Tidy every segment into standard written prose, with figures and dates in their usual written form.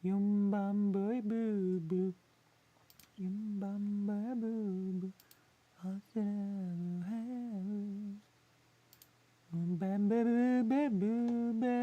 Yum bum boy boo boo. Yum bum boy boo boo. Bam boo boo boo boo.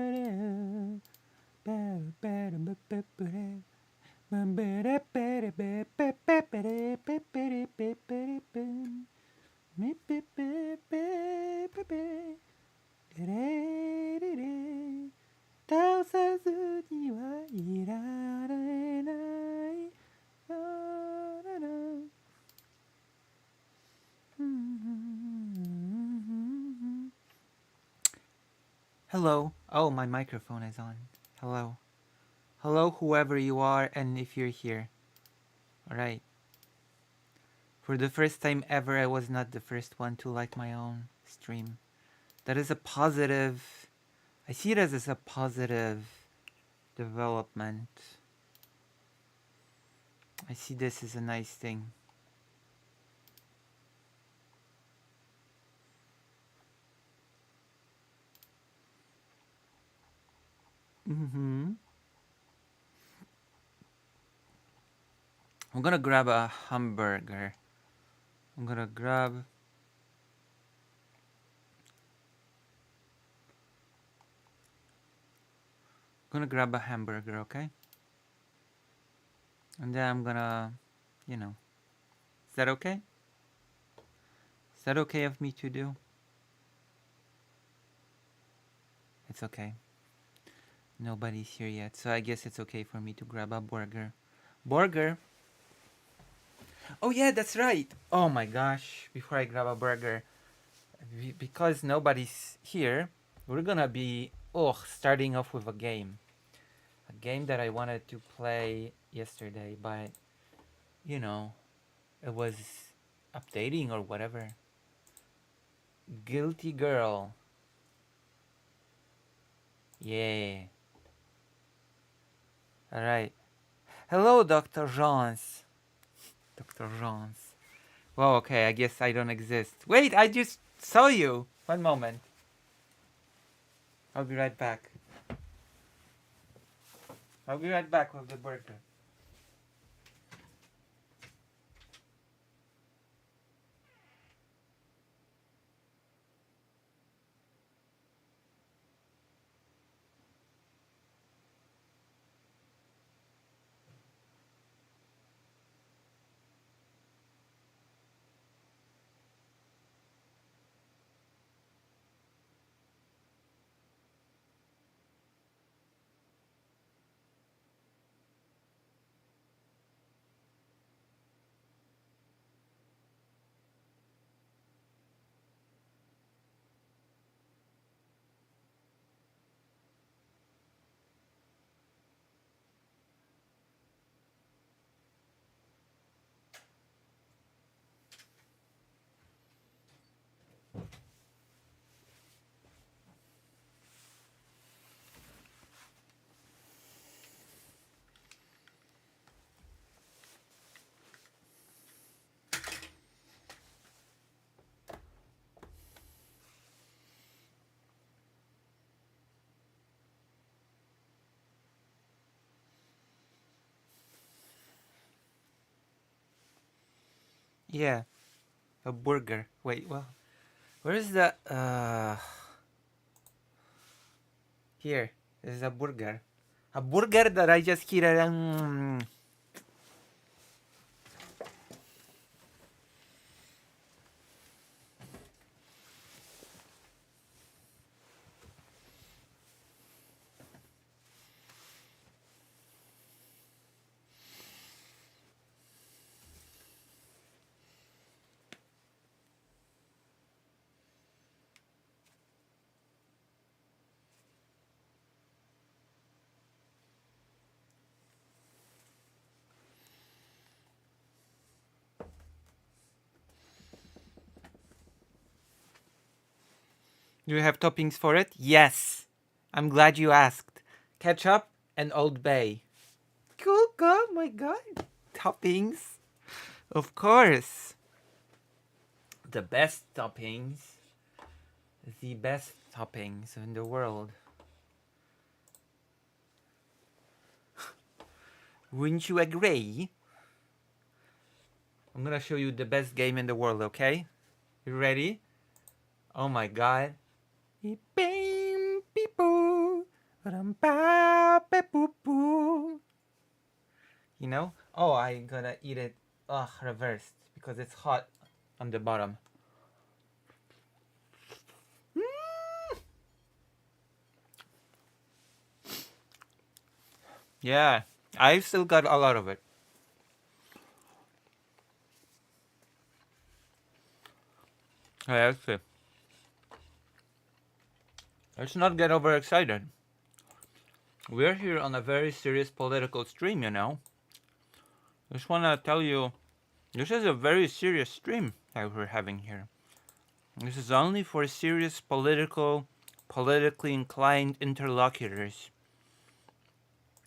Hello. Oh, my microphone is on. Hello. Hello, whoever you are, and if you're here. Alright. For the first time ever, I was not the first one to like my own stream. That is a positive. I see it as a positive development. I see this as a nice thing. I'm gonna grab a hamburger. I'm gonna grab a hamburger, okay? And then I'm gonna, you know. Is that okay? Is that okay of me to do? It's okay. Nobody's here yet, so I guess it's okay for me to grab a burger. Burger? Oh yeah, that's right. Oh my gosh, before I grab a burger, because nobody's here, we're gonna be starting off with a game. A game that I wanted to play yesterday, but you know, it was updating or whatever. Guilty Girl. Yeah. Alright. Hello, Dr. Jones. Dr. Jones. Well, okay, I guess I don't exist. Wait, I just saw you. One moment. I'll be right back. I'll be right back with the burger. Yeah, a burger. Wait, well, where is the here? This is a burger. A burger that I just hit it. Do you have toppings for it? Yes. I'm glad you asked. Ketchup and Old Bay. Cool, oh my god. Toppings. Of course. The best toppings. The best toppings in the world. Wouldn't you agree? I'm gonna show you the best game in the world, okay? You ready? Oh my god. You know? Oh, I'm gonna eat it reversed because it's hot on the bottom. Yeah, I still got a lot of it. Let's not get overexcited. We're here on a very serious political stream, you know. Just wanna tell you, this is a very serious stream that we're having here. This is only for serious politically inclined interlocutors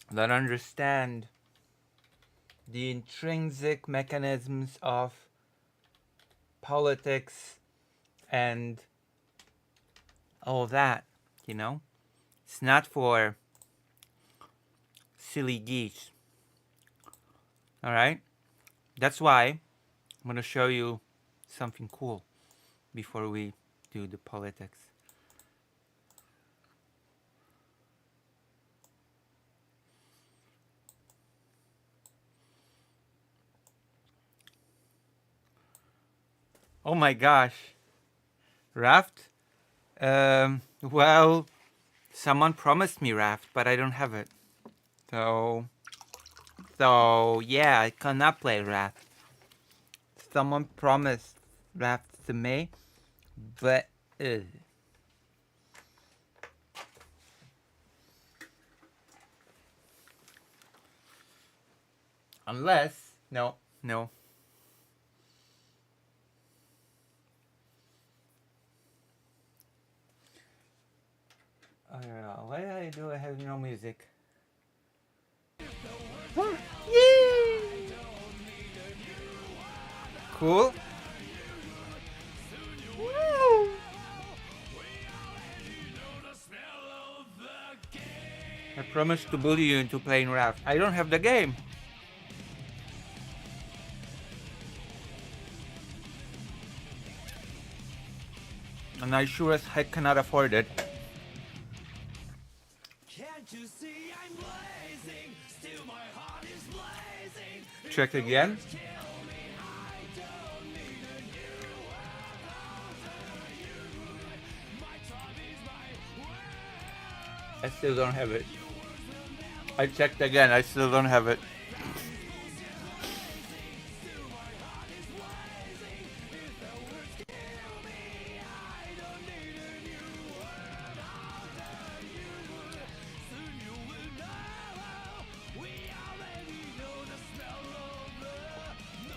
that understand the intrinsic mechanisms of politics and all of that, you know? It's not for silly geese. Alright? That's why I'm gonna show you something cool before we do the politics. Oh my gosh. Raft? Well, someone promised me Raft, but I don't have it. So yeah, I cannot play Raft. Someone promised Raft to me, but unless no. I don't know. Why do I have no music? Yay! Cool. Woo! I promised to bully you into playing Raft. I don't have the game. And I sure as heck cannot afford it. Can't you see I'm blazing? Still my heart is blazing. Check again. I still don't have it. I checked again, I still don't have it.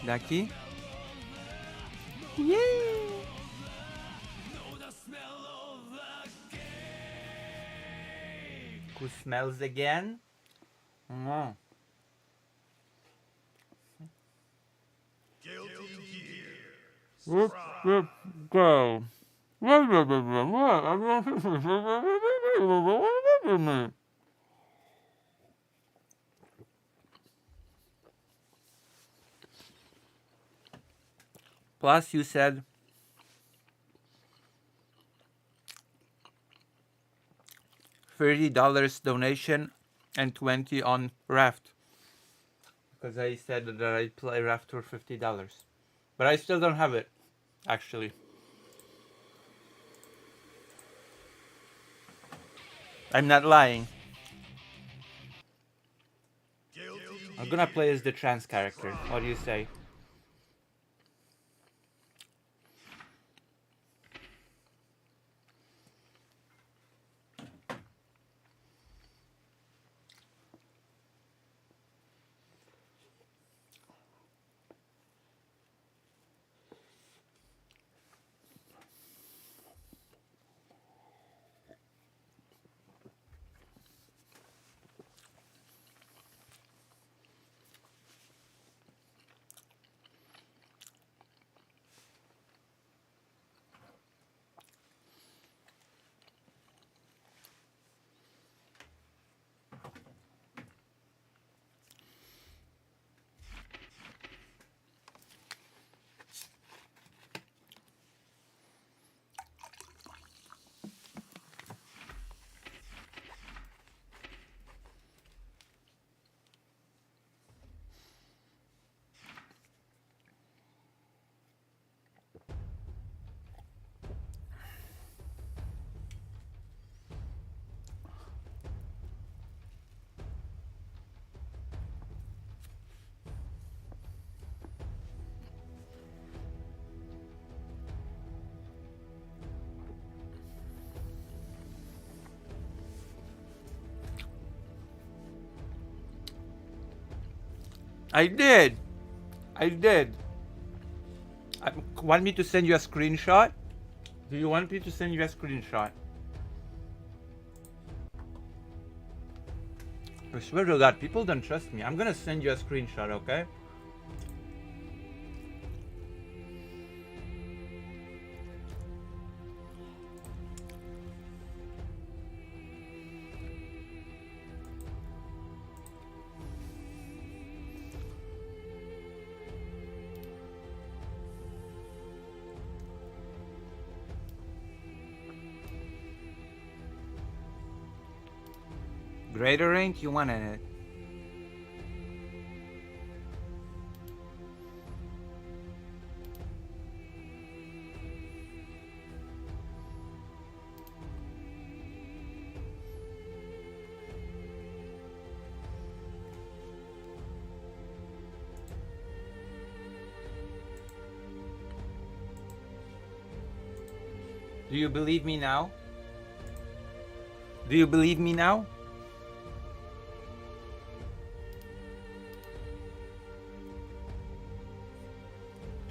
Lucky? Yay! Who smells again? Mm. Let's go. Plus, you said $30 donation and 20 on Raft. Because I said that I'd play Raft for $50. But I still don't have it, actually. I'm not lying. I'm gonna play as the trans character. What do you say? I did. I did. Want me to send you a screenshot? Do you want me to send you a screenshot? I swear to God, people don't trust me. I'm gonna send you a screenshot, okay? Greater rank? You wanted it. Do you believe me now? Do you believe me now?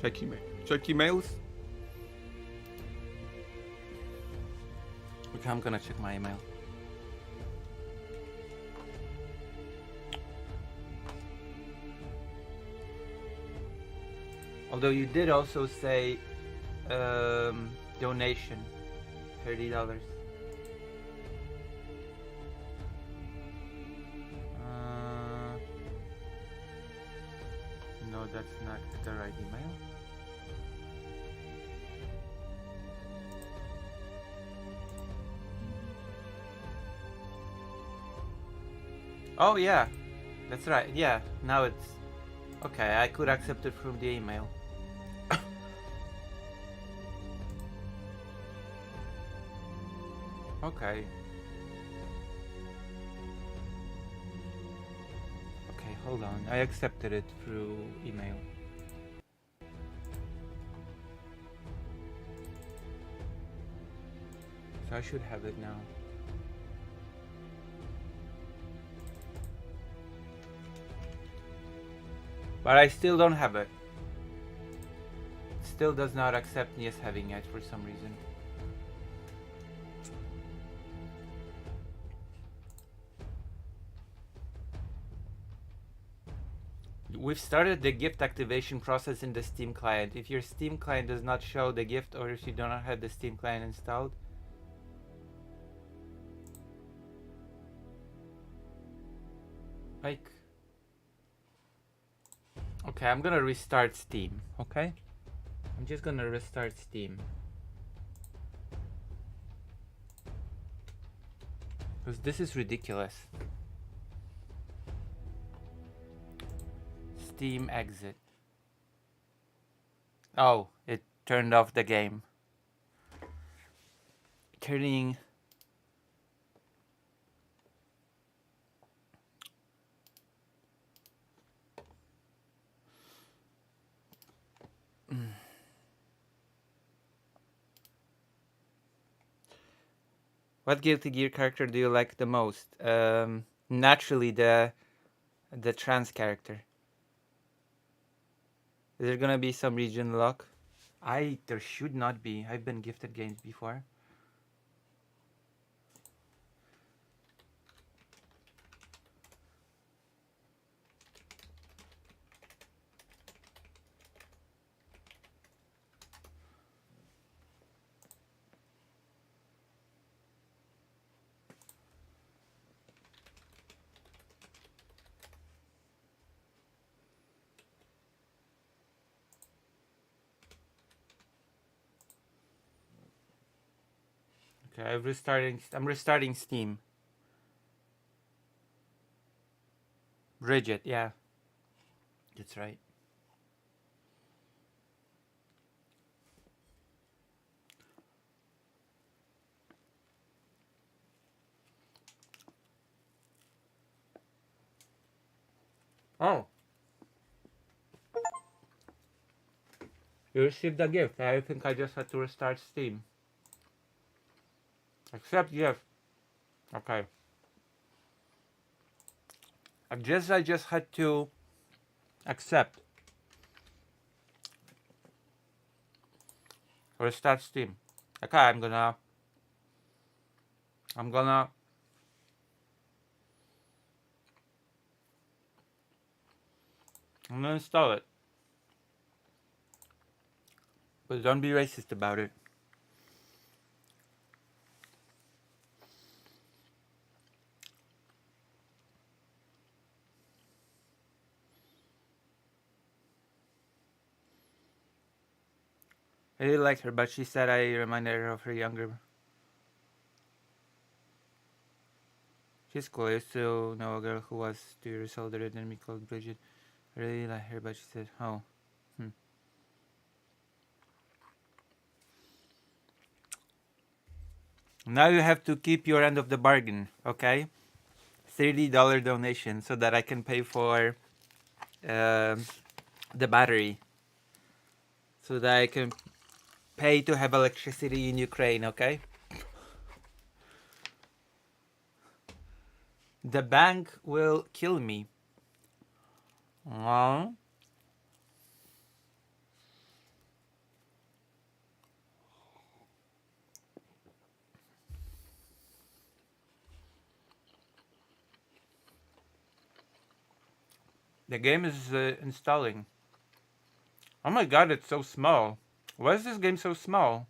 Check email. Check emails. Okay, I'm gonna check my email. Although you did also say donation, $30. No, that's not the right email. Oh yeah, that's right. Yeah, now it's okay. I could accept it from the email. Okay. Okay, hold on. I accepted it through email. So I should have it now. But I still don't have it. It still does not accept me as having it for some reason. We've started the gift activation process in the Steam client. If your Steam client does not show the gift, or if you do not have the Steam client installed, like, okay, I'm gonna restart Steam, okay? I'm just gonna restart Steam. Because this is ridiculous. Steam exit. Oh, it turned off the game. Turning. What Guilty Gear character do you like the most? Naturally, the trans character. Is there gonna be some region lock? There should not be. I've been gifted games before. Okay, I'm restarting Steam. Bridget, yeah. That's right. Oh. You received a gift. I think I just had to restart Steam. Accept gift. Okay. I just had to Accept. Restart Steam. Okay, I'm gonna install it. But don't be racist about it. I really liked her, but she said I reminded her of her younger. She's cool. I used to know a girl who was 2 years older than me called Bridget. I really liked her, but she said, oh. Now you have to keep your end of the bargain, okay? $30 donation so that I can pay for the battery. So that I can pay to have electricity in Ukraine, okay? The bank will kill me. Aww. The game is installing. Oh my god, it's so small. Why is this game so small?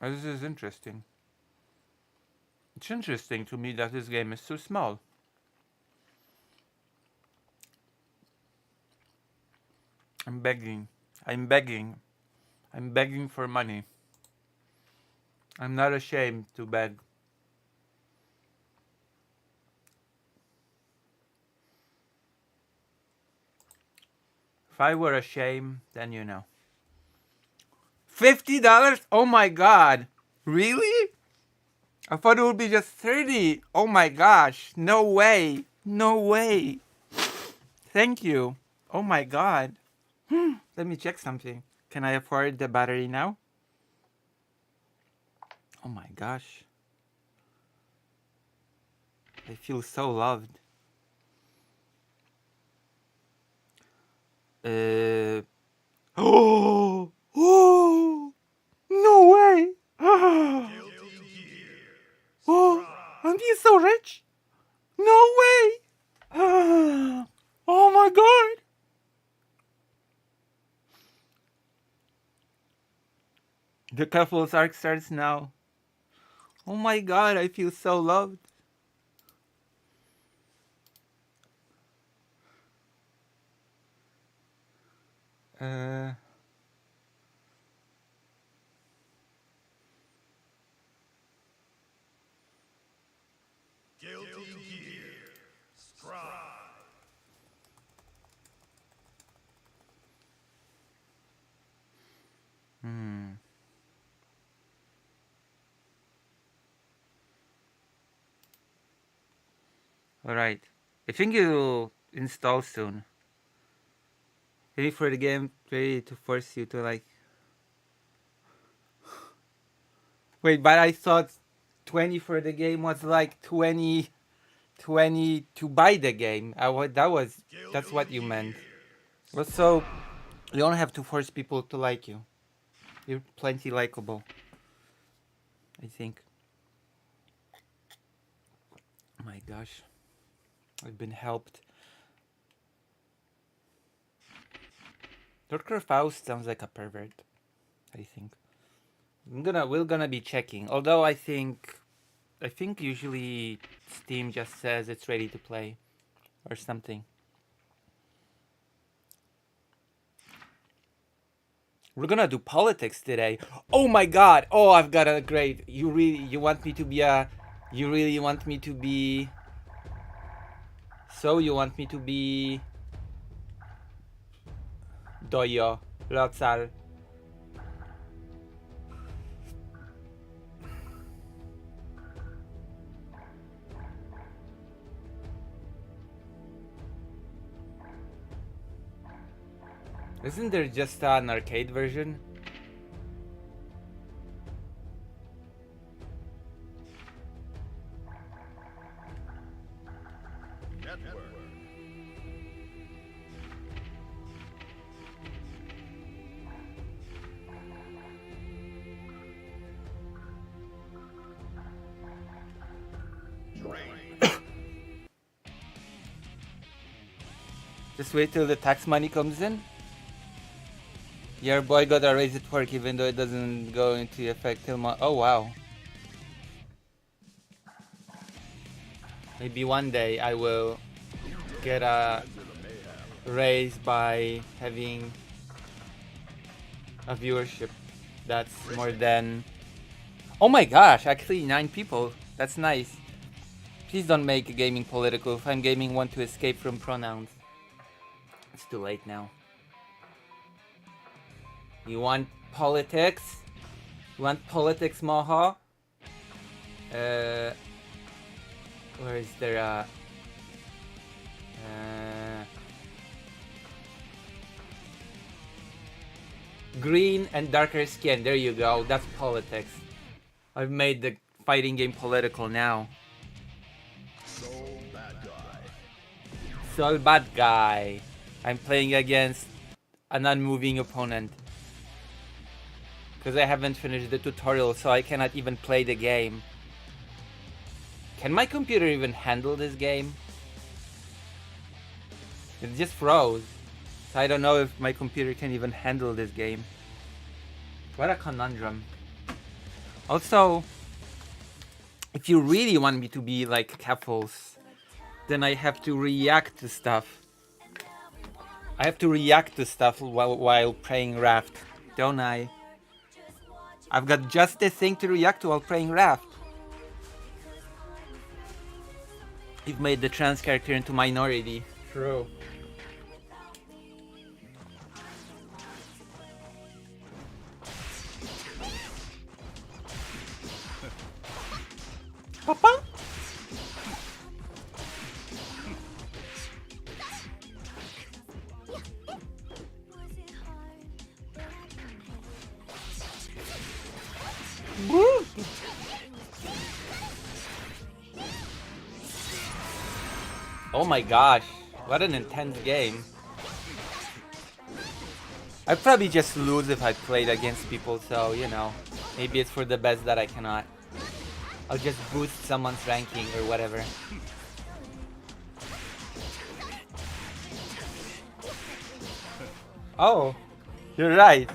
Oh, this is interesting. It's interesting to me that this game is so small. I'm begging. I'm begging. I'm begging for money. I'm not ashamed to beg. If I were ashamed, then you know. $50? Oh my god. Really? I thought it would be just 30. Oh my gosh. No way. No way. Thank you. Oh my god. Let me check something. Can I afford the battery now? Oh my gosh. I feel so loved. Oh! Oh! No way! Oh! And he's so rich! No way! Oh my god! The couple's arc starts now. Oh my god, I feel so loved. Guilty Gear Strive. Alright. I think it'll install soon. Ready for the game, ready to force you to like... Wait, but I thought 20 for the game was like 20 to buy the game. That's what you meant. Well, so you don't have to force people to like you. You're plenty likable, I think. Oh my gosh. I've been helped. Dr. Faust sounds like a pervert, I think. We're gonna be checking. Although I think usually Steam just says it's ready to play or something. We're gonna do politics today. Oh my god! Oh, I've got a great. You want me to be a? You really want me to be? So you want me to be? Doyo, Lotsal. Isn't there just an arcade version? Network. Drain. Just wait till the tax money comes in. Your boy got a raise at work even though it doesn't go into effect till oh wow. Maybe one day I will get a raise by having a viewership that's more than... Oh my gosh, actually 9 people. That's nice. Please don't make gaming political. If I'm gaming, want to escape from pronouns. It's too late now. You want politics? You want politics, Moha? Where is there a... green and darker skin. There you go. That's politics. I've made the fighting game political now. Soul bad guy. Soul bad guy. I'm playing against an unmoving opponent. Because I haven't finished the tutorial, so I cannot even play the game. Can my computer even handle this game? It just froze. So I don't know if my computer can even handle this game. What a conundrum. Also, if you really want me to be like Caffles, then I have to react to stuff. I have to react to stuff while playing Raft, don't I? I've got just the thing to react to while playing Raft. You've made the trans character into minority. True. Papa? Woo! Oh my gosh, what an intense game. I'd probably just lose if I played against people, so you know, maybe it's for the best that I cannot. I'll just boost someone's ranking or whatever. Oh, you're right.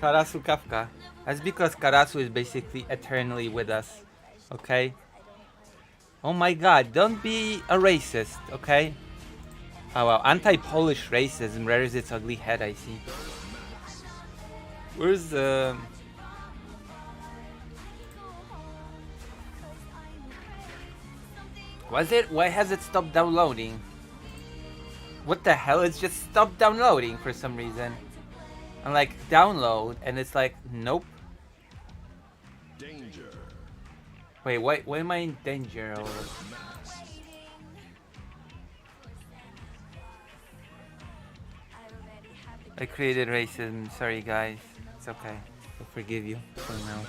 Karasu Kafka. That's because Karasu is basically eternally with us. Okay? Oh my god, don't be a racist, okay? Oh wow, anti-Polish racism rears its ugly head, I see. Where's the... Was it? Why has it stopped downloading? What the hell? It's just stopped downloading for some reason. I'm like, download, and it's like, nope. Danger. Wait, why am I in danger? I created racism. Sorry, guys. It's okay. I'll forgive you for now.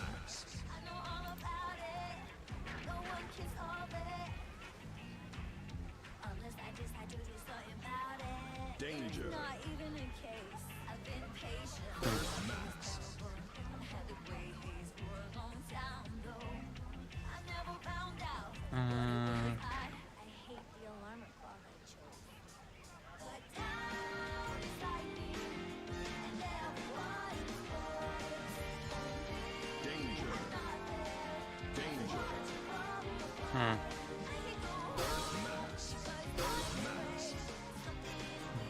Danger.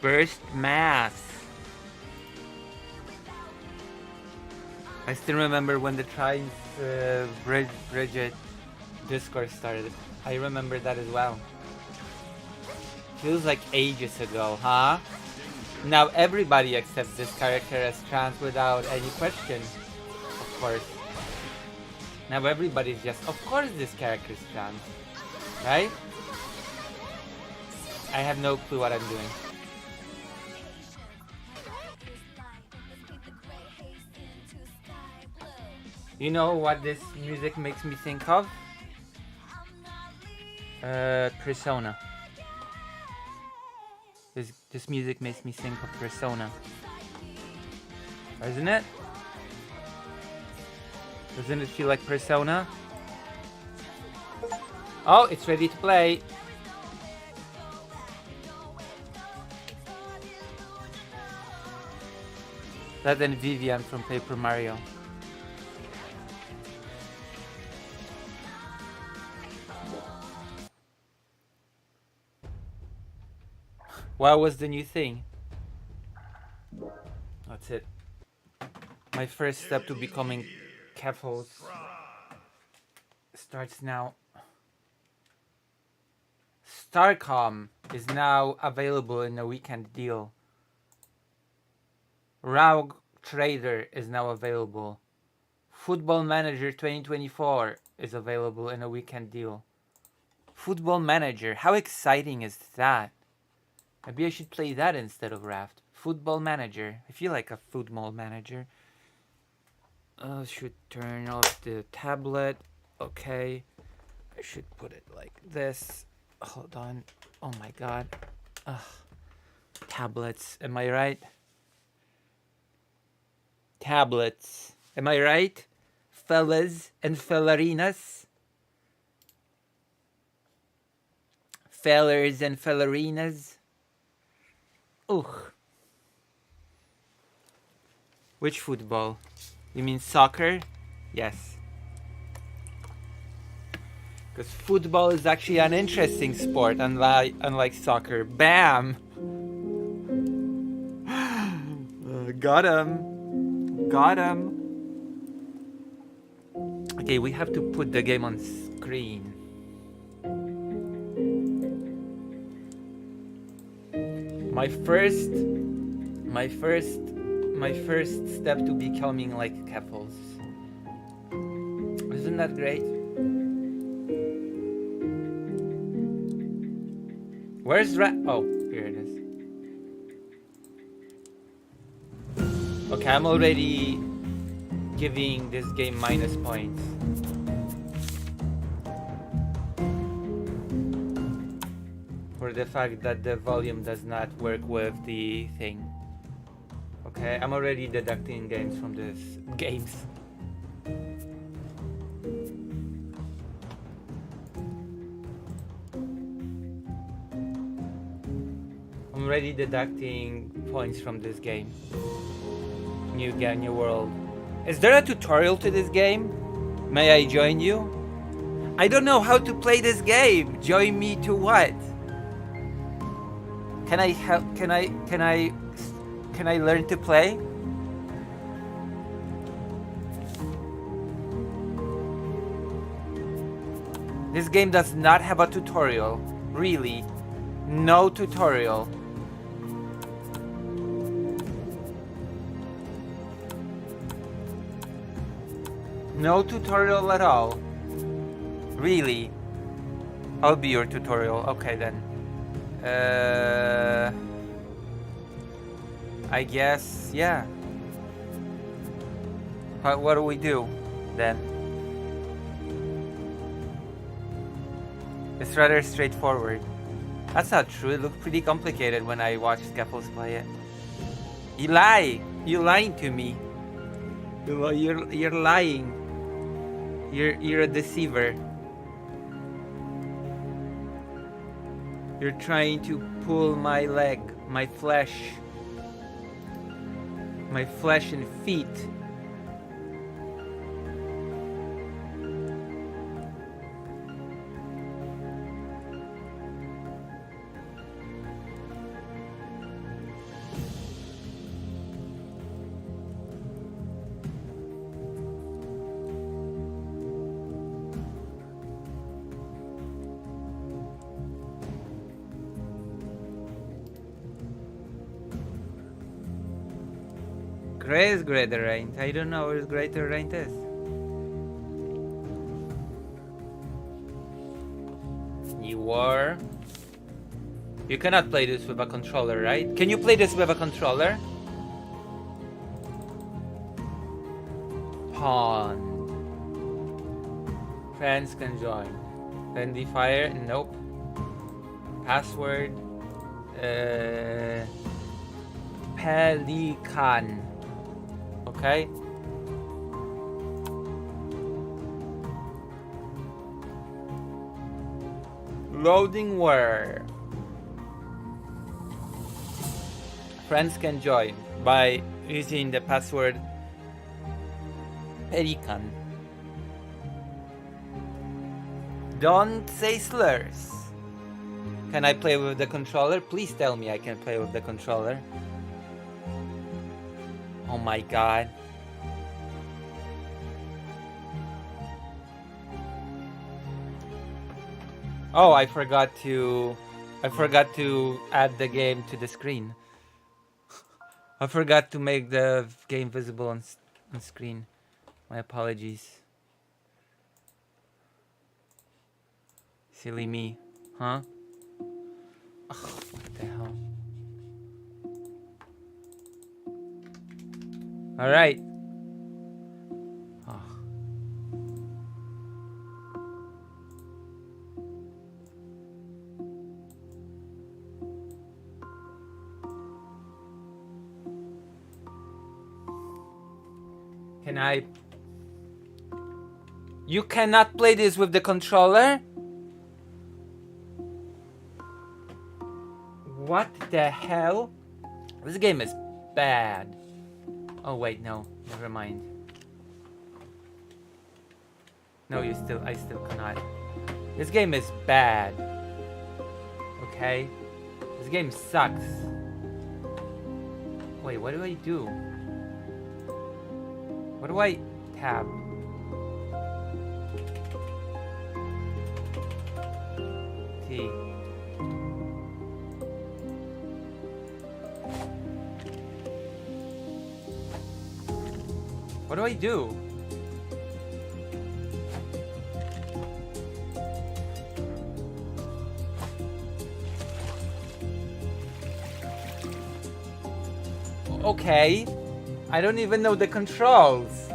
Burst mass. I still remember when the Trines Bridget Discord started. I remember that as well. Feels like ages ago, huh? Now everybody accepts this character as trans without any question. Of course. Now everybody's just, of course this character is trans. Right? I have no clue what I'm doing. You know what this music makes me think of? Persona. This music makes me think of Persona. Doesn't it? Doesn't it feel like Persona? Oh, it's ready to play. That and Vivian from Paper Mario. What was the new thing? That's it. My first step to becoming Keffels starts now. Starcom is now available in a weekend deal. Rogue Trader is now available. Football Manager 2024 is available in a weekend deal. Football Manager, how exciting is that? Maybe I should play that instead of Raft. Football Manager. I feel like a football manager. Should turn off the tablet. Okay. I should put it like this. Hold on. Oh my god. Ugh. Tablets. Am I right? Tablets. Am I right? Fellas and fellarinas? Fellers and fellarinas? Ugh. Which football? You mean soccer? Yes. Because football is actually an interesting sport, unlike soccer. Bam! Got him. Got him. Okay, we have to put the game on screen. My first step to becoming like Keffels. Isn't that great? Where's Oh, here it is. Okay, I'm already giving this game minus points. For the fact that the volume does not work with the thing. Okay, I'm already deducting games from this games. I'm already deducting points from this game. New game, new world. Is there a tutorial to this game? May I join you? I don't know how to play this game. Join me to what? Can I help? Can I learn to play? This game does not have a tutorial. Really. No tutorial. No tutorial at all. Really. I'll be your tutorial. Okay then. I guess, yeah. What do we do then? It's rather straightforward. That's not true. It looked pretty complicated when I watched Scaffles play it. You lie! You're lying to me. You're lying. You're a deceiver. You're trying to pull my leg, my flesh and feet. Gray is greater range. I don't know where greater range is. You cannot play this with a controller, right? Can you play this with a controller? Pawn. Friends can join. Friendly fire? Nope. Password? Pelican. Okay. Loading where friends can join by using the password Pelican. Don't say slurs. Can I play with the controller? Please tell me I can play with the controller. Oh my god. Oh, I forgot to add the game to the screen. I forgot to make the game visible on screen. My apologies. Silly me, huh? Oh, what the hell? All right. Oh. Can I? You cannot play this with the controller? What the hell? This game is bad. Oh wait, no, never mind. No, I still cannot. This game is bad. Okay? This game sucks. Wait, what do I do? What do I tab? T. What do I do? Okay. I don't even know the controls.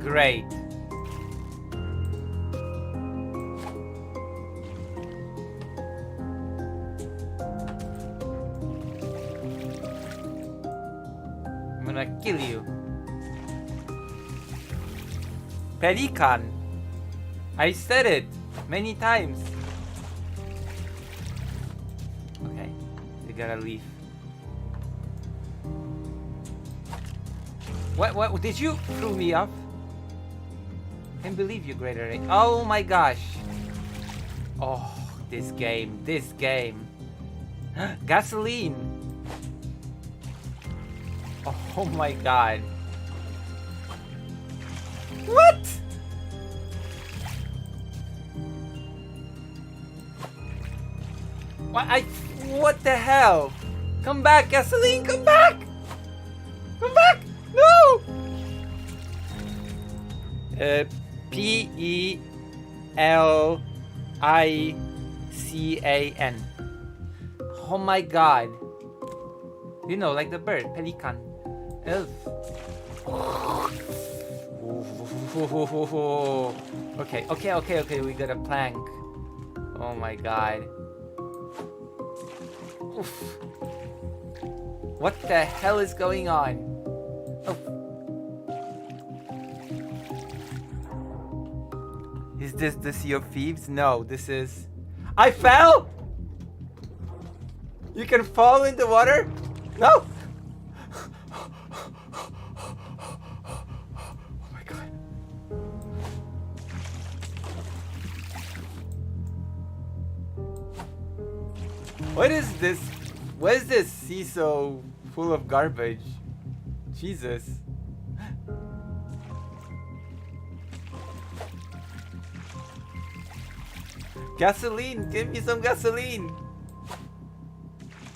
Great. I'm gonna kill you. Pelican. I said it many times. Okay, we gotta leave. What did you throw me off? Can't believe you, Greater Ray. Oh my gosh. Oh, this game. Gasoline. Oh my god. What? What the hell? Come back, Gasoline, come back! Come back! No! Pelican. Oh my god. You know, like the bird, pelican. Elf. Okay, we got a plank. Oh my god. Oof. What the hell is going on? Oh. Is this the Sea of Thieves? No, this is... I fell? You can fall in the water? No! Oh my god. What is this? Why is this sea so full of garbage? Jesus. Gasoline! Give me some gasoline!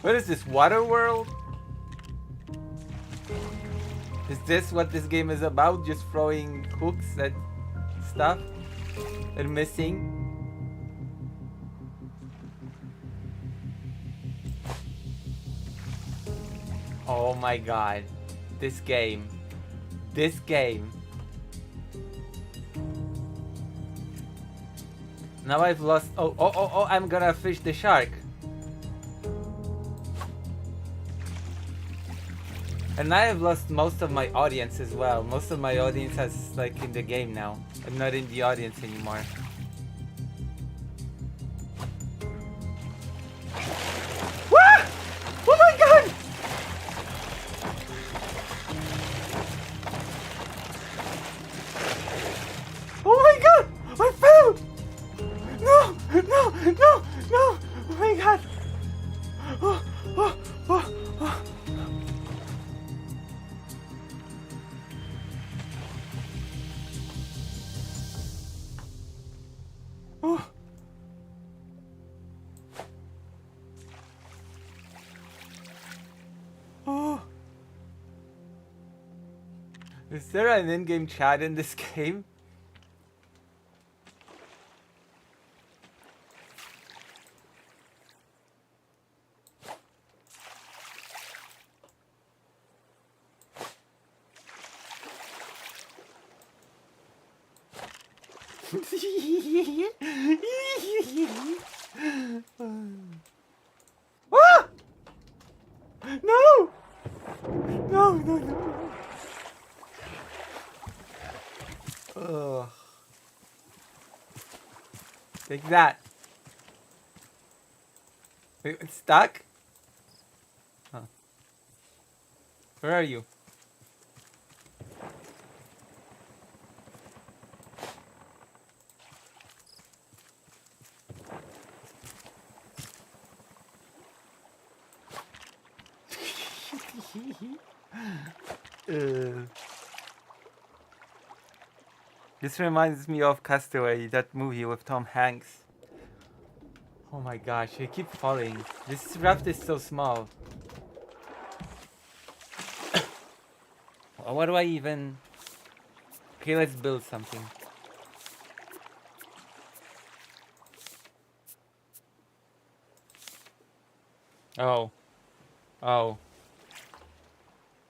What is this, Water World? Is this what this game is about? Just throwing hooks at stuff? are missing. Oh my god. This game. This game. Now I've lost. Oh, I'm gonna fish the shark. And I have lost most of my audience as well. Most of my audience has like in the game now. I'm not in the audience anymore. Wah! Oh my god! Oh my god! I fell! No! No! No! No! Oh my god! Oh, oh, oh, oh. Oh. Oh. Is there an in-game chat in this game? Ah! No! No, no, no. Ugh. Take that. Wait, it's stuck? Huh. Where are you? This reminds me of Castaway, that movie with Tom Hanks. Oh my gosh, I keep falling. This raft is so small. What do I even... Okay, let's build something. Oh. Oh.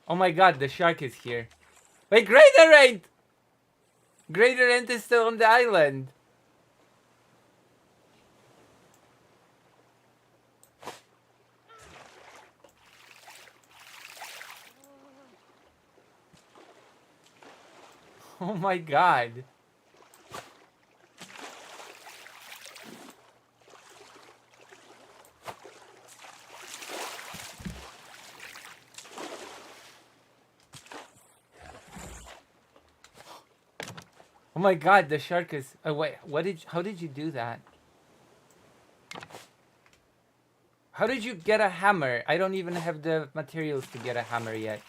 Oh my god, the shark is here. Wait, Greater Ant! Greater Ant is still on the island. Oh my god. Oh my god, the shark is... Oh wait, how did you do that? How did you get a hammer? I don't even have the materials to get a hammer yet.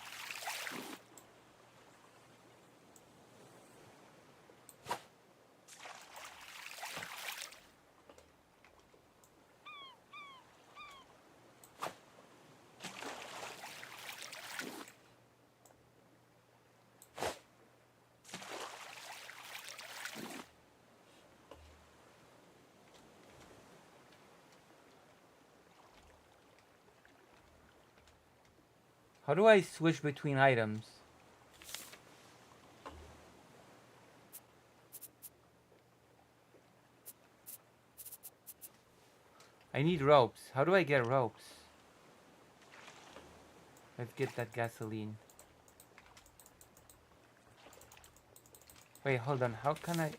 How do I switch between items? I need ropes. How do I get ropes? Let's get that gasoline. Wait, hold on. How can I...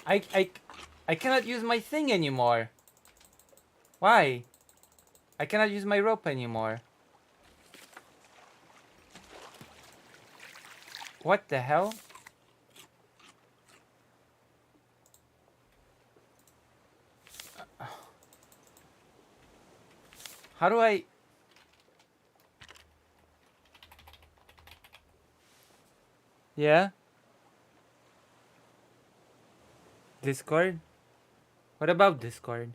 I cannot use my thing anymore. Why? I cannot use my rope anymore. What the hell? How do I... Yeah? Discord? What about Discord?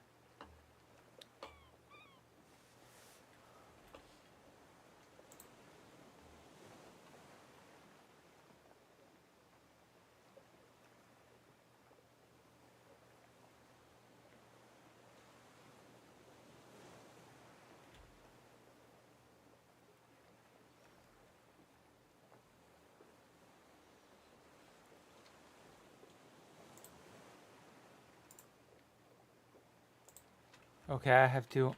Okay, I have to.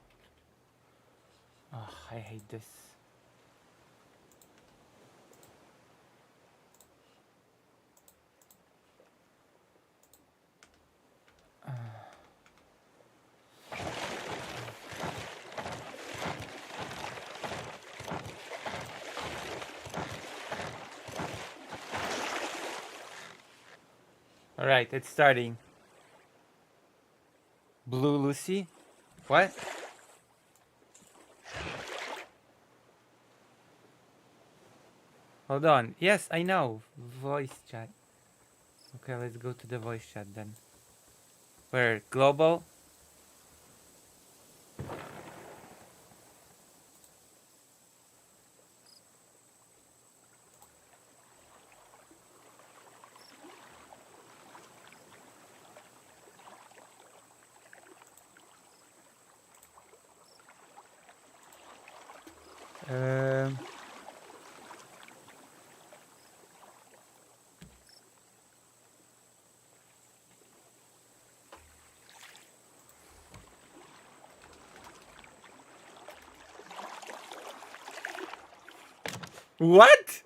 Oh, I hate this. All right, it's starting. Blue Lucy? What? Hold on. Yes, I know. Voice chat. Okay, let's go to the voice chat then. Where? Global? Um. What?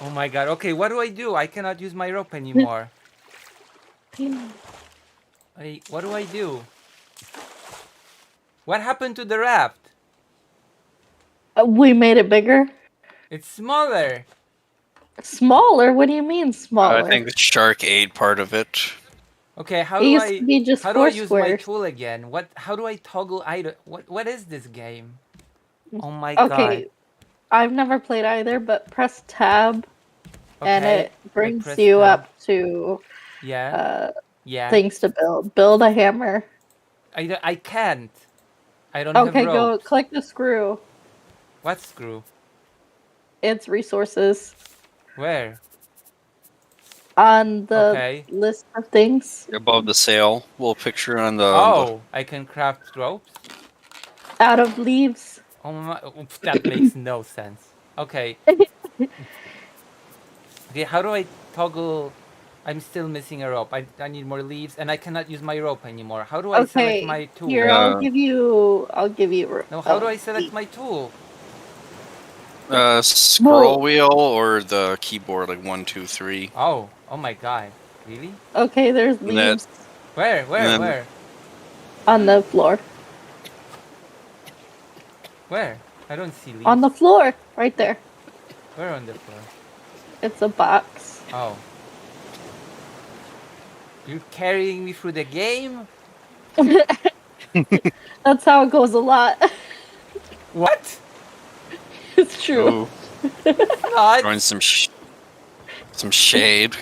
Oh my god. Okay, what do I do? I cannot use my rope anymore. What do I do? What happened to the raft? We made it bigger. It's smaller. Smaller? What do you mean smaller? I think the shark ate part of it. Okay, how It do used I to be just how do 4 I use my squares. tool again? How do I toggle item? What is this game? Oh my god. Okay, I've never played either, but press tab and Okay, it brings press you tab. up to Yeah. Yeah. things to build. Build a hammer. I can't. I don't have Okay, go ropes. click the screw. What screw? It's resources Where? on the Okay. list of things. Above the sail, little picture on the. Oh, I can craft ropes? Out of leaves. Oh my, oops, that makes no sense. Okay. Okay, how do I toggle? I'm still missing a rope. I need more leaves and I cannot use my rope anymore. How do I select Okay, my tool? here I'll give you. No, how do I select my tool? Scroll Well- wheel or the keyboard, like 1, 2, 3. Oh my god. Really? Okay, there's And that- leaves Where? then- Where? on the floor. Where? I don't see leaves. On the floor, right there. Where on the floor? It's a box. Oh. You're carrying me through the game? That's how it goes a lot. What? It's true. Ooh, Not. throwing some shade.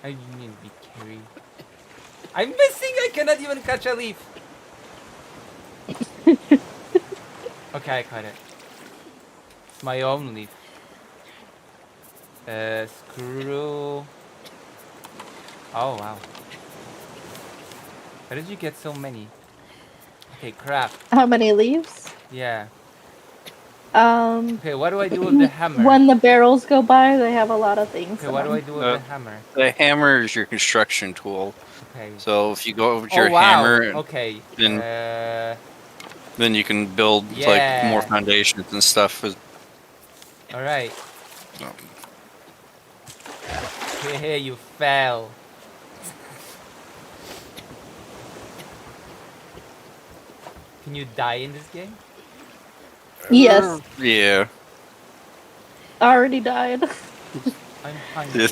I need to be carried. I'm missing! I cannot even catch a leaf! Okay, I caught it. It's my own leaf. Screw. Oh, wow. How did you get so many? Okay, craft. How many leaves? Yeah. Um, Okay, what do I do with the hammer? when the barrels go by, they have a lot of things. Okay, in what do them. I do with the hammer? The hammer is your construction tool. Okay. So if you go over to Oh, your wow. hammer, Okay. then- then you can build like more Yeah. foundations and stuff. Alright. Oh. Hey, you fell. Can you die in this game? Yes, Yeah. I already died. I'm hungry.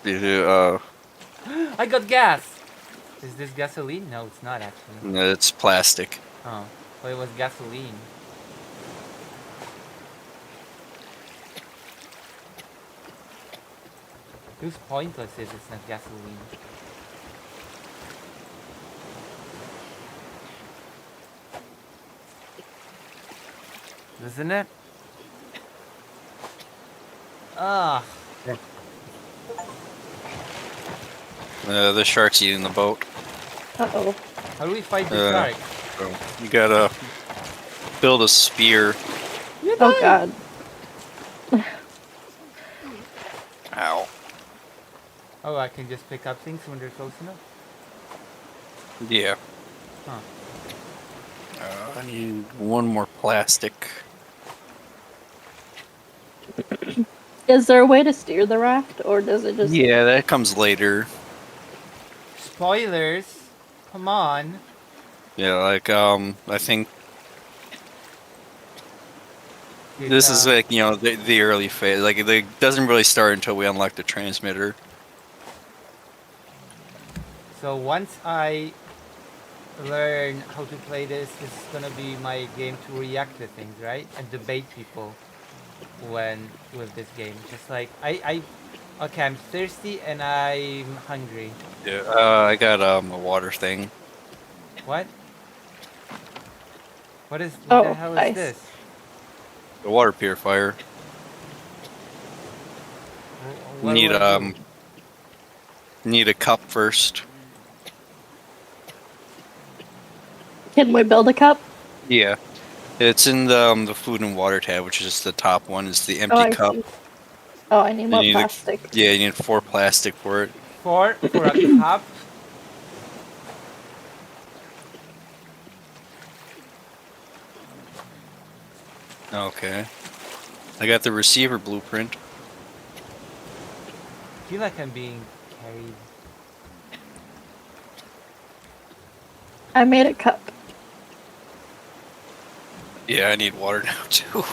Yeah, I got gas! Is this gasoline? No, it's not actually. it's plastic. Oh, well, it was gasoline. Whose pointless is it's not gasoline? Isn't it? Ah, The shark's eating the boat. Uh-oh. how do we fight the shark? So you gotta build a spear. Oh god. Ow. Oh, I can just pick up things when they're close enough? Yeah. Huh. I need one more plastic. Is there a way to steer the raft, or does it just... Yeah, that comes later. Spoilers! Come on. Yeah, like I think It's, this is like the early phase. Like it doesn't really start until we unlock the transmitter. so once I learn how to play this is gonna be my game to react to things, right? And debate people when with this game. Just like okay, I'm thirsty and I'm hungry. Yeah. I got a water thing. What? What the Oh, hell is nice. this? The water purifier. What Need do I do? need a cup first. Can we build a cup? Yeah. It's in the food and water tab, which is the top one. It's the Oh, empty I cup. see. Oh, I need You more need plastic. Yeah, you need 4 plastic for it. For a cup? Okay. I got the receiver blueprint. I feel like I'm being carried. I made a cup. Yeah, I need water now too.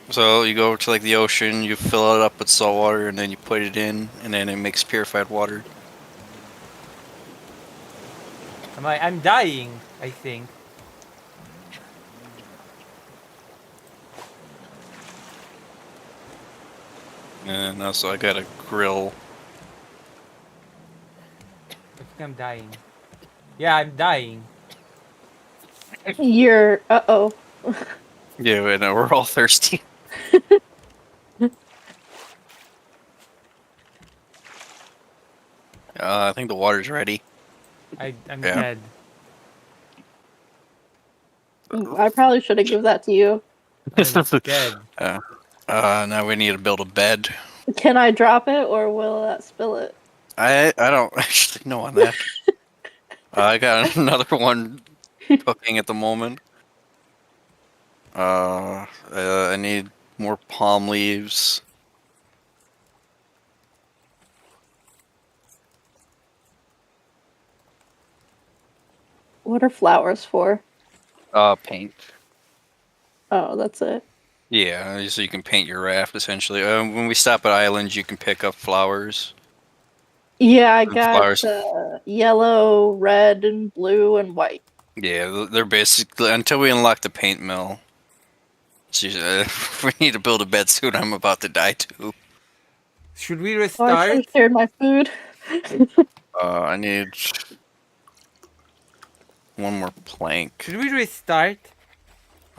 So you go to like the ocean, you fill it up with salt water, and then you put it in, and then it makes purified water. I'm dying, I think. And also I got a grill. I think I'm dying. Yeah, I'm dying. You're... Uh-oh. Yeah, and we're all thirsty. I think the water's ready. I'm Yeah. dead. I probably should have given that to you. I'm dead. Now we need to build a bed. Can I drop it, or will that spill it? I don't actually know on that. I got another one cooking at the moment. I need more palm leaves. What are flowers for? Paint. Oh, that's it. Yeah, so you can paint your raft essentially. When we stop at islands, you can pick up flowers. Yeah, I And got flowers. yellow, red, and blue, and white. Yeah, they're basically until we unlock the paint mill. We need to build a bed soon. I'm about to die too. Should we Oh, I should restart? have shared my food. I need one more plank. Should we restart?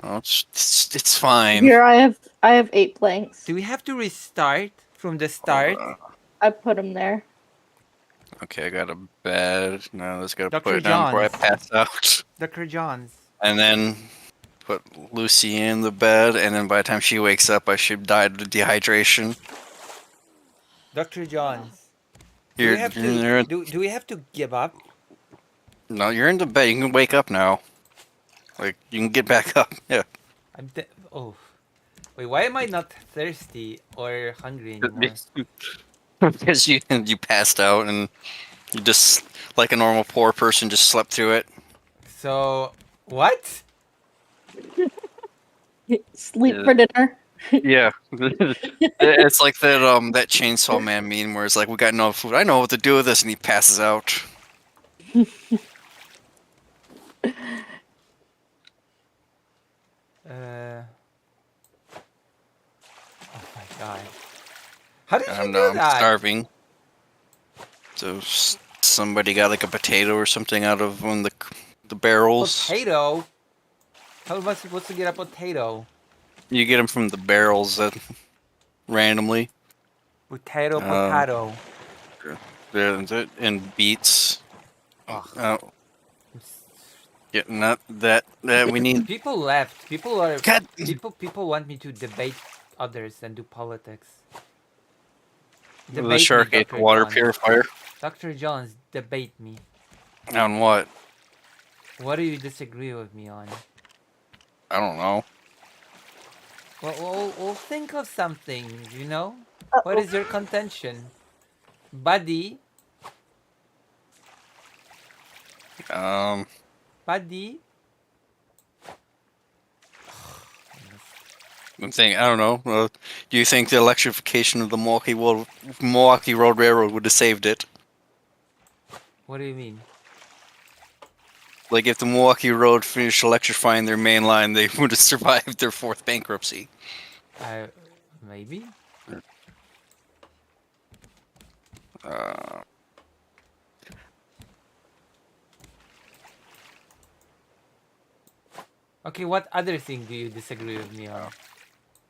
Oh, it's fine. Here, I have 8 planks. Do we have to restart from the start? I put them there. Okay, I got a bed. Now let's gotta Dr. put it down before I John's. pass out. Dr. Johns. And then put Lucy in the bed, and then by the time she wakes up, I should die of dehydration. Dr. Johns. Do You're, we have you're, to do we have to give up? no, you're in the bed. You can wake up now. Like, you can get back up. Yeah. Oh. Wait, why am I not thirsty or hungry anymore? Because you passed out and you just, like a normal poor person, just slept through it. So, what? Sleep Yeah. for dinner. Yeah. It's like that Chainsaw Man meme where it's like, we got no food. I know what to do with this, and he passes out. Oh my god. How did you I'm do that? starving. So somebody got like a potato or something out of one of the barrels. Potato? How am I supposed to get a potato? You get them from the barrels that randomly. Potato, Uh, potato. and beets. Ugh. Yeah, not that we need. People left. God, People want me to debate others and do politics. the Debate me, shark ate the Dr. water Jones. purifier. Dr. Jones, debate me. On what? What do you disagree with me on? I don't know. Well, we'll think of something, you know? What is your contention? Buddy? Buddy? I'm saying I don't know. Do you think the electrification of the Milwaukee Road Railroad would have saved it? What do you mean? Like if the Milwaukee Road finished electrifying their main line, they would have survived their fourth bankruptcy. Maybe? Okay, what other thing do you disagree with me on?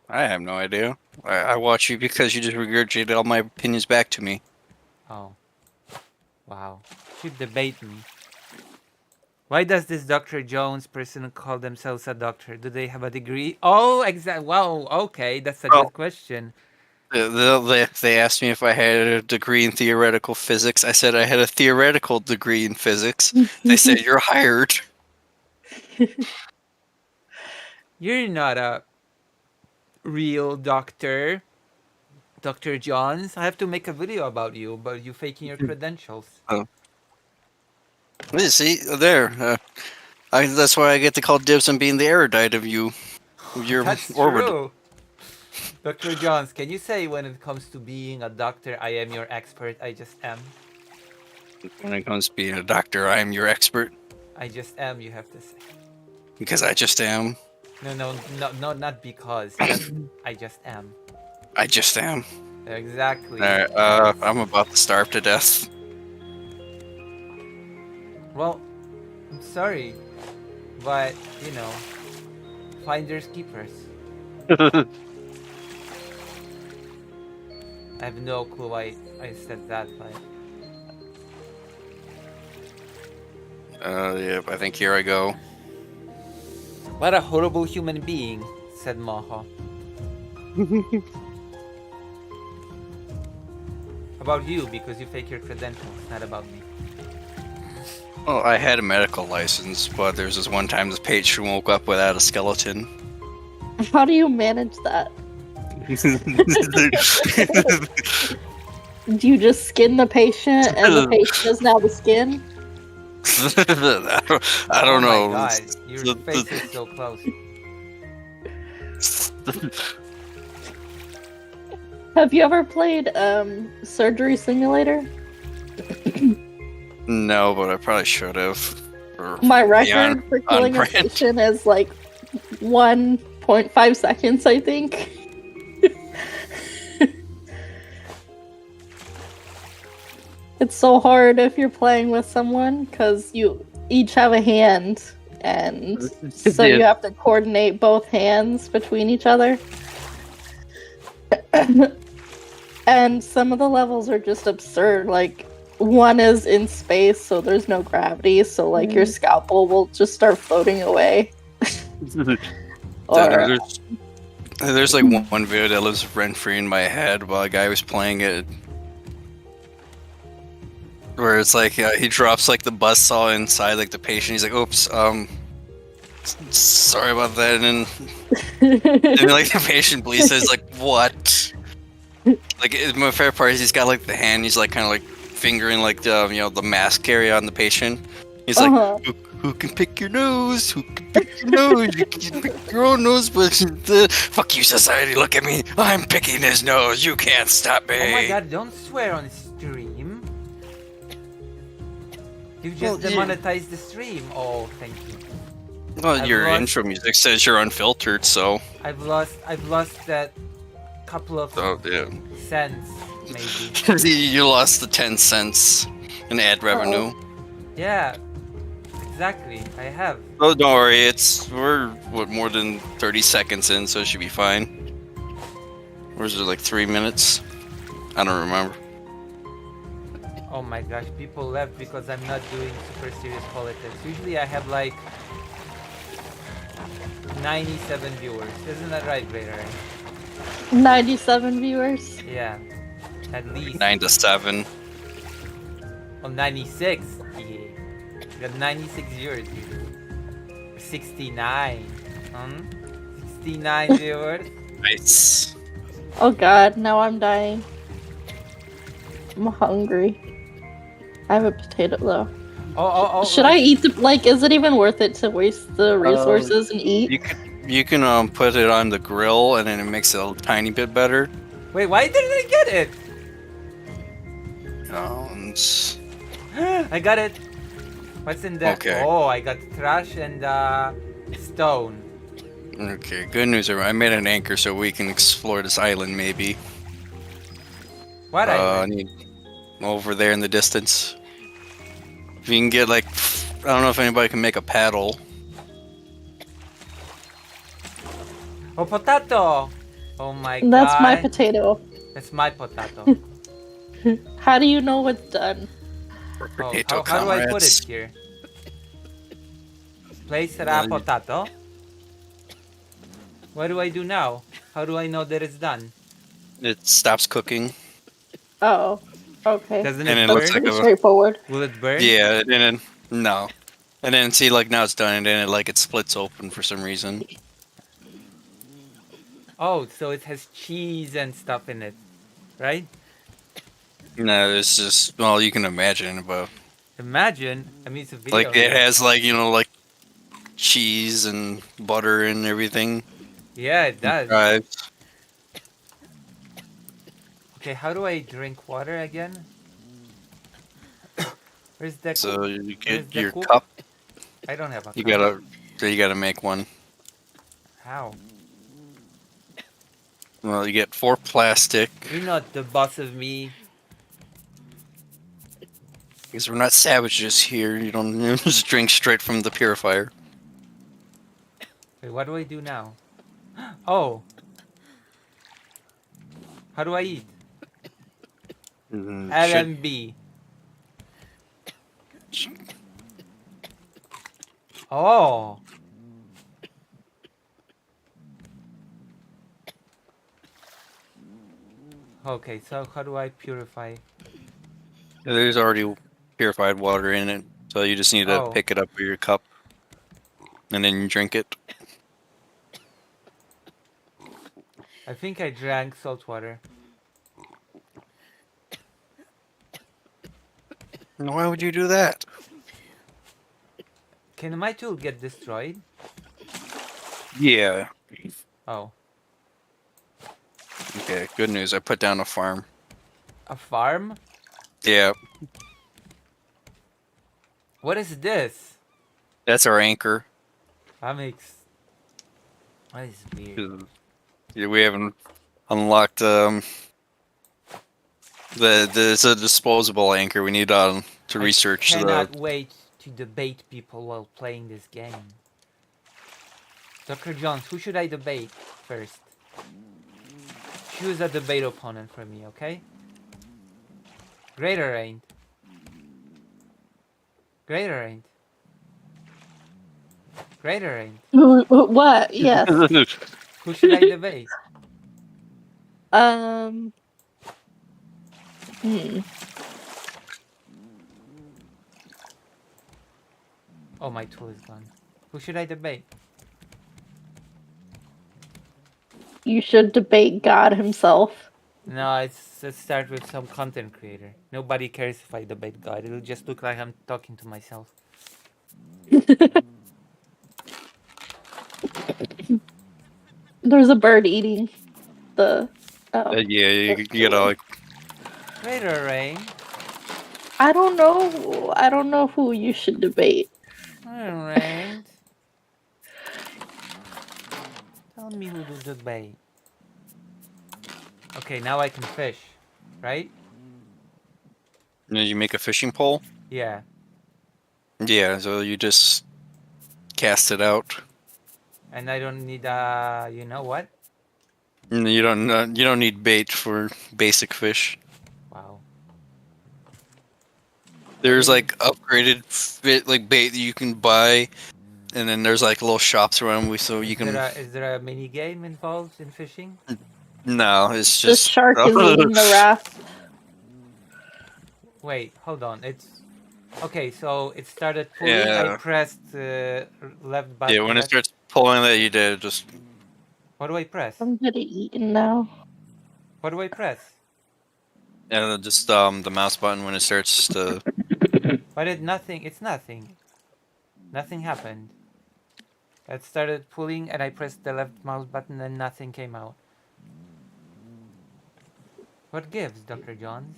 I have no idea. I watch you because you just regurgitated all my opinions back to me. Oh. Wow. Should debate me. Why does this Dr. Jones person call themselves a doctor? Do they have a degree? Oh, exactly. Wow, okay, that's a Well- good question. They asked me if I had a degree in theoretical physics. I said I had a theoretical degree in physics. They said you're hired. You're not a real doctor, Dr. Johns. I have to make a video about you faking your credentials. See there. That's why I get to call dibs on being the erudite of you. Your That's orbit. true. Dr. Johns, can you say when it comes to being a doctor, I am your expert, I just am? When it comes to being a doctor, I am your expert I just am, you have to say. because I just am. No, not because. Just, I just am. I just am. Exactly. Alright, I'm about to starve to death. Well, I'm sorry, but, you know, finders keepers. I have no clue why I said that, but... Yep, I think here I go. What a horrible human being, said Maha. About you, because you fake your credentials, not about me. Well, I had a medical license, but there's this one time the patient woke up without a skeleton. How do you manage that? Do you just skin the patient and the patient is now the skin? I don't know. Oh my god, your face is so close. Have you ever played Surgery Simulator? No, but I probably should have. My record for killing a brand. patient is like 1.5 seconds, I think. It's so hard if you're playing with someone because you each have a hand, and so you have to coordinate both hands between each other. And some of the levels are just absurd. Like, one is in space, so there's no gravity, so like your scalpel will just start floating away. Or, There's like one video that lives rent free in my head while a guy was playing it, where it's like he drops like the buzzsaw inside like the patient. He's like, "Oops, sorry about that," and then like the patient bleeds. It's like, what? Like my favorite part is he's got like the hand. He's like kind of like fingering like the the mask area on the patient. He's like, who can pick your nose? Who can pick your nose? You can pick your own nose, but fuck you, society. Look at me. I'm picking his nose. You can't stop me. Oh my god, don't swear on stream. You just demonetized the stream. Oh, thank you. Well, I've your lost- intro music says you're unfiltered, so. I've lost that couple of Oh, yeah. cents, maybe. You lost the 10 cents in ad revenue. Yeah. Exactly, I have. Oh, don't worry. We're what more than 30 seconds in, so it should be fine. Or is it like 3 minutes? I don't remember. Oh my gosh, people left because I'm not doing super serious politics. Usually I have like 97 viewers. Isn't that right, Greater? 97 viewers. Yeah, at least. 9 to 7. Oh, 96. Yeah. You got 96 viewers, dude. 69. 69 viewers. Nice. Oh god, now I'm dying. I'm hungry. I have a potato though. Oh. Should I eat the like? Is it even worth it to waste the resources and eat? You can put it on the grill, and then it makes it a tiny bit better. Wait, why didn't I get it? It's- I got it. What's in there? Okay. Oh, I got trash and stone. Okay, good news. I made an anchor so we can explore this island, maybe. What I island? need over there in the distance. If you can get like, I don't know if anybody can make a paddle. Oh, potato! Oh my That's god. my potato. That's my potato. How do you know it's done? Oh, Potato how do I put comrades. it here? Place a potato. What do I do now? How do I know that it's done? It stops cooking. Oh, okay. Doesn't And it it burn? looks like Pretty a- straightforward. Will it burn? Yeah, and then no, and then see like now it's done, and then it splits open for some reason. Oh, so it has cheese and stuff in it, right? No, it's just well, you can imagine, but Imagine. I mean, it's a video. like it has like like cheese and butter and everything. Yeah, it does. Right. Okay, how do I drink water again? Where's the So cook? you Where's get the your cook? cup. I don't have a You cup. gotta make one. How? Well, you get 4 plastic You're not the boss of me. because we're not savages here. You don't just drink straight from the purifier. Wait, what do I do now? Oh. How do I eat? Should- LMB. Oh. Okay, so how do I purify? There's already purified water in it, so you just need to Oh. pick it up with your cup, and then you drink it. I think I drank salt water. Why would you do that? Can my tool get destroyed? Yeah. Oh. Okay, good news. I put down a farm. A farm? Yeah, What is this? that's our anchor. That makes... That is weird. Yeah, we haven't unlocked it's a disposable anchor. We need to research I the. cannot wait to debate people while playing this game. Dr. Jones, who should I debate first? Choose a debate opponent for me, okay? Greater ain't. Greater ain't. Greater ain't. What? Yes. Who should I debate? Hmm. Oh, my tool is gone. Who should I debate? You should debate God himself. No, let's start with some content creator. Nobody cares if I debate God. It'll just look like I'm talking to myself. There's a bird eating the. Oh. Yeah, you gotta like. Greater rain. I don't know. I don't know who you should debate. Alright. Tell me who to debate. Okay, now I can fish. Right? Did you make a fishing pole? Yeah. Yeah, so you just cast it out. And I don't need you know what? You don't need bait for basic fish. Wow. There's Really? like upgraded fit like bait that you can buy, and then there's like little shops around we so you can. Is there a mini game involved in fishing? No, it's The just. shark is eating the raft. Wait, hold on. It's okay. So it started pulling. I Yeah, pressed left yeah. button. When it Left. starts pulling, that you did just. What do I press? I'm getting eaten now. What do I press? Yeah, just the mouse button when it starts to. But it nothing. It's nothing. Nothing happened. It started pulling, and I pressed the left mouse button, and nothing came out. What gives, Dr. Johns?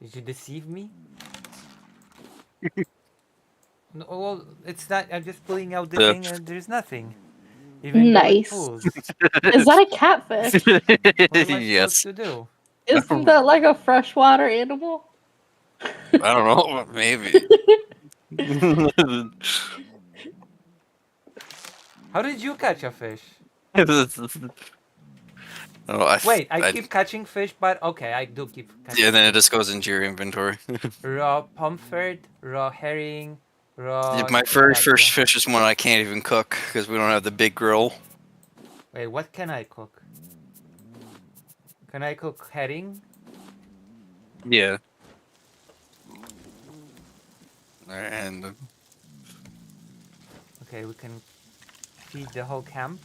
Did you deceive me? No, well, it's not. I'm just pulling out the The thing, and there's nothing. Even though it Nice. pulls. Is that a catfish? What am I supposed yes. to do? Isn't that like a freshwater animal? I don't know. Maybe. How did you catch a fish? Oh, Wait, I keep catching fish, but okay, I do keep catching yeah, then it fish. just goes into your inventory. Raw pomfret, raw herring, raw My first tilapia. fish is one I can't even cook because we don't have the big grill. Wait, what can I cook? Can I cook herring? Yeah. And Okay, we can feed the whole camp.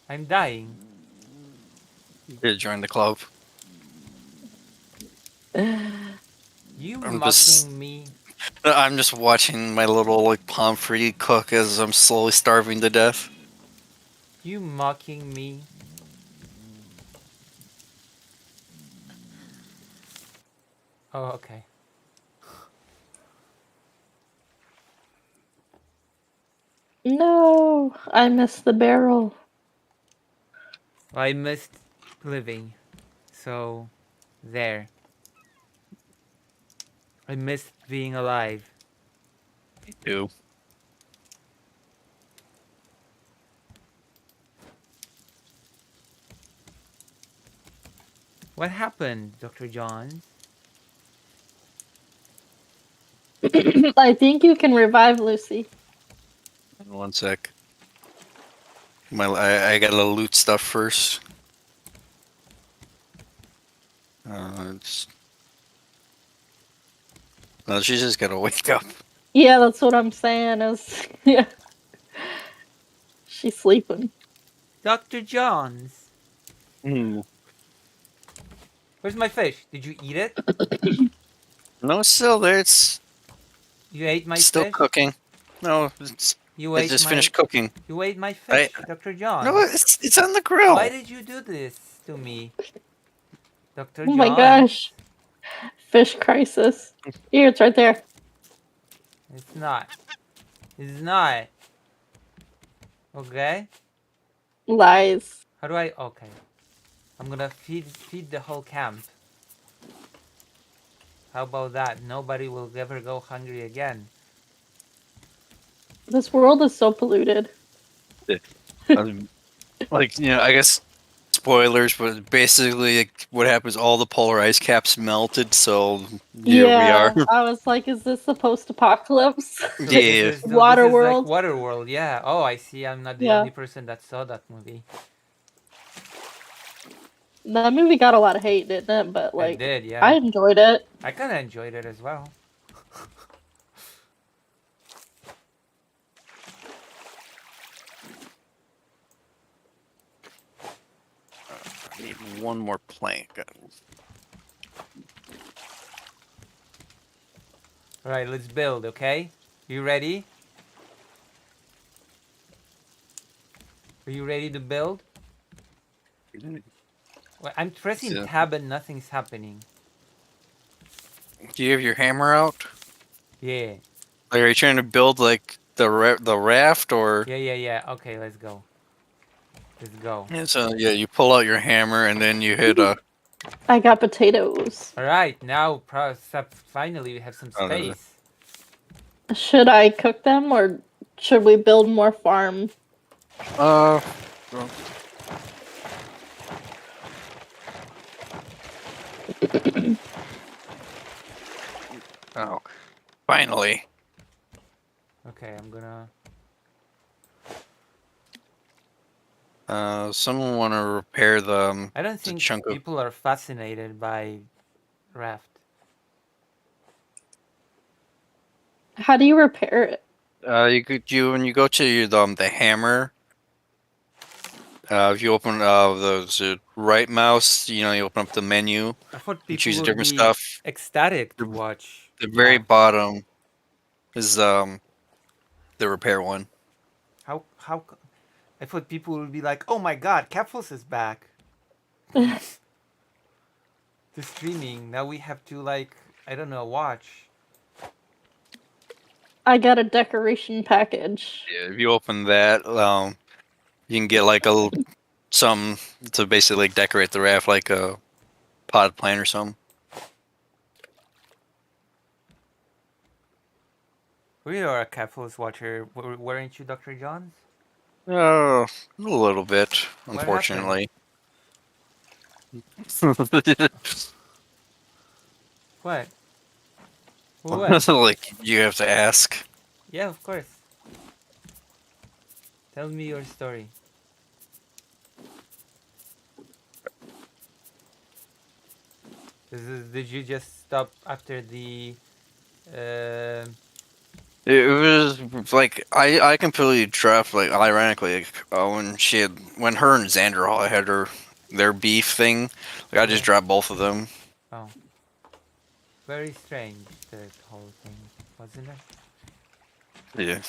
I'm dying. you join the club. You I'm mocking just- me? I'm just watching my little like pomfret cook as I'm slowly starving to death. You mocking me? Oh, okay. No, I missed the barrel. I missed living. So, there. I missed being alive. Ew. What happened, Dr. Johns? I think you can revive Lucy. One sec. I gotta loot stuff first. It's, no, she's just gotta wake up. Yeah, that's what I'm saying. Is yeah, she's sleeping. Dr. Johns! Hmm. Where's my fish? Did you eat it? No, it's still there. It's You ate my still fish? cooking. No, You it ate just my finished cooking. You ate my fish, Dr. Johns. No, it's on the grill. Why did you do this to me? Dr. Oh John? my gosh, fish crisis. Here, it's right there. It's not. It's not. Okay? Lies. How do I okay. I'm gonna feed the whole camp. How about that? Nobody will ever go hungry again. This world is so polluted. Like, I guess spoilers, but basically like, what happens, all the polar ice caps melted, so here we are. I was like, is this the post-apocalypse? So Yeah. this is Waterworld. like Waterworld, yeah. Oh, I see. I'm not the Yeah. only person that saw that movie. That movie got a lot of hate, didn't it? But like, It did, yeah. I enjoyed it. I kind of enjoyed it as well. I need one more plank. All right, let's build, okay? You ready? Are you ready to build? Well, I'm pressing Yeah. tab and nothing's happening. Do you have your hammer out? Yeah. Like, are you trying to build like the raft or? Yeah. Okay, let's go. Let's go. And so yeah, you pull out your hammer and then you hit a. I got potatoes. All right, now finally we have some Oh, space. Should I cook them or should we build more farm? well, oh, finally. Okay, I'm gonna. Someone want to repair I don't the think chunk of. people are fascinated by raft. How do you repair it? When you go to the hammer. If you open the right mouse, you open up the menu. I thought You people choose would different be stuff. ecstatic to The, watch. the very raft. bottom is the repair one. How? I thought people would be like, "Oh my God, Capfuls is back." The streaming now we have to like I don't know watch. I got a decoration package. Yeah, if you open that, you can get like some to basically like decorate the raft, like a pot plant or something. We are a Capfuls watcher, weren't you, Dr. Johns? Oh, a little bit, What happened? unfortunately. What? What? Like you have to ask. Yeah, of course. Tell me your story. Did you just stop after the? Uh, It was like I completely dropped, like, ironically, like, when her and Xander all had their beef thing, like I just yeah. dropped both of them. Oh, very strange that whole thing, wasn't it? Yeah.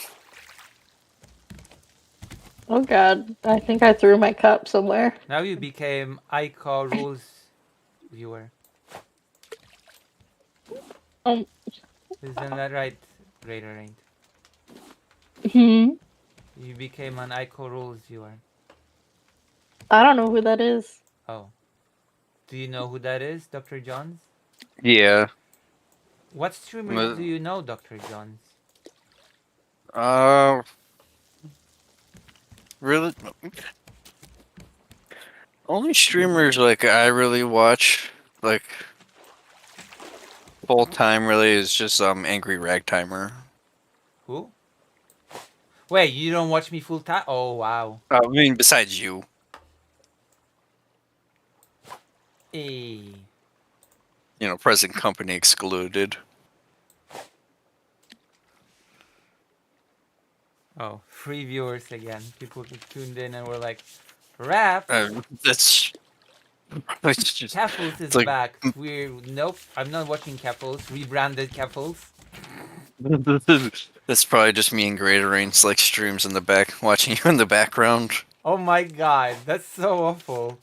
Oh god, I think I threw my cup somewhere. Now you became Ica Rules viewer. Um, Isn't that right, Raider Ain't? hmm. You became an Ico Rules viewer. I don't know who that is. Oh. Do you know who that is, Dr. Johns? Yeah. What streamers do you know, Dr. Johns? Uh, really, only streamers like I really watch, like, full time, really, is just Angry Ragtimer. Who? Wait, you don't watch me full time? Oh, wow. I mean, besides you. Hey. Present company excluded. Oh, free viewers again. People who tuned in and were like, Rap, That's it's just Capfuls is it's like back. Nope, I'm not watching Capfuls. Rebranded Capfuls. that's probably just me and Greater Range like streams in the back, watching you in the background. Oh my god, that's so awful.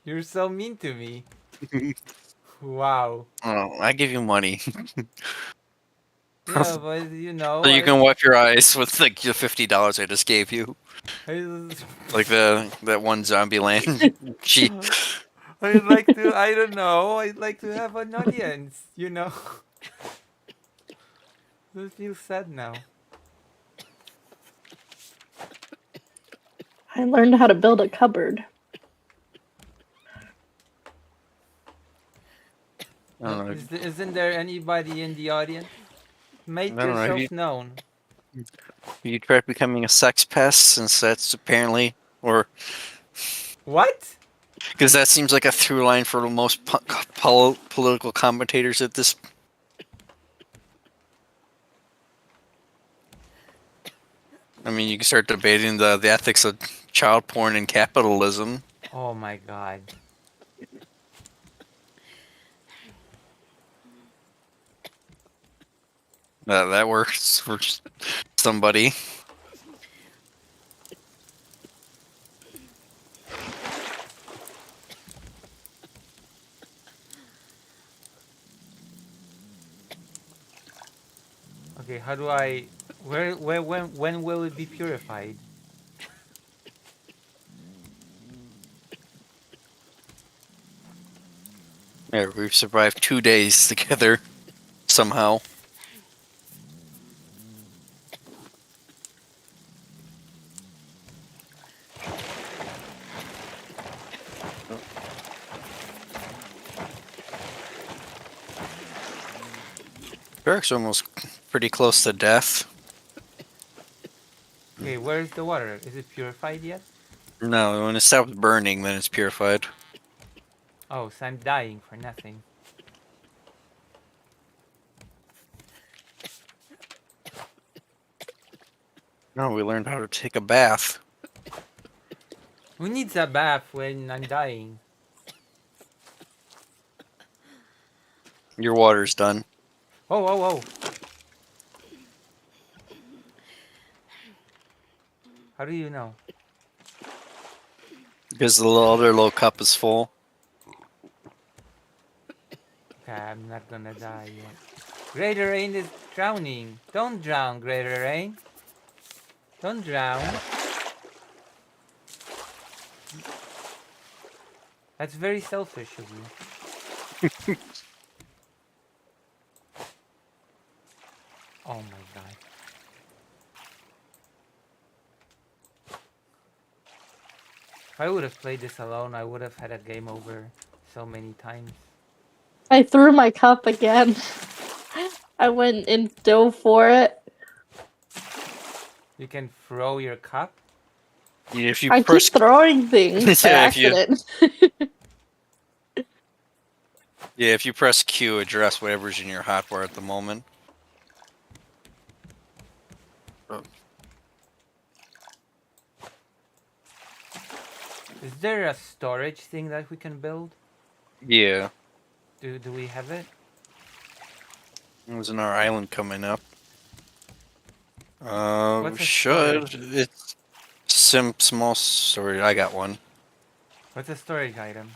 You're so mean to me. Wow. Oh, I give you money Yeah, but you know, so you can wipe your eyes with like the $50 I just gave you, I, like that one zombie land. She I'd like to, I don't know, I'd like to have an audience, you know? I feel sad now. I learned how to build a cupboard. I don't know. Isn't there anybody in the audience? Make I don't know. yourself known. You tried becoming a sex pest, since that's apparently, or What? because that seems like a through line for most political commentators at this. I mean, you can start debating the ethics of child porn and capitalism. Oh my god. That works for somebody. Okay, how do when will it be purified? Yeah, we've survived 2 days together somehow. Eric's almost pretty close to death. Okay, where's the water? Is it purified yet? No, when it stops burning, then it's purified. Oh, so I'm dying for nothing. No, we learned how to take a bath. Who needs a bath when I'm dying? Your water's done. Oh, oh, oh. How do you know? Because the other little cup is full. Okay, I'm not gonna die yet. Greater Rain is drowning. Don't drown, Greater Rain. Don't drown. That's very selfish of you. Oh my god. If I would have played this alone, I would have had a game over so many times. I threw my cup again. I went and dove for it. You can throw your cup? If you I press, keep throwing things by Yeah, if you- accident. if you press Q, address whatever's in your hotbar at the moment. Is there a storage thing that we can build? Yeah, Do we have it? there's another island coming up. What's a Should storage? it's small storage. I got one What's a storage item?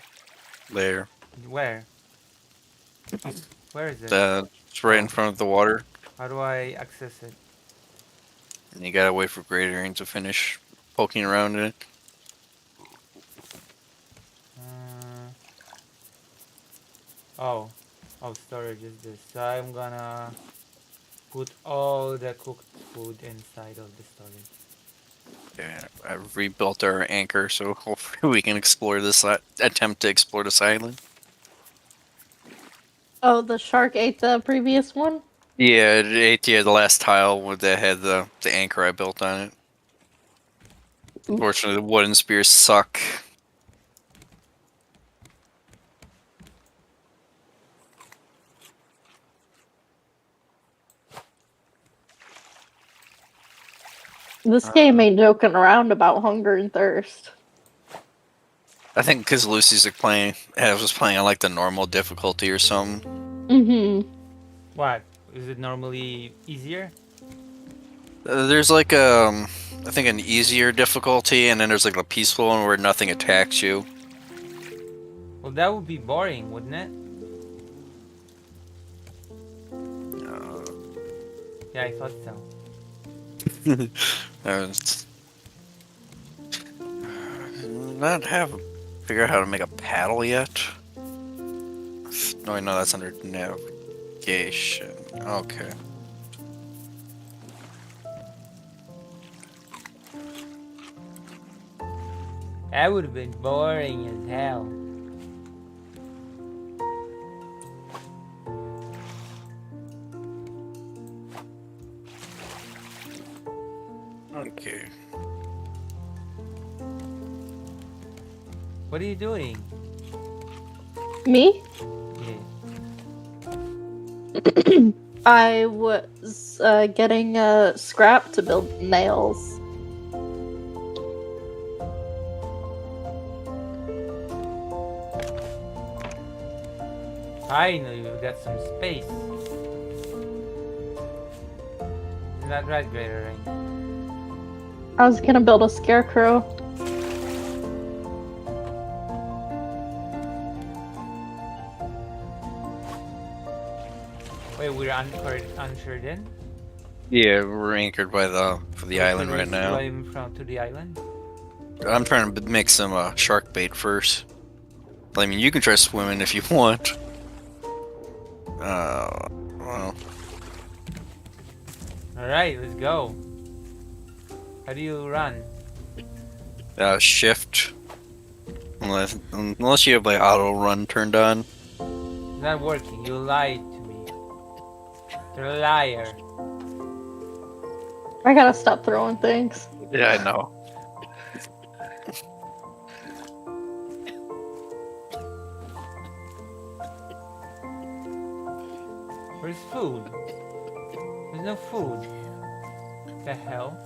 there. Where? Where is it? It's right in Oh. front of the water, How do I access it? and you gotta wait for Greater Rain to finish poking around in it. Uh, oh. Oh, storage is this. So I'm gonna put all the cooked food inside of the storage. Yeah, I rebuilt our anchor, so hopefully we can explore this. Attempt to explore this island. Oh, the shark ate the previous one? Yeah, it ate the last tile that had the anchor I built on it. Unfortunately, the wooden spears suck. This game ain't joking around about hunger and thirst. I think because Lucy's like was playing on like the normal difficulty or something. Mm-hmm. What? Is it normally easier? There's like I think an easier difficulty, and then there's like a peaceful one where nothing attacks you. Well, that would be boring, wouldn't it? Yeah, I thought so. Not figure out how to make a paddle yet. No, I know that's under navigation. Okay. That would have been boring as hell. Okay. What are you doing? Me? Yeah. I was getting a scrap to build nails. Finally, we've got some space. Isn't that right, Greater Rain? I was gonna build a scarecrow. Wait, we're anchored in? Yeah, we're anchored by for the island right now. Swim from to the island? I'm trying to make some shark bait first. I mean, you can try swimming if you want. Well, Alright, let's go. How do you run? shift. Unless you have like auto run turned on. It's not working. You lied to me. You're a liar. I gotta stop throwing things. Yeah, I know. Where's food? There's no food. The hell?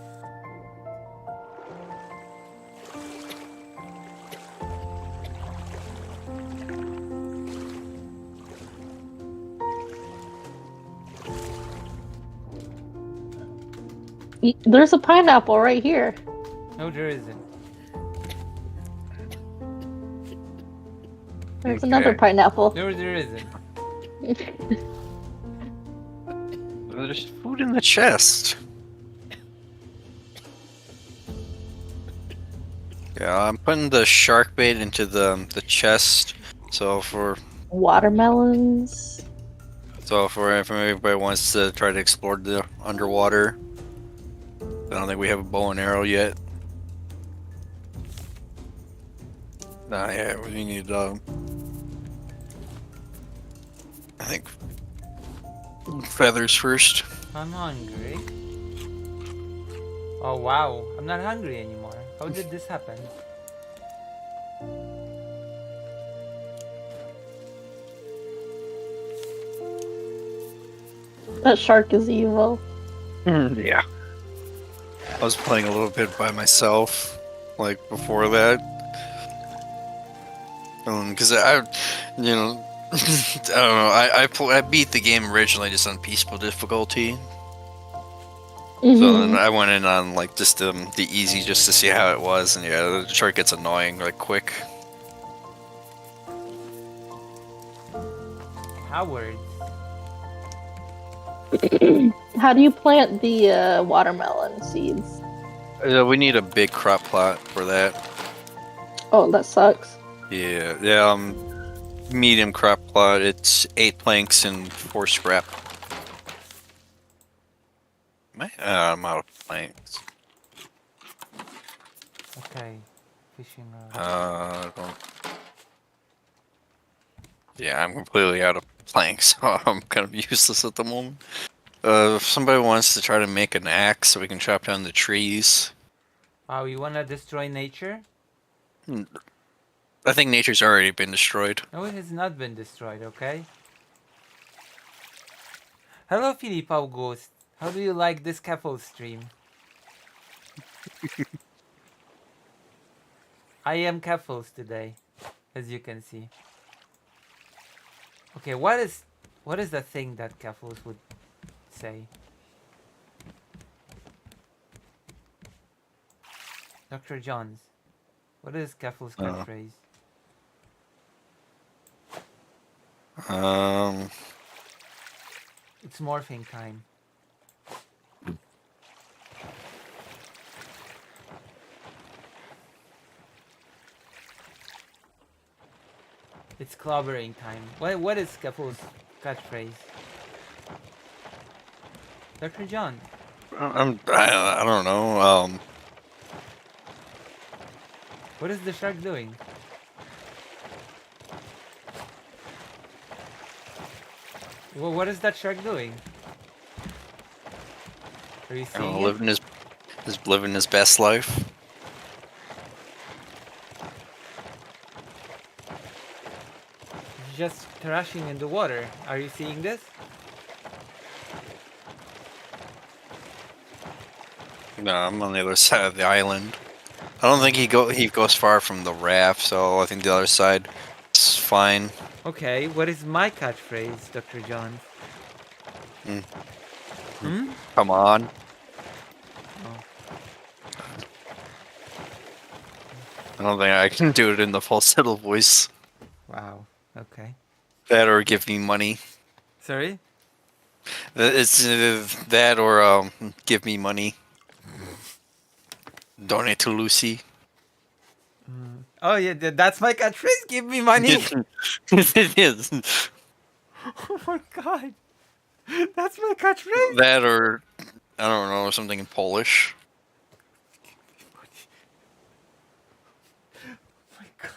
There's a pineapple right here. No, there isn't. There's another Okay. pineapple. No, there isn't. There's food in the chest. Yeah, I'm putting the shark bait into the chest. So Watermelons. if anybody wants to try to explore the underwater, I don't think we have a bow and arrow yet. Nah, yeah, we need I think feathers first. I'm hungry. Oh wow, I'm not hungry anymore. How did this happen? That shark is evil. Yeah. I was playing a little bit by myself, like before that. Because I don't know, I beat the game originally just on peaceful difficulty. So then I went in on like just the easy just to see how it was, and yeah, the shark gets annoying like quick. Howard. How do you plant the watermelon seeds? We need a big crop plot for that. Oh, that sucks. Yeah, medium crop plot. It's 8 planks and 4 scrap. I'm out of planks. Okay. Fishing rod. Yeah, I'm completely out of planks, so I'm kind of useless at the moment. If somebody wants to try to make an axe so we can chop down the trees. Wow, you wanna destroy nature? I think nature's already been destroyed. No, it has not been destroyed, okay? Hello, Philip August. How do you like this Keffel stream? I am Keffels today, as you can see. Okay, what is the thing that Keffels would say? Dr. Johns, what is Keffels' catchphrase? It's morphing time. It's clobbering time. What is Keffels' catchphrase? Dr. John. I don't know. What is the shark doing? Well, what is that shark doing? Are you seeing it? Living his best life. He's just thrashing in the water. Are you seeing this? No, I'm on the other side of the island. I don't think he goes far from the raft, so I think the other side is fine. Okay, what is my catchphrase, Dr. John? Come on. Oh. I don't think I can do it in the falsetto voice. Wow. Okay. That or give me money. Sorry? It's that or give me money. Donate to Lucy. Oh yeah, that's my catchphrase. Give me money. It is. Oh my god. That's my catchphrase. That or I don't know, something in Polish. Oh my god.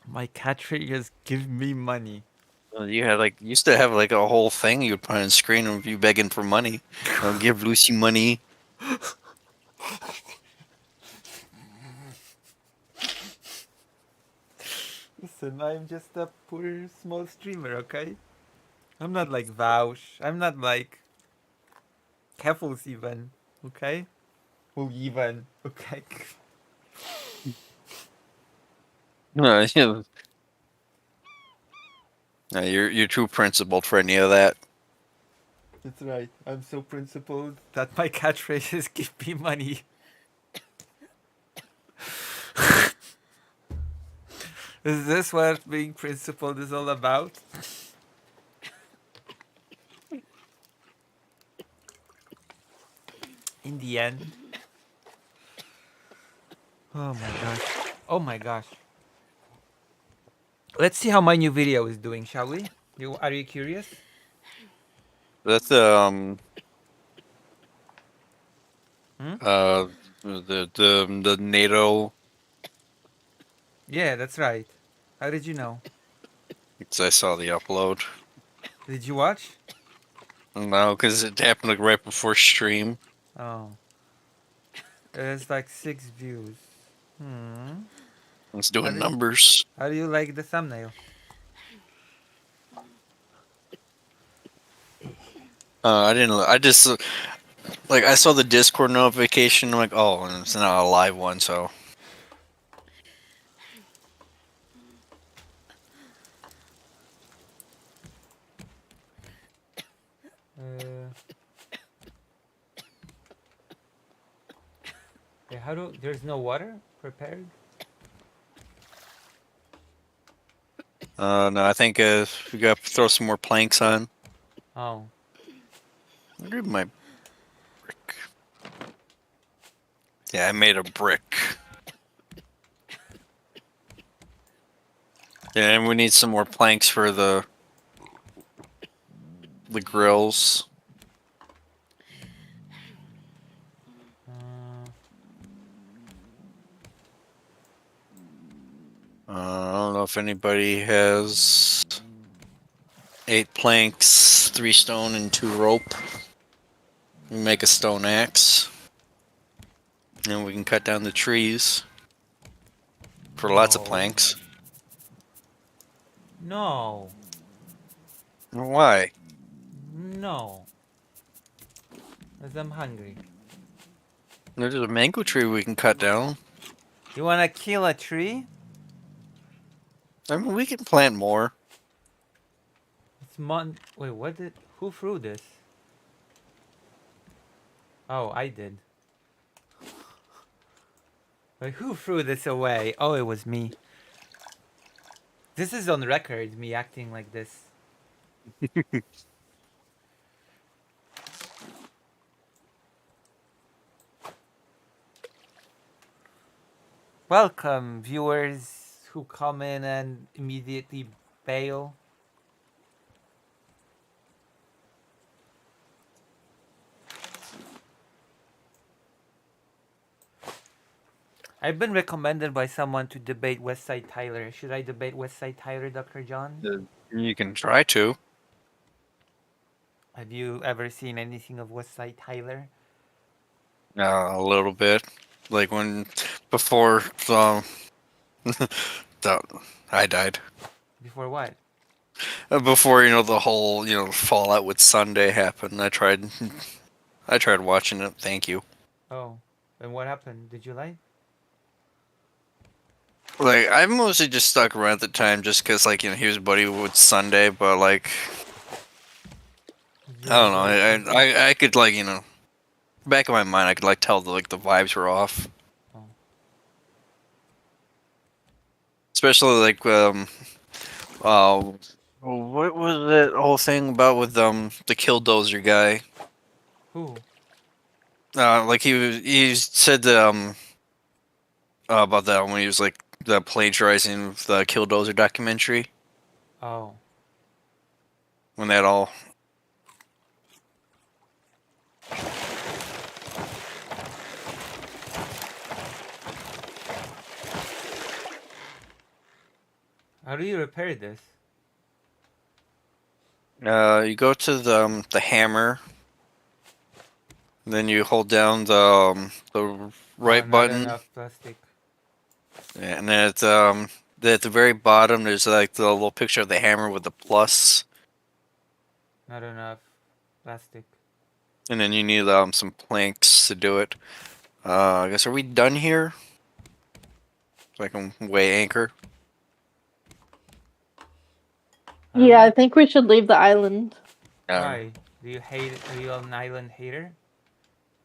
My catchphrase is give me money. You had like used to have like a whole thing you'd put on screen of you begging for money. Give Lucy money. Listen, I'm just a poor small streamer, okay? I'm not like Vaush. I'm not like Keffels even, okay? Who even, okay? No, yeah. No, you're too principled for any of that. That's right. I'm so principled that my catchphrase is give me money. Is this what being principled is all about? In the end. Oh my gosh. Oh my gosh. Let's see how my new video is doing, shall we? Are you curious? That's Hmm? the NATO. Yeah, that's right. How did you know? Because I saw the upload. Did you watch? No, because it happened like right before stream. Oh. There's like 6 views. Hmm. It's How doing do, numbers. how do you like the thumbnail? I didn't. I just like I saw the Discord notification. I'm like, oh, and it's not a live one, so. Uh, yeah, there's no water prepared? No, I think we got to throw some more planks on. Oh. Where did my brick? Yeah, I made a brick. Yeah, and we need some more planks for the grills. Uh, I don't know if anybody has 8 planks, 3 stone, and 2 rope. We make a stone axe. And we can cut down the trees for lots of no. planks. No. Why? No. Because I'm hungry. There's a mango tree we can cut down. You wanna kill a tree? I mean, we can plant more. It's Wait, who threw this? Oh, I did. Wait, who threw this away? Oh, it was me. This is on record, me acting like this. Welcome, viewers who come in and immediately bail. I've been recommended by someone to debate Westside Tyler. Should I debate Westside Tyler, Dr. John? You can try to. Have you ever seen anything of Westside Tyler? A little bit. Like before the, the I died. Before what? Before the whole fallout with Sunday happened. I tried watching it. Thank you. Oh, and what happened? Did you like? Like I mostly just stuck around at the time just because he was a buddy with Sunday, but like I don't know. I could back in my mind I could tell the vibes were off. Oh. Especially what was that whole thing about with the Killdozer guy? Who? Like he said about that when he was like the plagiarizing the Killdozer documentary Oh. when that all. How do you repair this? You go to the hammer, then you hold down the right Not button, enough plastic. and then at the very bottom there's like the little picture of the hammer with the plus, Not enough plastic. and then you need some planks to do it. I guess, are we done here? So I can weigh anchor. Yeah, I think we should leave the island. Why? Do you hate? Are you an island hater?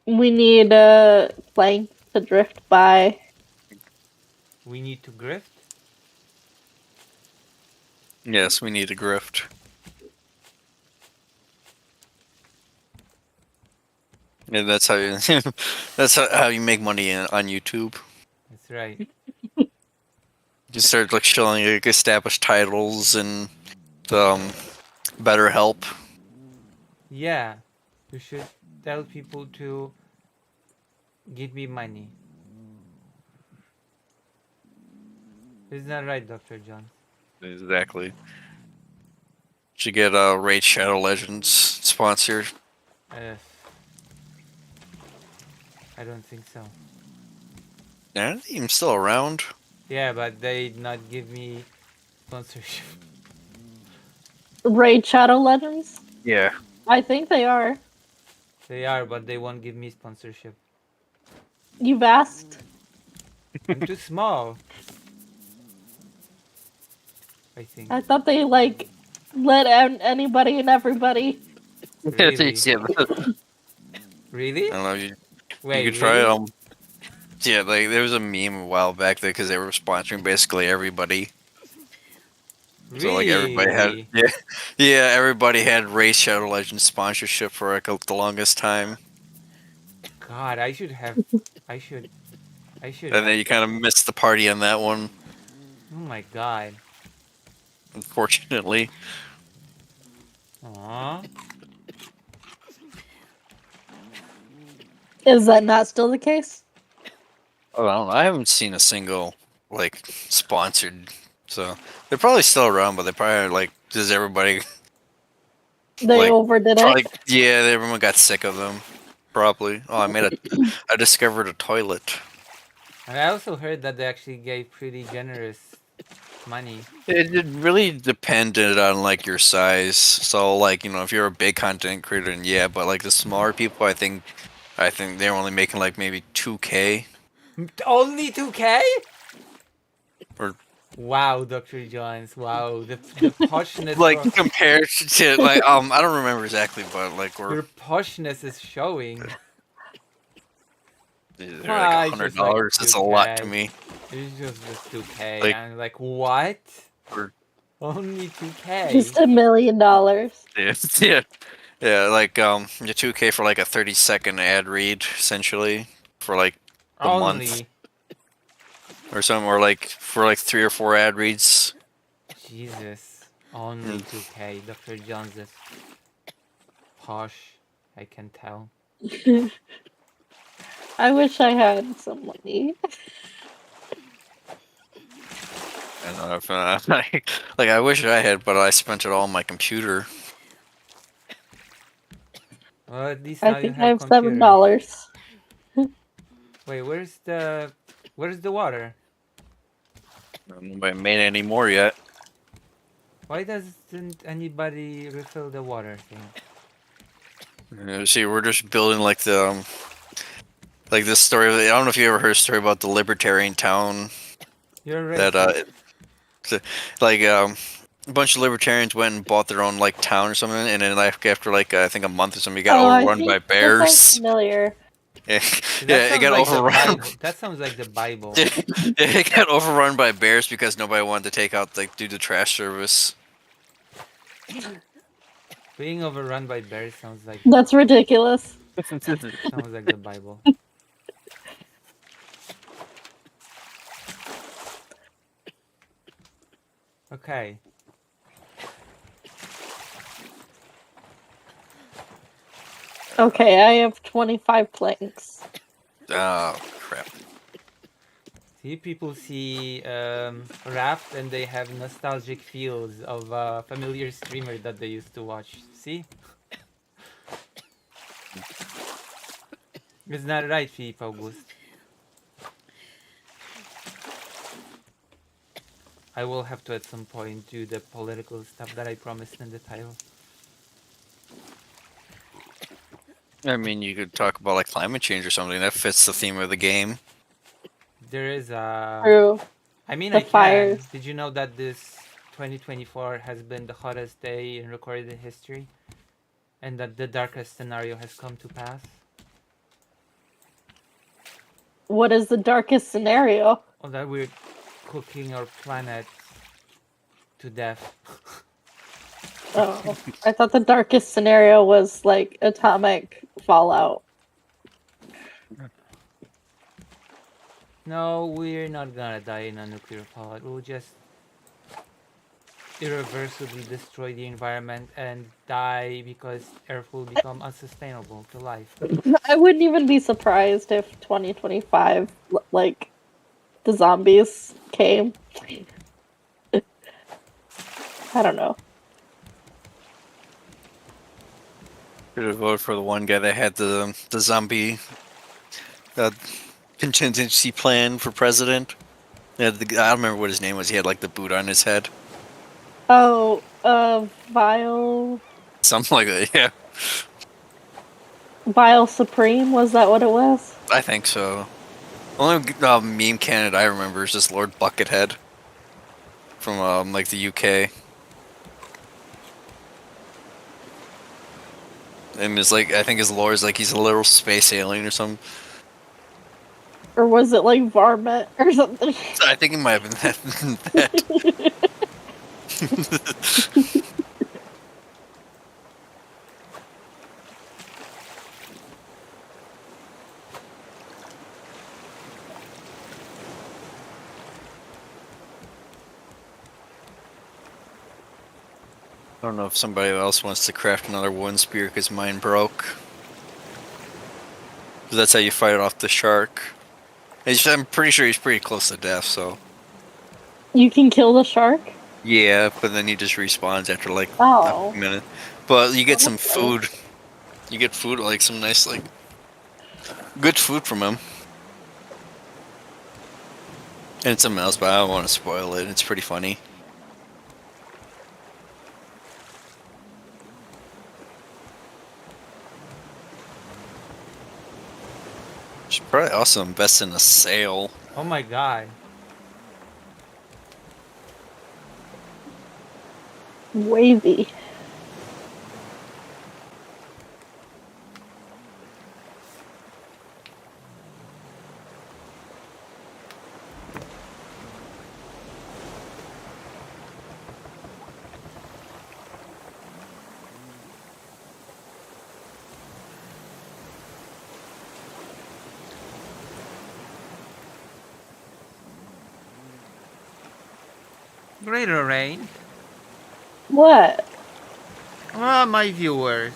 We need a plank to drift by. We need to grift. Yes, we need a grift. And that's how you that's how you make money on YouTube. That's right. You start like showing like established titles and better help. Yeah, you should tell people to give me money. Isn't that right, Dr. John? Exactly. Should get Raid Shadow Legends sponsored. I don't think so. Yeah, they're even still around. Yeah, but they not give me sponsorship. Raid Shadow Legends? Yeah. I think they are. They are, but they won't give me sponsorship. You've asked? I'm too small. I think. I thought they, like, let anybody and everybody. Really? I Really? don't know. You Wait, could try really? Yeah, like there was a meme a while back there because they were sponsoring basically everybody. So like everybody had Really? yeah, everybody had Raid Shadow Legends sponsorship for like the longest time. God, I should have. I should. I should And then have. you kind of missed the party on that one, Oh my god. unfortunately. Aww. Is that not still the case? Oh, I don't know. I haven't seen a single like sponsored, so they're probably still around, but they probably like does everybody They like overdid probably it. yeah, everyone got sick of them. Probably. Oh, I discovered a toilet. And I also heard that they actually gave pretty generous money. It really depended on like your size. So like, if you're a big content creator, then yeah, but like the smaller people, I think they're only making like maybe 2K. Only 2K? Or Wow, Dr. Johns. Wow, the poshness. like compared to like I don't remember exactly, but like Your poshness is showing. they're Ah, like it's just like $100. It's a lot to 2K. me. It's just 2K. Like- I'm like, what? Or- Only 2K? Just $1 million. Yeah, yeah, yeah. Like the 2K for like a 30-second ad read, essentially, for like the month Only. or something, or like for like 3 or 4 ad reads. Jesus. Only 2K. Dr. Johns is posh. I can tell. I wish I had some money. I don't know if like I wish I had, but I spent it all on my computer. Well, at least I now you think I have have computers. $7. Wait, where's the water? Nobody made any more yet. Why doesn't anybody refill the water thing? See, we're just building like the like this story. I don't know if you ever heard a story about the libertarian town You're that like a bunch of libertarians went and bought their own like town or something, and then like after like I think a month or something, it got overrun by That sounds bears. familiar. Yeah, That it got sounds like the overrun. Bible. That sounds like the Bible. It got overrun by bears because nobody wanted to take out do the trash service. Being overrun by bears sounds like That's ridiculous. Sounds like the Bible. Okay. Okay, I have 25 planks. Oh crap! See, people see Raft and they have nostalgic feels of a familiar streamer that they used to watch. See? It's not right, Philippe August. I will have to at some point do the political stuff that I promised in the title. I mean, you could talk about like climate change or something that fits the theme of the game. There is a... True. I mean, The I can. fires. Did you know that this 2024 has been the hottest day in recorded history? And that the darkest scenario has come to pass? What is the darkest scenario? Or that we're cooking our planet to death. Oh, I thought the darkest scenario was like atomic fallout. No, we're not gonna die in a nuclear fallout. We'll just irreversibly destroy the environment and die because Earth will become unsustainable to life. I wouldn't even be surprised if 2025, like, the zombies came. I don't know. Should have voted for the one guy that had the zombie contingency plan for president. Yeah, I don't remember what his name was. He had like the boot on his head, Oh, Vile something like that. Yeah, Supreme, was that what it was? I think so. The only meme candidate I remember is just Lord Buckethead from like the UK. And it's like I think his lore is like he's a little space alien or something. Or was it like Varmint or something? I think it might have been that. I don't know if somebody else wants to craft another wooden spear because mine broke. 'Cause that's how you fight off the shark. I'm pretty sure he's pretty close to death, so. You can kill the shark? Yeah, but then he just respawns after like Oh. a minute. But you get some Okay. food. You get food, like some nice, like, good food from him. And it's something else, but I don't want to spoil it. It's pretty funny. Should probably also invest in a sail. Oh my god. Wavy. Greater rain. What? Ah, my viewers.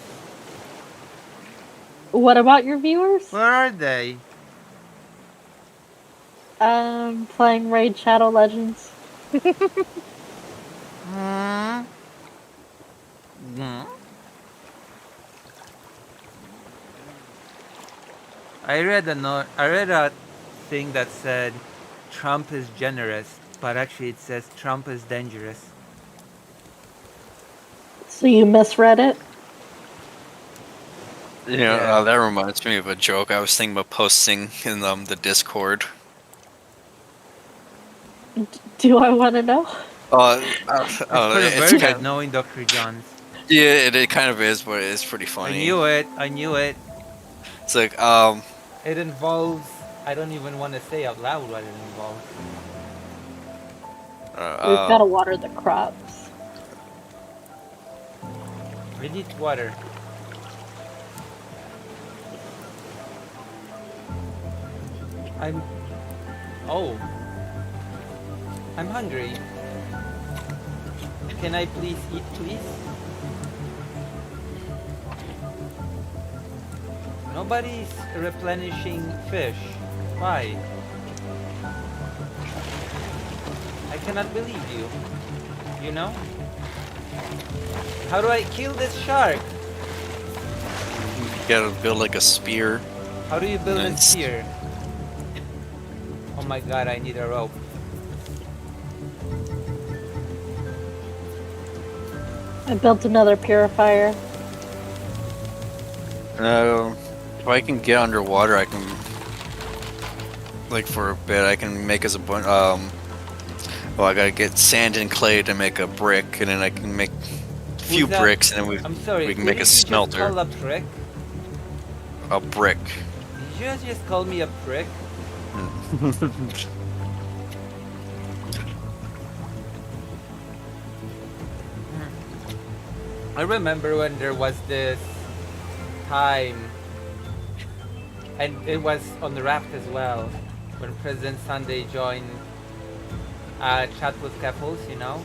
What about your viewers? Where are they? Playing Raid Shadow Legends. Hmm? Hmm? I read a thing that said Trump is generous, but actually it says Trump is dangerous. So you misread it? Yeah. That reminds me of a joke I was thinking about posting in the Discord. Do I want to know? It's for the It's bird kind at knowing Dr. John's. yeah, it kind of is, but it's pretty I funny. knew it. I knew it. It's like, It involves... I don't even want to say out loud what it involves. We've got to water the crops. I need water. I'm. Oh. I'm hungry. Can I please eat, please? Nobody's replenishing fish. Why? I cannot believe you. You know? How do I kill this shark? You gotta build like a spear. How do you build a Nice. spear? Oh my god, I need a rope. I built another purifier. If I can get underwater, I can, like for a bit, I can make us a bunch. Well, I gotta get sand and clay to make a brick, and then I can make a few that? bricks, and then I'm sorry, we can who make did a you just smelter. call a prick? A brick. Did you just call me a prick? I remember when there was this time, and it was on the raft as well, when President Sunday joined chat with couples, you know,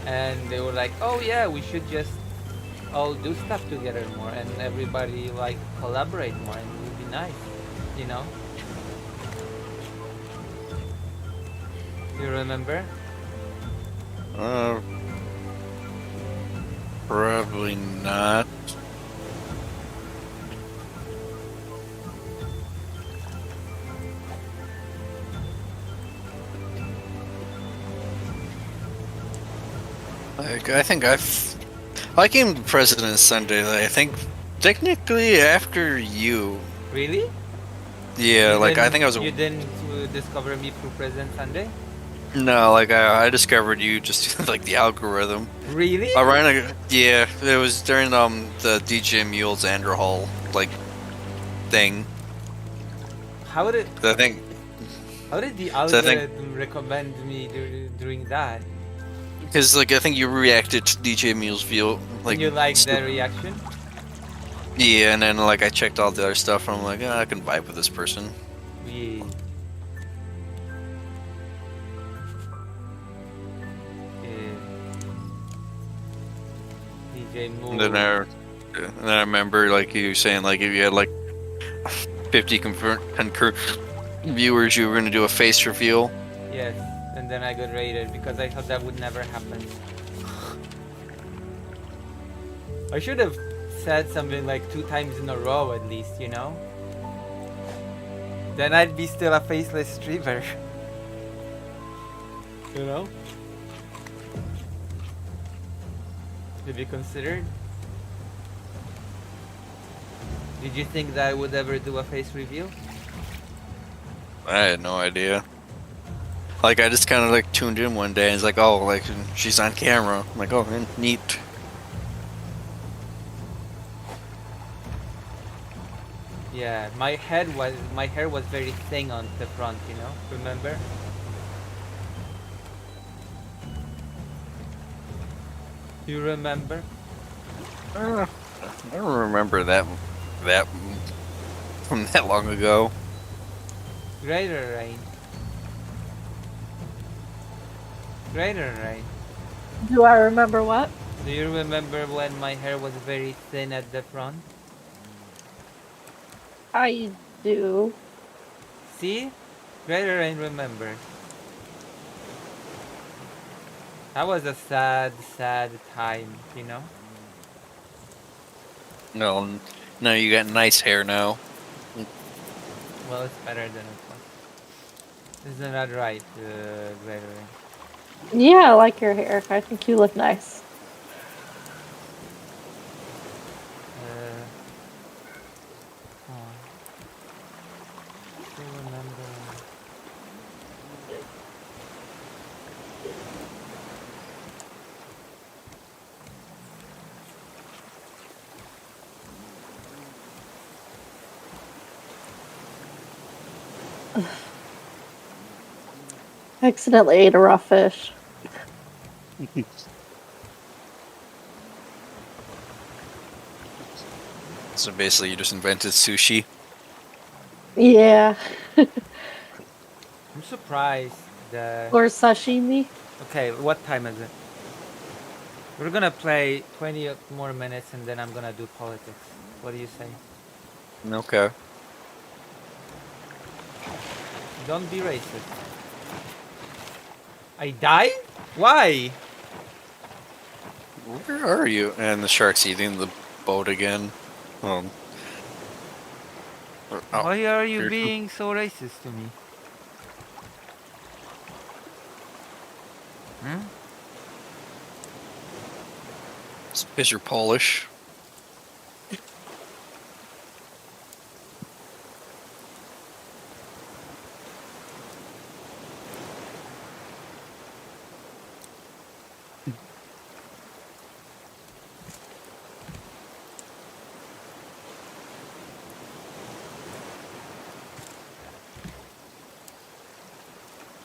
and they were like, "Oh yeah, we should just all do stuff together more, and everybody like collaborate more, and it would be nice, you know." You remember? Probably not. Like, I think I came to President Sunday. I think technically after you. Really? Yeah, You like I didn't- think I was. You didn't discover me through President Sunday? No, like I discovered you just like the algorithm. Really? I ran a yeah. It was during the DJ Mule's Andrew Hall like thing. How did I think the So I think- algorithm recommend me doing that? because like I think you reacted to DJ Mule's view like You like the reaction? yeah, and then like I checked all the other stuff. And I'm like, I can vibe with this person. Yeah. DJ And then I remember like you saying like if you had like 50 concur viewers, you were gonna do a face reveal. Yes, and then I got raided because I thought that would never happen. I should have said something like 2 times in a row at least, you know? Then I'd be still a faceless streamer. You know? To be considered? Did you think that I would ever do a face reveal? I had no idea. Like I just kind of like tuned in one day and it's like, oh, like she's on camera. I'm like, oh, neat. Yeah, my hair was very thin on the front, you know? Remember? You remember? I don't remember that from that long ago. Greater rain. Greater rain. Do I remember what? Do you remember when my hair was very thin at the front? I do. See? Greater rain remembers. That was a sad, sad time, you know? No, no, you got nice hair now. Well, it's better than it was. Isn't that right, Greater rain? Yeah, I like your hair. I think you look nice. Oh. Still remember. I accidentally ate a raw fish. So basically, you just invented sushi. Yeah. I'm surprised that. Or sashimi. Okay, what time is it? We're gonna play 20 more minutes and then I'm gonna do politics. What do you say? Okay. Don't be racist. I died? Why? Where are you? And the shark's eating the boat again. Oh. Why are you Here. being so racist to me? Hmm? Because you're Polish.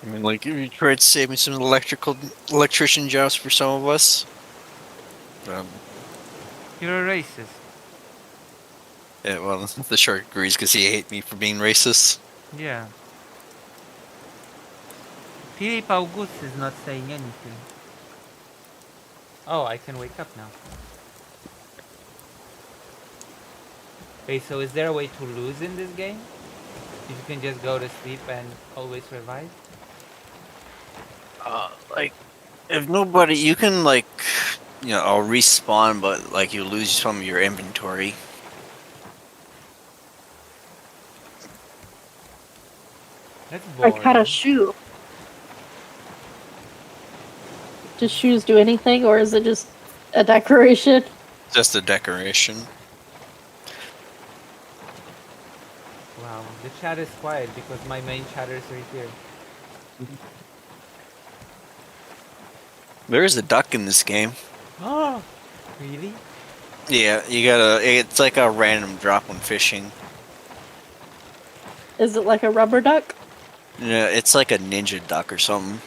I mean, like, if you tried to save me some electrician jobs for some of us. You're a racist. Yeah, well, the shark agrees because he hates me for being racist. Yeah. Philip August is not saying anything. Oh, I can wake up now. Wait, so is there a way to lose in this game? If you can just go to sleep and always revive? Like, if nobody, you can, like, I'll respawn, but, like, you lose some of your inventory. That's I got a boring. shoe. Do shoes do anything, or is it just a decoration? Just a decoration. Wow, the chat is quiet because my main chatters are here. There is a duck in this game. Oh, really? Yeah, it's like a random drop when fishing. Is it like a rubber duck? Yeah, it's like a ninja duck or something.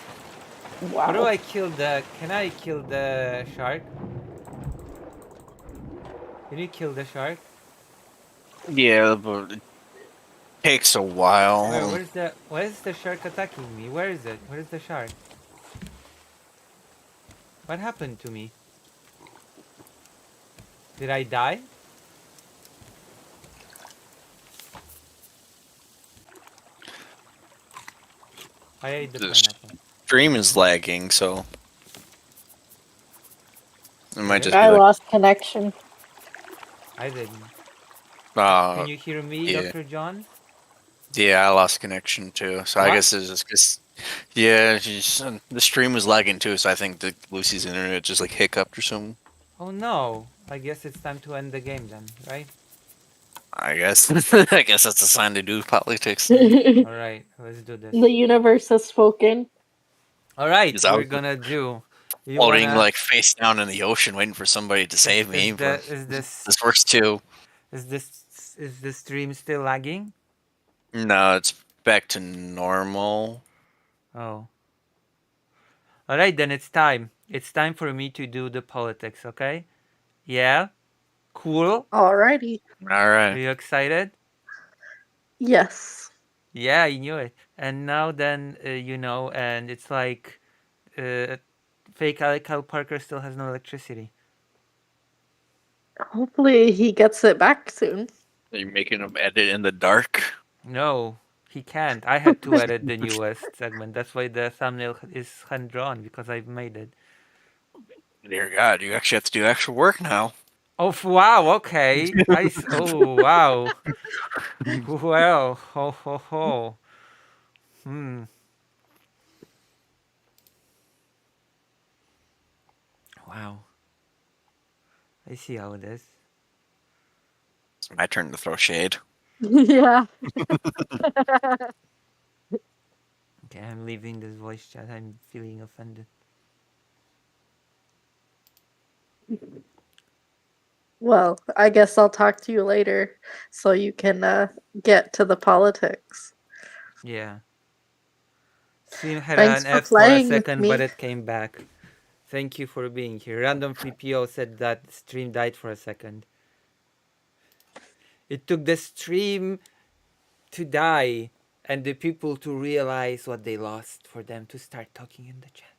Wow. How do I kill the... Can I kill the shark? Can you kill the shark? Yeah, but it takes a while. Where's the shark attacking me? Where is it? Where is the shark? What happened to me? Did I die? I ate the The pineapple. stream is lagging, so it might Is it? just be I like, lost connection. I didn't. uh, Can you hear me, yeah, Dr. John? yeah, I lost connection too. So I What? guess it's just 'cause, yeah, the stream was lagging too. So I think the Lucy's internet just like hiccuped or something. Oh no. I guess it's time to end the game then, right? I guess I guess that's a sign to do politics. The Alright, let's do this. universe has spoken. Alright, Because I we're was gonna do... You floating wanna... like face down in the ocean, waiting for somebody to save me. But Is this... this works too. Is the stream still lagging? No, it's back to normal. Oh. Alright, then it's time. It's time for me to do the politics, okay? Yeah? Cool? Alrighty. All Are right. you excited? Yes. Yeah, I knew it. And now then, and it's like... fake Kyle Parker still has no electricity. Hopefully he gets it back soon. Are you making them edit in the dark? No, he can't. I had to edit the newest segment. That's why the thumbnail is hand drawn because I've made it. Dear God, you actually have to do extra work now. Oh wow! Okay. Oh wow. Well, ho ho ho. Hmm. Wow. I see how it is. It's my turn to throw shade. Yeah. Okay, I'm leaving this voice chat. I'm feeling offended. Well, I guess I'll talk to you later so you can get to the politics. Yeah. Stream had Thanks an for F for a playing with second, but me. it came back. Thank you for being here. Random Free PO said that stream died for a second. It took the stream to die and the people to realize what they lost for them to start talking in the chat.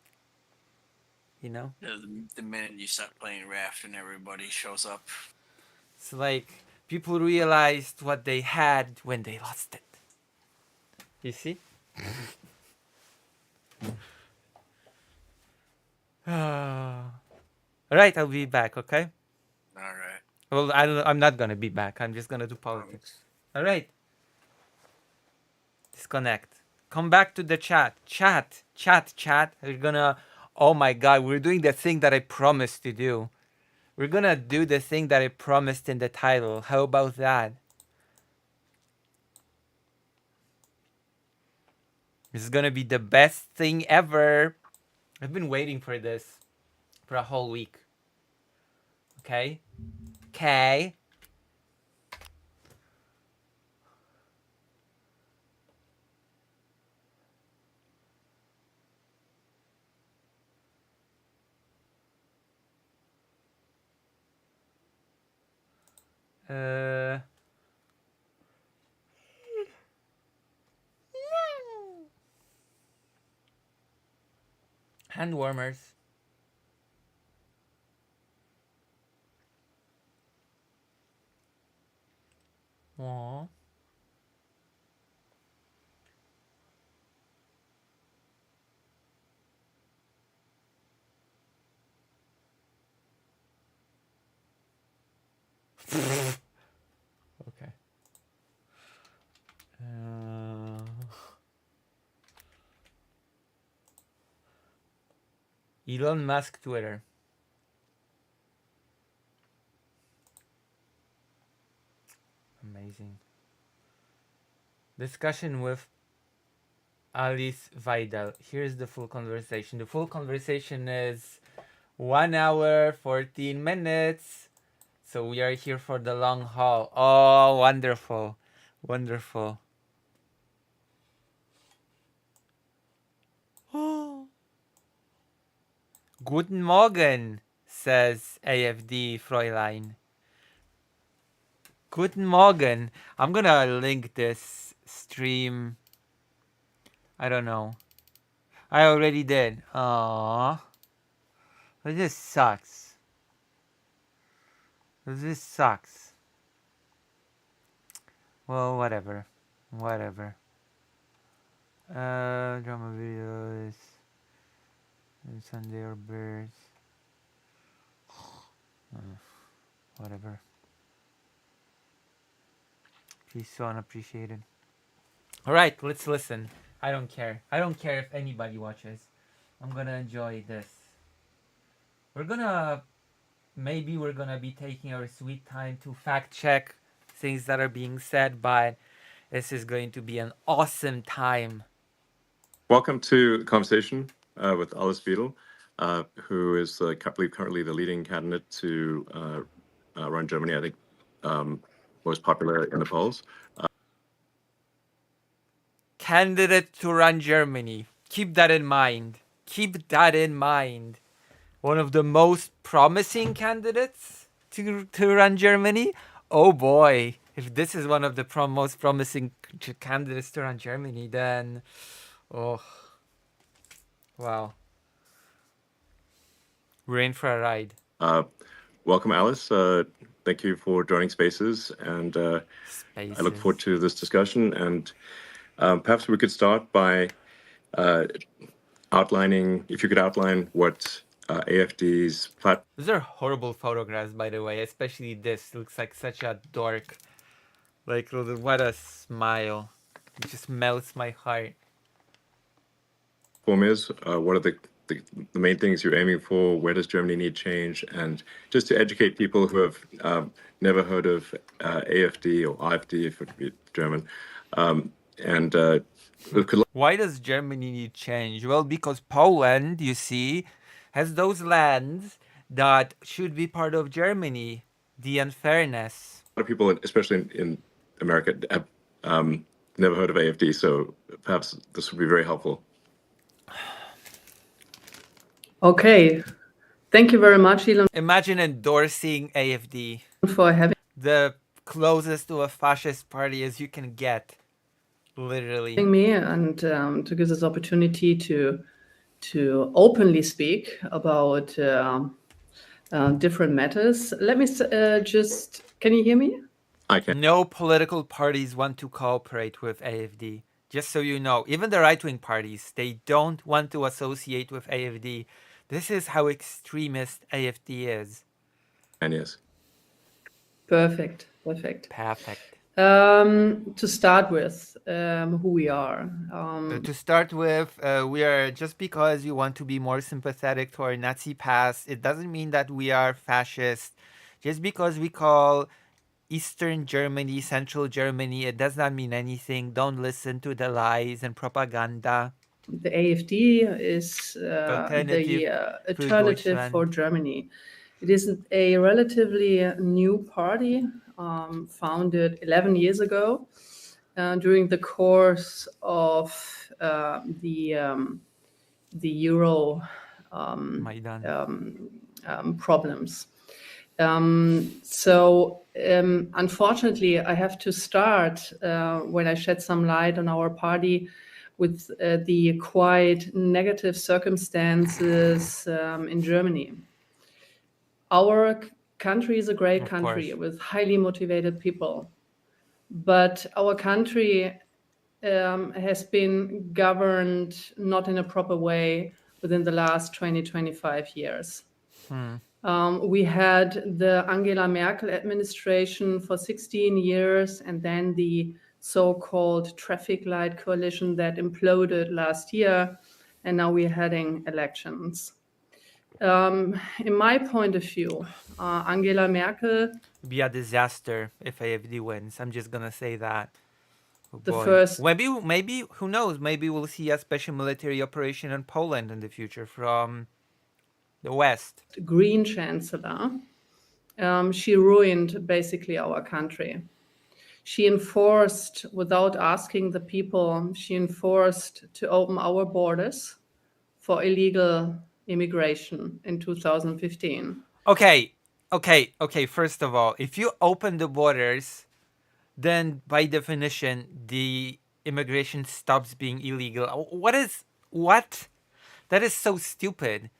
You know? The minute you start playing Raft and everybody shows up. It's like people realized what they had when they lost it. You see? Alright, I'll be back, okay? Alright. Well, I'm not gonna be back. I'm just gonna do politics. Alright. Disconnect. Come back to the chat. Chat. We're gonna... Oh my god, we're doing the thing that I promised to do. We're gonna do the thing that I promised in the title. How about that? This is gonna be the best thing ever. I've been waiting for this for a whole week. Okay? Okay. Hand warmers. Aww. Okay. Elon Musk Twitter. Amazing. Discussion with Alice Vidal. Here's the full conversation. The full conversation is 1 hour, 14 minutes. So we are here for the long haul. Oh, wonderful. Wonderful. Oh. Guten Morgen, says AFD Fräulein. Guten Morgen. I'm gonna link this stream. I don't know. I already did. Aww. But this sucks. This sucks. Well, whatever. Whatever. Drama videos. And Sunday or birds. Whatever. Peace so unappreciated. Alright, let's listen. I don't care. I don't care if anybody watches. I'm gonna enjoy this. Maybe we're gonna be taking our sweet time to fact check things that are being said, but this is going to be an awesome time. Welcome to the conversation with Alice Beadle, who is, I believe, currently the leading candidate to run Germany. I think most popular in the polls. Candidate to run Germany. Keep that in mind. Keep that in mind. One of the most promising candidates to run Germany. Oh boy. If this is one of the most promising candidates to run Germany, then... Oh. Wow. We're in for a ride. Welcome, Alice. Thank you for joining Spaces, and I look forward to this discussion. And perhaps we could start by outlining, if you could outline what AFD's platform. Those are horrible photographs, by the way, especially this. Looks like such a dork. Like, what a smile. It just melts my heart. Is what are the main things you're aiming for? Where does Germany need change? And just to educate people who have never heard of AFD or AfD, if it would be German. Why does Germany need change? Well, because Poland, you see, has those lands that should be part of Germany. The unfairness. A lot of people, especially in America, have never heard of AFD, so perhaps this would be very helpful. Okay, thank you very much, Elon. Imagine endorsing AFD. For having the closest to a fascist party as you can get. Literally. me and to give this opportunity to openly speak about different matters. Let me just. Can you hear me? I can. No political parties want to cooperate with AFD. Just so you know, even the right-wing parties, they don't want to associate with AFD. This is how extremist AFD is. And yes. Perfect. Perfect. Perfect. To start with, who we are. To start with, we are just because you want to be more sympathetic to our Nazi past, it doesn't mean that we are fascist. Just because we call Eastern Germany, Central Germany, it does not mean anything. Don't listen to the lies and propaganda. The AfD is Alternative the für alternative Deutschland. for Germany. It is a relatively new party founded 11 years ago during the course of the Euro Maidan. problems. Unfortunately, I have to start when I shed some light on our party with the quite negative circumstances in Germany. Our country is a great Of country course. with highly motivated people, but our country has been governed not in a proper way within the last 25 years. We had the Angela Merkel administration for 16 years, and then the so-called traffic light coalition that imploded last year, and now we're having elections. In my point of view, Angela Merkel, Be a disaster if AFD wins. I'm just gonna say that. Oh the boy. first Maybe, who knows? Maybe we'll see a special military operation in Poland in the future from the West. Green chancellor, she ruined basically our country. She enforced, without asking the people, she enforced to open our borders for illegal immigration in 2015. Okay. First of all, if you open the borders, then by definition, the immigration stops being illegal. What? That is so stupid.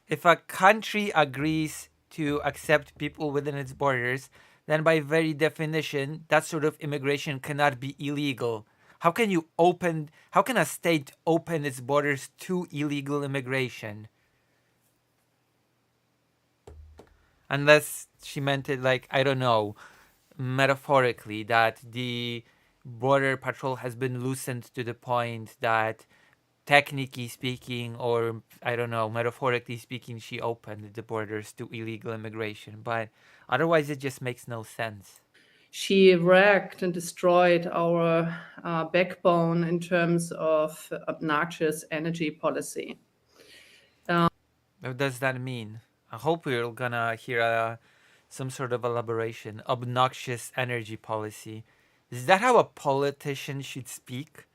If a country agrees to accept people within its borders, then by very definition, that sort of immigration cannot be illegal. How can a state open its borders to illegal immigration? Unless she meant it like, I don't know, metaphorically, that the border patrol has been loosened to the point that technically speaking, or I don't know, metaphorically speaking, she opened the borders to illegal immigration. But otherwise, it just makes no sense. She wrecked and destroyed our backbone in terms of obnoxious energy policy. What does that mean? I hope we're gonna hear some sort of elaboration. Obnoxious energy policy. Is that how a politician should speak?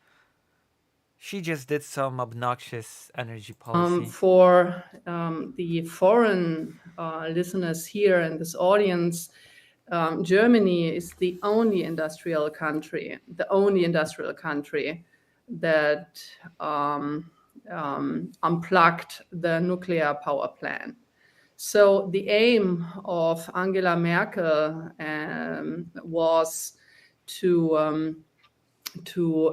She just did some obnoxious energy policy. For the foreign listeners here in this audience, Germany is the only industrial country that unplugged the nuclear power plant. So the aim of Angela Merkel was to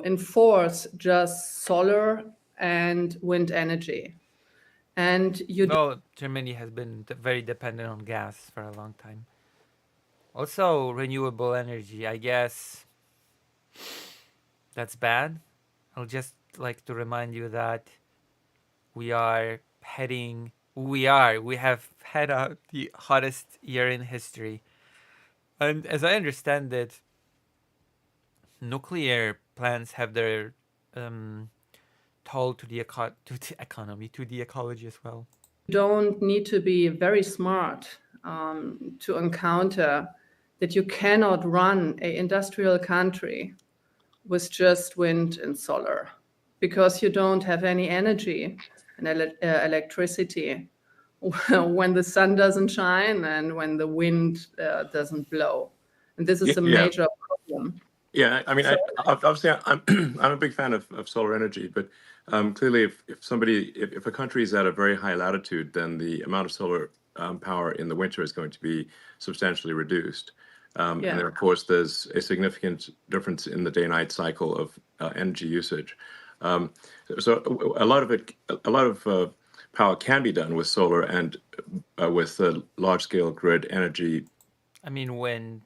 enforce just solar and wind energy. And Germany has been very dependent on gas for a long time. Also, renewable energy, I guess that's bad. I'll just like to remind you that we have had the hottest year in history. And as I understand it, nuclear plants have their toll to the economy, to the ecology as well. You don't need to be very smart to encounter that you cannot run an industrial country with just wind and solar, because you don't have any energy and electricity when the sun doesn't shine and when the wind doesn't blow. And this is a major problem. Yeah, I mean, So obviously, I'm I'm a big fan of solar energy, but clearly, if a country is at a very high latitude, then the amount of solar power in the winter is going to be substantially reduced. And yeah. then, of course, there's a significant difference in the day-night cycle of energy usage. Um, so a lot of power can be done with solar and with large-scale grid energy. I mean, when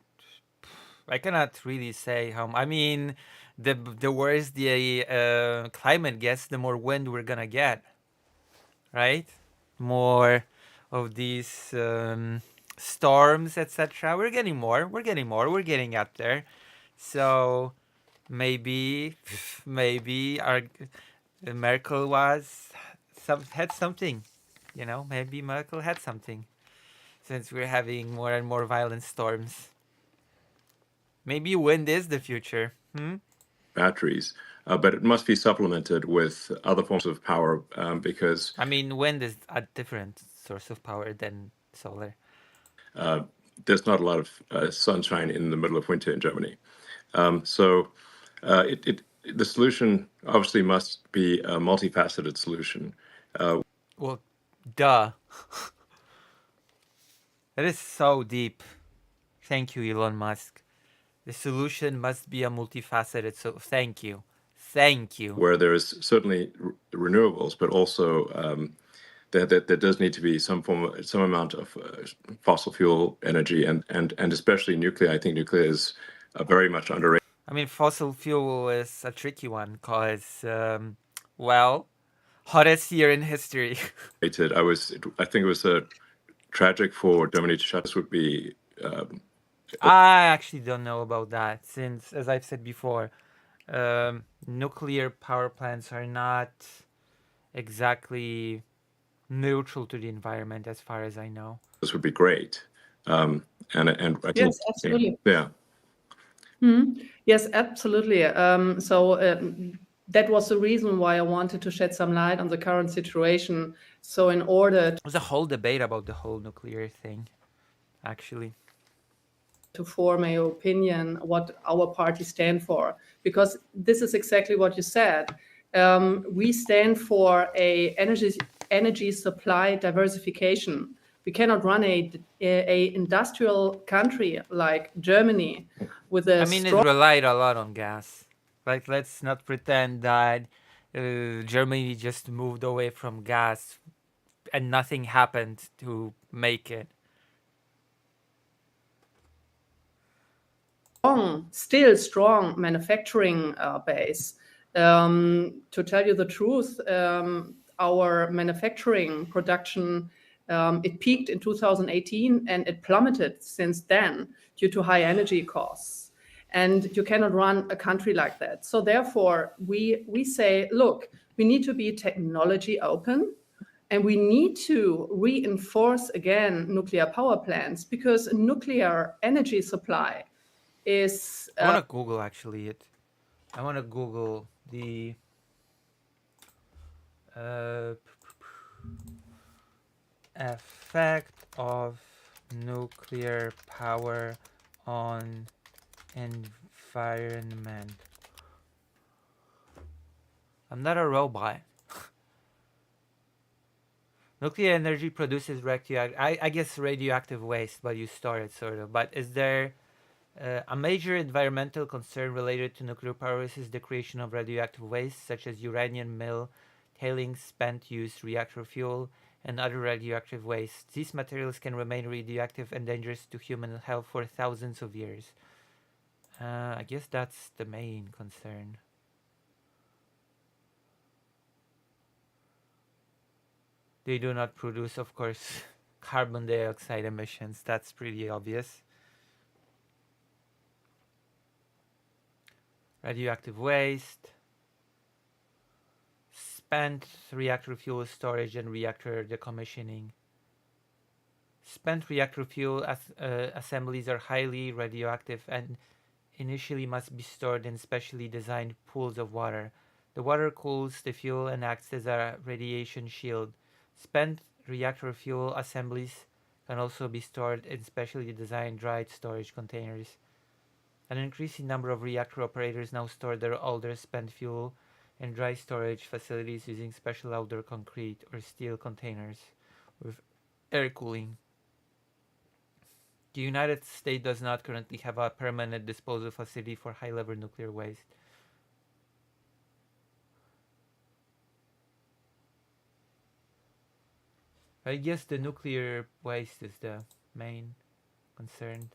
I cannot really say how. I mean, the worse the climate gets, the more wind we're gonna get, right? More of these storms, etc. We're getting more. We're getting more. We're getting up there. So maybe, maybe our Merkel had something. You know, maybe Merkel had something since we're having more and more violent storms. Maybe wind is the future. Batteries, but it must be supplemented with other forms of power because I mean, wind is a different source of power than solar. there's not a lot of sunshine in the middle of winter in Germany. So the solution obviously must be a multifaceted solution. Well, duh. That is so deep. Thank you, Elon Musk. The solution must be a multifaceted. So thank you, thank you. Where there is certainly renewables, but also there does need to be some amount of fossil fuel energy, and especially nuclear. I think nuclear is very much underrated. I mean, fossil fuel is a tricky one because, well, hottest year in history. I think it was tragic for Germany to shut. This would be I actually don't know about that since, as I've said before, nuclear power plants are not exactly neutral to the environment as far as I know. this would be great. And I think, Yes, absolutely. yeah. Yes, absolutely. That was the reason why I wanted to shed some light on the current situation. So in order There's a whole debate about the whole nuclear thing, actually. to form a opinion what our party stand for, because this is exactly what you said. We stand for a energy supply diversification. We cannot run a industrial country like Germany with a I mean, it relied a lot on gas. Like, let's not pretend that Germany just moved away from gas and nothing happened to make it. still strong manufacturing base. To tell you the truth, our manufacturing production it peaked in 2018 and it plummeted since then due to high energy costs. And you cannot run a country like that. So therefore, we say, look, we need to be technology open. And we need to reinforce again nuclear power plants because nuclear energy supply is I want to Google actually it. I want to Google the effect of nuclear power on environment. I'm not a robot. Nuclear energy produces I guess radioactive waste, but you store it sort of. But is there a major environmental concern related to nuclear power is the creation of radioactive waste, such as uranium mill, tailings, spent use reactor fuel, and other radioactive waste. These materials can remain radioactive and dangerous to human health for thousands of years. I guess that's the main concern. They do not produce, of course, carbon dioxide emissions. That's pretty obvious. Radioactive waste, spent reactor fuel storage and reactor decommissioning. Spent reactor fuel assemblies are highly radioactive and initially must be stored in specially designed pools of water. The water cools the fuel and acts as a radiation shield. Spent reactor fuel assemblies can also be stored in specially designed dried storage containers. An increasing number of reactor operators now store their older spent fuel in dry storage facilities using special outdoor concrete or steel containers with air cooling. The United States does not currently have a permanent disposal facility for high-level nuclear waste. I guess the nuclear waste is the main concern.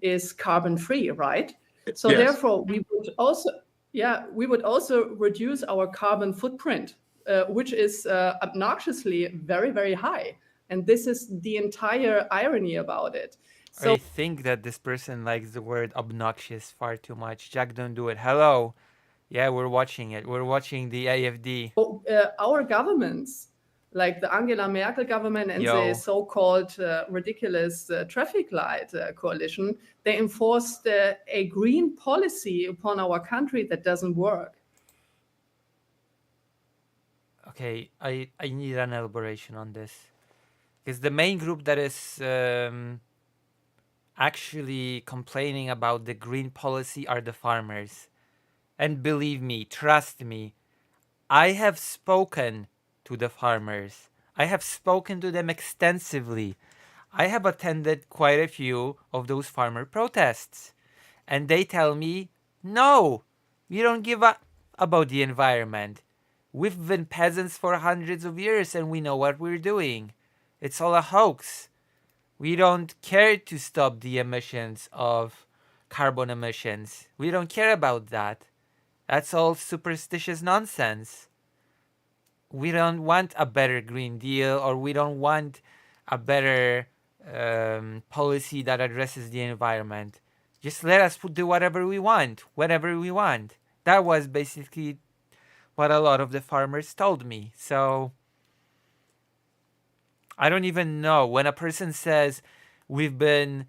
Is carbon free, right? So Yes. therefore, we would also reduce our carbon footprint, which is obnoxiously very, very high. And this is the entire irony about it. So I think that this person likes the word obnoxious far too much. Jack, don't do it. Hello. Yeah, we're watching it. We're watching the AFD. our governments, like the Angela Merkel government and Yo. the so-called ridiculous traffic light coalition, they enforced a green policy upon our country that doesn't work. Okay, I need an elaboration on this. Because the main group that is actually complaining about the green policy are the farmers. And believe me, trust me, I have spoken to the farmers. I have spoken to them extensively. I have attended quite a few of those farmer protests. And they tell me, no, we don't give a about the environment. We've been peasants for hundreds of years and we know what we're doing. It's all a hoax. We don't care to stop the emissions of carbon emissions. We don't care about that. That's all superstitious nonsense. We don't want a better Green Deal, or we don't want a better policy that addresses the environment. Just let us do whatever we want, whenever we want. That was basically what a lot of the farmers told me. So I don't even know. When a person says we've been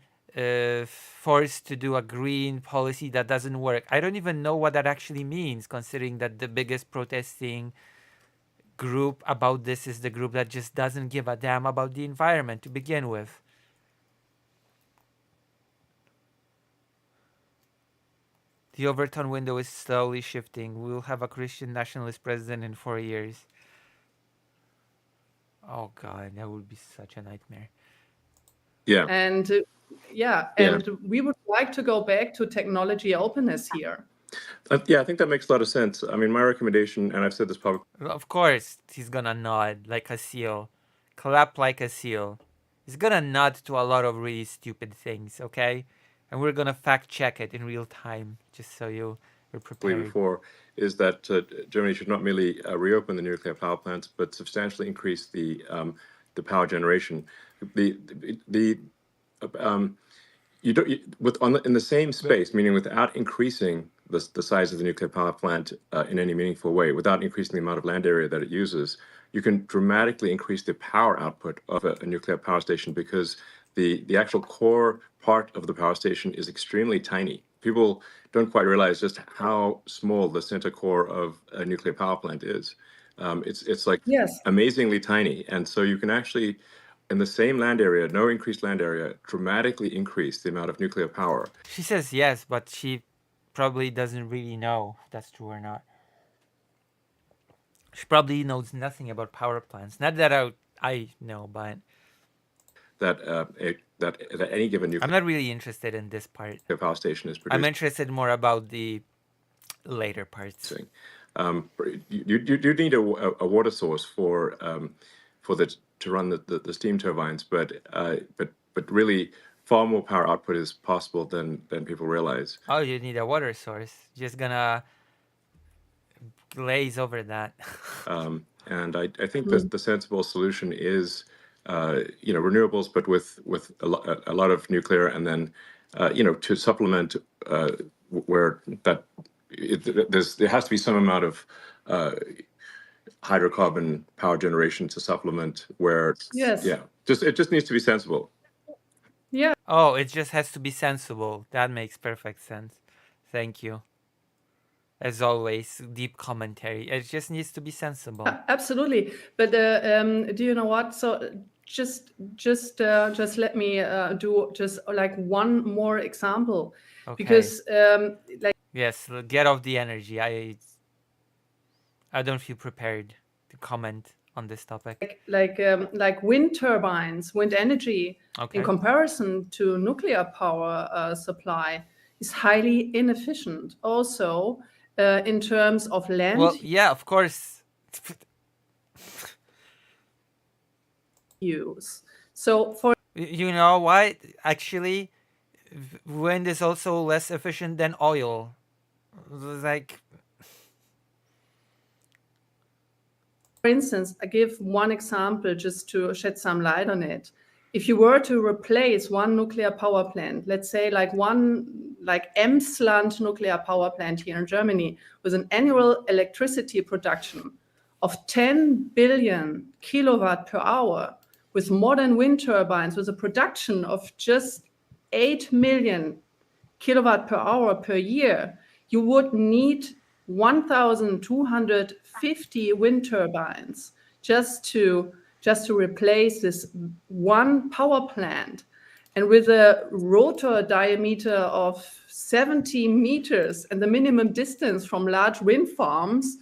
forced to do a green policy that doesn't work, I don't even know what that actually means, considering that the biggest protesting group about this is the group that just doesn't give a damn about the environment to begin with. The Overton window is slowly shifting. We will have a Christian nationalist president in 4 years. Oh god, that would be such a nightmare. Yeah. And we would like to go back to technology openness here. Yeah, I think that makes a lot of sense. I mean, my recommendation, and I've said this publicly. Of course, he's gonna nod like a seal. Clap like a seal. He's gonna nod to a lot of really stupid things, okay? And we're gonna fact check it in real time, just so you're prepared. Before is that Germany should not merely reopen the nuclear power plants, but substantially increase the power generation. In the same space, meaning without increasing the size of the nuclear power plant in any meaningful way, without increasing the amount of land area that it uses, you can dramatically increase the power output of a nuclear power station, because the actual core part of the power station is extremely tiny. People don't quite realize just how small the center core of a nuclear power plant is. It's like amazingly tiny, and so you can actually, in the same land area, no increased land area, dramatically increase the amount of nuclear power. She says yes, but she probably doesn't really know if that's true or not. She probably knows nothing about power plants. Not that I know, but that any given nuclear I'm not really interested in this part. Power station is producing. I'm interested more about the later parts. You need a water source for to run the steam turbines, but really far more power output is possible than people realize. Oh, you need a water source. Just gonna glaze over that. And I think the sensible solution is renewables, but with a lot of nuclear, and then to supplement where that there has to be some amount of hydrocarbon power generation to supplement where it just needs to be sensible. Yeah. Oh, it just has to be sensible. That makes perfect sense. Thank you. As always, deep commentary. It just needs to be sensible. Absolutely. But do you know what? So just let me do just like one more example, Okay. because like Yes, get off the energy. I don't feel prepared to comment on this topic. like wind turbines, wind energy, in Okay. comparison to nuclear power supply, is highly inefficient. Also, in terms of land Well, yeah, of course. use. So for You know what? Actually, wind is also less efficient than oil. Like, instance, I give one example just to shed some light on it. If you were to replace one nuclear power plant, let's say like Emsland nuclear power plant here in Germany, with an annual electricity production of 10 billion kilowatt per hour, with modern wind turbines, with a production of just 8 million kilowatt per hour per year, you would need 1,250 wind turbines just to replace this one power plant. And with a rotor diameter of 70 meters and the minimum distance from large wind farms,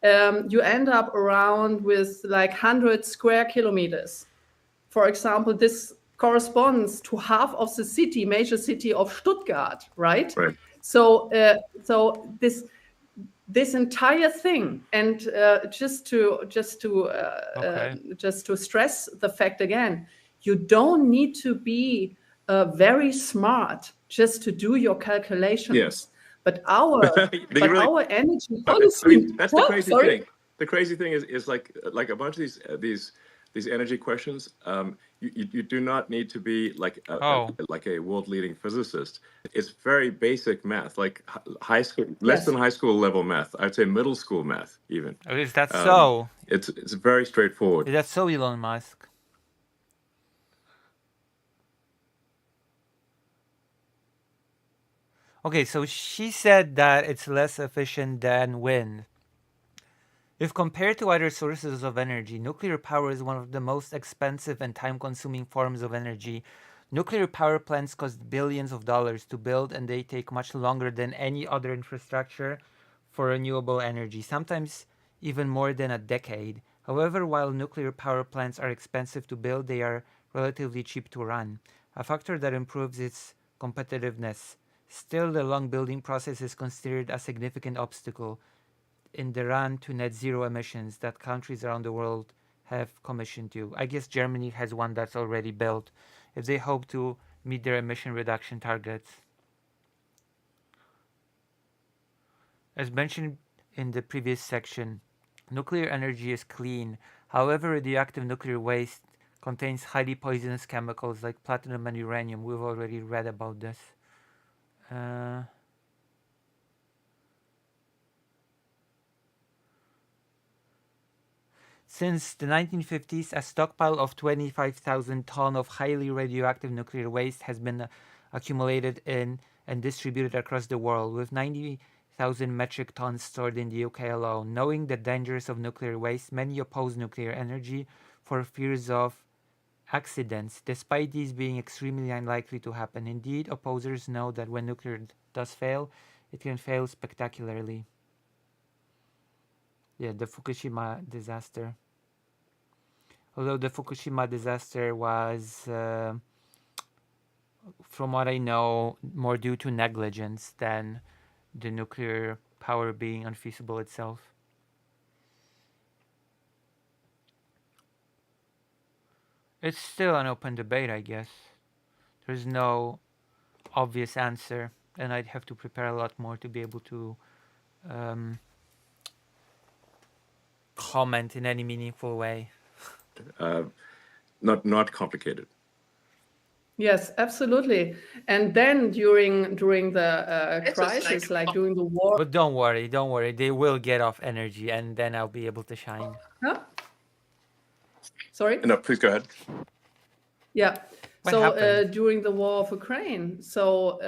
you end up around with like 100 square kilometers. For example, this corresponds to half of the major city of Stuttgart, right? Right. So this entire thing, and just to stress the fact again, you don't need to be very smart just to do your calculations. Yes. But our our energy policy. I mean, that's the What? crazy Sorry? thing. The crazy thing is like a bunch of these energy questions. You do not need to be like a world leading physicist. It's very basic math, like high school, less than high school level math. I'd say middle school math even. is that so? It's very straightforward. Is that so, Elon Musk? Okay, so she said that it's less efficient than wind. If compared to other sources of energy, nuclear power is one of the most expensive and time-consuming forms of energy. Nuclear power plants cost billions of dollars to build, and they take much longer than any other infrastructure for renewable energy, sometimes even more than a decade. However, while nuclear power plants are expensive to build, they are relatively cheap to run, a factor that improves its competitiveness. Still, the long building process is considered a significant obstacle in the run to net zero emissions that countries around the world have commissioned to. I guess Germany has one that's already built if they hope to meet their emission reduction targets. As mentioned in the previous section, nuclear energy is clean. However, radioactive nuclear waste contains highly poisonous chemicals like platinum and uranium. We've already read about this. Since the 1950s, a stockpile of 25,000 tons of highly radioactive nuclear waste has been accumulated in and distributed across the world, with 90,000 metric tons stored in the UK alone. Knowing the dangers of nuclear waste, many oppose nuclear energy for fears of accidents, despite these being extremely unlikely to happen. Indeed, opposers know that when nuclear does fail, it can fail spectacularly. Yeah, the Fukushima disaster. Although the Fukushima disaster was, from what I know, more due to negligence than the nuclear power being unfeasible itself. It's still an open debate, I guess. There's no obvious answer, and I'd have to prepare a lot more to be able to comment in any meaningful way. Not complicated. Yes, absolutely. And then during the crisis, like during the war. But don't worry, they will get off energy, and then I'll be able to shine. Huh? Sorry? No, please go ahead. Yeah. What So happened? during the war of Ukraine, so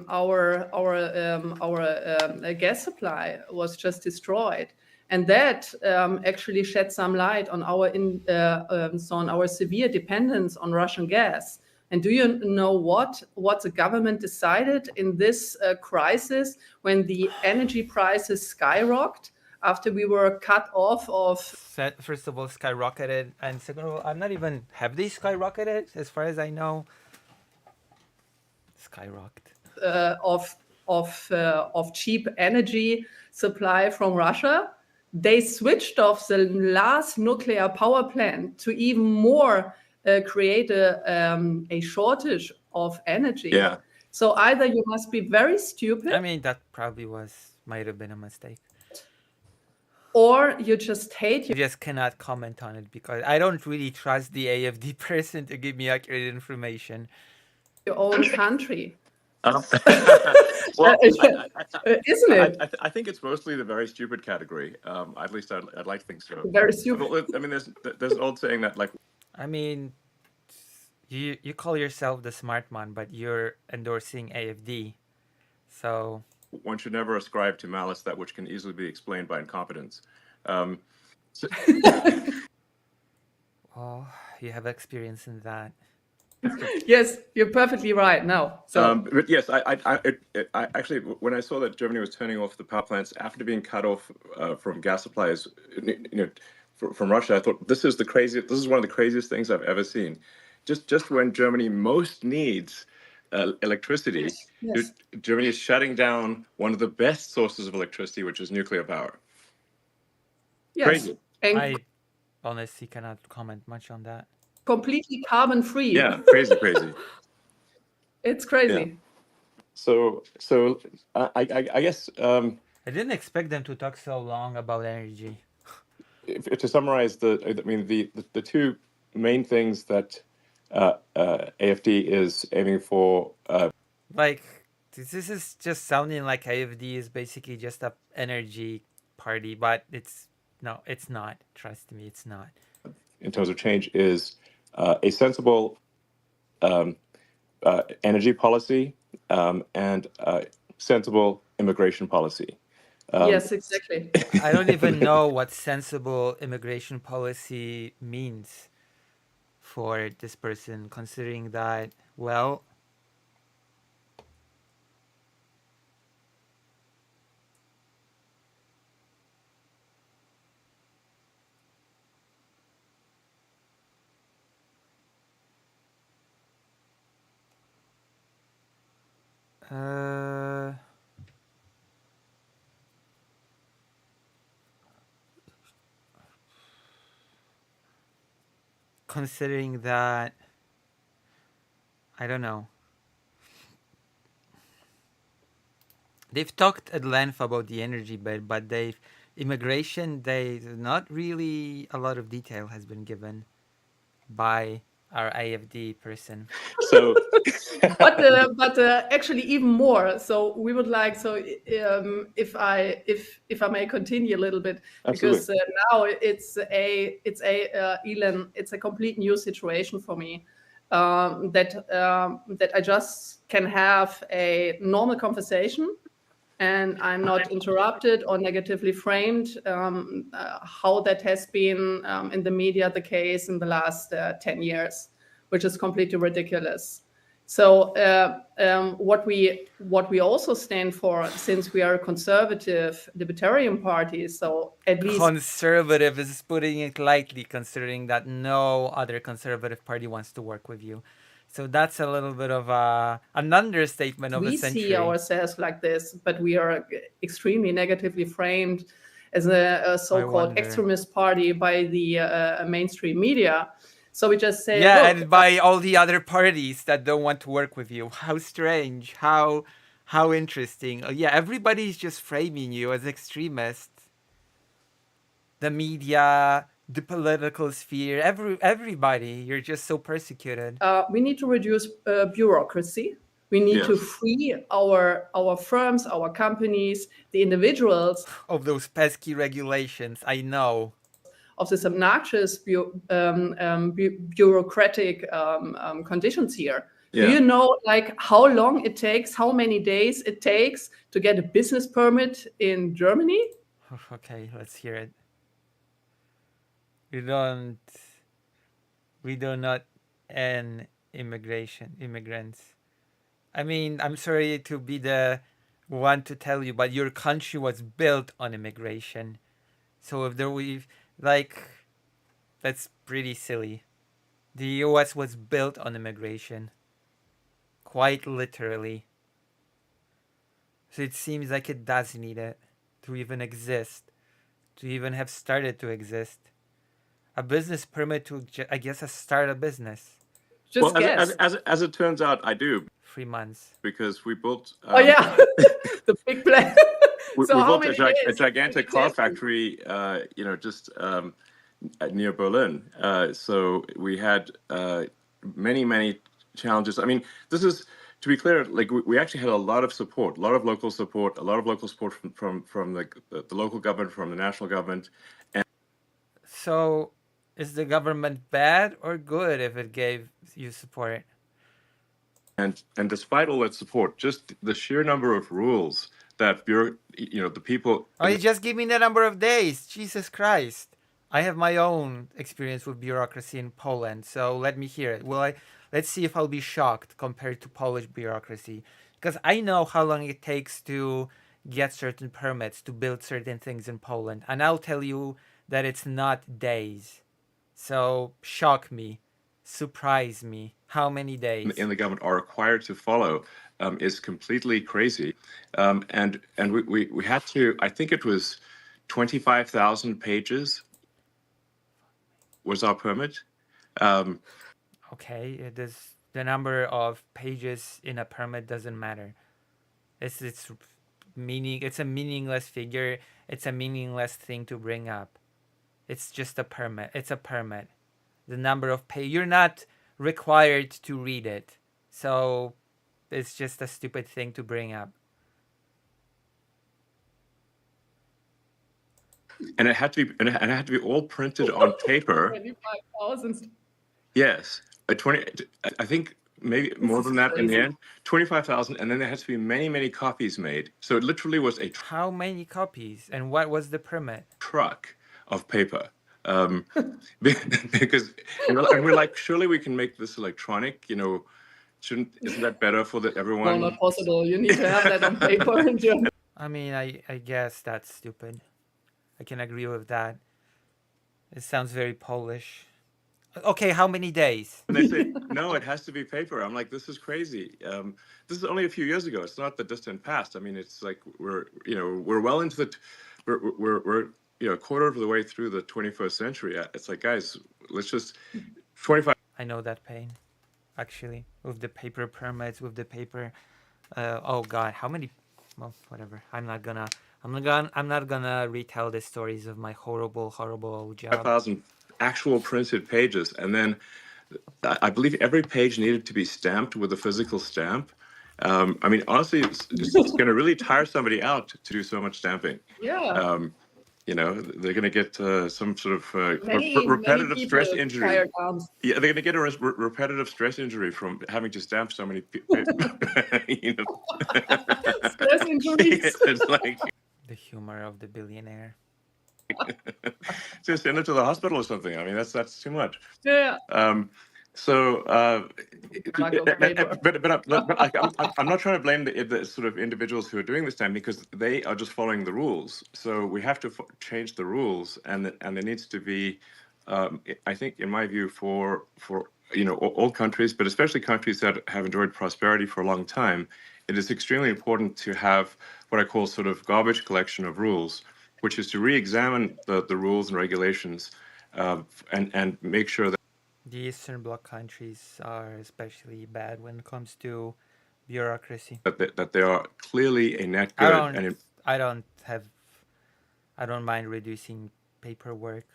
our gas supply was just destroyed, And that actually shed some light on our severe dependence on Russian gas. And do you know what the government decided in this crisis when the energy prices skyrocketed after we were cut off of? First of all, skyrocketed, and second of all, I'm not even, have they skyrocketed? As far as I know, skyrocketed. Of cheap energy supply from Russia. They switched off the last nuclear power plant to even more create a shortage of energy. Yeah. So either you must be very stupid. I mean, that probably might have been a mistake. Or you just hate I just cannot comment on it because I don't really trust the AFD person to give me accurate information. your own country. Well, Isn't it? I think it's mostly the very stupid category. At least I'd like to think so. Very stupid. I mean, there's an old saying that, like, I mean, you call yourself the smart man, but you're endorsing AFD, so one should never ascribe to malice that which can easily be explained by incompetence. oh, you have experience in that. Yes, you're perfectly right. No, so but yes, I actually, when I saw that Germany was turning off the power plants after being cut off from gas supplies, from Russia, I thought this is one of the craziest things I've ever seen. Just when Germany most needs electricity, yes. Germany is shutting down one of the best sources of electricity, which is nuclear power. Yes. Crazy. And I honestly cannot comment much on that. completely carbon free. Yeah, crazy. It's crazy. Yeah. So I guess I didn't expect them to talk so long about energy. if to summarize the two main things that AFD is aiming for. Like, this is just sounding like AFD is basically just a energy party, but it's not. Trust me, it's not. In terms of change, is a sensible energy policy and sensible immigration policy. Yes, exactly. I don't even know what sensible immigration policy means for this person, considering that, well, considering that, I don't know. They've talked at length about the energy bit, but immigration, not really a lot of detail has been given by our AFD person. So, but actually even more. So we would like, if I may continue a little bit, because now it's Elon, it's a complete new situation for me. That I just can have a normal conversation and I'm not interrupted or negatively framed, how that has been in the media the case in the last 10 years, which is completely ridiculous. So what we also stand for, since we are a conservative libertarian party, so at least conservative is putting it lightly, considering that no other conservative party wants to work with you. So that's a little bit of an understatement of the century. We see ourselves like this, but we are extremely negatively framed as a so-called extremist party by the mainstream media. So we just say, yeah, and by all the other parties that don't want to work with you. How strange! How interesting! Yeah, everybody's just framing you as extremist. The media, the political sphere, everybody. You're just so persecuted. We need to reduce bureaucracy. We need to free our firms, our companies, the individuals of those pesky regulations. I know. Of this obnoxious bureaucratic conditions here. Yeah. Do you know, like, how long it takes, how many days it takes to get a business permit in Germany? Okay, let's hear it. We do not end immigrants. I mean, I'm sorry to be the one to tell you, but your country was built on immigration. So if there we like, that's pretty silly. The U.S. was built on immigration, quite literally. So it seems like it does need it to even exist, to even have started to exist. A business permit to, I guess, start a business. Well, Just guess. as it turns out, I do 3 months. because we built. Oh yeah, the big plan. We So how built many a days? gigantic car Exactly. factory, just near Berlin. So we had many challenges. I mean, this is, to be clear, like we actually had a lot of support, a lot of local support, from the local government, from the national government. So is the government bad or good if it gave you support? And despite all that support, just the sheer number of rules that the people. Oh, you just give me the number of days. Jesus Christ. I have my own experience with bureaucracy in Poland, so let me hear it. Let's see if I'll be shocked compared to Polish bureaucracy. Because I know how long it takes to get certain permits to build certain things in Poland. And I'll tell you that it's not days. So shock me. Surprise me. How many days? In the government are required to follow is completely crazy. And we had to, I think it was 25,000 pages was our permit. Okay, the number of pages in a permit doesn't matter. It's a meaningless figure. It's a meaningless thing to bring up. It's just a permit. It's a permit. The number of you're not required to read it. So it's just a stupid thing to bring up. And it had to be all printed on paper. 25,000. Yes, I think maybe more than that in the end. 25,000, and then there has to be many copies made. So it literally was a How many copies? And what was the permit? truck of paper. Because and we're like, surely we can make this electronic. Isn't that better for everyone? No, not possible. You need to have that on paper in German. I mean, I guess that's stupid. I can agree with that. It sounds very Polish. Okay, how many days? And they say, no, it has to be paper. I'm like, this is crazy. This is only a few years ago. It's not the distant past. I mean, it's like we're well into we're a quarter of the way through the 21st century. It's like, guys, let's just 25. I know that pain, actually, with the paper permits, with the paper. Oh God, how many? Well, whatever. I'm not gonna retell the stories of my horrible job. 5,000 actual printed pages, and then I believe every page needed to be stamped with a physical stamp. I mean, honestly, it's going to really tire somebody out to do so much stamping. Yeah. They're going to get some sort of repetitive stress injury. tired arms. Yeah, they're going to get a repetitive stress injury from having to stamp so many. Stress injuries. It's like The humor of the billionaire. just send it to the hospital or something. I mean, that's too much. Yeah. But I'm not trying to blame the sort of individuals who are doing this time, because they are just following the rules. So we have to change the rules, and there needs to be, I think, in my view, for all countries, but especially countries that have enjoyed prosperity for a long time, it is extremely important to have what I call sort of garbage collection of rules, which is to re-examine the rules and regulations, and make sure that The Eastern Bloc countries are especially bad when it comes to bureaucracy. that they are clearly a net good. I don't mind reducing paperwork,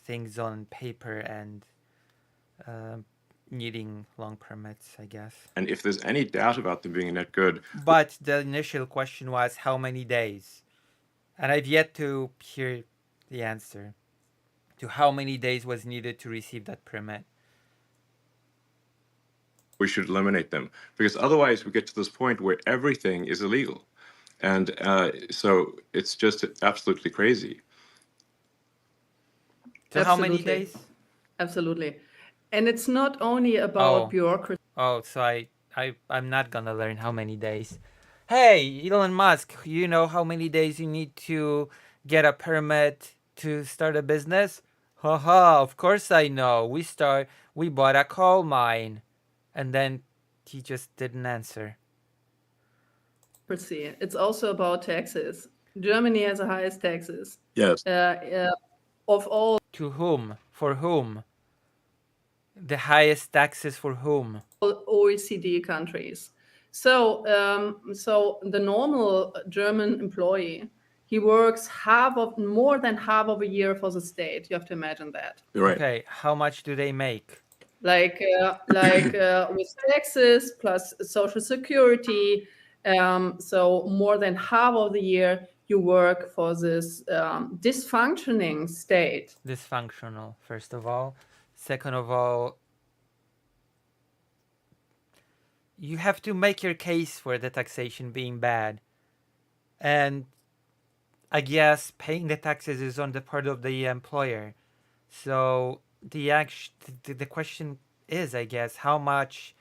things on paper, and needing long permits, I guess. And if there's any doubt about them being a net good, But the initial question was how many days, and I've yet to hear the answer to how many days was needed to receive that permit. we should eliminate them, because otherwise we get to this point where everything is illegal. And so it's just absolutely crazy. So how many Absolutely. days? Absolutely. And it's not only about Oh. bureaucracy. Oh, so I'm not gonna learn how many days. Hey, Elon Musk, you know how many days you need to get a permit to start a business? Haha, of course I know. We bought a coal mine. And then he just didn't answer. It's also about taxes. Germany has the highest taxes Yes. of all To whom? For whom? The highest taxes for whom? OECD countries. So, so the normal German employee, he works more than half of a year for the state. You have to imagine that. You're right. Okay, how much do they make? Like with taxes plus social security. So more than half of the year you work for this dysfunctioning state. Dysfunctional, first of all. Second of all, you have to make your case for the taxation being bad. And I guess paying the taxes is on the part of the employer. So the question is, I guess, how much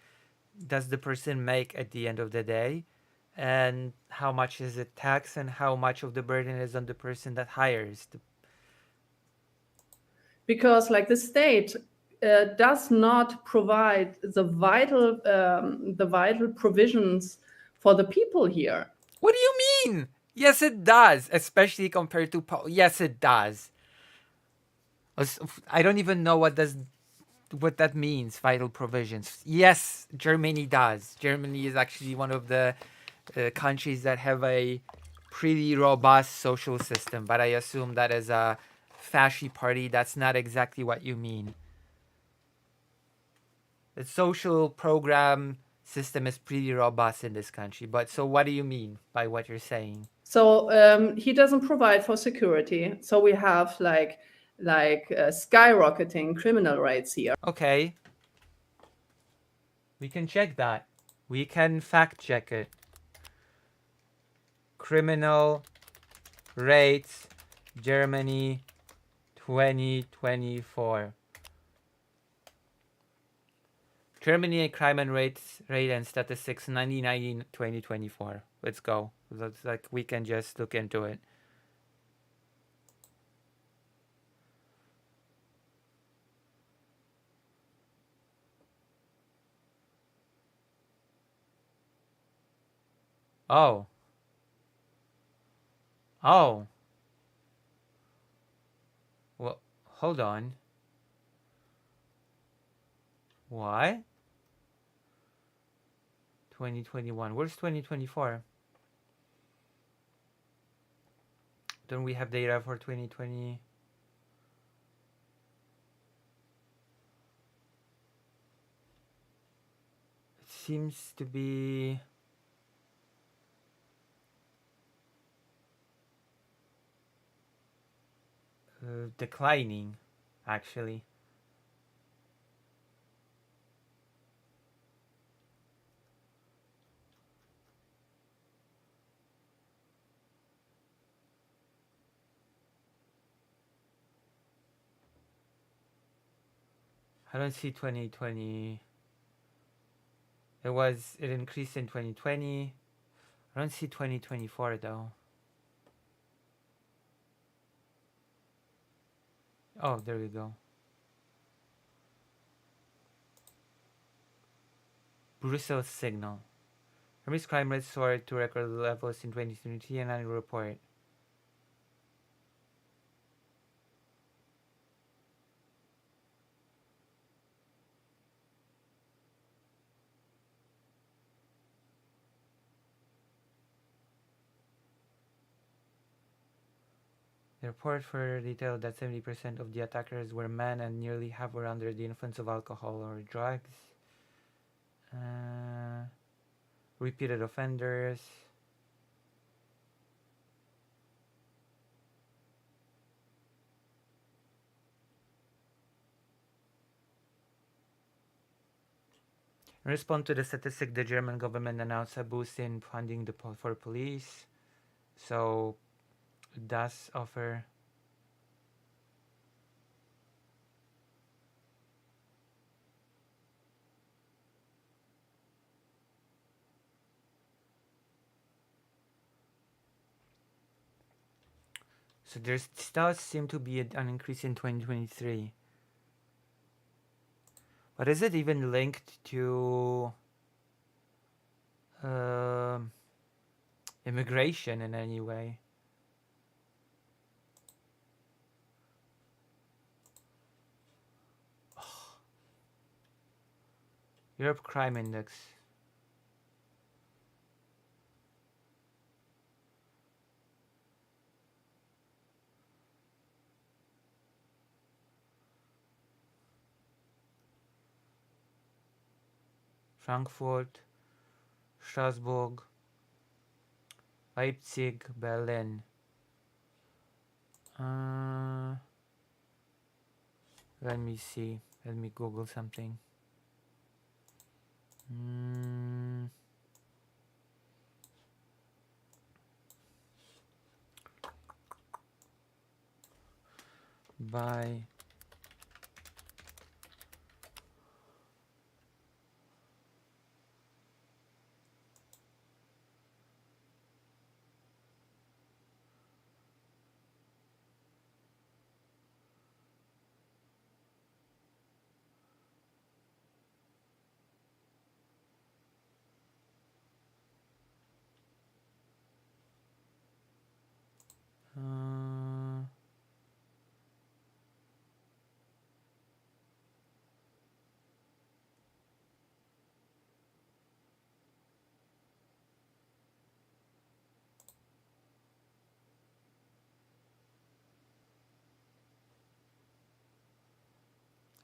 does the person make at the end of the day? And how much is it tax and how much of the burden is on the person that hires the Because like the state does not provide the vital provisions for the people here. What do you mean? Yes, it does, especially compared to yes, it does. I don't even know what that means. Vital provisions. Yes, Germany does. Germany is actually one of the countries that have a pretty robust social system. But I assume that as a fasci party, that's not exactly what you mean. The social program system is pretty robust in this country. But so what do you mean by what you're saying? So he doesn't provide for security. So we have like skyrocketing criminal rates here. Okay. We can check that. We can fact check it. Criminal rates Germany 2024. Germany crime and rate and statistics 1990 2024. Let's go. Looks like we can just look into it. Oh. Oh. Well, hold on. What? 2021. Where's 2024? Don't we have data for 2020? It seems to be declining, actually. I don't see 2020. It increased in 2020. I don't see 2024 though. Oh, there we go. Brussels signal. Hermes crime rate soared to record levels in 2023 and annual report. The report further detailed that 70% of the attackers were men and nearly half were under the influence of alcohol or drugs. Repeated offenders. In response to the statistic, the German government announced a boost in funding for police. So it does offer. So there does seem to be an increase in 2023. But is it even linked to um, immigration in any way? Europe Crime Index. Frankfurt, Strasbourg, Leipzig, Berlin. Let me see. Let me Google something. By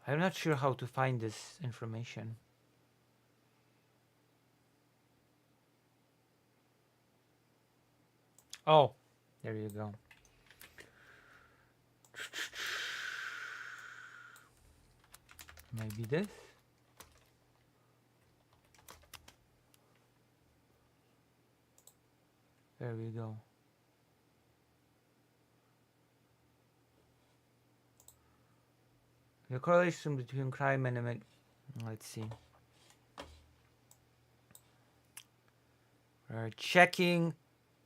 I'm not sure how to find this information. Oh, there you go. Maybe this? There we go. The correlation between crime and let's see. We're checking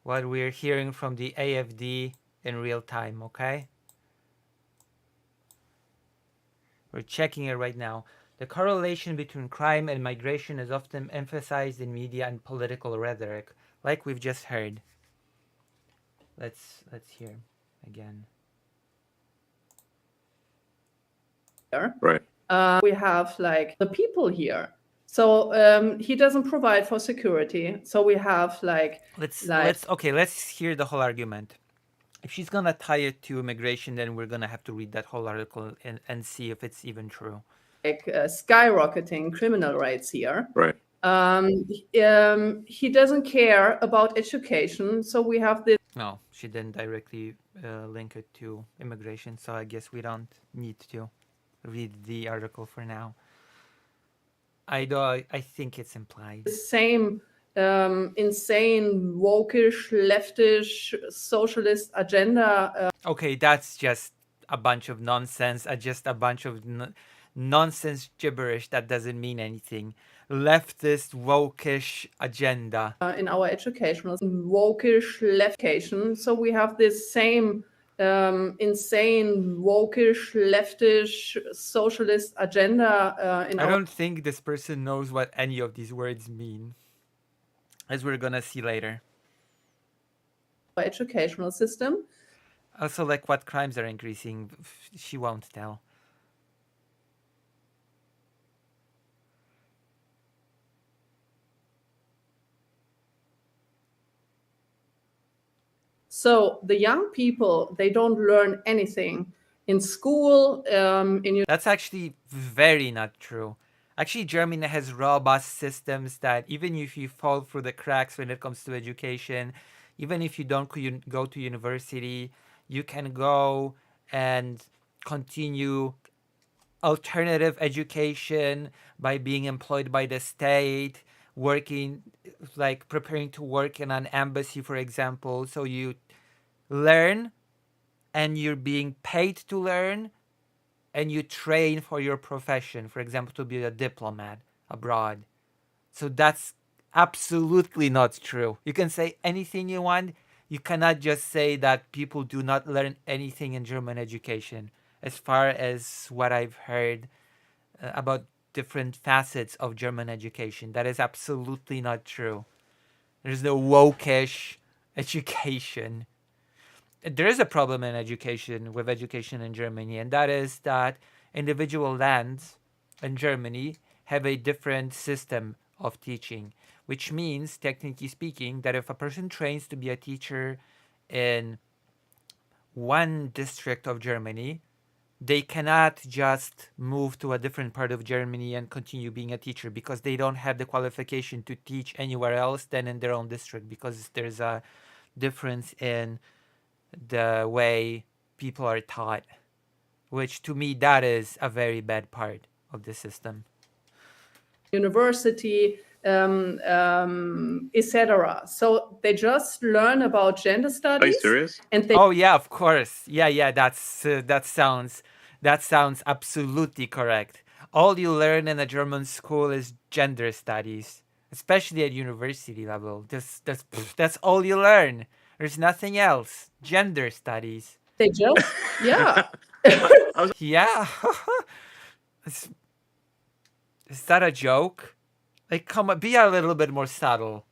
what we're hearing from the AFD in real time, okay? We're checking it right now. The correlation between crime and migration is often emphasized in media and political rhetoric, like we've just heard. Let's hear again. Right. We have like the people here. So he doesn't provide for security. So we have let's hear the whole argument. If she's gonna tie it to immigration, then we're gonna have to read that whole article and see if it's even true. Skyrocketing criminal rates here. Right. He doesn't care about education. So we have this. No, she didn't directly link it to immigration, so I guess we don't need to read the article for now. I think it's implied. Same insane wokish leftish socialist agenda. Okay, that's just a bunch of nonsense. Just a bunch of nonsense gibberish that doesn't mean anything. Leftist wokish agenda. In our educational wokish leftation, so we have this same insane wokish leftish socialist agenda. I don't think this person knows what any of these words mean, as we're gonna see later. Our educational system. Also, like what crimes are increasing, she won't tell. So the young people, they don't learn anything in school. That's actually very not true. Actually, Germany has robust systems that even if you fall through the cracks when it comes to education, even if you don't go to university, you can go and continue alternative education by being employed by the state working, like preparing to work in an embassy, for example. So you learn and you're being paid to learn and you train for your profession, for example, to be a diplomat abroad. So that's absolutely not true. You can say anything you want. You cannot just say that people do not learn anything in German education. As far as what I've heard about different facets of German education, that is absolutely not true. There's no wokish education. There is a problem in education with education in Germany, and that is that individual lands in Germany have a different system of teaching, which means, technically speaking, that if a person trains to be a teacher in one district of Germany, they cannot just move to a different part of Germany and continue being a teacher because they don't have the qualification to teach anywhere else than in their own district, because there's a difference in the way people are taught, which to me, that is a very bad part of the system. University, etc. So they just learn about gender Are you studies, serious? and they Oh yeah, of course. Yeah. That sounds absolutely correct. All you learn in a German school is gender studies, especially at university level. That's all you learn. There's nothing else. Gender studies. just yeah. Yeah. is, is that a joke? Like, come on, be a little bit more subtle.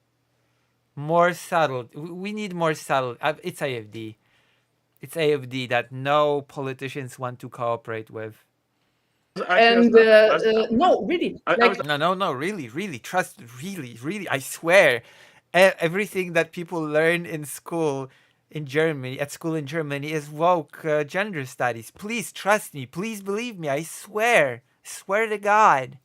More subtle. We need more subtle. It's AFD. It's AFD that no politicians want to cooperate with. And no, really, like No, really, trust, really, I swear, everything that people learn in school in Germany, is woke gender studies. Please trust me. Please believe me. I swear to God.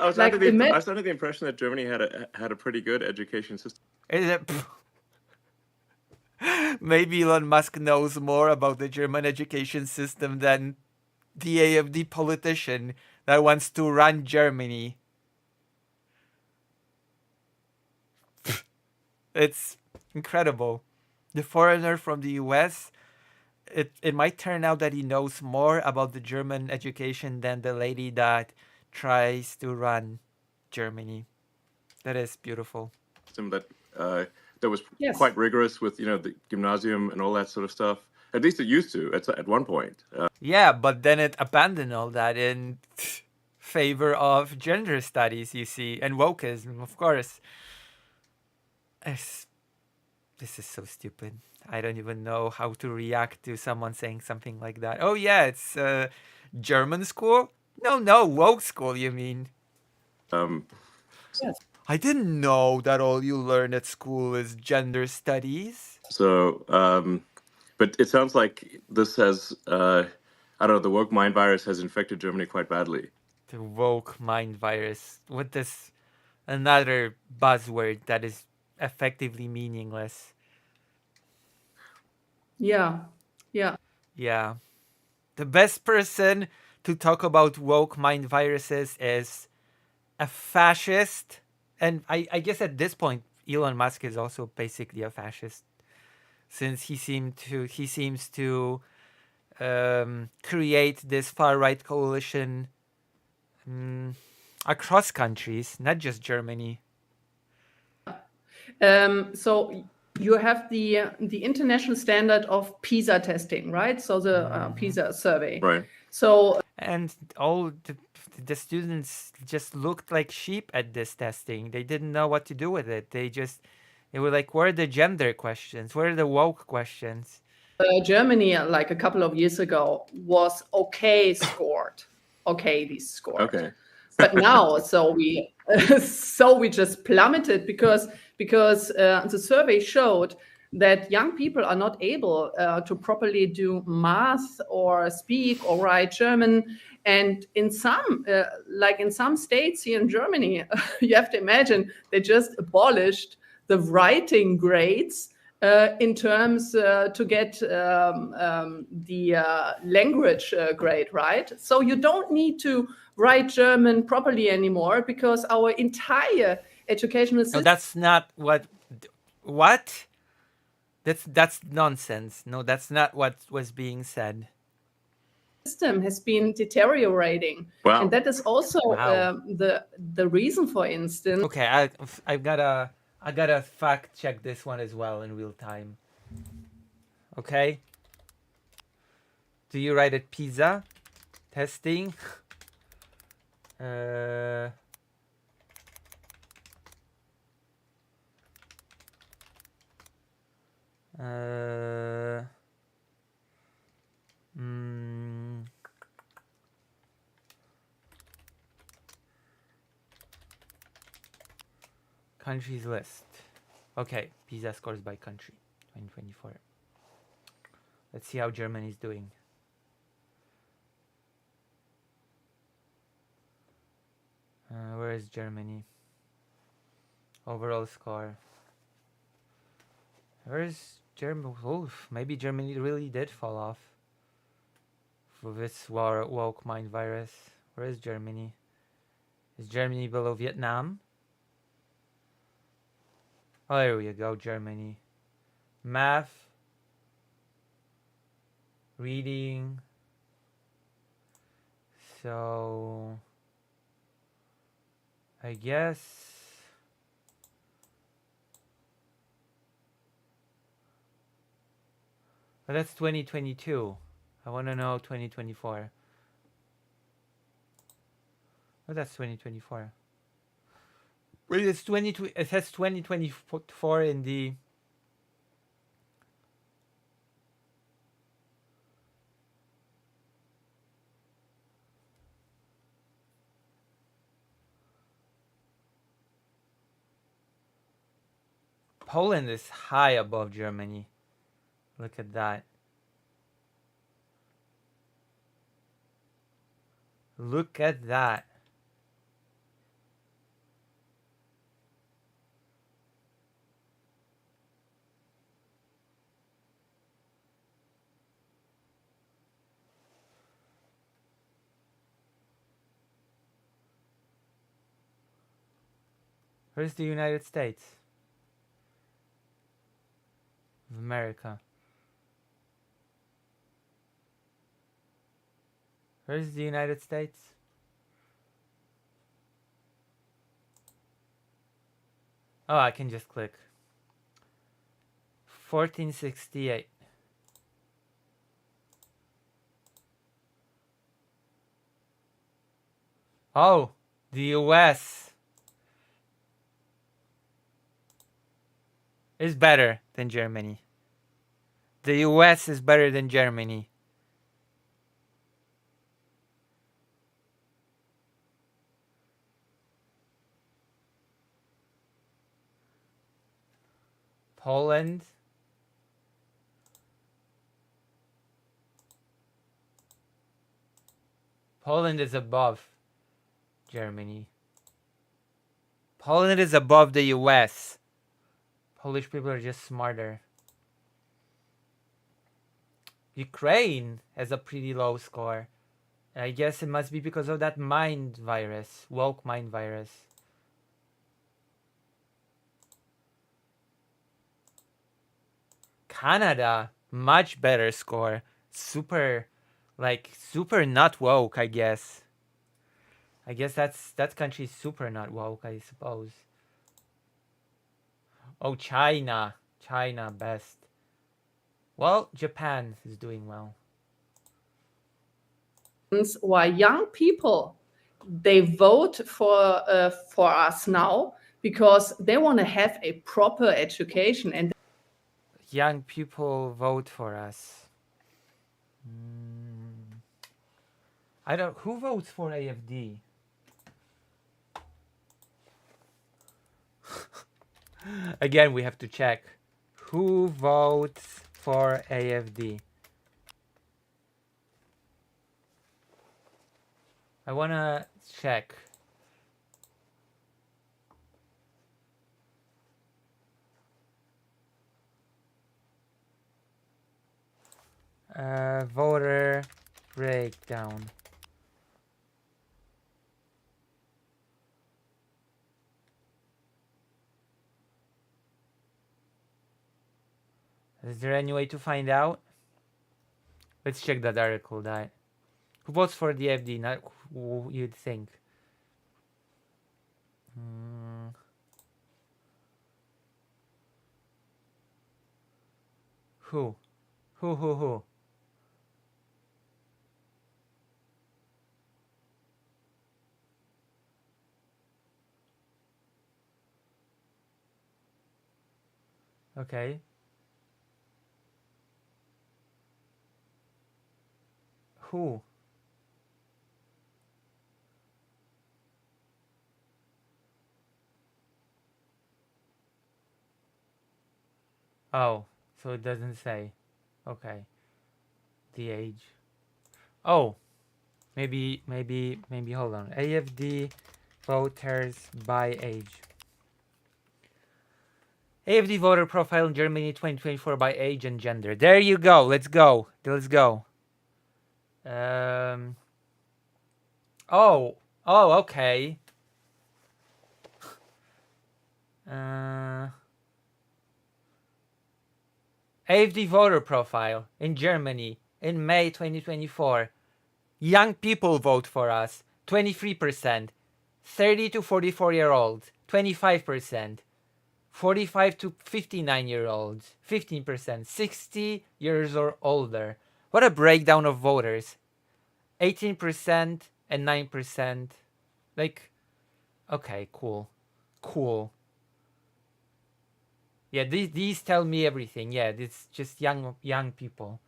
I was Like, under the impression that Germany had a pretty good education system. Is it? Maybe Elon Musk knows more about the German education system than the AFD politician that wants to run Germany. It's incredible. The foreigner from the US, it might turn out that he knows more about the German education than the lady that tries to run Germany. That is beautiful. That was Yes. quite rigorous with the gymnasium and all that sort of stuff. At least it used to at one point. Yeah, but then it abandoned all that in favor of gender studies, you see, and wokeism, of course. This is so stupid. I don't even know how to react to someone saying something like that. Oh yeah, it's German school? No, woke school, you mean? Yes. I didn't know that all you learn at school is gender studies. So, but it sounds like this has, I don't know, the woke mind virus has infected Germany quite badly. The woke mind virus. What this? Another buzzword that is effectively meaningless. Yeah. Yeah. The best person to talk about woke mind viruses is a fascist. And I guess at this point, Elon Musk is also basically a fascist, since he seems to create this far right coalition across countries, not just Germany. So you have the international standard of PISA testing, right? So the PISA survey. Right. So And all the students just looked like sheep at this testing. They didn't know what to do with it. They were like, where are the gender questions? Where are the woke questions? Germany, like a couple of years ago, was scored. Okay, scored. Okay. But now, so we just plummeted because the survey showed that young people are not able to properly do math or speak or write German. And in some states here in Germany, you have to imagine they just abolished the writing grades in terms to get the language grade, right? So you don't need to write German properly anymore because our entire educational No, system that's not what. What? That's nonsense. No, that's not what was being said. has been deteriorating, Wow. and that is also Wow. the reason, for instance. Okay, I gotta fact check this one as well in real time. Okay. Do you write it pizza? Testing. Uh. Uh. Mm, countries list. Okay, pizza scores by country. 2024. Let's see how Germany's doing. Where is Germany? Overall score. Where's Germany? Oh, maybe Germany really did fall off for this woke mind virus. Where is Germany? Is Germany below Vietnam? Oh, there we go, Germany. Math, reading. So, I guess. But that's 2022. I want to know 2024. Oh, that's 2024. Wait, it's 22. It says 2024 in the. Poland is high above Germany. Look at that. Look at that. Where's the United States of America? Where's the United States? Oh, I can just click. 1468. Oh, the US is better than Germany. The US is better than Germany. Poland. Poland is above Germany. Poland is above the US. Polish people are just smarter. Ukraine has a pretty low score. I guess it must be because of that mind virus, woke mind virus. Canada, much better score. Super not woke, I guess. I guess that country is super not woke, I suppose. Oh, China. China, best. Well, Japan is doing well. Why young people, they vote for us now because they want to have a proper education, and Young people vote for us. I don't. Who votes for AFD? Again, we have to check. Who votes for AFD? I wanna check. Voter breakdown. Is there any way to find out? Let's check that article. That who votes for the AFD? Not who you'd think. Who? Who? Okay. Who? Oh, so it doesn't say. Okay. The age. Oh, maybe, hold on. AFD voters by age. AFD voter profile in Germany 2024 by age and gender. There you go. Let's go. Oh, okay. AFD voter profile in Germany in May 2024. Young people vote for us. 23%. 30 to 44-year-olds. 25%. 45 to 59-year-olds. 15%. 60 years or older. What a breakdown of voters. 18% and 9%. Like, okay, cool. Yeah, these tell me everything. Yeah, it's just young people.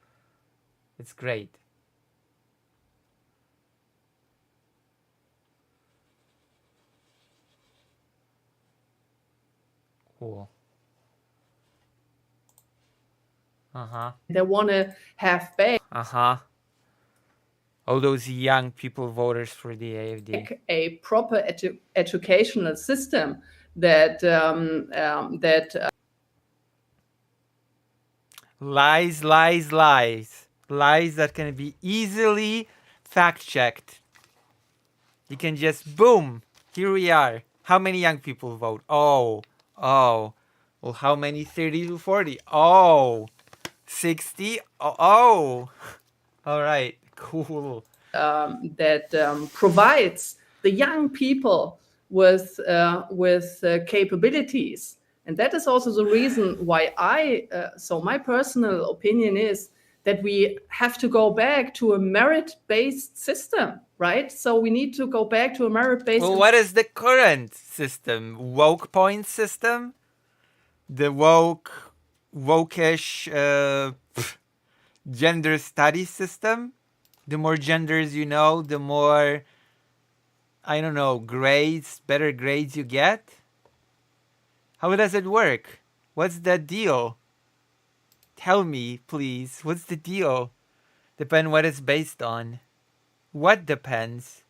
It's great. Cool. They want to have back all those young people voters for the AFD. a proper educational system that Lies that can be easily fact-checked. You can just, boom, here we are. How many young people vote? Oh. Well, how many 30 to 40? Oh. 60? Oh. All right, cool. that provides the young people with capabilities. And that is also the reason why so my personal opinion is that we have to go back to a merit-based system, right? So we need to go back to a merit-based. Well, what is the current system? Woke point system? The wokish gender study system? The more genders you know, the more, I don't know, better grades you get? How does it work? What's the deal? Tell me, please. What's the deal? Depend what it's based on. What depends?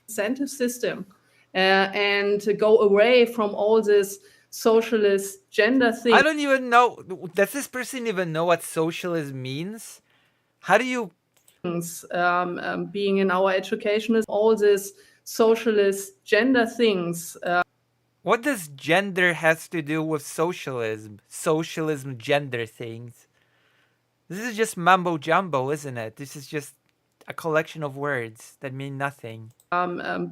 Incentive system and to go away from all this socialist gender thing. I don't even know. Does this person even know what socialism means? How do you... being in our education is all this socialist gender things. What does gender has to do with socialism? Socialism gender things. This is just mumbo jumbo, isn't it? This is just a collection of words that mean nothing.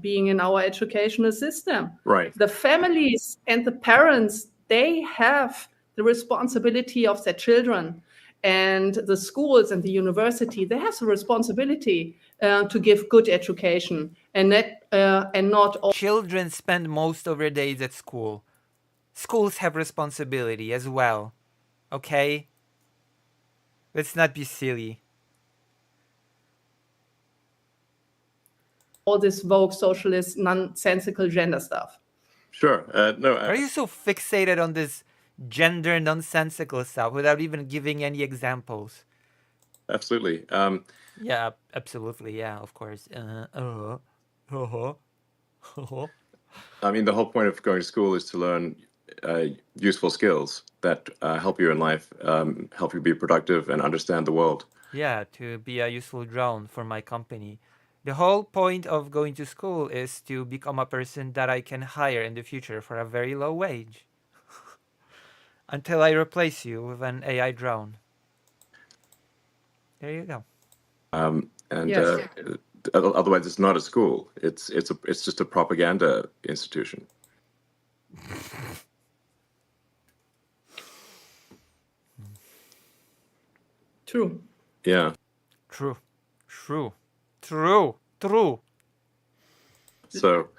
Being in our educational system. Right. The families and the parents, they have the responsibility of their children. And the schools and the university, they have the responsibility to give good education and not all. Children spend most of their days at school. Schools have responsibility as well. Okay? Let's not be silly. All this woke socialist nonsensical gender stuff. Sure. No. Are you so fixated on this gender nonsensical stuff without even giving any examples? Absolutely. Yeah, absolutely. Yeah, of course. I mean, the whole point of going to school is to learn useful skills that help you in life, help you be productive and understand the world. Yeah, to be a useful drone for my company. The whole point of going to school is to become a person that I can hire in the future for a very low wage. Until I replace you with an AI drone. There you go. And Yes. otherwise, it's not a school. It's just a propaganda institution. True. Yeah. True. True. True. True. So,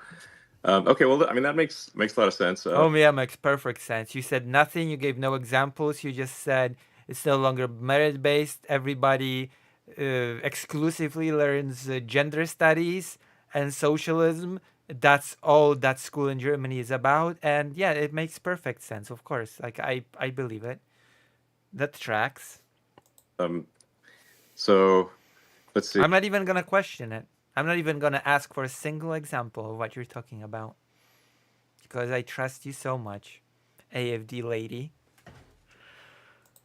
okay. Well, I mean, that makes a lot of sense. Oh, yeah, makes perfect sense. You said nothing. You gave no examples. You just said it's no longer merit based. Everybody exclusively learns gender studies and socialism. That's all that school in Germany is about. And yeah, it makes perfect sense. Of course, like I believe it. That tracks. So, let's see. I'm not even gonna question it. I'm not even gonna ask for a single example of what you're talking about because I trust you so much, AFD lady.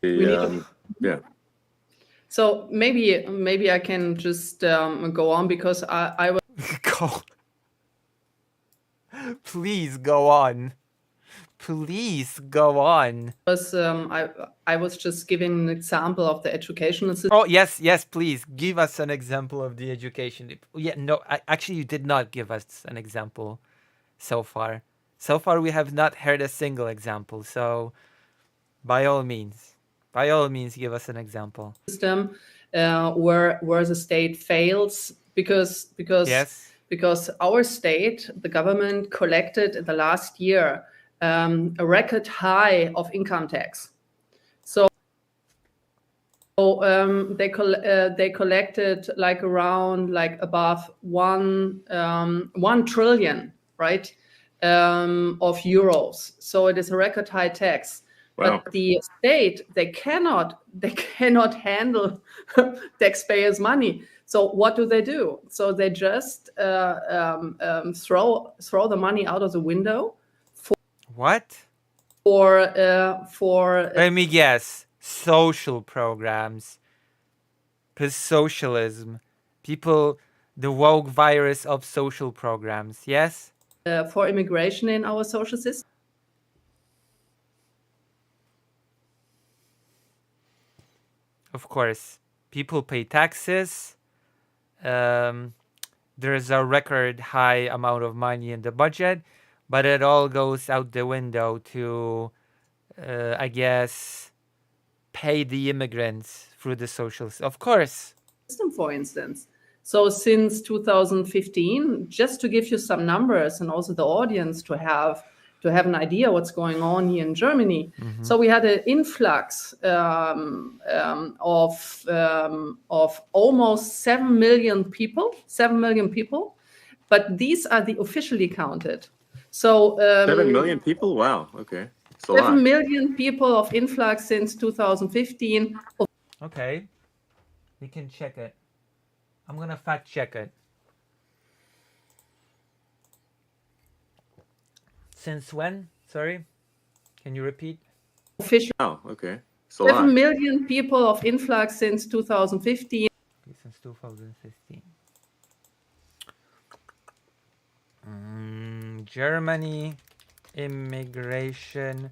We need Yeah. So maybe I can just go on because I was Go. Please go on. Please go on. I was just giving an example of the educational system. Oh yes, yes. Please give us an example of the education. Yeah, no. Actually, you did not give us an example so far. So far, we have not heard a single example. So, by all means, give us an example. Where the state fails because Yes. because our state, the government, collected in the last year a record high of income tax. So they collected like around like above 1 trillion, right, of euros. So it is a record high tax. Wow. But the state, they cannot handle taxpayers' money. So what do? So they just throw the money out of the window What? for Let me guess. Social programs. Because socialism. People, the woke virus of social programs. Yes? for immigration in our social system. Of course. People pay taxes. There's a record high amount of money in the budget, but it all goes out the window to, I guess, pay the immigrants through the socials. Of course. System, for instance. So since 2015, just to give you some numbers and also the audience to have an idea what's going on here in Germany. So we had an influx of almost 7 million people, but these are the officially counted. So 7 million people. Wow. Okay. It's a 7 lot. million people of influx since 2015. Okay. We can check it. I'm going to fact check it. Since when? Sorry. Can you repeat? Official. Wow. Okay. It's a 7 lot. million people of influx since 2015. Since 2015. Germany immigration.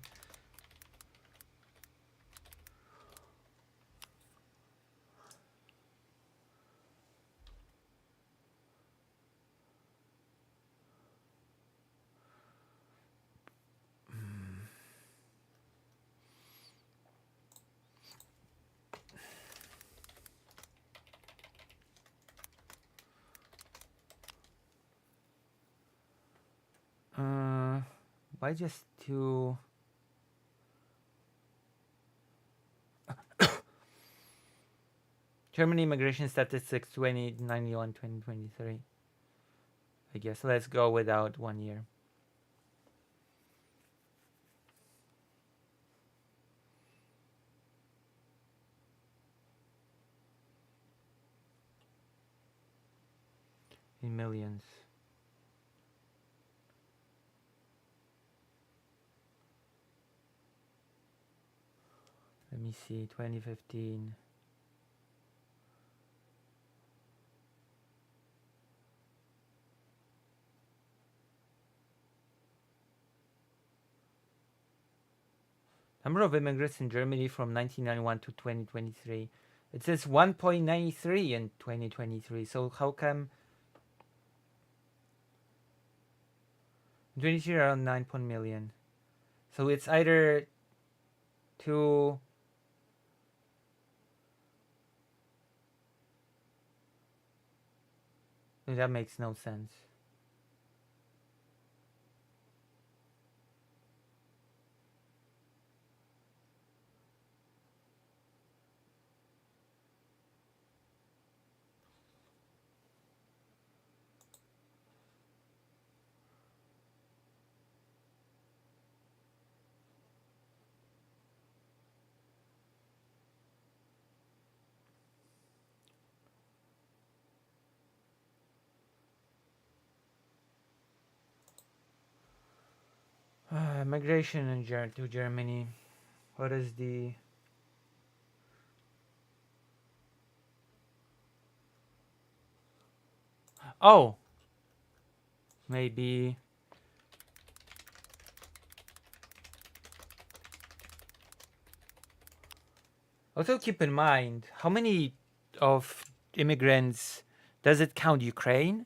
Why just to Germany immigration statistics 2021-2023. I guess let's go without 1 year. In millions. Let me see, 2015. Number of immigrants in Germany from 1991 to 2023. It says 1.93 in 2023. So how come 23 around 9 million? So it's either two. That makes no sense. Migration in to Germany. What is the... Oh! Maybe... Also keep in mind, how many of immigrants does it count Ukraine?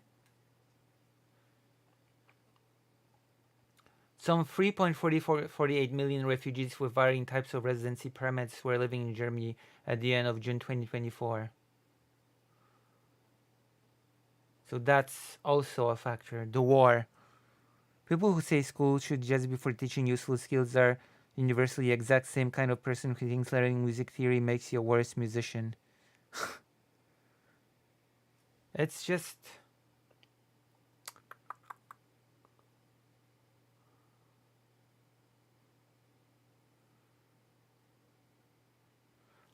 Some 3.48 million refugees with varying types of residency permits were living in Germany at the end of June 2024. So that's also a factor. The war. People who say school should just be for teaching useful skills are universally the exact same kind of person who thinks learning music theory makes you a worse musician. It's just...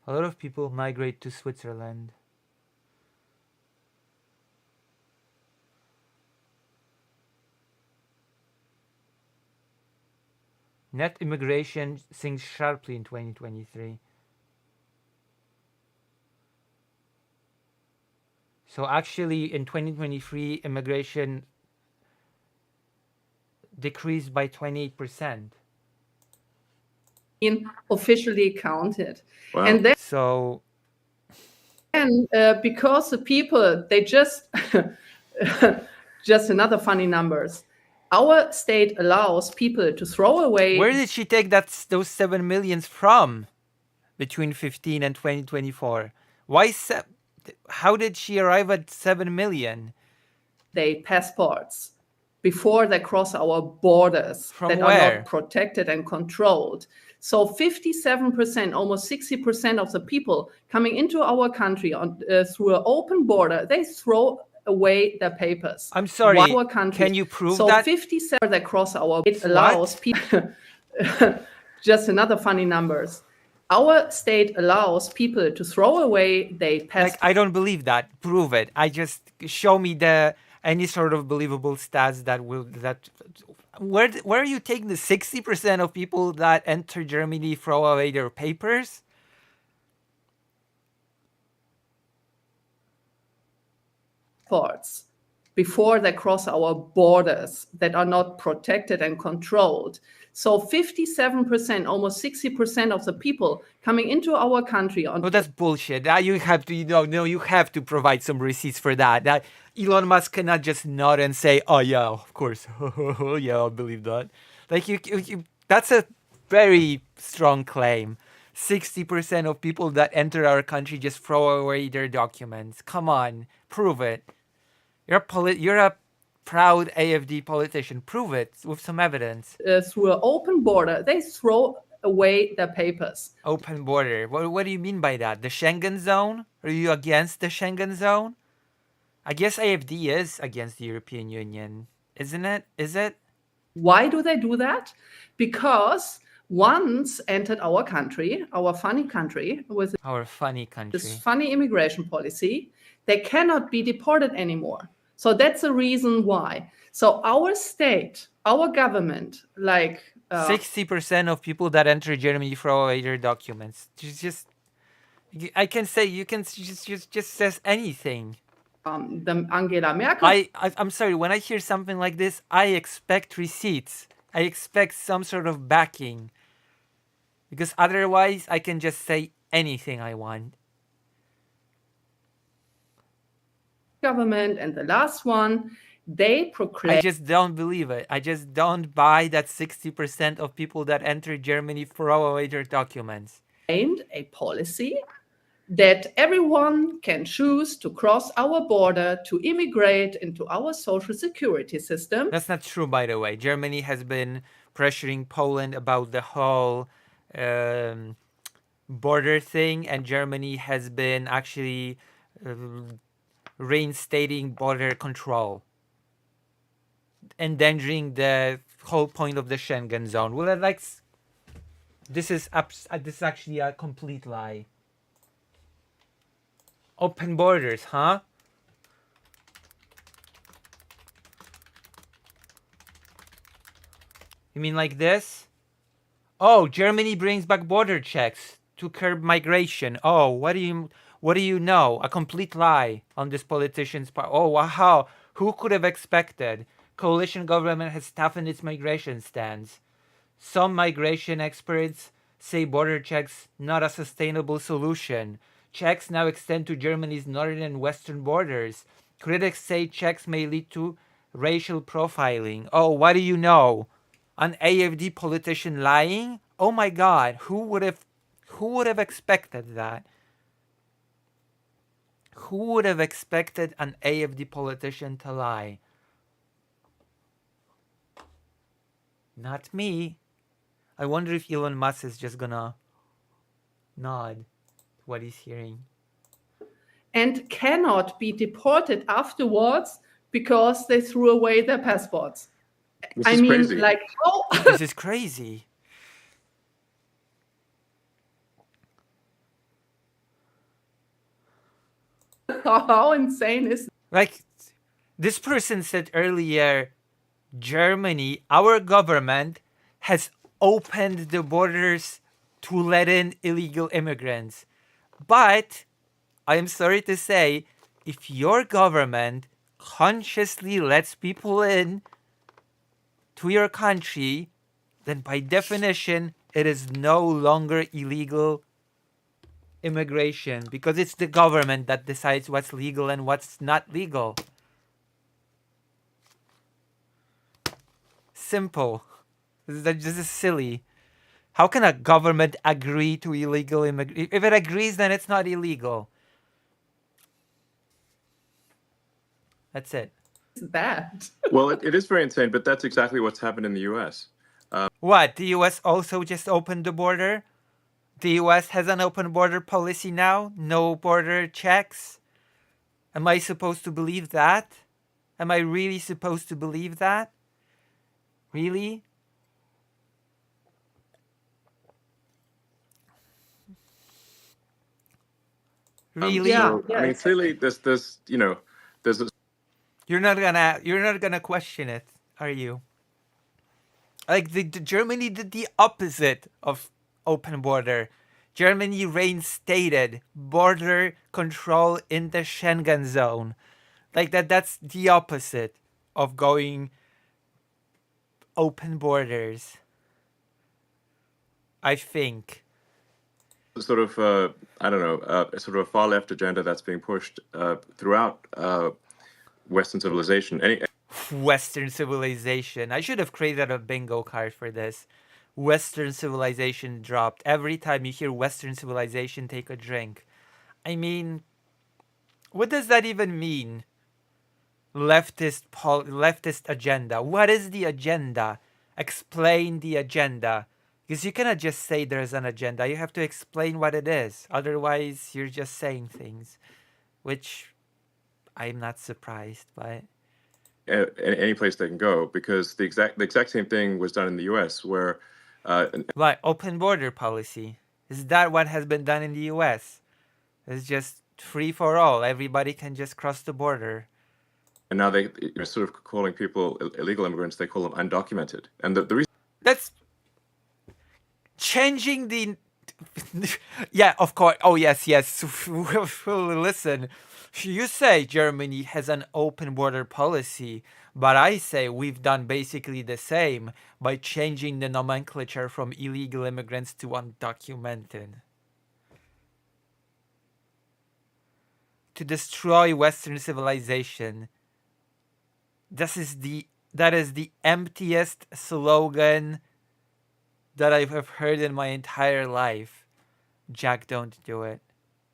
A lot of people migrate to Switzerland. Net immigration sinks sharply in 2023. So actually in 2023, immigration decreased by 28%. Officially counted. Wow. And then So because the people, they just another funny numbers. Our state allows people to throw away. where did she take those 7 millions from between 15 and 2024? Why how did she arrive at 7 million? They passports before they cross our borders From that where? are not protected and controlled. So 57%, almost 60% of the people coming into our country through an open border, they throw away their papers. I'm sorry, Our country. can you prove so that? 57 that cross our it allows people just another funny numbers. Our state allows people to throw away their passports. Like, I don't believe that. Prove it. I just show me any sort of believable stats where are you taking the 60% of people that enter Germany throw away their papers? Before they cross our borders that are not protected and controlled. So 57%, almost 60% of the people coming into our country Oh, that's bullshit. You have to, you have to provide some receipts for that. That Elon Musk cannot just nod and say, "Oh yeah, of course, yeah, I believe that." Like that's a very strong claim. 60% of people that enter our country just throw away their documents. Come on, prove it. You're a proud AFD politician. Prove it with some evidence. Through an open border, they throw away their papers. Open border. What do you mean by that? The Schengen zone? Are you against the Schengen zone? I guess AFD is against the European Union, isn't it? Is it? Why do they do that? Because once entered our country, our funny country, with Our funny country. this funny immigration policy, they cannot be deported anymore. So that's the reason why. So our state, our government, like 60% of people that enter Germany throw away their documents. Just I can say you can just says anything. the Angela Merkel I'm sorry, when I hear something like this, I expect receipts. I expect some sort of backing. Because otherwise I can just say anything I want. government and the last one, they I proclaimed just don't believe it. I just don't buy that 60% of people that enter Germany throw away their documents. a policy that everyone can choose to cross our border to immigrate into our social security system. That's not true, by the way. Germany has been pressuring Poland about the whole border thing, and Germany has been actually reinstating border control, endangering the whole point of the Schengen zone. Well, like, this is actually a complete lie. Open borders, huh? You mean like this? Oh, Germany brings back border checks to curb migration. Oh, what do you know? A complete lie on this politician's part. Oh, wow. Who could have expected? Coalition government has toughened its migration stance. Some migration experts say border checks not a sustainable solution. Checks now extend to Germany's northern and western borders. Critics say checks may lead to racial profiling. Oh, what do you know? An AFD politician lying? Oh my god, who would have expected that? Who would have expected an AFD politician to lie? Not me. I wonder if Elon Musk is just gonna nod to what he's hearing. And cannot be deported afterwards because they threw away their passports. This I is mean, crazy. like, This is crazy. how insane is Like, this person said earlier, Germany, our government has opened the borders to let in illegal immigrants. But I am sorry to say, if your government consciously lets people in to your country, then by definition, it is no longer illegal immigration because it's the government that decides what's legal and what's not legal. Simple. This is silly. How can a government agree to illegal immigration? If it agrees, then it's not illegal. That's it. that? Well, it is very insane, but that's exactly what's happened in the U.S. What? The US also just opened the border? The US has an open border policy now? No border checks? Am I supposed to believe that? Am I really supposed to believe that? Really? Really? Yeah. So, I mean, clearly, there's this. You're not gonna question it, are you? Like the Germany did the opposite of open border. Germany reinstated border control in the Schengen zone. Like that's the opposite of going open borders. I think. Sort of, I don't know, sort of a far left agenda that's being pushed throughout Western civilization. Western civilization. I should have created a bingo card for this. Western civilization dropped. Every time you hear Western civilization, take a drink. I mean, what does that even mean? Leftist agenda. What is the agenda? Explain the agenda. Because you cannot just say there's an agenda. You have to explain what it is. Otherwise, you're just saying things, which I'm not surprised by. Any place they can go, because the exact same thing was done in the U.S. where What, open border policy? Is that what has been done in the U.S.? It's just free for all. Everybody can just cross the border. and now they're sort of calling people illegal immigrants. They call them undocumented, and the reason That's changing the yeah, of course. Oh yes, yes. Listen, you say Germany has an open border policy, but I say we've done basically the same by changing the nomenclature from illegal immigrants to undocumented. To destroy Western civilization. That is the emptiest slogan that I've heard in my entire life. Jack, don't do it.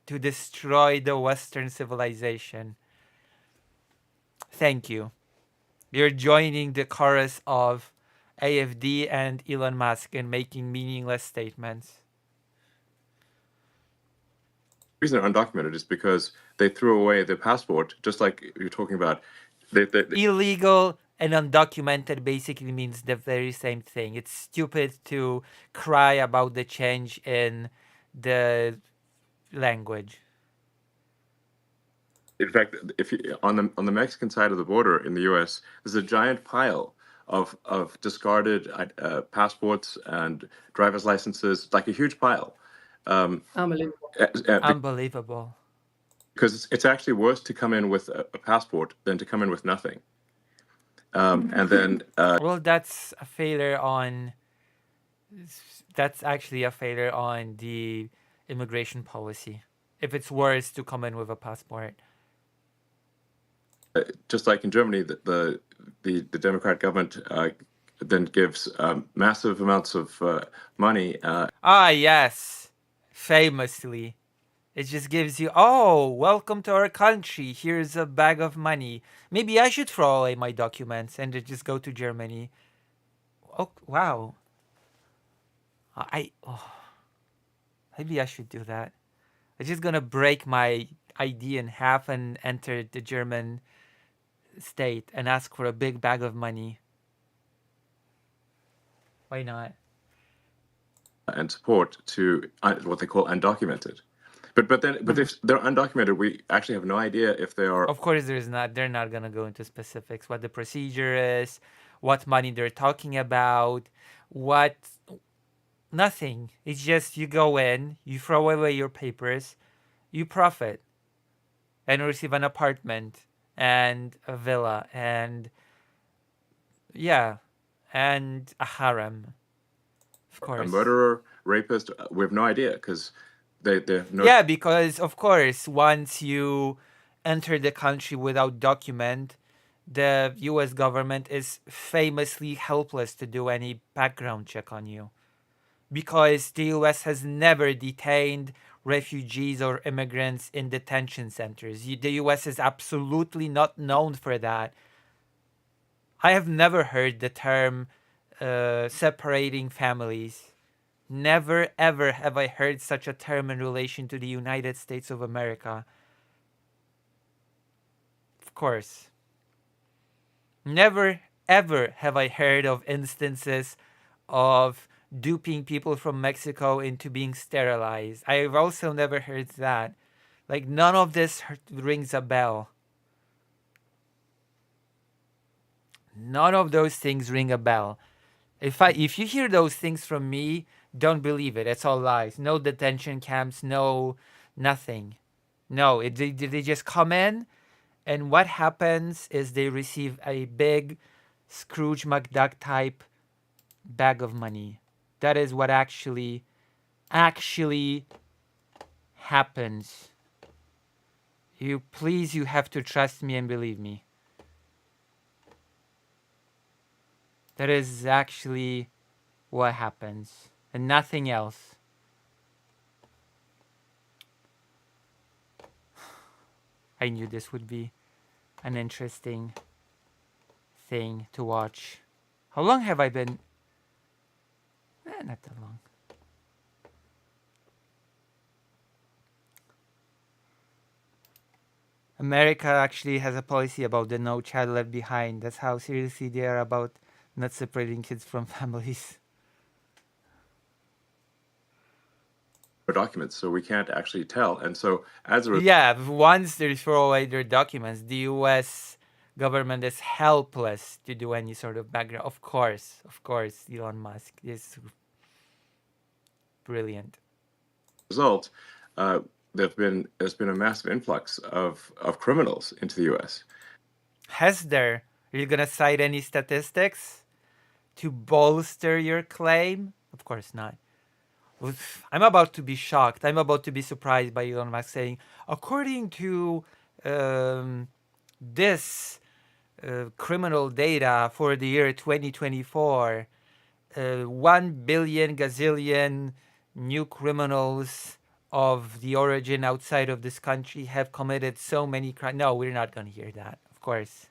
To destroy the Western civilization. Thank you. You're joining the chorus of AFD and Elon Musk in making meaningless statements. The reason they're undocumented is because they threw away their passport, just like you're talking about. Illegal and undocumented basically means the very same thing. It's stupid to cry about the change in the language. In fact, if you, on the Mexican side of the border in the U.S., there's a giant pile of discarded passports and driver's licenses, like a huge pile. Unbelievable. Unbelievable. Because it's actually worse to come in with a passport than to come in with nothing. And then well, that's a failure on. That's actually a failure on the immigration policy. If it's worse to come in with a passport. Just like in Germany, the Democrat government then gives massive amounts of money. Yes, famously. It just gives you, oh, welcome to our country. Here's a bag of money. Maybe I should throw away my documents and just go to Germany. Oh, wow. Maybe I should do that. I'm just gonna break my ID in half and enter the German state and ask for a big bag of money. Why not? And support to what they call undocumented. But if they're undocumented, we actually have no idea if they are. Of course, they're not gonna go into specifics. What the procedure is, what money they're talking about, nothing. It's just you go in, you throw away your papers, you profit, and receive an apartment and a villa and and a harem. Of course. A murderer, rapist, we have no idea because they're no. Yeah, because of course, once you enter the country without document, the U.S. government is famously helpless to do any background check on you, because the U.S. has never detained refugees or immigrants in detention centers. The U.S. is absolutely not known for that. I have never heard the term separating families. Never ever have I heard such a term in relation to the United States of America. Of course. Never ever have I heard of instances of duping people from Mexico into being sterilized. I've also never heard that. Like, none of this rings a bell. None of those things ring a bell. If you hear those things from me, don't believe it. It's all lies. No detention camps, no nothing. No, they just come in, and what happens is they receive a big Scrooge McDuck type bag of money. That is what actually happens. You have to trust me and believe me. That is actually what happens, and nothing else. I knew this would be an interesting thing to watch. How long have I been? Not that long. America actually has a policy about the no child left behind. That's how seriously they are about not separating kids from families. Documents, so we can't actually tell. And so as a once they throw away their documents, the U.S. government is helpless to do any sort of background. Of course, Elon Musk is. Brilliant. result, there's been a massive influx of criminals into the U.S. Has there? Are you gonna cite any statistics to bolster your claim? Of course not. I'm about to be shocked. I'm about to be surprised by Elon Musk saying, according to this criminal data for the year 2024, 1 billion gazillion new criminals of the origin outside of this country have committed so many crimes. No, we're not going to hear that, of course.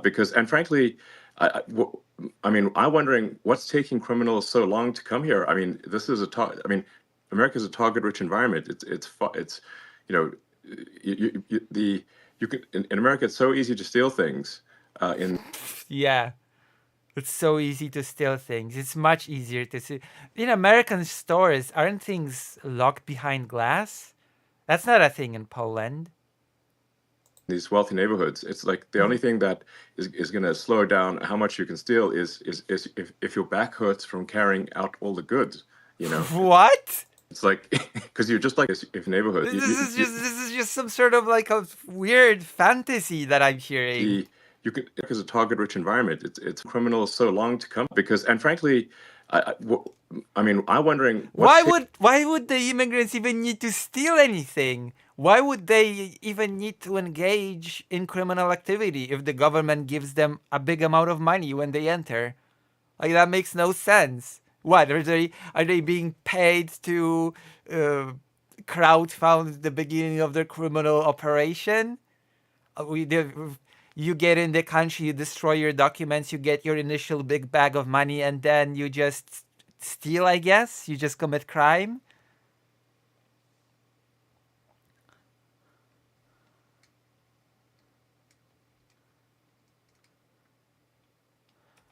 Because, and frankly, I'm wondering what's taking criminals so long to come here. I mean, America's a target-rich environment. It's, you know, you can in America it's so easy to steal things. Yeah, it's so easy to steal things. It's much easier to see. In American stores, aren't things locked behind glass? That's not a thing in Poland. These wealthy neighborhoods, it's like the only thing that is going to slow down how much you can steal is if your back hurts from carrying out all the goods. What? It's like because you're just like if neighborhood. This is just some sort of like a weird fantasy that I'm hearing. Because a target-rich environment, it's criminals so long to come because, and frankly, I'm wondering why would the immigrants even need to steal anything? Why would they even need to engage in criminal activity if the government gives them a big amount of money when they enter? Like that makes no sense. What are they being paid to crowdfund the beginning of their criminal operation? You get in the country, you destroy your documents, you get your initial big bag of money, and then you just steal, I guess? You just commit crime?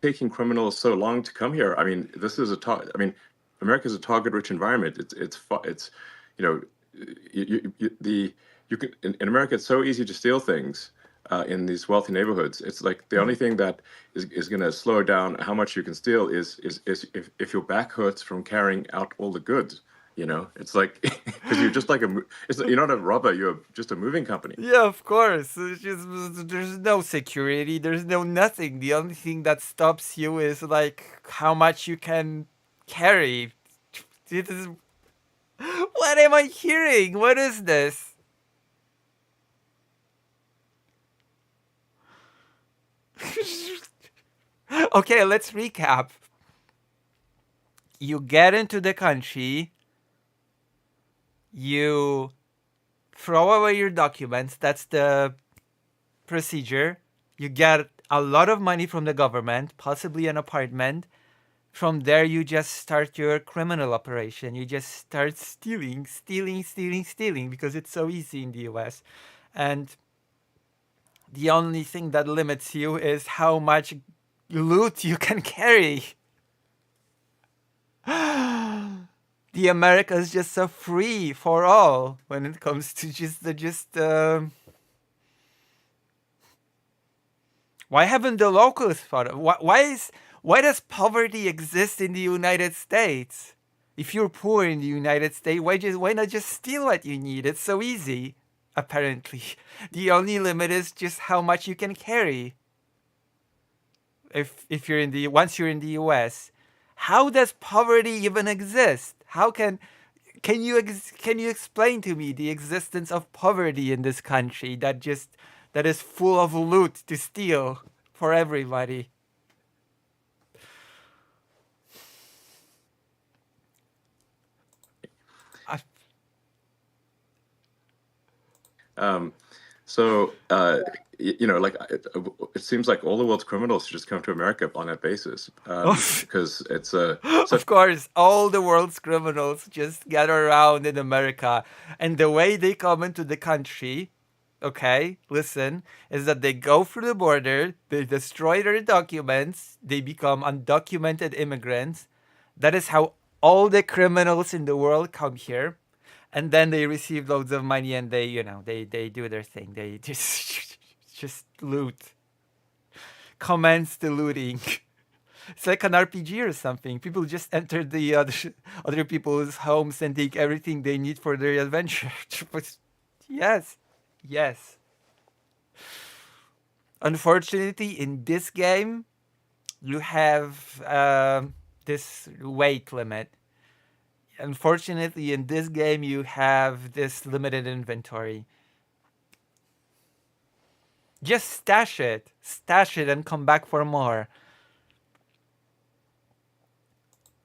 Taking criminals so long to come here. I mean, America's a target-rich environment. It's in America it's so easy to steal things in these wealthy neighborhoods. It's like the only thing that is going to slow down how much you can steal is if your back hurts from carrying out all the goods. It's like because you're just like you're not a robber. You're just a moving company. Yeah, of course. It's just, there's no security. There's no nothing. The only thing that stops you is like how much you can carry. What am I hearing? What is this? Okay, let's recap. You get into the country. You throw away your documents. That's the procedure. You get a lot of money from the government, possibly an apartment. From there, you just start your criminal operation. You just start stealing because it's so easy in the US. And the only thing that limits you is how much loot you can carry. The America is just so free for all when it comes to why haven't the locals thought of why does poverty exist in the United States? If you're poor in the United States, why not just steal what you need? It's so easy. Apparently, the only limit is just how much you can carry. If you're once you're in the U.S., how does poverty even exist? How can you explain to me the existence of poverty in this country that is full of loot to steal for everybody? It seems like all the world's criminals should just come to America on that basis because it's of course, all the world's criminals just gather around in America, and the way they come into the country, okay, listen, is that they go through the border, they destroy their documents, they become undocumented immigrants. That is how all the criminals in the world come here. And then they receive loads of money and they do their thing. They just loot. commence the looting. It's like an RPG or something. People just enter the other people's homes and take everything they need for their adventure. Yes, yes. Unfortunately, in this game, you have this weight limit. Unfortunately, in this game, you have this limited inventory. Just stash it, and come back for more.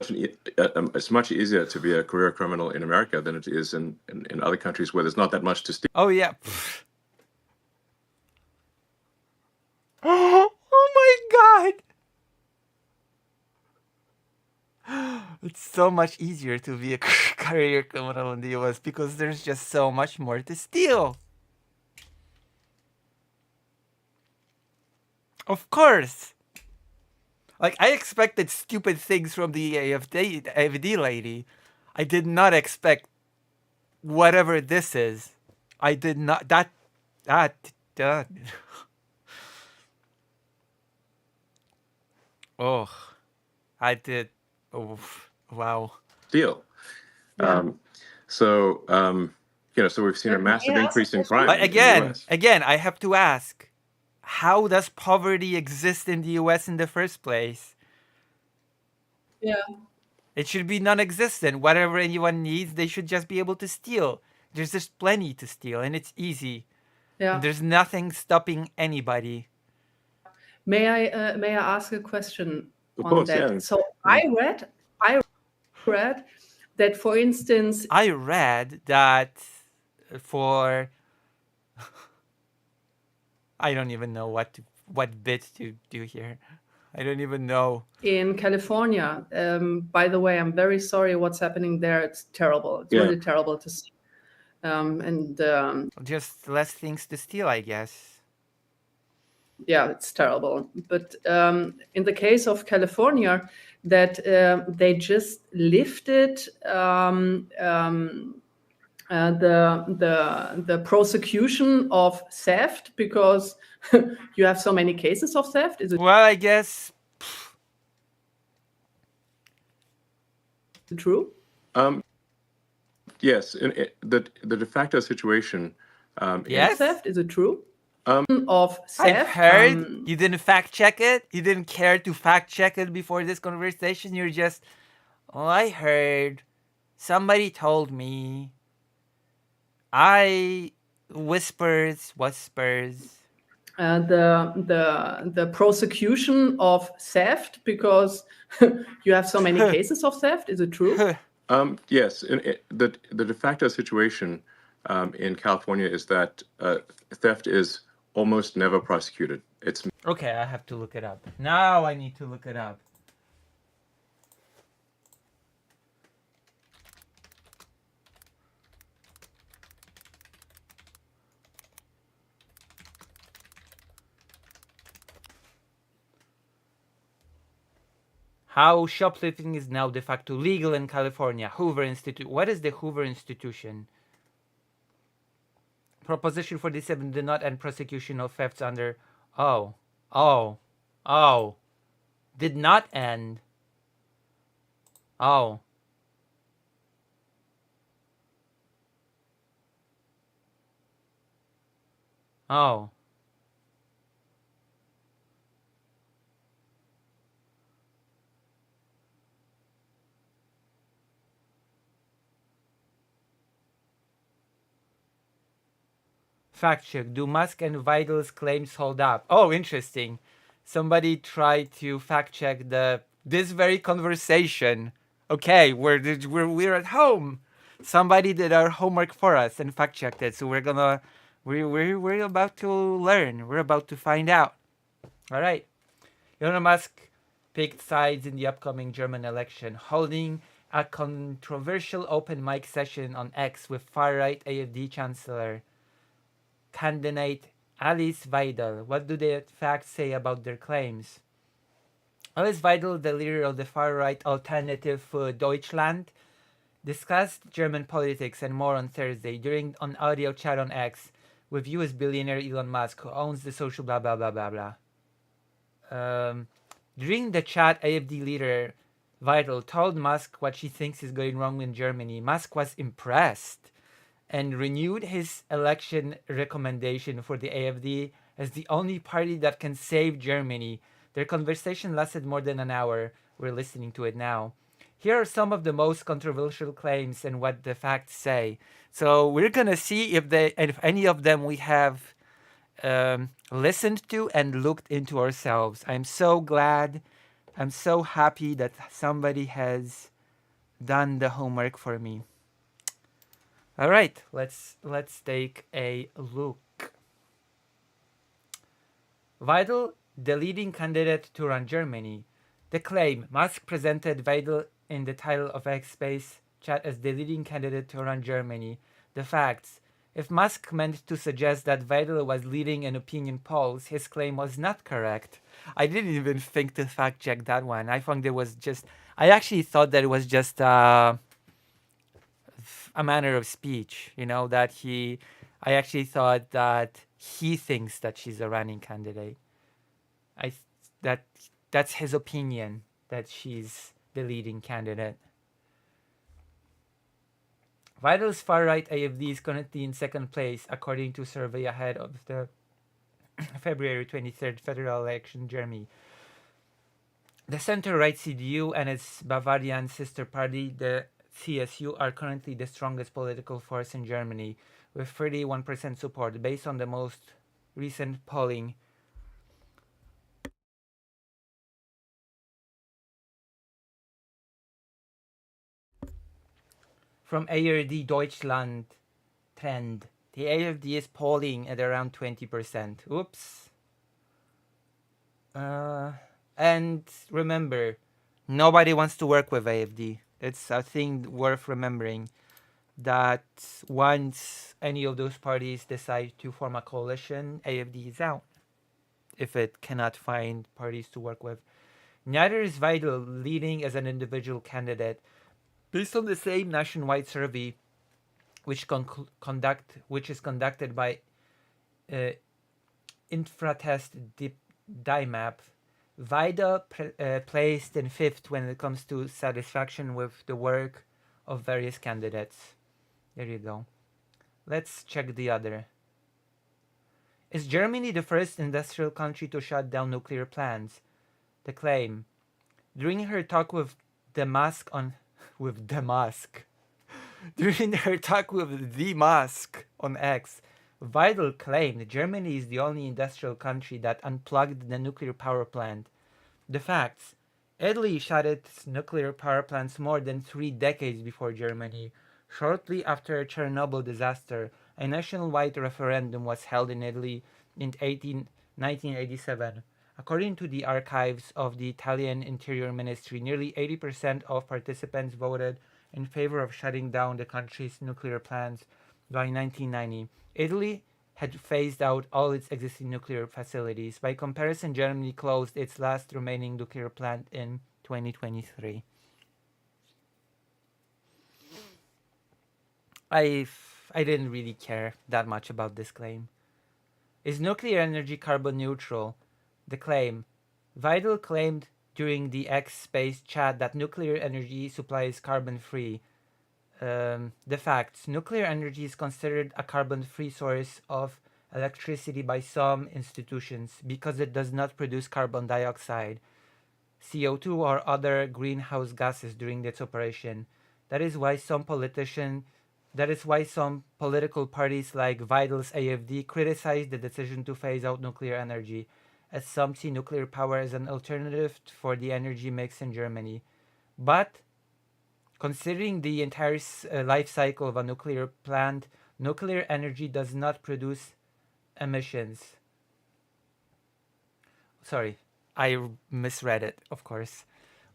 It's much easier to be a career criminal in America than it is in other countries where there's not that much to steal. Oh yeah. Oh my god! It's so much easier to be a career criminal in the US because there's just so much more to steal. Of course. Like, I expected stupid things from the AFD lady. I did not expect whatever this is. I did not. That. Oh, I did. Oh, wow. Steal. Yeah. So we've seen a massive increase in crime But in the US. again, I have to ask, how does poverty exist in the US in the first place? Yeah. It should be non-existent. Whatever anyone needs, they should just be able to steal. There's just plenty to steal, and it's easy. Yeah. And there's nothing stopping anybody. May I ask a question Of on course, that? yeah. So I read that, for instance, I read that for I don't even know what bit to do here. I don't even know. in California, by the way, I'm very sorry what's happening there. It's terrible. It's Yeah. really terrible to see. Just less things to steal, I guess. Yeah, it's terrible. But in the case of California, that they just lifted the prosecution of theft because you have so many cases of theft. Is it Well, I guess true? Yes, the de facto situation. yes. Theft, is it true? Of theft. I heard you didn't fact check it. You didn't care to fact check it before this conversation. You're just, oh, I heard. Somebody told me. Whispers. The prosecution of theft because you have so many cases of theft. Is it true? Yes, the de facto situation in California is that theft is almost never prosecuted. It's Okay, I have to look it up. Now I need to look it up. How shoplifting is now de facto legal in California. Hoover Institute. What is the Hoover Institution? Proposition 47 did not end prosecution of thefts under. Oh. Did not end. Oh. Oh. Fact check. Do Musk and Vidal's claims hold up? Oh, interesting. Somebody tried to fact check this very conversation. Okay, we're at home. Somebody did our homework for us and fact checked it. So we're about to learn. We're about to find out. All right. Elon Musk picked sides in the upcoming German election, holding a controversial open mic session on X with far-right AFD Chancellor candidate Alice Weidel. What do the facts say about their claims? Alice Weidel, the leader of the far-right Alternative für Deutschland, discussed German politics and more on Thursday during an audio chat on X with US billionaire Elon Musk, who owns the social blah blah blah blah blah. Um, During the chat, AFD leader Vital told Musk what she thinks is going wrong in Germany. Musk was impressed and renewed his election recommendation for the AFD as the only party that can save Germany. Their conversation lasted more than an hour. We're listening to it now. Here are some of the most controversial claims and what the facts say. So we're gonna see if any of them we have listened to and looked into ourselves. I'm so glad, I'm so happy that somebody has done the homework for me. All right, let's take a look. Weidel, the leading candidate to run Germany. The claim: Musk presented Weidel in the title of X Space chat as the leading candidate to run Germany. The facts: if Musk meant to suggest that Weidel was leading in opinion polls, his claim was not correct. I didn't even think to fact check that one. I thought there was just. I actually thought that it was just a manner of speech. You know that he. I actually thought that he thinks that she's a running candidate. That that's his opinion that she's the leading candidate. Vital's far-right AFD is currently in second place, according to survey ahead of the February 23rd federal election in Germany. The center-right CDU and its Bavarian sister party, the CSU, are currently the strongest political force in Germany, with 31% support, based on the most recent polling. From ARD Deutschland Trend, the AFD is polling at around 20%. Oops. And remember, nobody wants to work with AFD. It's a thing worth remembering that once any of those parties decide to form a coalition, AFD is out if it cannot find parties to work with. Neither is Vital leading as an individual candidate. Based on the same nationwide survey, which is conducted by Infratest DIMAP, Vida placed in fifth when it comes to satisfaction with the work of various candidates. There you go. Let's check the other. Is Germany the first industrial country to shut down nuclear plants? The claim. During her talk with the Musk on during her talk with the Musk on X, Weidel claimed Germany is the only industrial country that unplugged the nuclear power plant. The facts: Italy shut its nuclear power plants more than 3 decades before Germany. Shortly after a Chernobyl disaster, a nationwide referendum was held in Italy in 1987. According to the archives of the Italian Interior Ministry, nearly 80% of participants voted in favor of shutting down the country's nuclear plants by 1990. Italy had phased out all its existing nuclear facilities. By comparison, Germany closed its last remaining nuclear plant in 2023. I didn't really care that much about this claim. Is nuclear energy carbon neutral? The claim. Vidal claimed during the X Space chat that nuclear energy supply is carbon free. The facts: nuclear energy is considered a carbon-free source of electricity by some institutions because it does not produce carbon dioxide, CO2, or other greenhouse gases during its operation. That is why some political parties like Vital's AFD criticize the decision to phase out nuclear energy, as some see nuclear power as an alternative for the energy mix in Germany. But considering the entire life cycle of a nuclear plant, nuclear energy does not produce emissions. Sorry, I misread it, of course.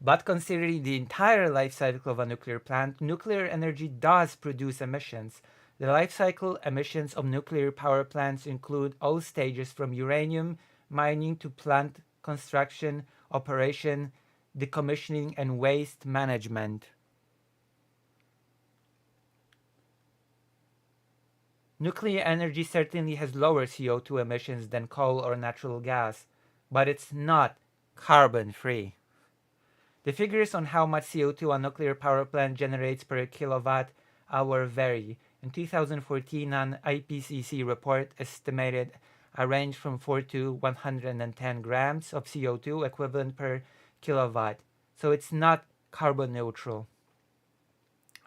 But considering the entire life cycle of a nuclear plant, nuclear energy does produce emissions. The life cycle emissions of nuclear power plants include all stages from uranium mining to plant construction, operation, decommissioning, and waste management. Nuclear energy certainly has lower CO2 emissions than coal or natural gas. but it's not carbon free. The figures on how much CO2 a nuclear power plant generates per kilowatt hour vary. In 2014, an IPCC report estimated a range from 4 to 110 grams of CO2 equivalent per kilowatt. So it's not carbon neutral.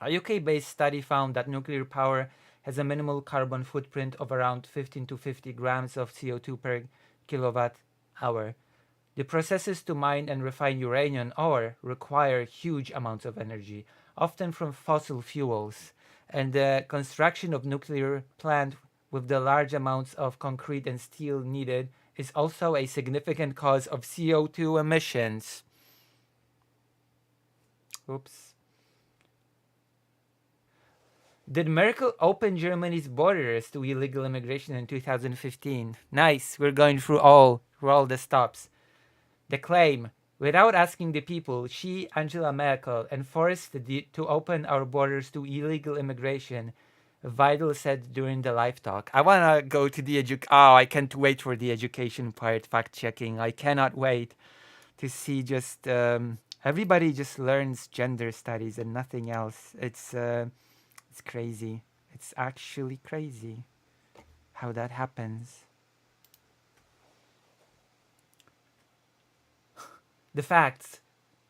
A UK-based study found that nuclear power has a minimal carbon footprint of around 15 to 50 grams of CO2 per kilowatt hour. The processes to mine and refine uranium ore require huge amounts of energy, often from fossil fuels, and the construction of nuclear plant with the large amounts of concrete and steel needed is also a significant cause of CO2 emissions. Oops. Did Merkel open Germany's borders to illegal immigration in 2015? Nice, we're going through all the stops. The claim, without asking the people, she, Angela Merkel, enforced to open our borders to illegal immigration, Vidal said during the live talk. I want to go to the I can't wait for the education part, fact checking. I cannot wait to see just everybody just learns gender studies and nothing else. It's crazy. It's actually crazy how that happens. The facts.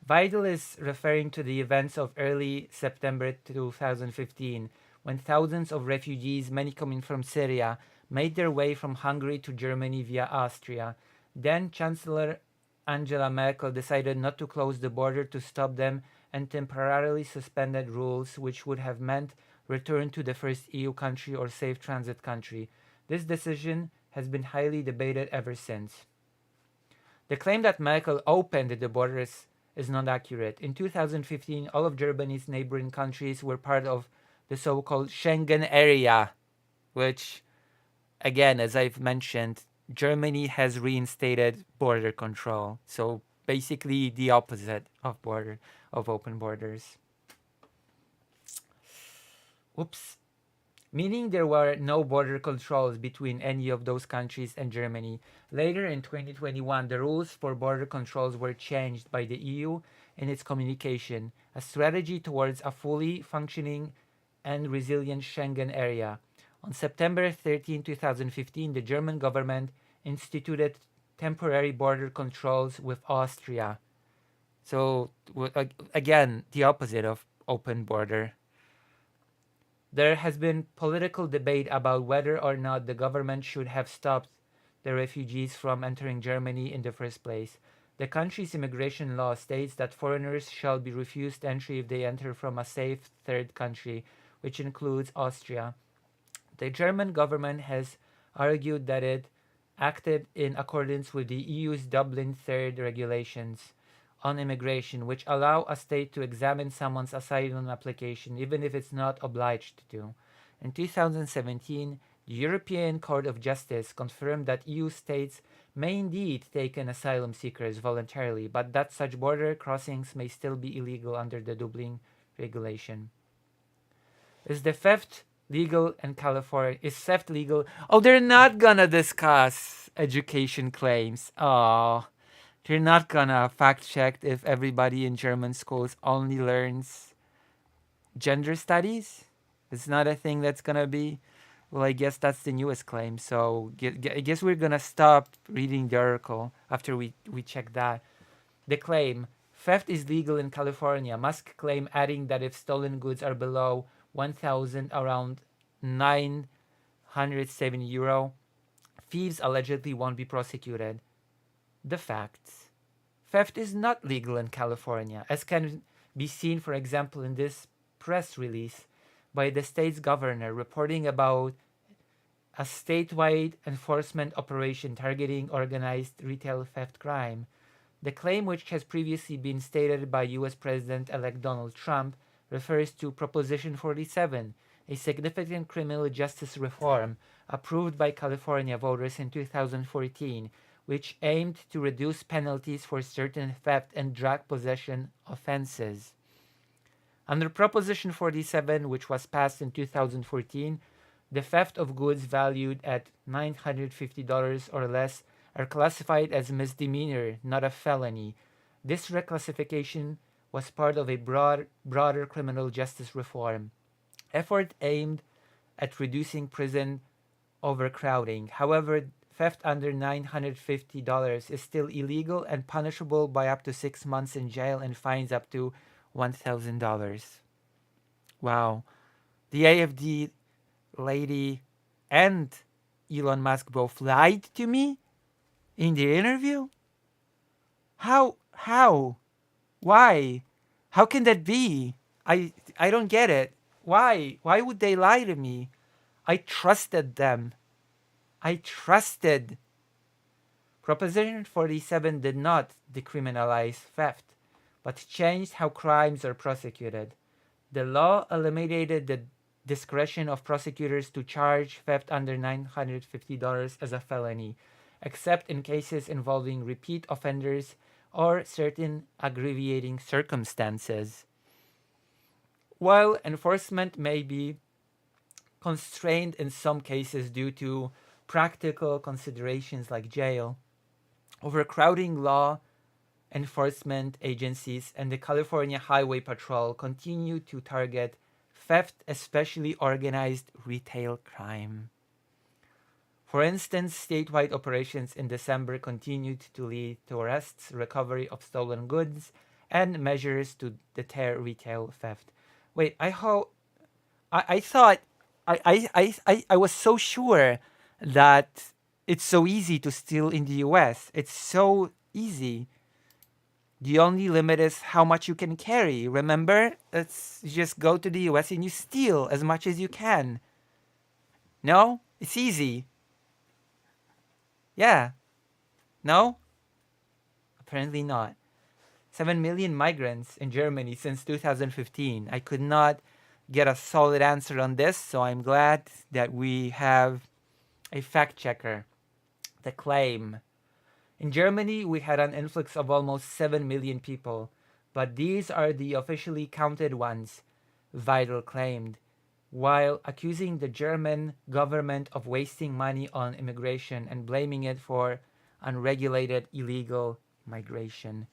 Vidal is referring to the events of early September 2015, when thousands of refugees, many coming from Syria, made their way from Hungary to Germany via Austria. Then Chancellor Angela Merkel decided not to close the border to stop them and temporarily suspended rules which would have meant return to the first EU country or safe transit country. This decision has been highly debated ever since. The claim that Merkel opened the borders is not accurate. In 2015, all of Germany's neighboring countries were part of the so-called Schengen area, which, again, as I've mentioned, Germany has reinstated border control. So basically the opposite of open borders. Oops. Meaning there were no border controls between any of those countries and Germany. Later in 2021, the rules for border controls were changed by the EU in its communication, a strategy towards a fully functioning and resilient Schengen area. On September 13, 2015, the German government instituted temporary border controls with Austria. So, again, the opposite of open border. There has been political debate about whether or not the government should have stopped the refugees from entering Germany in the first place. The country's immigration law states that foreigners shall be refused entry if they enter from a safe third country, which includes Austria. The German government has argued that it acted in accordance with the EU's Dublin Third regulations on immigration, which allow a state to examine someone's asylum application even if it's not obliged to. In 2017, the European Court of Justice confirmed that EU states may indeed take in asylum seekers voluntarily, but that such border crossings may still be illegal under the Dublin regulation. Is the theft legal in California? Is theft legal? Oh, they're not gonna discuss education claims. Oh. You're not gonna fact check if everybody in German schools only learns gender studies? It's not a thing that's gonna be. Well, I guess that's the newest claim. So I guess we're gonna stop reading the article after we check that. The claim: theft is legal in California. Musk claim, adding that if stolen goods are below 1,000, around 970 euro, thieves allegedly won't be prosecuted. The facts. Theft is not legal in California, as can be seen, for example, in this press release by the state's governor reporting about a statewide enforcement operation targeting organized retail theft crime. The claim, which has previously been stated by US President-elect Donald Trump, refers to Proposition 47, a significant criminal justice reform approved by California voters in 2014, which aimed to reduce penalties for certain theft and drug possession offenses. Under Proposition 47, which was passed in 2014, the theft of goods valued at $950 or less are classified as misdemeanor, not a felony. This reclassification was part of a broader criminal justice reform effort aimed at reducing prison overcrowding. However, theft under $950 is still illegal and punishable by up to 6 months in jail and fines up to $1,000. Wow. The AFD lady and Elon Musk both lied to me in the interview? How? How? Why? How can that be? I don't get it. Why? Why would they lie to me? I trusted them. I trusted. Proposition 47 did not decriminalize theft, but changed how crimes are prosecuted. The law eliminated the discretion of prosecutors to charge theft under $950 as a felony, except in cases involving repeat offenders or certain aggravating circumstances. While enforcement may be constrained in some cases due to practical considerations like jail, overcrowding law enforcement agencies and the California Highway Patrol continue to target theft, especially organized retail crime. For instance, statewide operations in December continued to lead to arrests, recovery of stolen goods, and measures to deter retail theft. Wait, I thought I was so sure that it's so easy to steal in the US. It's so easy. The only limit is how much you can carry. Remember? Let's just go to the US and you steal as much as you can. No? It's easy. Yeah. No? Apparently not. 7 million migrants in Germany since 2015. I could not get a solid answer on this, so I'm glad that we have a fact checker. The claim. In Germany, we had an influx of almost 7 million people, but these are the officially counted ones, Vidal claimed, while accusing the German government of wasting money on immigration and blaming it for unregulated illegal migration.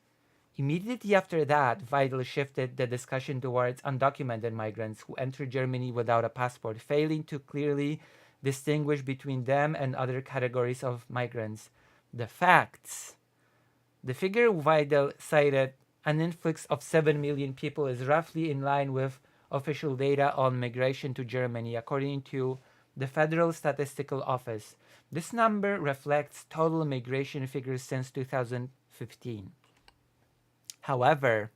Immediately after that, Vidal shifted the discussion towards undocumented migrants who enter Germany without a passport, failing to clearly distinguish between them and other categories of migrants. The facts. The figure Vidal cited, an influx of 7 million people, is roughly in line with official data on migration to Germany, according to the Federal Statistical Office. This number reflects total migration figures since 2015. However,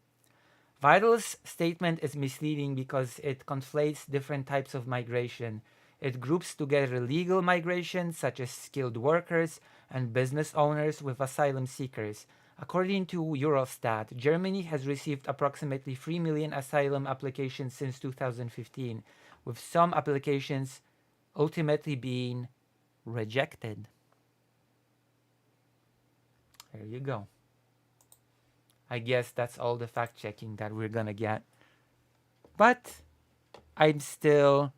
Vidal's statement is misleading because it conflates different types of migration. It groups together legal migration, such as skilled workers and business owners, with asylum seekers. According to Eurostat, Germany has received approximately 3 million asylum applications since 2015, with some applications ultimately being rejected. There you go. I guess that's all the fact checking that we're gonna get. But I'm still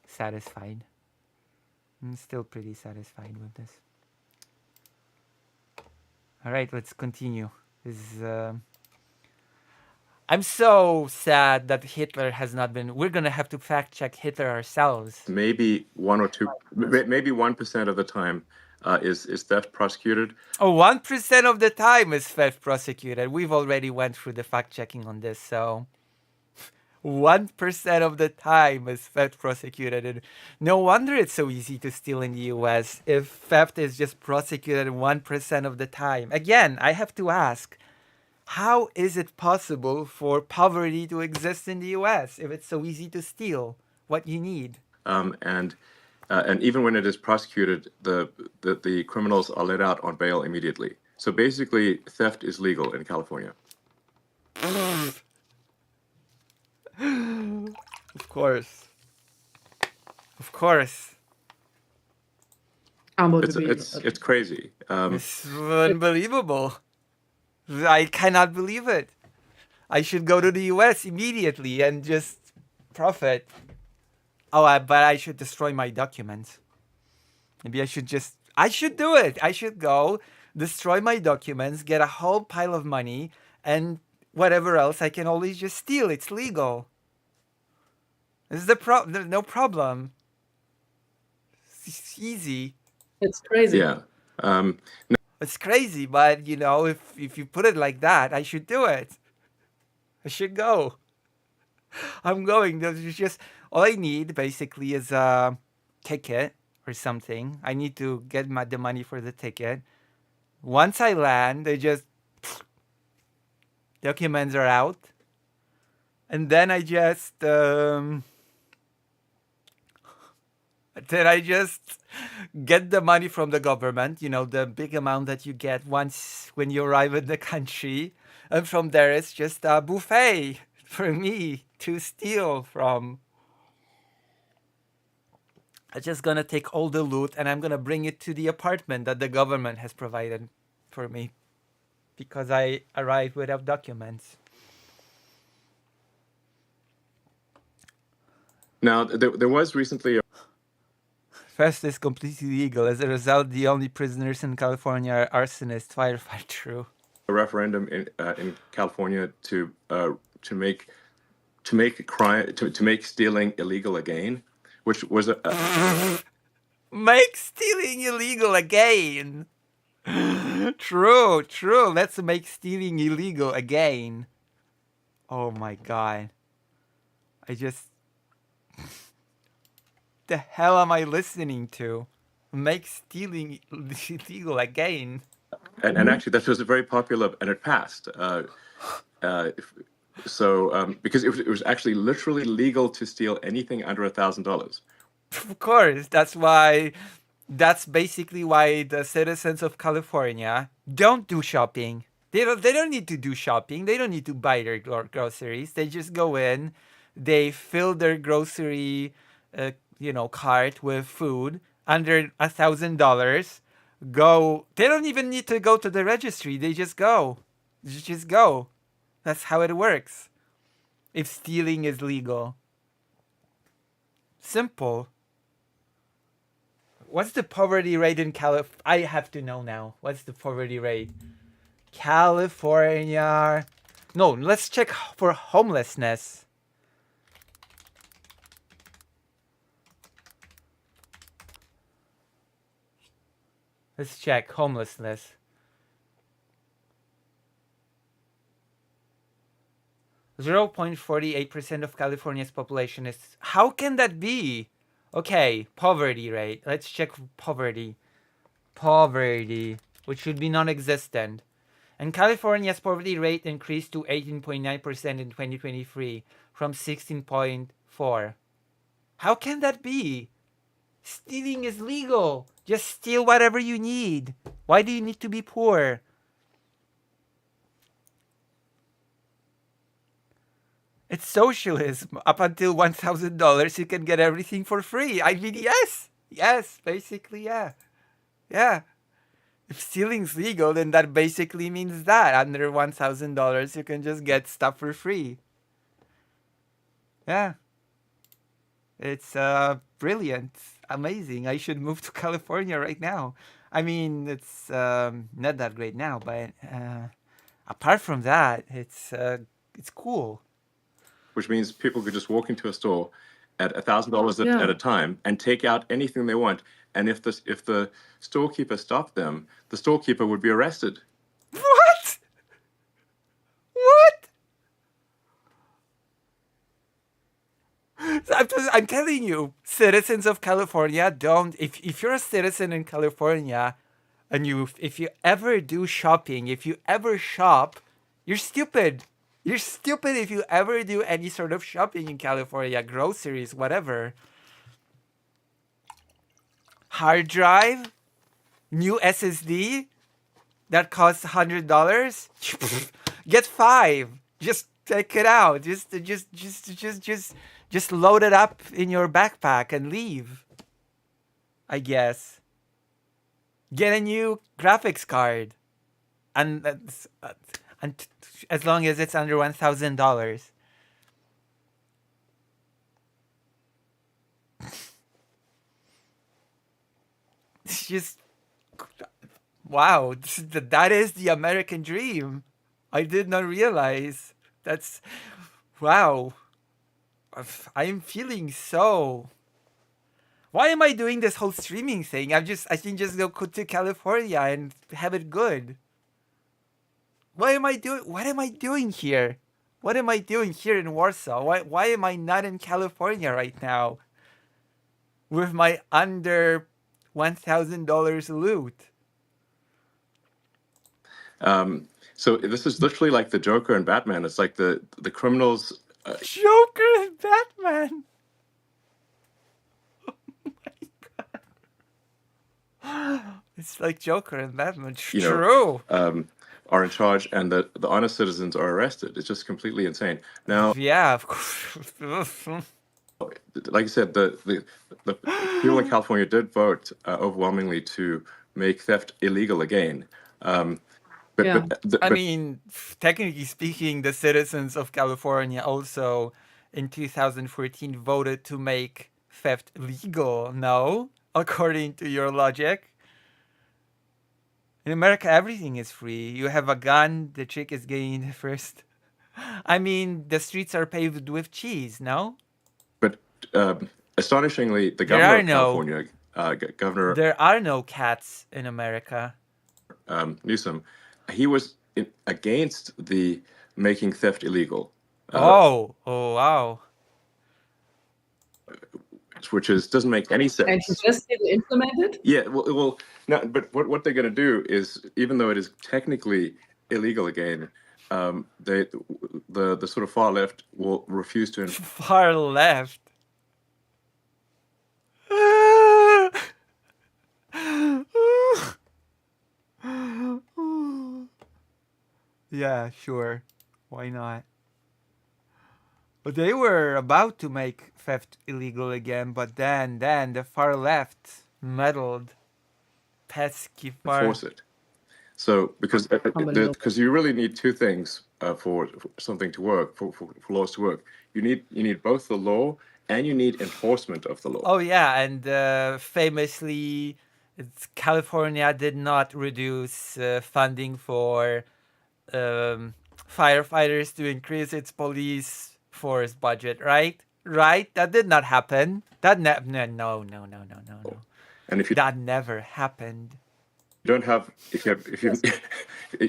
satisfied. I'm still pretty satisfied with this. All right, let's continue. I'm so sad that Hitler has not been. We're gonna have to fact check Hitler ourselves. Maybe 1% of the time is theft prosecuted. Oh, 1% of the time is theft prosecuted. We've already went through the fact checking on this, so 1% of the time is theft prosecuted. And no wonder it's so easy to steal in the US if theft is just prosecuted 1% of the time. Again, I have to ask, how is it possible for poverty to exist in the US if it's so easy to steal what you need? And even when it is prosecuted, the criminals are let out on bail immediately. So basically, theft is legal in California. Of course. It's crazy. It's unbelievable. I cannot believe it. I should go to the US immediately and just profit. Oh, but I should destroy my documents. Maybe I should do it. I should go destroy my documents, get a whole pile of money, and whatever else I can always just steal. It's legal. This is there's no problem. It's easy. It's crazy. Yeah. It's crazy, but you know, if you put it like that, I should do it. I should go. I'm going. There's just all I need basically is a ticket or something. I need to get the money for the ticket. Once I land, they just documents are out, and then I just get the money from the government. You know, the big amount that you get once when you arrive in the country, and from there it's just a buffet for me to steal from. I'm just gonna take all the loot and I'm gonna bring it to the apartment that the government has provided for me because I arrived without documents. Now, there was recently First is completely legal. As a result, the only prisoners in California are arsonists, firefighter. True. a referendum in California to make stealing illegal again, which was Make stealing illegal again. True. Let's make stealing illegal again. Oh my god. The hell am I listening to? Make stealing illegal again. and actually that was very popular and it passed. Because it was actually literally legal to steal anything under $1,000. Of course, that's basically why the citizens of California don't do shopping. They don't need to do shopping. They don't need to buy their groceries. They just go in, they fill their grocery cart with food under $1,000. Go. They don't even need to go to the registry. They just go. Just go. That's how it works. If stealing is legal. Simple. What's the poverty rate in California? I have to know now. What's the poverty rate? California. No, let's check for homelessness. Let's check homelessness. 0.48% of California's population is... How can that be? Okay, poverty rate. Let's check poverty. Poverty, which should be non-existent. And California's poverty rate increased to 18.9% in 2023 from 16.4%. How can that be? Stealing is legal. Just steal whatever you need. Why do you need to be poor? It's socialism. Up until $1,000, you can get everything for free. I mean, yes. Yes, basically, yeah. Yeah. If stealing's legal, then that basically means that. Under $1,000, you can just get stuff for free. Yeah. It's brilliant. Amazing. I should move to California right now. I mean, it's not that great now, but apart from that, it's cool. Which means people could just walk into a store at $1,000 at a time and take out anything they want. And if the storekeeper stopped them, the storekeeper would be arrested. What? What? I'm telling you, citizens of California don't. If you're a citizen in California, and if you ever do shopping, if you ever shop, you're stupid. You're stupid if you ever do any sort of shopping in California, groceries, whatever. Hard drive, new SSD that costs $100. Get 5. Just take it out. Just load it up in your backpack and leave. I guess. Get a new graphics card, and as long as it's under $1,000. It's just wow. That is the American dream. I did not realize. That's wow. I'm feeling so. Why am I doing this whole streaming thing? I can just go to California and have it good. What am I doing here? What am I doing here in Warsaw? Why am I not in California right now? With my under $1,000 loot. So this is literally like the Joker and Batman. It's like the criminals. Joker and Batman. It's like Joker and Batman. You know, True. Are in charge, and the honest citizens are arrested. It's just completely insane. Now, Yeah, of course. like I said, the people in California did vote overwhelmingly to make theft illegal again. Yeah. I mean, technically speaking, the citizens of California also in 2014 voted to make theft legal, no? According to your logic. In America, everything is free. You have a gun, the chick is getting it first. I mean, the streets are paved with cheese, no? But astonishingly, the There governor are of no- California, Governor There are no cats in America. Newsom, he was against the making theft illegal, Oh, wow. which doesn't make any And he sense. just didn't implement it? Yeah, well, no, but what they're going to do is, even though it is technically illegal again, the sort of far left will refuse to. Far left. Yeah, sure. Why not? But they were about to make theft illegal again, but then the far left meddled. Pesky far. Enforce it. So because you really need two things for something to work, for laws to work. You need both the law and you need enforcement of the law. Oh yeah, and famously, California did not reduce funding for firefighters to increase its police force budget, right? Right? That did not happen. No. And if you That never happened. don't have, if you,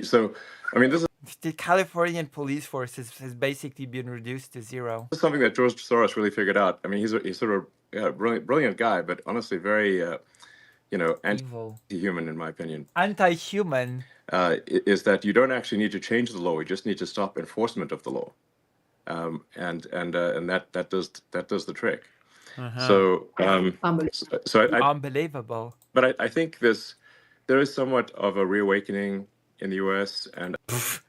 so, I mean, this is The Californian police force has basically been reduced to zero. something that George Soros really figured out. I mean, he's sort of a brilliant guy, but honestly, very, Evil. anti-human in my opinion. Anti-human. Is that you don't actually need to change the law; you just need to stop enforcement of the law, and that does the trick. So, Unbelievable. But I think there is somewhat of a reawakening in the U.S. and Oh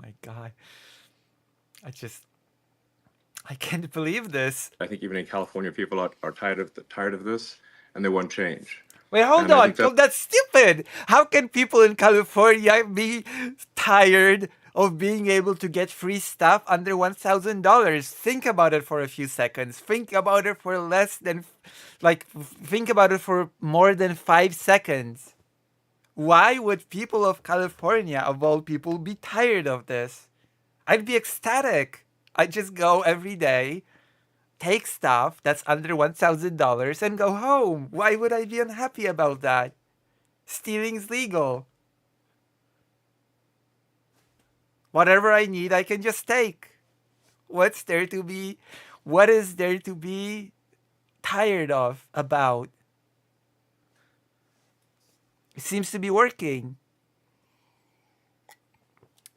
my god. I can't believe this. I think even in California, people are tired of this, and they want change. Wait, hold And I on. think That's stupid. How can people in California be tired of being able to get free stuff under $1,000? Think about it for a few seconds. Think about it for think about it for more than 5 seconds. Why would people of California, of all people, be tired of this? I'd be ecstatic. I'd just go every day, take stuff that's under $1,000 and go home. Why would I be unhappy about that? Stealing's legal. Whatever I need, I can just take. What is there to be tired of about? It seems to be working.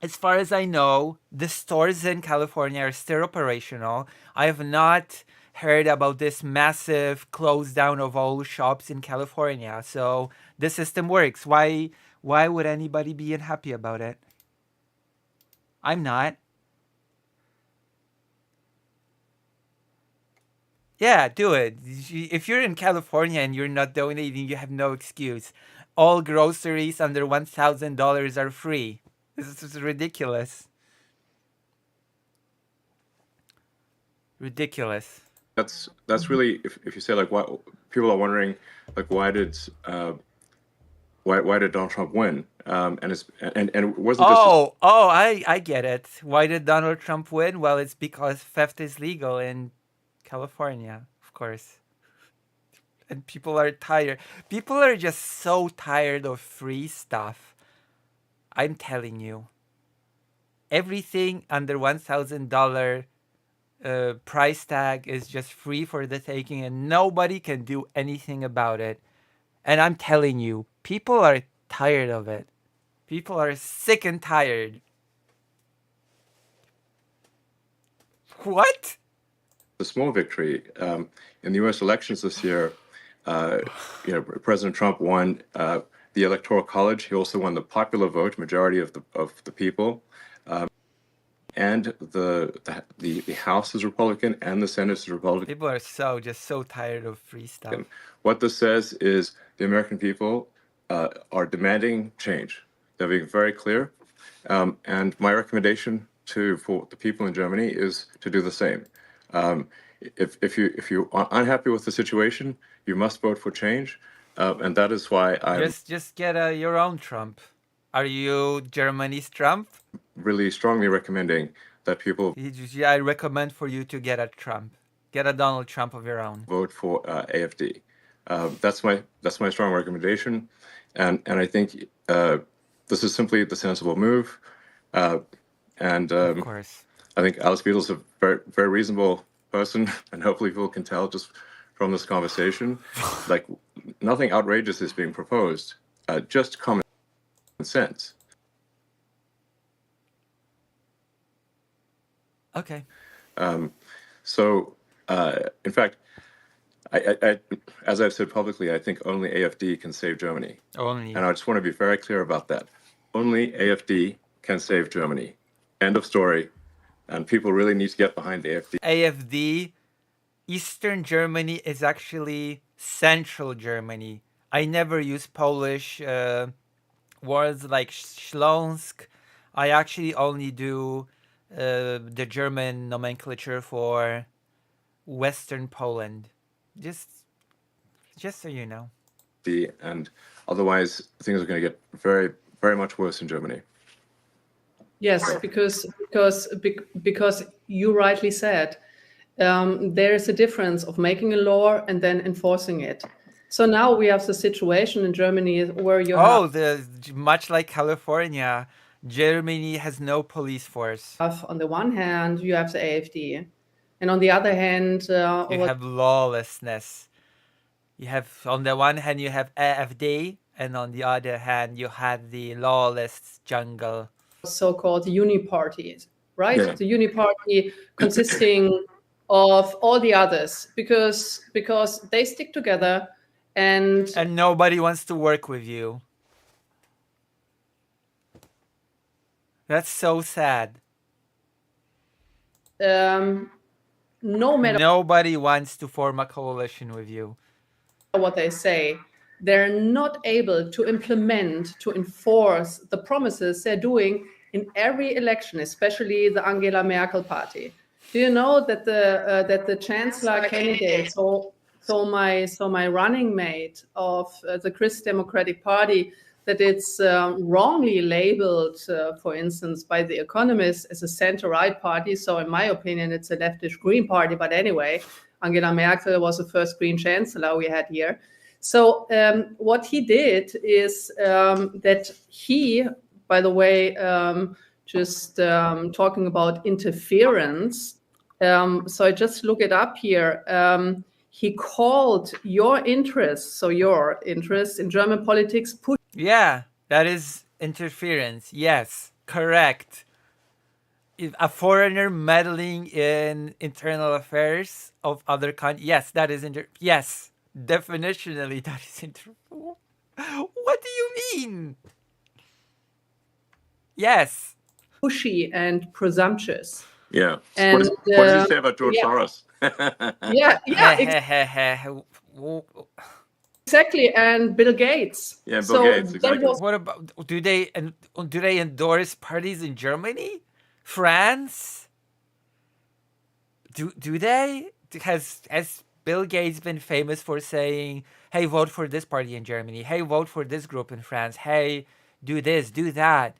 As far as I know, the stores in California are still operational. I have not heard about this massive close down of all shops in California. So the system works. Why would anybody be unhappy about it? I'm not. Yeah, do it. If you're in California and you're not donating, you have no excuse. All groceries under $1,000 are free. This is ridiculous. Ridiculous. that's really if you say like, why people are wondering, like, why did Donald Trump win? And it wasn't just I get it. Why did Donald Trump win? Well, it's because theft is legal in California, of course. And people are tired. People are just so tired of free stuff. I'm telling you. Everything under $1,000 price tag is just free for the taking, and nobody can do anything about it. And I'm telling you, people are tired of it. People are sick and tired. What? a small victory. In the U.S. elections this year, President Trump won the Electoral College. He also won the popular vote, majority of the people. And the House is Republican and the Senate is Republican. People are so tired of free stuff. What this says is the American people are demanding change. They're being very clear. And my recommendation for the people in Germany is to do the same. If you are unhappy with the situation, you must vote for change, and that is why I'm Just get your own Trump. Are you Germany's Trump? really strongly recommending that people I recommend for you to get a Trump. Get a Donald Trump of your own. vote for AFD. That's my strong recommendation, and I think this is simply the sensible move. Of course. I think Alice Beadle's a very, very reasonable person, and hopefully people can tell just from this conversation, like nothing outrageous is being proposed, just common sense. Okay. So, in fact, I, as I've said publicly, I think only AFD can save Germany. Only. And I just want to be very clear about that. Only AFD can save Germany. End of story. And people really need to get behind AFD. AFD, Eastern Germany is actually Central Germany. I never use Polish words like Śląsk. I actually only do the German nomenclature for Western Poland. Just so you know. And otherwise, things are going to get very, very much worse in Germany. Yes, because you rightly said there is a difference of making a law and then enforcing it. So now we have the situation in Germany where you much like California, Germany has no police force. On the one hand, you have the AfD, and on the other hand, you have lawlessness. You have, on the one hand, you have AfD, and on the other hand, you have the lawless jungle. So-called uniparties, right? Yeah. The uniparty consisting of all the others, because they stick together, and nobody wants to work with you. That's so sad. No matter nobody wants to form a coalition with you. What they say, they're not able to implement, to enforce the promises they're doing in every election, especially the Angela Merkel party. Do you know that the chancellor candidate, so my running mate of the Christ Democratic Party, that it's wrongly labeled, for instance, by The Economist as a center-right party. So in my opinion, it's a leftish Green party. But anyway, Angela Merkel was the first Green chancellor we had here. So what he did is that he, by the way, just talking about interference, so I just look it up here. He called your interests in German politics. Yeah, that is interference. Yes, correct. If a foreigner meddling in internal affairs of other countries, yes, that is yes, definitionally that is What do you mean? Yes. Pushy and presumptuous. Yeah. And what did you say about George Soros? Exactly, and Bill Gates. Yeah, Bill Gates. Exactly. What about do they endorse parties in Germany, France? Do they? Has Bill Gates been famous for saying, "Hey, vote for this party in Germany. Hey, vote for this group in France. Hey, do this, do that."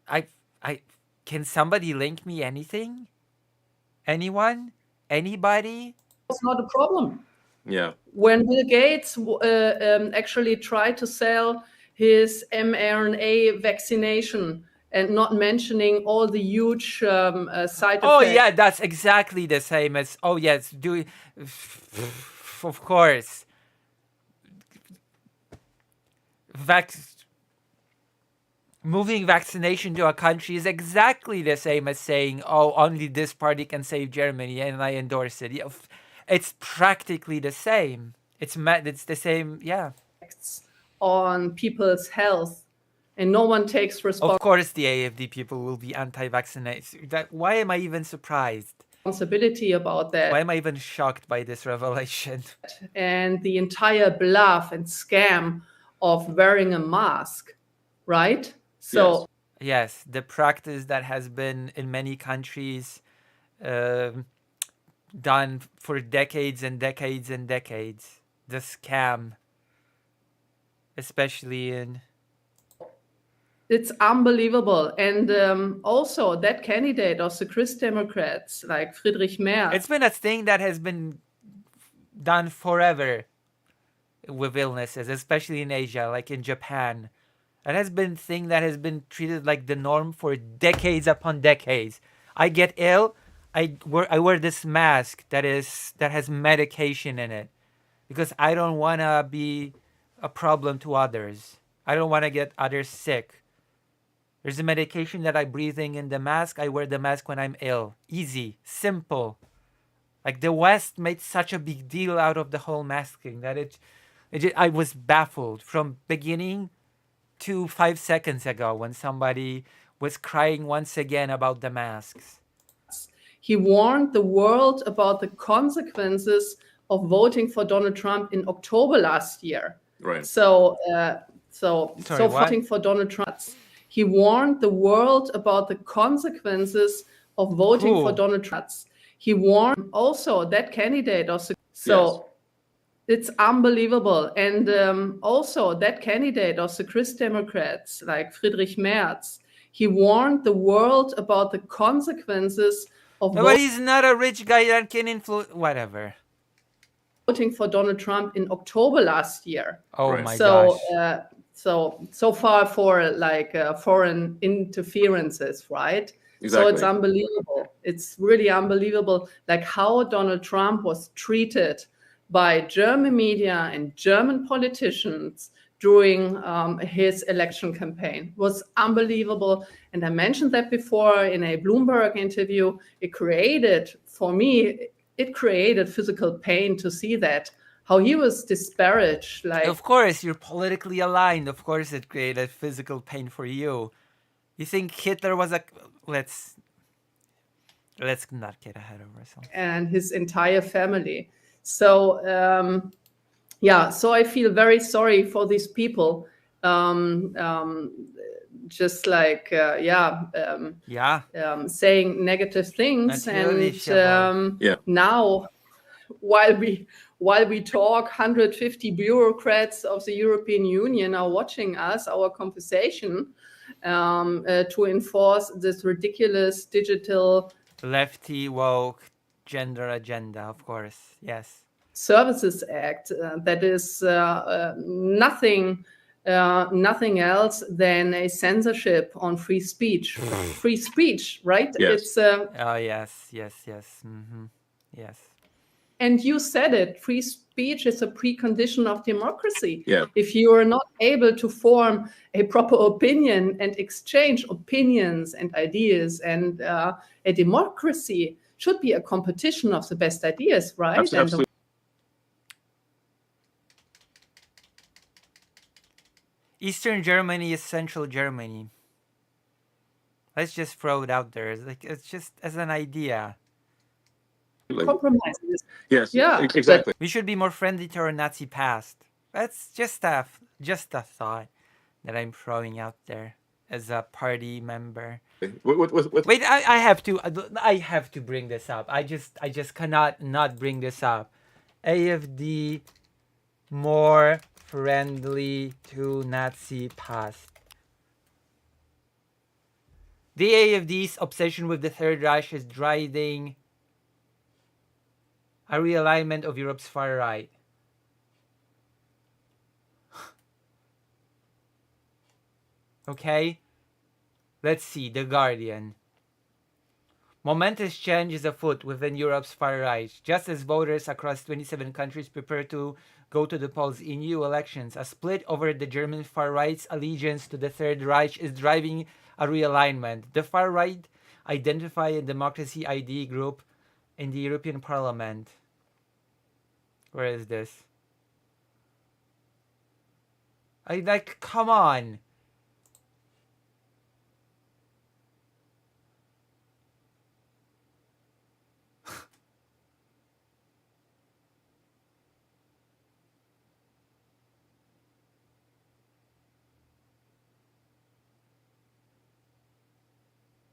I I can somebody link me anything? Anyone? Anybody? It's not a problem. Yeah. When Bill Gates actually tried to sell his mRNA vaccination and not mentioning all the huge side Oh effects. yeah, that's exactly the same as oh yes, do of course. Moving vaccination to a country is exactly the same as saying, "Oh, only this party can save Germany," and I endorse it. Yeah, it's practically the same. It's the same. Yeah. On people's health, and no one takes Of course, the AFD people will be anti-vaccinated. Why am I even surprised? responsibility about that. Why am I even shocked by this revelation? And the entire bluff and scam of wearing a mask, right? So yes, the practice that has been in many countries done for decades and decades and decades. The scam, especially in. It's unbelievable. And also that candidate of the Christ Democrats, like Friedrich Merz. It's been a thing that has been done forever with illnesses, especially in Asia, like in Japan. It has been a thing that has been treated like the norm for decades upon decades. I get ill, I wear this mask that has medication in it because I don't want to be a problem to others. I don't want to get others sick. There's a medication that I'm breathing in the mask. I wear the mask when I'm ill. Easy, simple. Like the West made such a big deal out of the whole masking that I was baffled from beginning to 5 seconds ago when somebody was crying once again about the masks. He warned the world about the consequences of voting for Donald Trump in October last year. Right. So Sorry, voting for Donald Trump. He warned the world about the consequences of voting for Donald Trump. He warned also that candidate of it's unbelievable. And also that candidate of the Christ Democrats, like Friedrich Merz, he warned the world about the consequences of but he's not a rich guy that can influence whatever. Voting for Donald Trump in October last year. Oh right. My gosh. So far for like foreign interferences, right? Exactly. So it's unbelievable. It's really unbelievable, like how Donald Trump was treated by German media and German politicians during his election campaign. It was unbelievable. And I mentioned that before in a Bloomberg interview. It created physical pain to see that, how he was disparaged. Like, of course, you're politically aligned. Of course, it created physical pain for you. You think Hitler was a... Let's not get ahead of ourselves. And his entire family. So, so I feel very sorry for these people. Just like, saying negative things. And now, while we talk, 150 bureaucrats of the European Union are watching us, our conversation, to enforce this ridiculous digital lefty woke gender agenda, of course. Yes. Services Act that is nothing else than a censorship on free speech. Free speech, right? Yes. It's oh yes. Mm-hmm. Yes. And you said it. Free speech is a precondition of democracy. Yeah. If you are not able to form a proper opinion and exchange opinions and ideas, and a democracy should be a competition of the best ideas, right? Absolutely. Eastern Germany is Central Germany. Let's just throw it out there. It's just as an idea. Compromises. Yes. Yeah. Exactly. We should be more friendly to our Nazi past. That's just a thought that I'm throwing out there as a party member. Wait, I have to bring this up. I just cannot not bring this up AFD more friendly to Nazi past. The AFD's obsession with the Third Reich is driving a realignment of Europe's far right. Okay? Let's see, The Guardian. Momentous change is afoot within Europe's far right. Just as voters across 27 countries prepare to go to the polls in EU elections, a split over the German far right's allegiance to the Third Reich is driving a realignment. The far right identify a democracy ID group in the European Parliament. Where is this? Come on.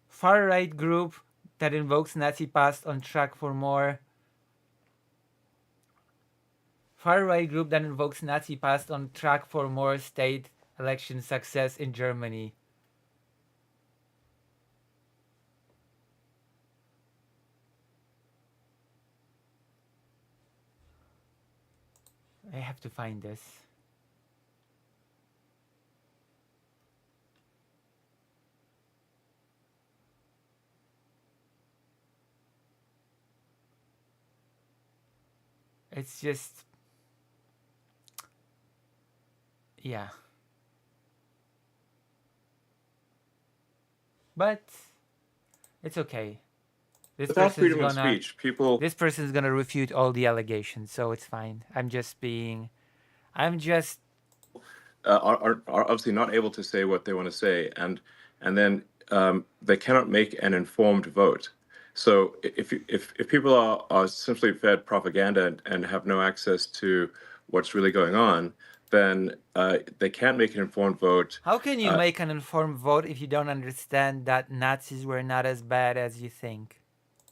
Far right group that invokes Nazi past on track for more. Far right group that invokes Nazi past on track for more state election success in Germany. I have to find this. It's just, yeah. But it's okay. Without freedom of speech, people. This person's gonna refute all the allegations, so it's fine. I'm just. Are obviously not able to say what they want to say, and then they cannot make an informed vote. So if people are simply fed propaganda and have no access to what's really going on, then they can't make an informed vote. How can you make an informed vote if you don't understand that Nazis were not as bad as you think?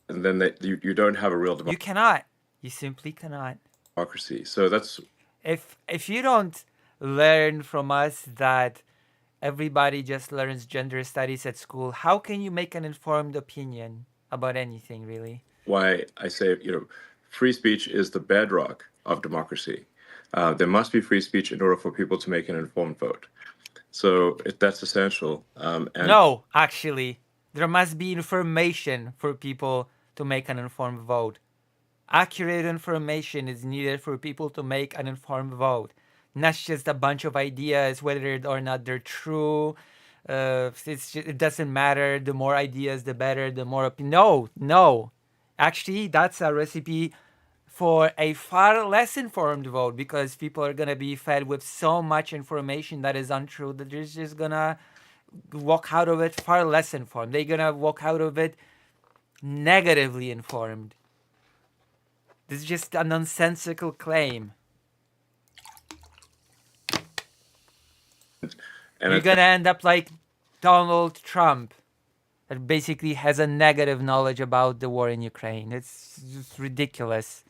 And then you don't have a real You cannot. You simply cannot. democracy. So that's if you don't learn from us that everybody just learns gender studies at school, how can you make an informed opinion about anything, really? why I say, free speech is the bedrock of democracy. There must be free speech in order for people to make an informed vote. So that's essential. No, actually, there must be information for people to make an informed vote. Accurate information is needed for people to make an informed vote. Not just a bunch of ideas, whether or not they're true. It doesn't matter. The more ideas, the better. The more no. Actually, that's a recipe for a far less informed vote, because people are gonna be fed with so much information that is untrue that they're just gonna walk out of it far less informed. They're gonna walk out of it negatively informed. This is just a nonsensical claim. And you're gonna end up like Donald Trump, that basically has a negative knowledge about the war in Ukraine. It's just ridiculous.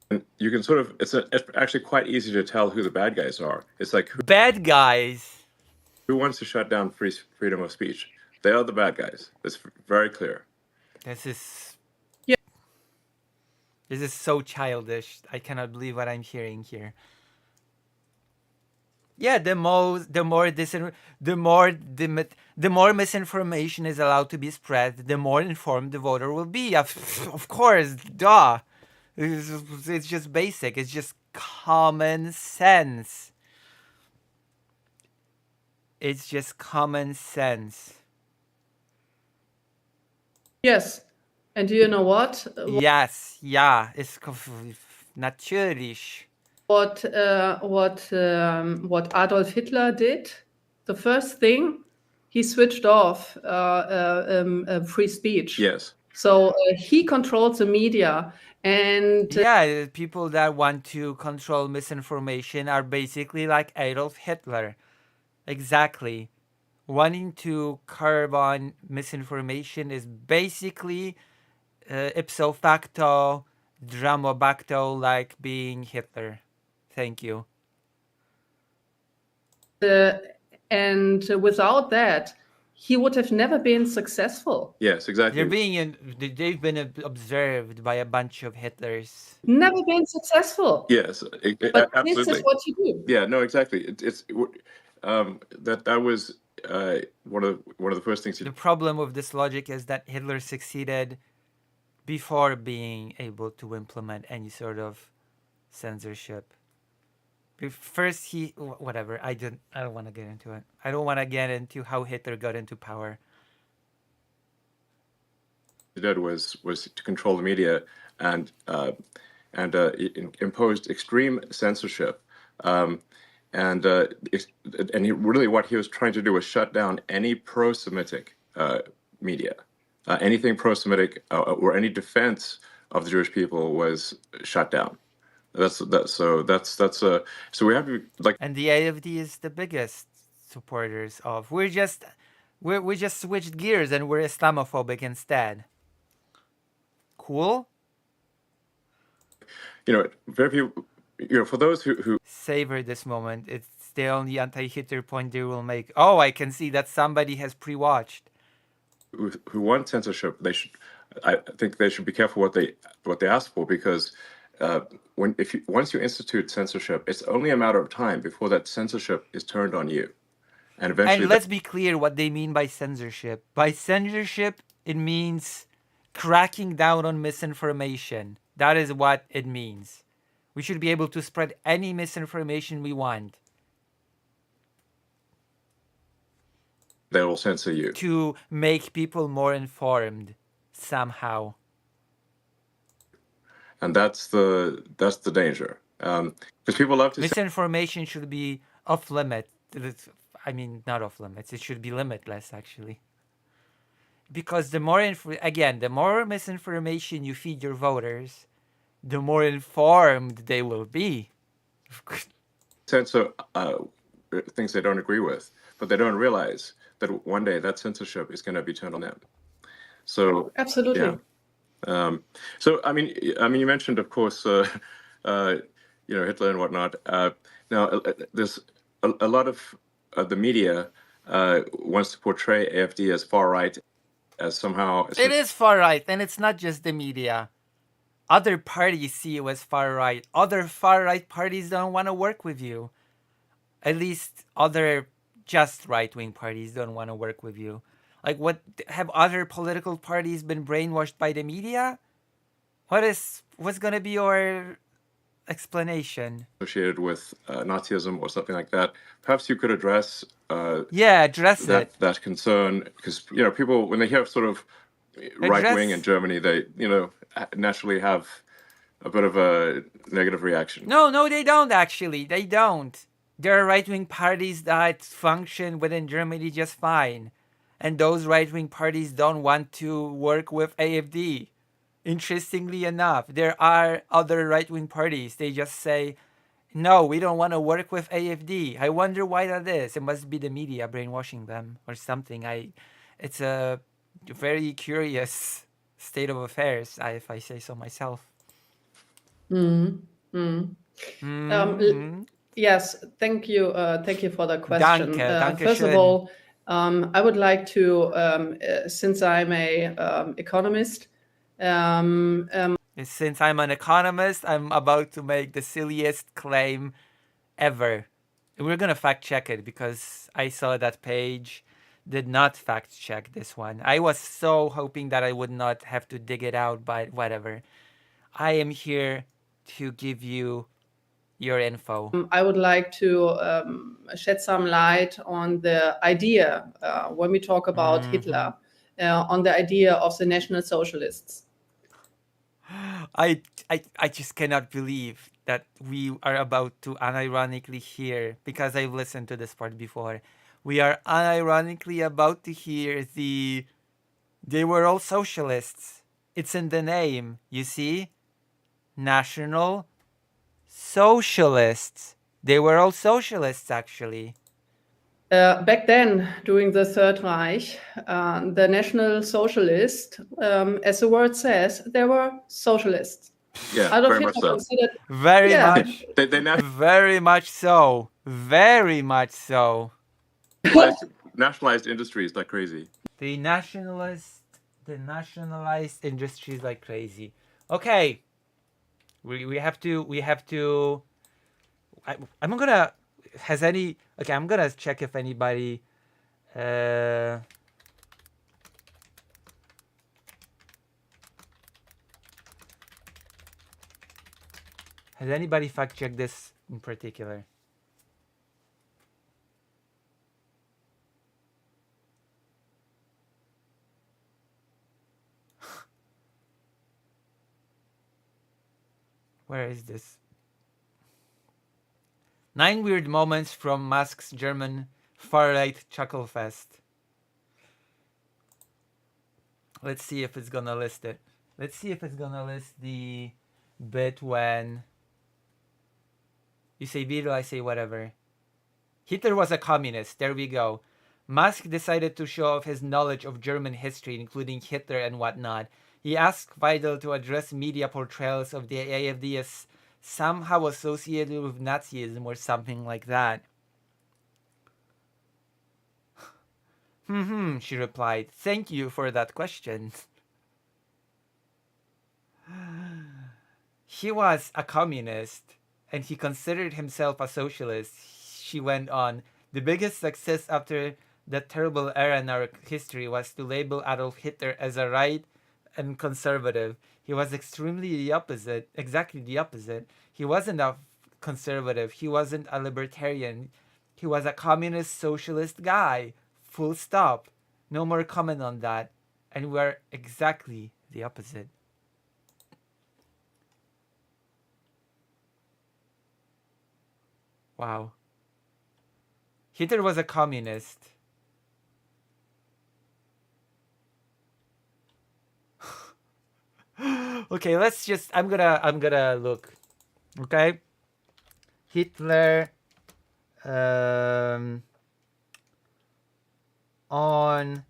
And you can it's actually quite easy to tell who the bad guys are. It's like bad guys. Who wants to shut down freedom of speech? They are the bad guys. It's very clear. This is so childish. I cannot believe what I'm hearing here. Yeah, the more misinformation is allowed to be spread, the more informed the voter will be. Of course, duh. It's just basic. It's just common sense. It's just common sense. Yes. And do you know what? Yes, yeah, it's natürlich. What Adolf Hitler did, the first thing, he switched off free speech. Yes. So he controls the media, and yeah, people that want to control misinformation are basically like Adolf Hitler. Exactly. Wanting to curb on misinformation is basically ipso facto Dramobacto like being Hitler. Thank you. And without that, he would have never been successful. Yes, exactly. They've been observed by a bunch of Hitlers. Never been successful. Yes, But absolutely. this is what you do. Yeah, no, exactly. That was one of the first things. The problem with this logic is that Hitler succeeded before being able to implement any sort of censorship. First, whatever. I don't want to get into it. I don't want to get into how Hitler got into power. He did was to control the media and imposed extreme censorship. And really what he was trying to do was shut down any pro-Semitic media. Anything pro-Semitic or any defense of the Jewish people was shut down. So we have to like. And the AFD is the biggest supporters of. We just switched gears and we're Islamophobic instead. Cool. Very few. For those who savor this moment, it's the only anti-Hitler point they will make. Oh, I can see that somebody has pre-watched. Who want censorship, I think they should be careful what they ask for, because once you institute censorship, it's only a matter of time before that censorship is turned on you, and eventually. And let's be clear what they mean by censorship. By censorship, it means cracking down on misinformation. That is what it means. We should be able to spread any misinformation we want. They will censor you. To make people more informed somehow. And that's the danger. Because people love to. Misinformation should be off limit. I mean, not off limits. It should be limitless, actually. Because the more misinformation you feed your voters, the more informed they will be. Censor things they don't agree with, but they don't realize that one day that censorship is going to be turned on them. So absolutely. Yeah. So I mean, you mentioned, of course, Hitler and whatnot. Now, there's a lot of the media wants to portray AFD as far right, as somehow. It is far right, and it's not just the media. Other parties see you as far right. Other far right parties don't want to work with you. At least other just right wing parties don't want to work with you. Like, what have other political parties been brainwashed by the media? What's gonna be your explanation? Associated with Nazism or something like that. Perhaps you could address. Address that concern, because people, when they hear sort of right wing in Germany, they naturally have a bit of a negative reaction. No, they don't actually. They don't. There are right wing parties that function within Germany just fine. And those right-wing parties don't want to work with AFD. Interestingly enough, there are other right-wing parties. They just say, no, we don't want to work with AFD. I wonder why that is. It must be the media brainwashing them or something. It's a very curious state of affairs, if I say so myself. Yes, thank you. Thank you for the question. Danke first of all, I would like to, since I'm a economist. Since I'm an economist, I'm about to make the silliest claim ever. We're gonna fact check it because I saw that page did not fact check this one. I was so hoping that I would not have to dig it out, but whatever. I am here to give you your info. I would like to shed some light on the idea, when we talk about Hitler, on the idea of the National Socialists. I just cannot believe that we are about to unironically hear, because I've listened to this part before, we are unironically about to hear they were all socialists. It's in the name, you see? National Socialists. They were all socialists, actually. Back then, during the Third Reich, the National Socialists, as the word says, they were socialists. Yeah, Adolf very much Hitler so. considered, Very yeah, much. They Very much so. Very much so. nationalized industries like crazy. The nationalized industries like crazy. Okay. We have to I'm gonna I'm gonna check if anybody uh has anybody fact checked this in particular. Where is this? 9 weird moments from Musk's German far-right chuckle fest. Let's see if it's gonna list it. Let's see if it's gonna list the bit when you say Vito, I say whatever. Hitler was a communist. There we go. Musk decided to show off his knowledge of German history, including Hitler and whatnot. He asked Weidel to address media portrayals of the AFD as somehow associated with Nazism or something like that. She replied. Thank you for that question. He was a communist, and he considered himself a socialist. She went on. The biggest success after that terrible era in our history was to label Adolf Hitler as a right and conservative. He was extremely the opposite, exactly the opposite. He wasn't a conservative, he wasn't a libertarian. He was a communist socialist guy. Full stop. No more comment on that. And we're exactly the opposite. Wow. Hitler was a communist. Okay, let's just I'm gonna look. Okay? Hitler on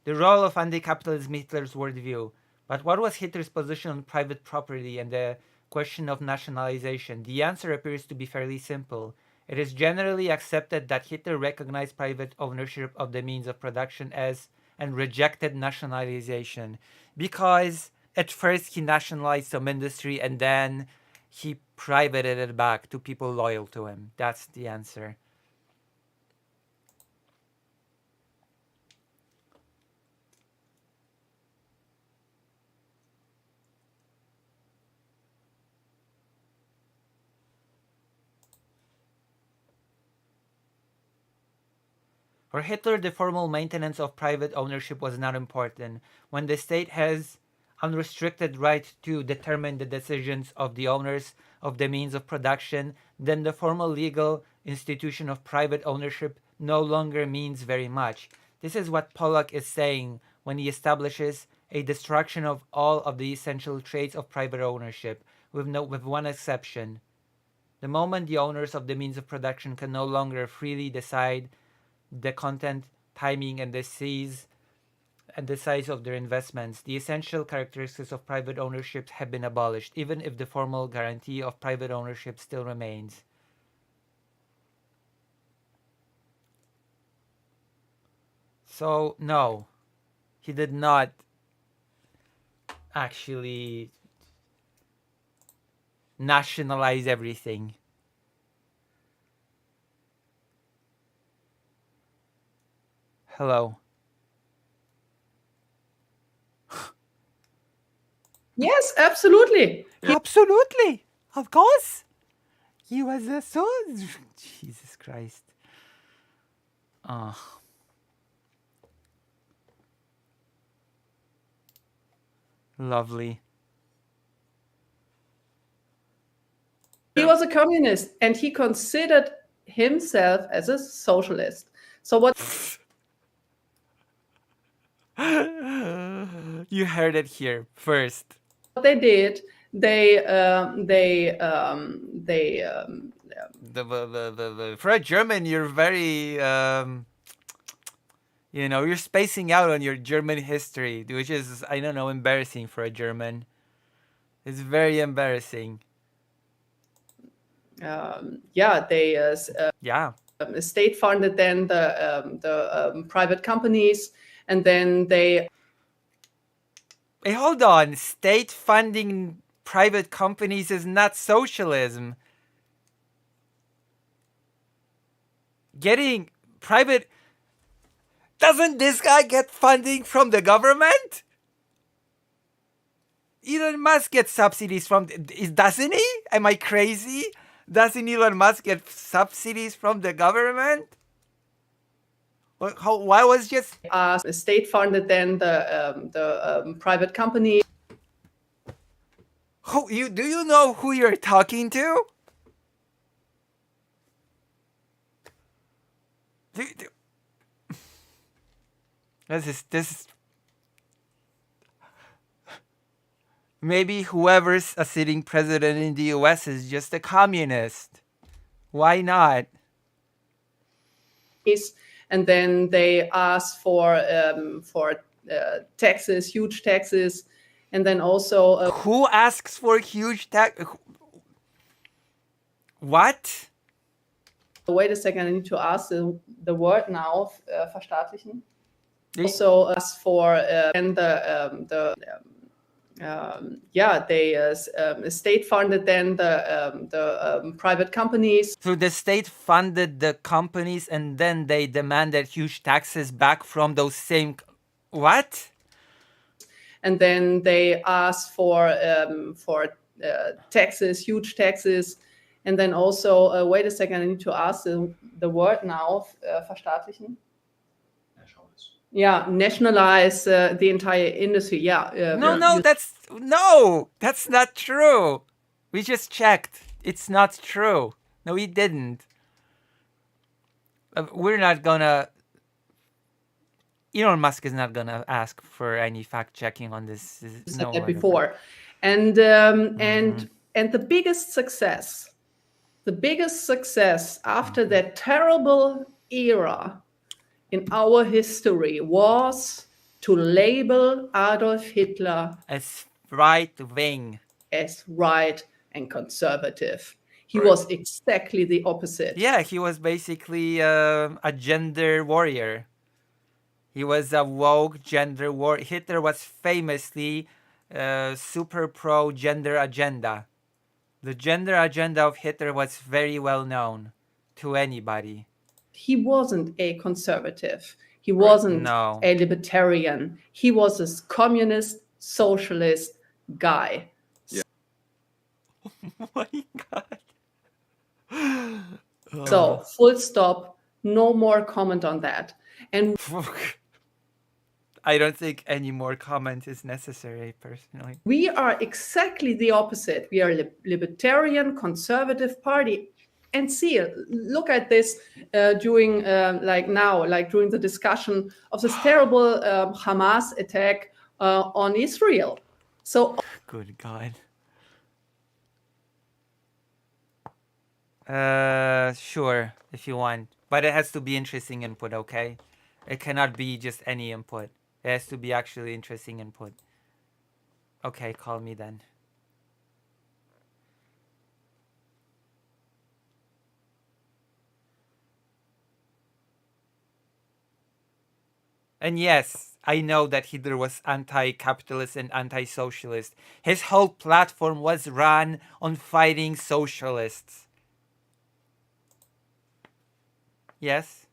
the role of anti-capitalism in Hitler's worldview. But what was Hitler's position on private property and the question of nationalization? The answer appears to be fairly simple. It is generally accepted that Hitler recognized private ownership of the means of production as and rejected nationalization because at first he nationalized some industry and then he privated it back to people loyal to him. That's the answer. For Hitler, the formal maintenance of private ownership was not important. When the state has unrestricted right to determine the decisions of the owners of the means of production, then the formal legal institution of private ownership no longer means very much. This is what Pollock is saying when he establishes a destruction of all of the essential traits of private ownership, with one exception. The moment the owners of the means of production can no longer freely decide the content, timing, and the size of their investments, the essential characteristics of private ownership have been abolished, even if the formal guarantee of private ownership still remains. So, no, he did not actually nationalize everything. Hello. yes, absolutely. Absolutely. Of course. He was a so Jesus Christ. Oh. Lovely. He was a communist and he considered himself as a socialist. So what You heard it here first. what they did, for a German, you're very you know, you're spacing out on your German history, which is, I don't know, embarrassing for a German. It's very embarrassing. Yeah, they Yeah. state funded then the private companies, and then they Hey, hold on. State funding private companies is not socialism. Getting private. Doesn't this guy get funding from the government? Elon Musk gets subsidies from. Doesn't he? Am I crazy? Doesn't Elon Musk get subsidies from the government? Why was just state funded then the private company. do you know who you're talking to? This is maybe whoever's a sitting president in the US is just a communist. Why not? And then they ask for taxes, huge taxes, and then also who asks for huge tax? What? Wait a second, I need to ask the word now. Verstaatlichen. Also ask for and they state funded then the private companies. So the state funded the companies, and then they demanded huge taxes back from those same. What? And then they asked for taxes, huge taxes, and then also wait a second, I need to ask the word now. Verstaatlichen. Yeah, nationalize the entire industry. Yeah. That's not true. We just checked. It's not true. No, we didn't. We're not gonna. Elon Musk is not gonna ask for any fact checking on this. No, that before, and the biggest success after that terrible era in our history was to label Adolf Hitler as right wing, as right and conservative. He was exactly the opposite. Yeah, he was basically a gender warrior. He was a woke gender warrior. Hitler was famously super pro gender agenda. The gender agenda of Hitler was very well known to anybody. He wasn't a conservative. He wasn't a libertarian. He was a communist, socialist guy. Yeah. Oh my God. So, full stop. No more comment on that. And I don't think any more comment is necessary, personally. We are exactly the opposite. We are a libertarian, conservative party. And look at this during during the discussion of this terrible Hamas attack on Israel. So, good God. Sure, if you want, but it has to be interesting input, okay? It cannot be just any input. It has to be actually interesting input. Okay, call me then. And yes, I know that Hitler was anti-capitalist and anti-socialist. His whole platform was run on fighting socialists. Yes?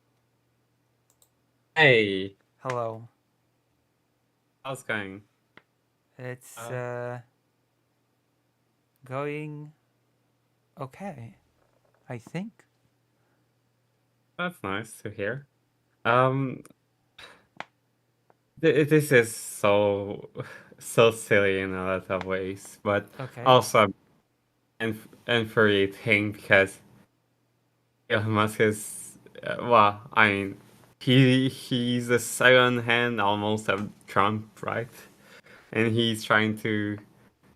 Hey. Hello. How's it going? It's going okay, I think. That's nice to hear. This is so silly in a lot of ways, but also infuriating because Elon Musk is I mean, he's a second hand almost of Trump, right? And he's trying to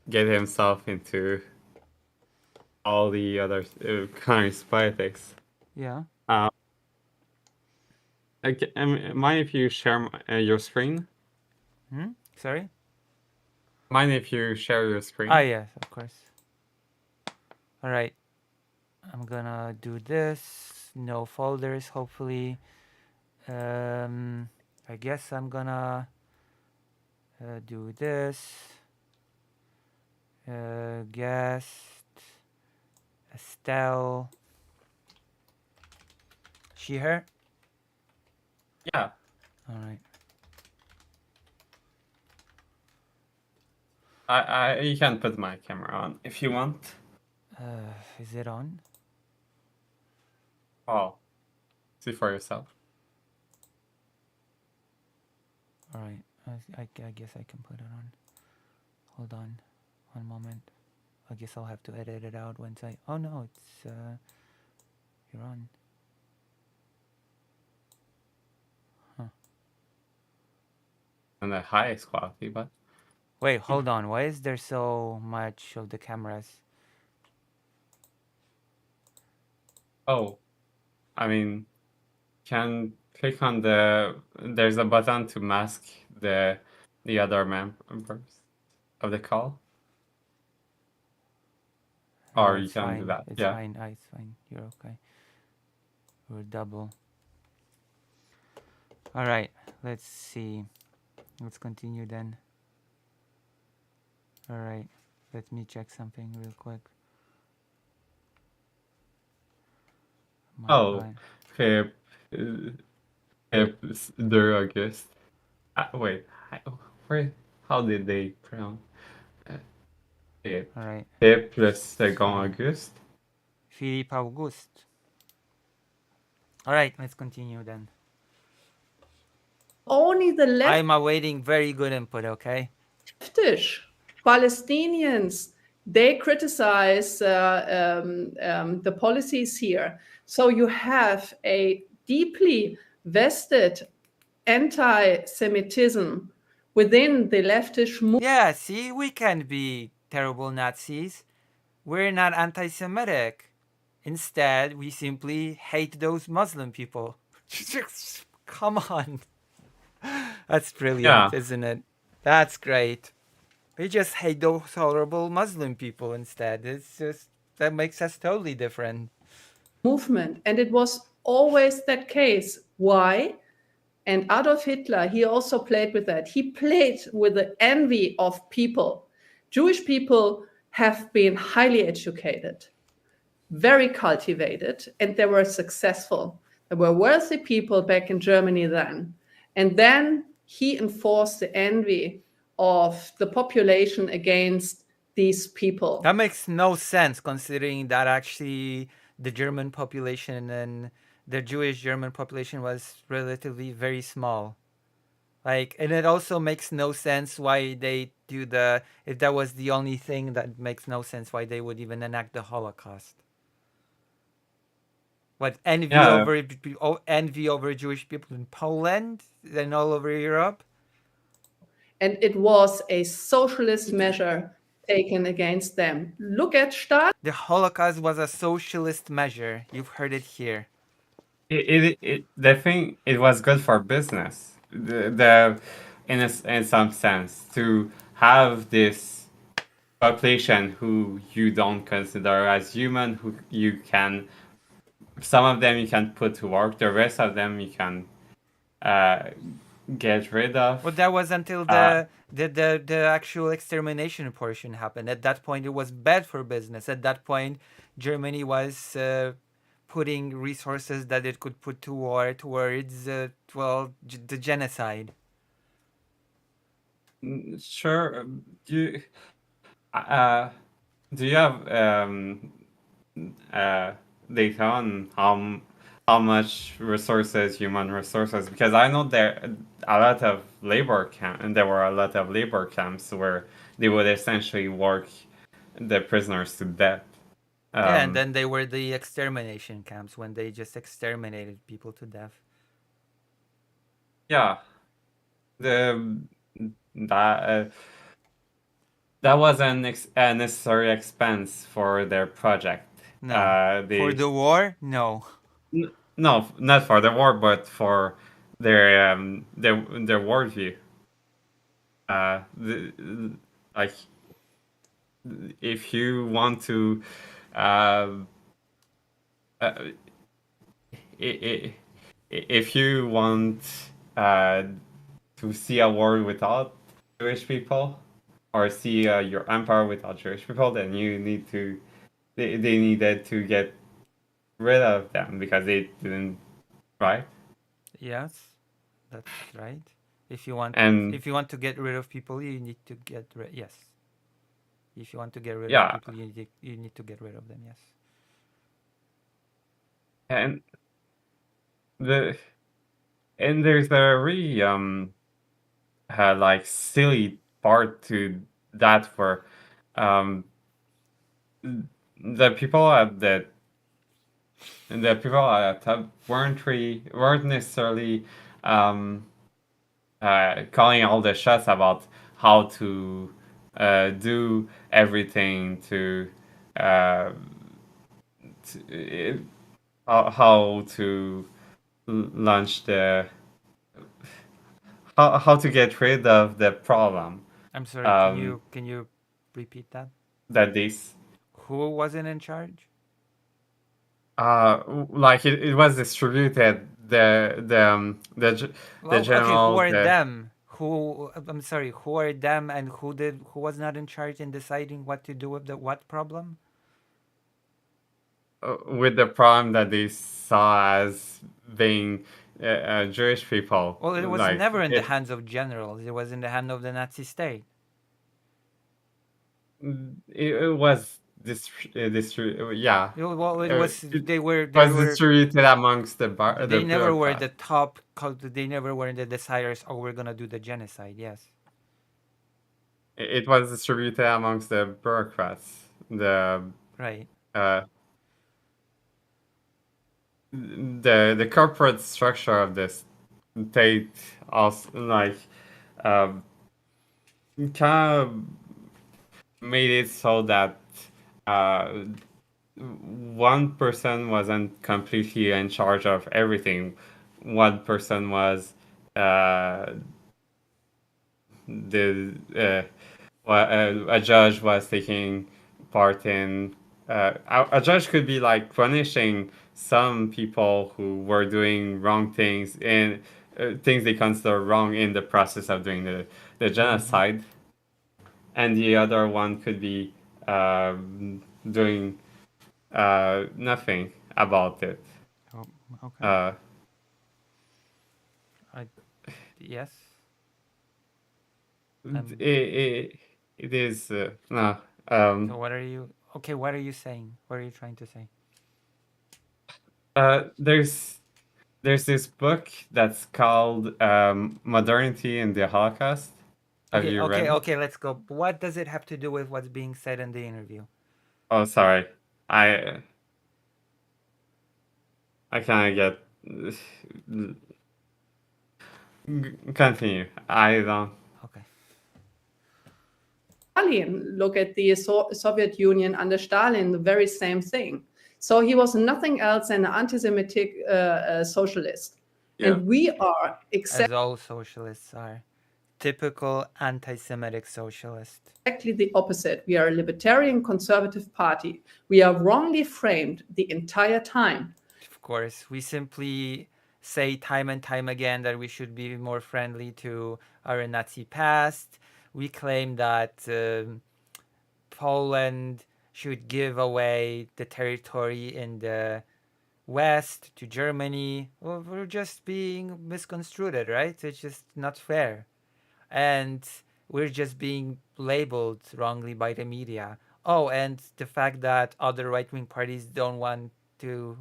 get himself into all the other countries' politics. Yeah. Mind if you share your screen? Sorry? Mind if you share your screen? Ah, yes, of course. All right. I'm gonna do this. No folders, hopefully. I guess I'm gonna do this. Guest. Estelle. She, her? Yeah. All right. You can put my camera on if you want. Is it on? Oh, see for yourself. All right. I guess I can put it on. Hold on. One moment. I guess I'll have to edit it out once I... Oh, no, it's... You're on. And the highest quality, but... Wait, hold on. Why is there so much of the cameras? Oh, I mean, can click on the... There's a button to mask the other members of the call. Or you It's can fine. do that. It's Yeah. fine. It's fine. You're okay. We're double. All right. Let's see. Let's continue then. All right. Let me check something real quick. Oh, Feb, der August. Wait, how did they pronounce? Feb. All right. Feb plus second August. Philippe Auguste. All right. Let's continue then. Only the I'm awaiting very good input, okay? leftish Palestinians, they criticize the policies here. So you have a deeply vested anti-Semitism within the leftish movement. Yeah, see, we can be terrible Nazis. We're not anti-Semitic. Instead, we simply hate those Muslim people. Come on. That's brilliant, isn't it? That's great. We just hate those horrible Muslim people instead. It's just, that makes us totally different. Movement. And it was always that case. Why? And Adolf Hitler, he also played with that. He played with the envy of people. Jewish people have been highly educated, very cultivated, and they were successful. There were wealthy people back in Germany then. And then he enforced the envy of the population against these people. That makes no sense considering that actually the German population and the Jewish German population was relatively very small. Like, and it also makes no sense why they do the, if that was the only thing, that makes no sense why they would even enact the Holocaust. What, envy over Jewish people in Poland and all over Europe? And it was a socialist measure taken against them. Look at Stalin. The Holocaust was a socialist measure. You've heard it here. The thing, it was good for business. In some sense, to have this population who you don't consider as human, who you can, some of them you can put to work, the rest of them you can get rid of. Well, that was until the actual extermination portion happened. At that point, it was bad for business. At that point, Germany was putting resources that it could put to war towards, the genocide. Sure. Do you have data on how much resources, human resources? Because I know there a lot of labor camp, and there were a lot of labor camps where they would essentially work the prisoners to death. Yeah, and then they were the extermination camps when they just exterminated people to death. Yeah. That that was a necessary expense for their project. No. For the war? No. No, not for the war, but for their worldview. Like, if you want to, uh, uh, if you want to see a world without Jewish people, or see your empire without Jewish people, then you need to. They needed to get rid of them because they didn't, right? Yes. That's right. If you want And to get rid of people, you need to get rid. Yes. If you want to get rid of yeah, people, you need to get rid of them. Yes. and the and there's a really like silly part to that where um the people at the people at top weren't necessarily um calling all the shots about how to do everything uh, to how to launch the how to get rid of the problem I'm sorry. Can you repeat that? that this Who wasn't in charge? like it was distributed the Well, okay. Who general are them? Who? I'm sorry. Who are them? And who was not in charge in deciding what to do with the what problem? with the problem that they saw as being Jewish people. Well, it was Like never in the hands of generals. It was in the hand of the Nazi state. it was yeah. Well, it was. It They were. They was were. distributed amongst the They never were bureaucrats. the top. They never were the deciders. Oh, we're gonna do the genocide. Yes. It was distributed amongst the bureaucrats. Right. Uh, the corporate structure of this state also like kind of made it so that uh, one person wasn't completely in charge of everything. One person was uh, the a judge was taking part in. A judge could be like punishing some people who were doing wrong things and things they consider wrong in the process of doing the genocide, and the other one could be doing nothing about it. Oh, okay. Yes. It is no. So what are you? Okay, what are you saying? What are you trying to say? There's this book that's called Modernity in the Holocaust. Have Okay, you okay, read it? okay. Let's go. What does it have to do with what's being said in the interview? Oh, sorry. I kind of get. Continue. I don't. Okay. Stalin, look at the Soviet Union under Stalin, the very same thing. So he was nothing else than an anti-Semitic socialist. Yeah. And we are As all socialists are. Typical anti-Semitic socialist. exactly the opposite. We are a libertarian conservative party. We are wrongly framed the entire time. Of course, we simply say time and time again that we should be more friendly to our Nazi past. We claim that Poland should give away the territory in the West to Germany. Well, we're just being misconstrued, right? It's just not fair. And we're just being labeled wrongly by the media. Oh, and the fact that other right-wing parties don't want to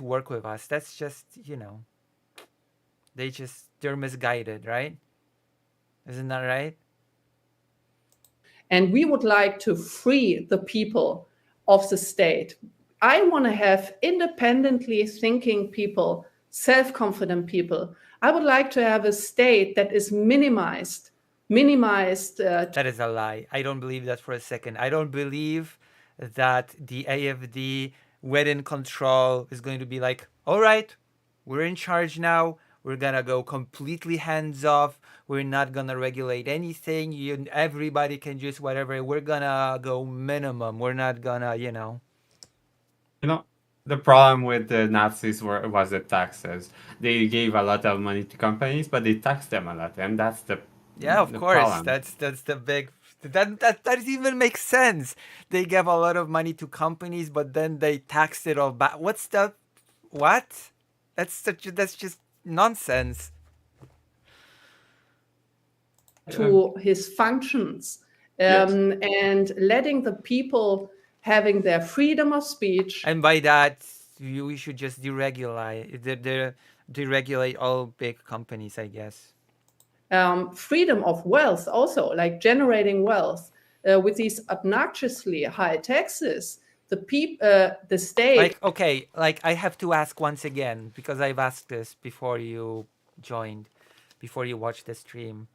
work with us. That's just, they're misguided, right? Isn't that right? And we would like to free the people of the state. I want to have independently thinking people, self-confident people. I would like to have a state that is minimized minimized. That is a lie. I don't believe that for a second. I don't believe that the AFD, when in control, is going to be like, all right, we're in charge now. We're gonna go completely hands off. We're not gonna regulate anything. Everybody can just whatever. We're gonna go minimum. We're not gonna, You know, the problem with the Nazis was the taxes. They gave a lot of money to companies, but they taxed them a lot, and that's Yeah, of the course. problem. That's the big that even makes sense. They gave a lot of money to companies, but then they taxed it all back. What's the what? That's just nonsense. To his functions, Yes. and letting the people having their freedom of speech. And by that, we should just deregulate all big companies, I guess. Freedom of wealth also, like generating wealth with these obnoxiously high taxes. The state. Like, okay, like I have to ask once again, because I've asked this before you joined, before you watched the stream.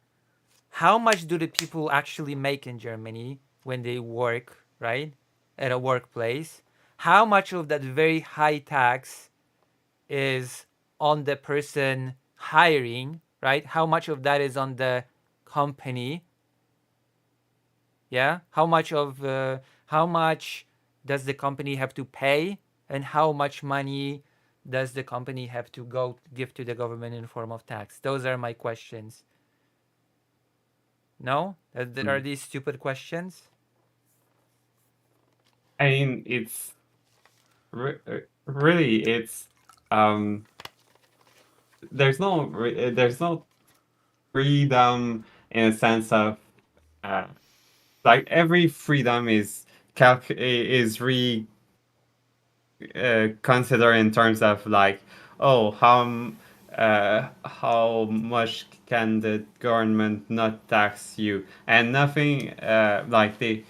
How much do the people actually make in Germany when they work, right? At a workplace? How much of that very high tax is on the person hiring, right? How much of that is on the company? Yeah? How much does the company have to pay, and how much money does the company have to go give to the government in form of tax? Those are my questions. No? Are these stupid questions? I mean, it's really it's there's no freedom in a sense of like every freedom is considered in terms of like, oh, how much can the government not tax you, and nothing like they.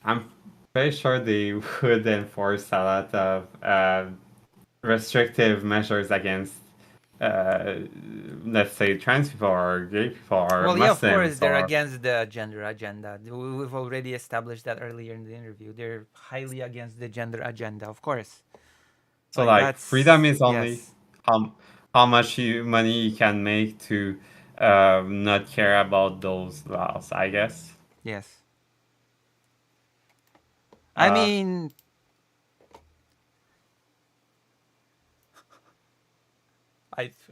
I'm pretty sure they would enforce a lot of restrictive measures against, let's say, trans people or gay people or Well, yeah, of course, Muslims they're or. against the gender agenda. We've already established that earlier in the interview. They're highly against the gender agenda, of course. So Like like freedom that's is only yes, how much money you can make to not care about those laws, I guess. yes. I Uh, mean,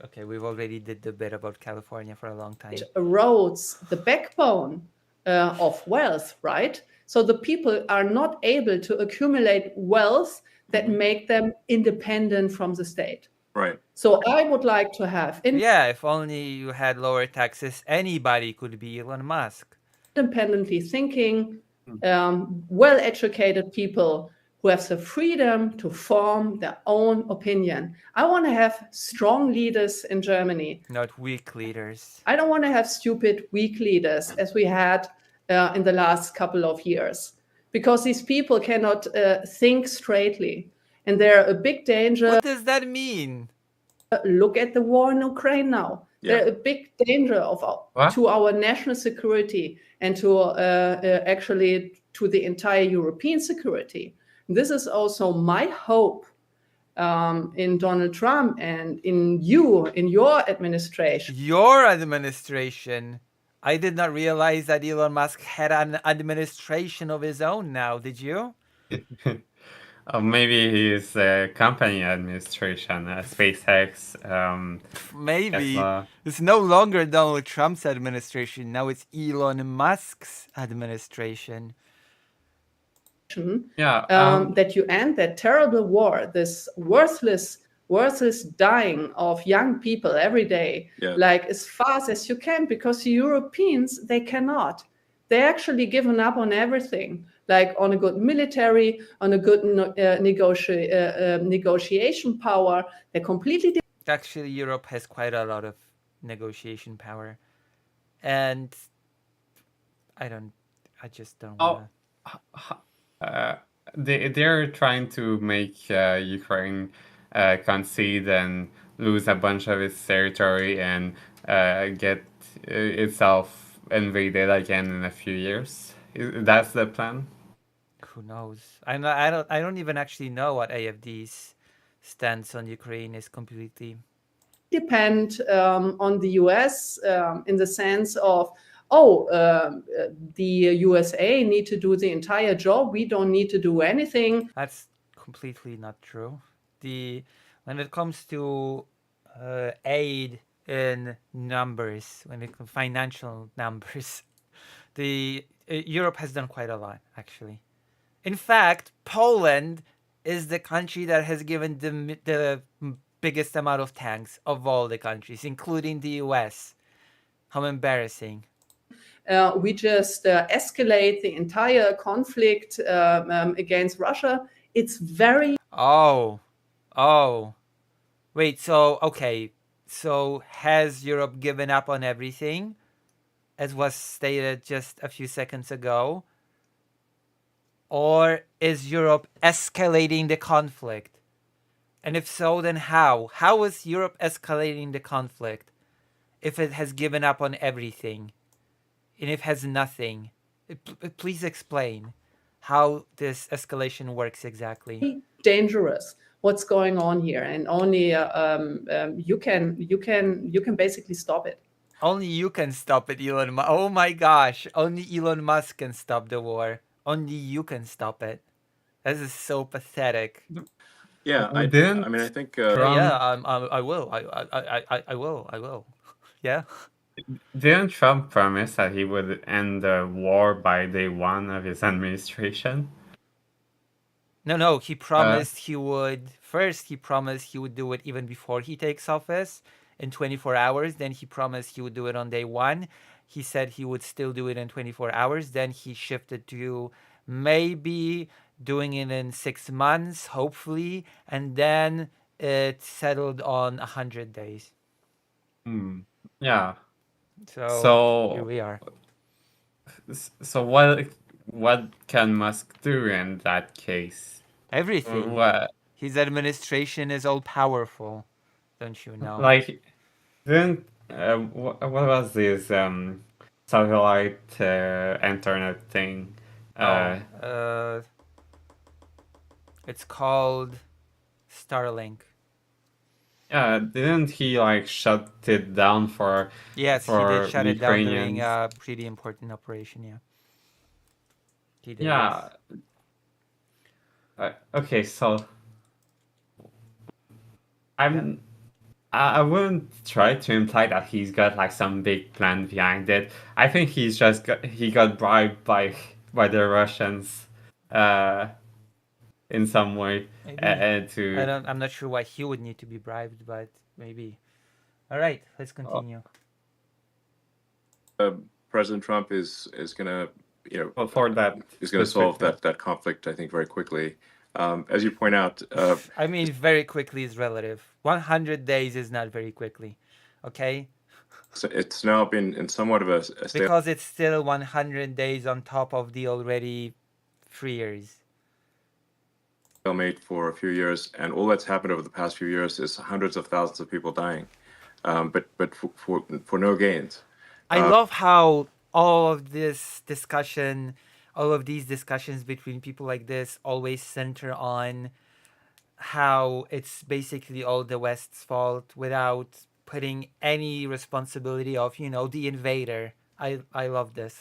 okay. We've already did the bit about California for a long time. Erodes the backbone of wealth, right? So the people are not able to accumulate wealth that make them independent from the state. Right. So I would like to have Yeah, if only you had lower taxes, anybody could be Elon Musk. independently thinking, well-educated people who have the freedom to form their own opinion. I want to have strong leaders in Germany. Not weak leaders. I don't want to have stupid, weak leaders as we had in the last couple of years, because these people cannot think straightly. And they're a big danger. What does that mean? Look at the war in Ukraine now. Yeah. They're a big danger to our national security and to actually to the entire European security. This is also my hope in Donald Trump and in your administration. Your administration. I did not realize that Elon Musk had an administration of his own now. Did you? maybe his company administration, SpaceX, Maybe. Tesla. It's no longer Donald Trump's administration. Now it's Elon Musk's administration. Yeah. That you end that terrible war, this worthless dying of young people every day, like as fast as you can, because the Europeans, they cannot. They actually given up on everything, like on a good military, on a good negotiation power. They're completely. Actually, Europe has quite a lot of negotiation power, and I just don't want to. They're trying to make Ukraine concede and lose a bunch of its territory and get itself invade it again in a few years. That's the plan. Who knows? I don't even actually know what AFD's stance on Ukraine is completely. Depend on the US in the sense of, the USA need to do the entire job. We don't need to do anything. That's completely not true. When it comes to aid in numbers, when it comes financial numbers, the Europe has done quite a lot actually. In fact, Poland is the country that has given the biggest amount of tanks of all the countries, including the US. How embarrassing. We just escalate the entire conflict against Russia. It's very Oh. Wait, okay. So has Europe given up on everything, as was stated just a few seconds ago? Or is Europe escalating the conflict? And if so, then how? How is Europe escalating the conflict if it has given up on everything? And if it has nothing? Please explain how this escalation works exactly. dangerous what's going on here, and only you can basically stop it. Only you can stop it, Elon Musk. Oh my gosh. Only Elon Musk can stop the war. Only you can stop it. This is so pathetic. Yeah, Didn't I mean, I think Yeah, Trump I will. I will. I will. Yeah. didn't Trump promise that he would end the war by day one of his administration? No, he promised he would. First, he promised he would do it even before he takes office in 24 hours. Then he promised he would do it on day one. He said he would still do it in 24 hours. Then he shifted to maybe doing it in 6 months, hopefully. And then it settled on 100 days. Yeah. So here we are. So what can Musk do in that case? Everything. What His administration is all powerful. Don't you know? like didn't what was this satellite internet thing? It's called Starlink. Yeah, didn't he like shut it down for Yes, he did shut it down during Ukrainians? a pretty important operation. Yeah, he did. Yeah. Yes. Okay, so I wouldn't try to imply that he's got like some big plan behind it. I think he got bribed by the Russians, in some way, Maybe. to. I'm not sure why he would need to be bribed, but maybe. All right, let's continue. President Trump is gonna, Well, for that is gonna solve specific- that conflict, I think, very quickly. As you point out, I mean, very quickly is relative. 100 days is not very quickly. Okay? so it's now been in somewhat of a state Because it's still 100 days on top of the already 3 years. stalemate for a few years, and all that's happened over the past few years is hundreds of thousands of people dying, but for no gains. I love how all of these discussions between people like this always center on how it's basically all the West's fault without putting any responsibility of, the invader. I love this.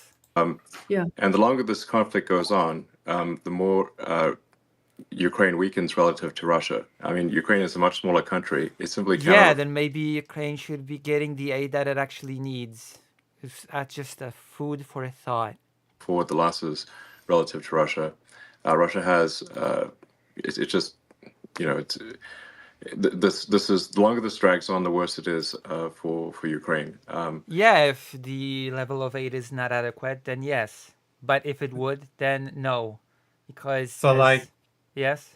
Yeah. And the longer this conflict goes on, the more Ukraine weakens relative to Russia. I mean, Ukraine is a much smaller country. It simply cannot Yeah, then maybe Ukraine should be getting the aid that it actually needs. It's just a food for thought. afford the losses relative to Russia. Russia has it's just it's this is the longer this drags on, the worse it is for Ukraine. Yeah, if the level of aid is not adequate, then yes. But if it would, then no. Because yes,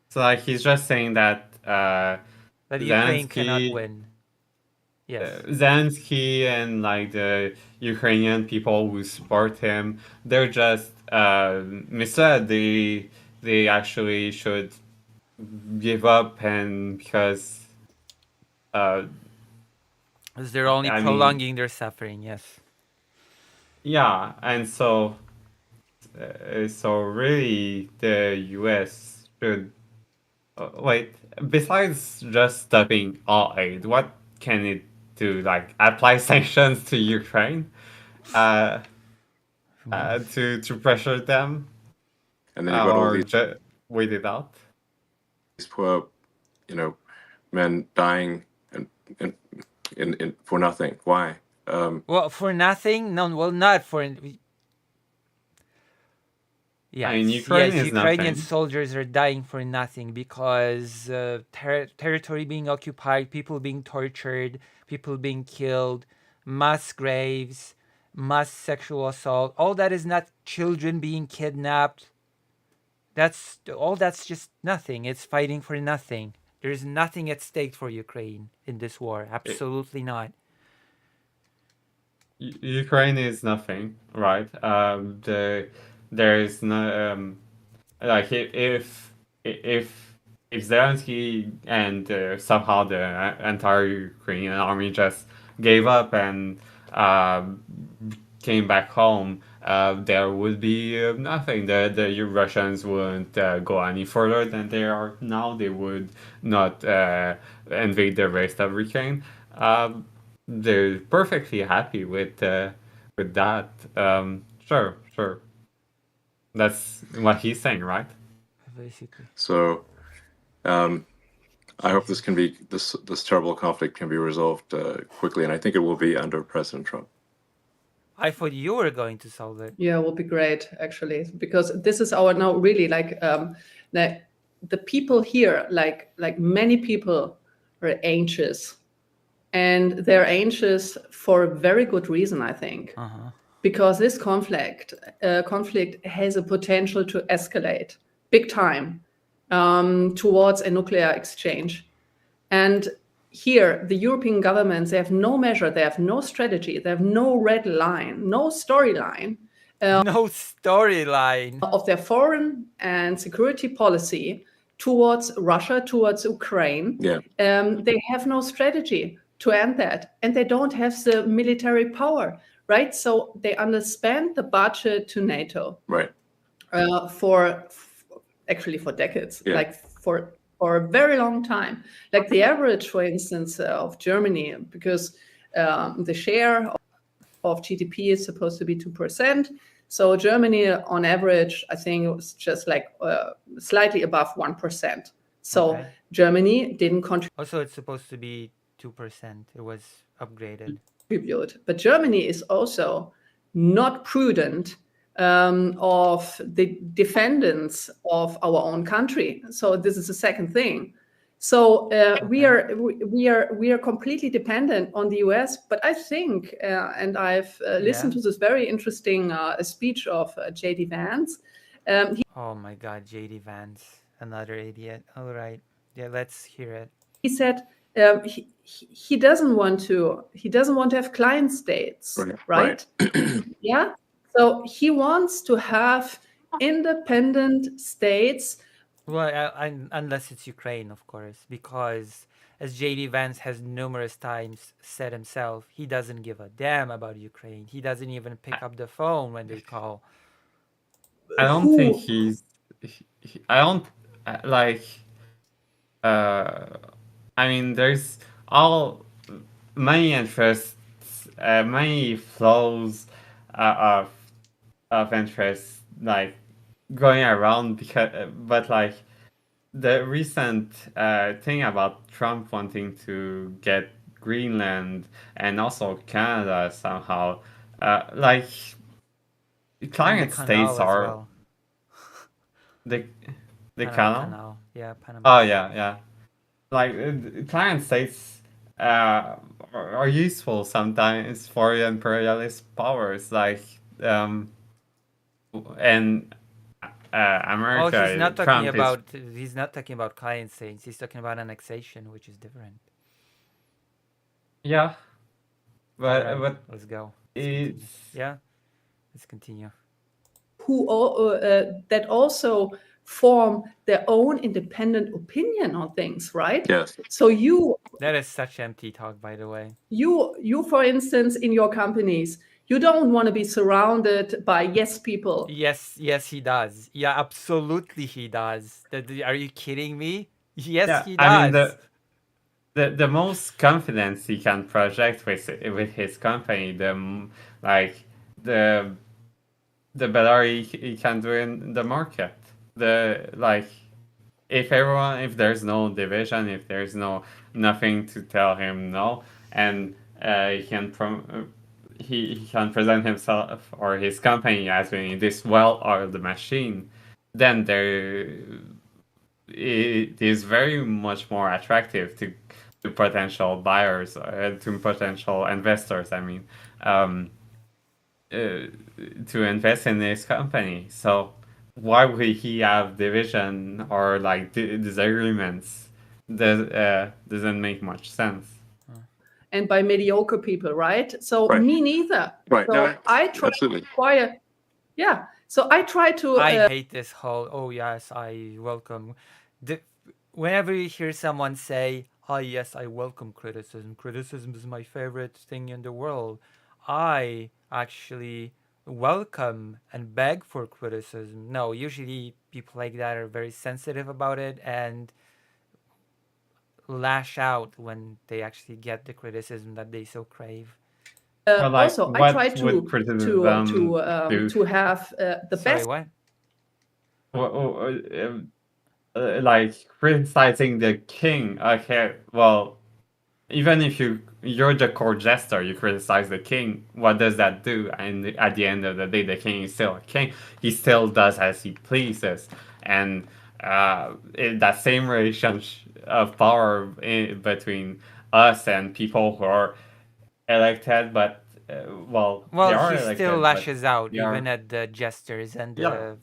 so like he's just saying that that Ukraine cannot Zelensky win. Yes. Zelensky and like the Ukrainian people who support him, they're just misled. They actually should give up, and because Because they're only I mean- prolonging their suffering, yes. Yeah, and so really the U.S. should wait. Besides just stopping all aid, what can it do? Like apply sanctions to Ukraine, uh, to pressure them, And then you've got all or these just wait it out. poor, men dying and in for nothing. Why? Well, for nothing? No, well, not for. I mean, Yes, Ukraine yes, is Ukrainian nothing. soldiers are dying for nothing because territory being occupied, people being tortured, people being killed, mass graves, mass sexual assault. All that is not children being kidnapped. That's just nothing. It's fighting for nothing. There's nothing at stake for Ukraine in this war. Absolutely not. Ukraine is nothing, right? There is no like if Zelensky and somehow the entire Ukrainian army just gave up and came back home, there would be nothing. The Russians wouldn't go any further than they are now. They would not invade the rest of Ukraine. They're perfectly happy with that. Sure, sure. That's what he's saying, right? Basically. So, I hope this terrible conflict can be resolved quickly, and I think it will be under President Trump. I thought you were going to solve it. Yeah, it would be great actually, because this is our now really like the people here, like many people are anxious, and they're anxious for a very good reason, I think, because this conflict has a potential to escalate big time towards a nuclear exchange. And here, the European governments, they have no measure, they have no strategy, they have no red line, no storyline No storyline. of their foreign and security policy towards Russia, towards Ukraine. Yeah. They have no strategy to end that, and they don't have the military power, right? So they underspend the budget to NATO, Right. for decades, Yeah. like for a very long time. Like the average, for instance, of Germany, because the share of GDP is supposed to be 2%. So Germany, on average, I think it was just like slightly above 1%. So Okay. Germany didn't Also, it's supposed to be 2%. It was upgraded. contribute, but Germany is also not prudent of the defendants of our own country. So this is the second thing. So we are completely dependent on the US. But I think, and I've listened to this very interesting speech of J.D. Vance. Oh my God, J.D. Vance, another idiot. All right, yeah, let's hear it. He said he doesn't want to have client states, right? Yeah. So he wants to have independent states. Well, unless it's Ukraine, of course, because as J.D. Vance has numerous times said himself, he doesn't give a damn about Ukraine. He doesn't even pick up the phone when they call. I don't think he's. I don't like. I mean, there's all many interests, many flows of interest, like going around but like the recent thing about Trump wanting to get Greenland and also Canada somehow, like client states are well. the Panama canal. Canal. Yeah, Panama. Oh yeah. Like client states are useful sometimes for imperialist powers, like and America. He's not talking Trump about. He's not talking about client states. He's talking about annexation, which is different. Yeah, but Right, but let's go. Let's continue. Who that also form their own independent opinion on things, right? Yes. So you That is such empty talk, by the way. You, for instance, in your companies, You don't want to be surrounded by yes people. Yes, he does. Yeah, absolutely he does. Are you kidding me? Yes, he I mean does. the most confidence he can project with his company, like the the better he can do in the market. If there's no division, if there's nothing to tell him no, and he can present himself or his company as being this well-oiled machine, then it is very much more attractive to potential buyers, to potential investors. I mean, to invest in this company. So why would he have division or like disagreements? Doesn't make much sense. And by mediocre people, right? So Right. me neither. Right. So No, I try absolutely. to acquire. Yeah. So I try to. I hate this whole, oh yes, I welcome. Whenever you hear someone say, oh yes, I welcome criticism. Criticism is my favorite thing in the world. I actually welcome and beg for criticism. No, usually people like that are very sensitive about it and lash out when they actually get the criticism that they so crave. But like, also, I what try would criticism do? to have the Sorry, best. what? Like criticizing the king. Okay, well, even if you're the court jester, you criticize the king. What does that do? And at the end of the day, the king is still a king. He still does as he pleases, and that same relationship of power between us and people who are elected, but they Well, are he elected, still but lashes out they are- even at the jesters and Yeah. the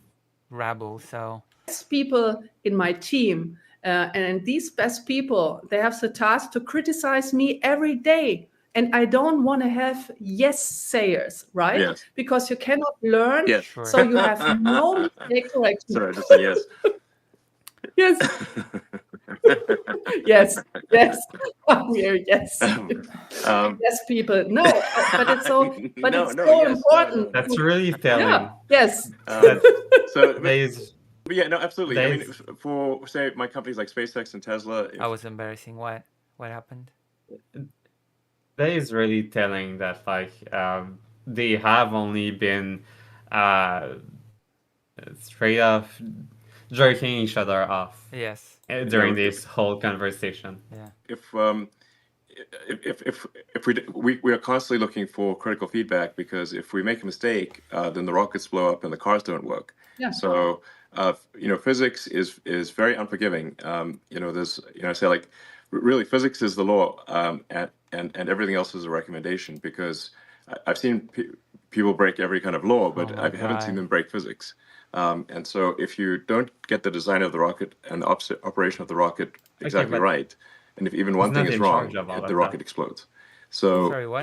rabble. So best people in my team. And these best people, they have the task to criticize me every day. And I don't want to have yes sayers, right? Yes. Because you cannot learn. Yes. Sure. So you have no mistake correction. Sorry, I just said yes. Yes, yes, yes. I'm here, yes. Yes, people. No, but it's so, but No, it's no, so yes, important. That's really telling. Yeah, yes. So, There's yeah, no, absolutely. I mean, There's- for say my companies like SpaceX and Tesla, I was embarrassing. What happened? that is really telling that they have only been straight off jerking each other off Yes. during this whole conversation. Yeah. if we are constantly looking for critical feedback, because if we make a mistake, then the rockets blow up and the cars don't work. Yeah. So physics is very unforgiving. There's I say, like, really, physics is the law, and everything else is a recommendation, because I've seen people break every kind of law, but Oh I my haven't seen God. them break physics. And so if you don't get the design of the rocket and the operation of the rocket exactly but right, and if even one not thing is in wrong, charge of all the of rocket that. explodes. So Sorry, what?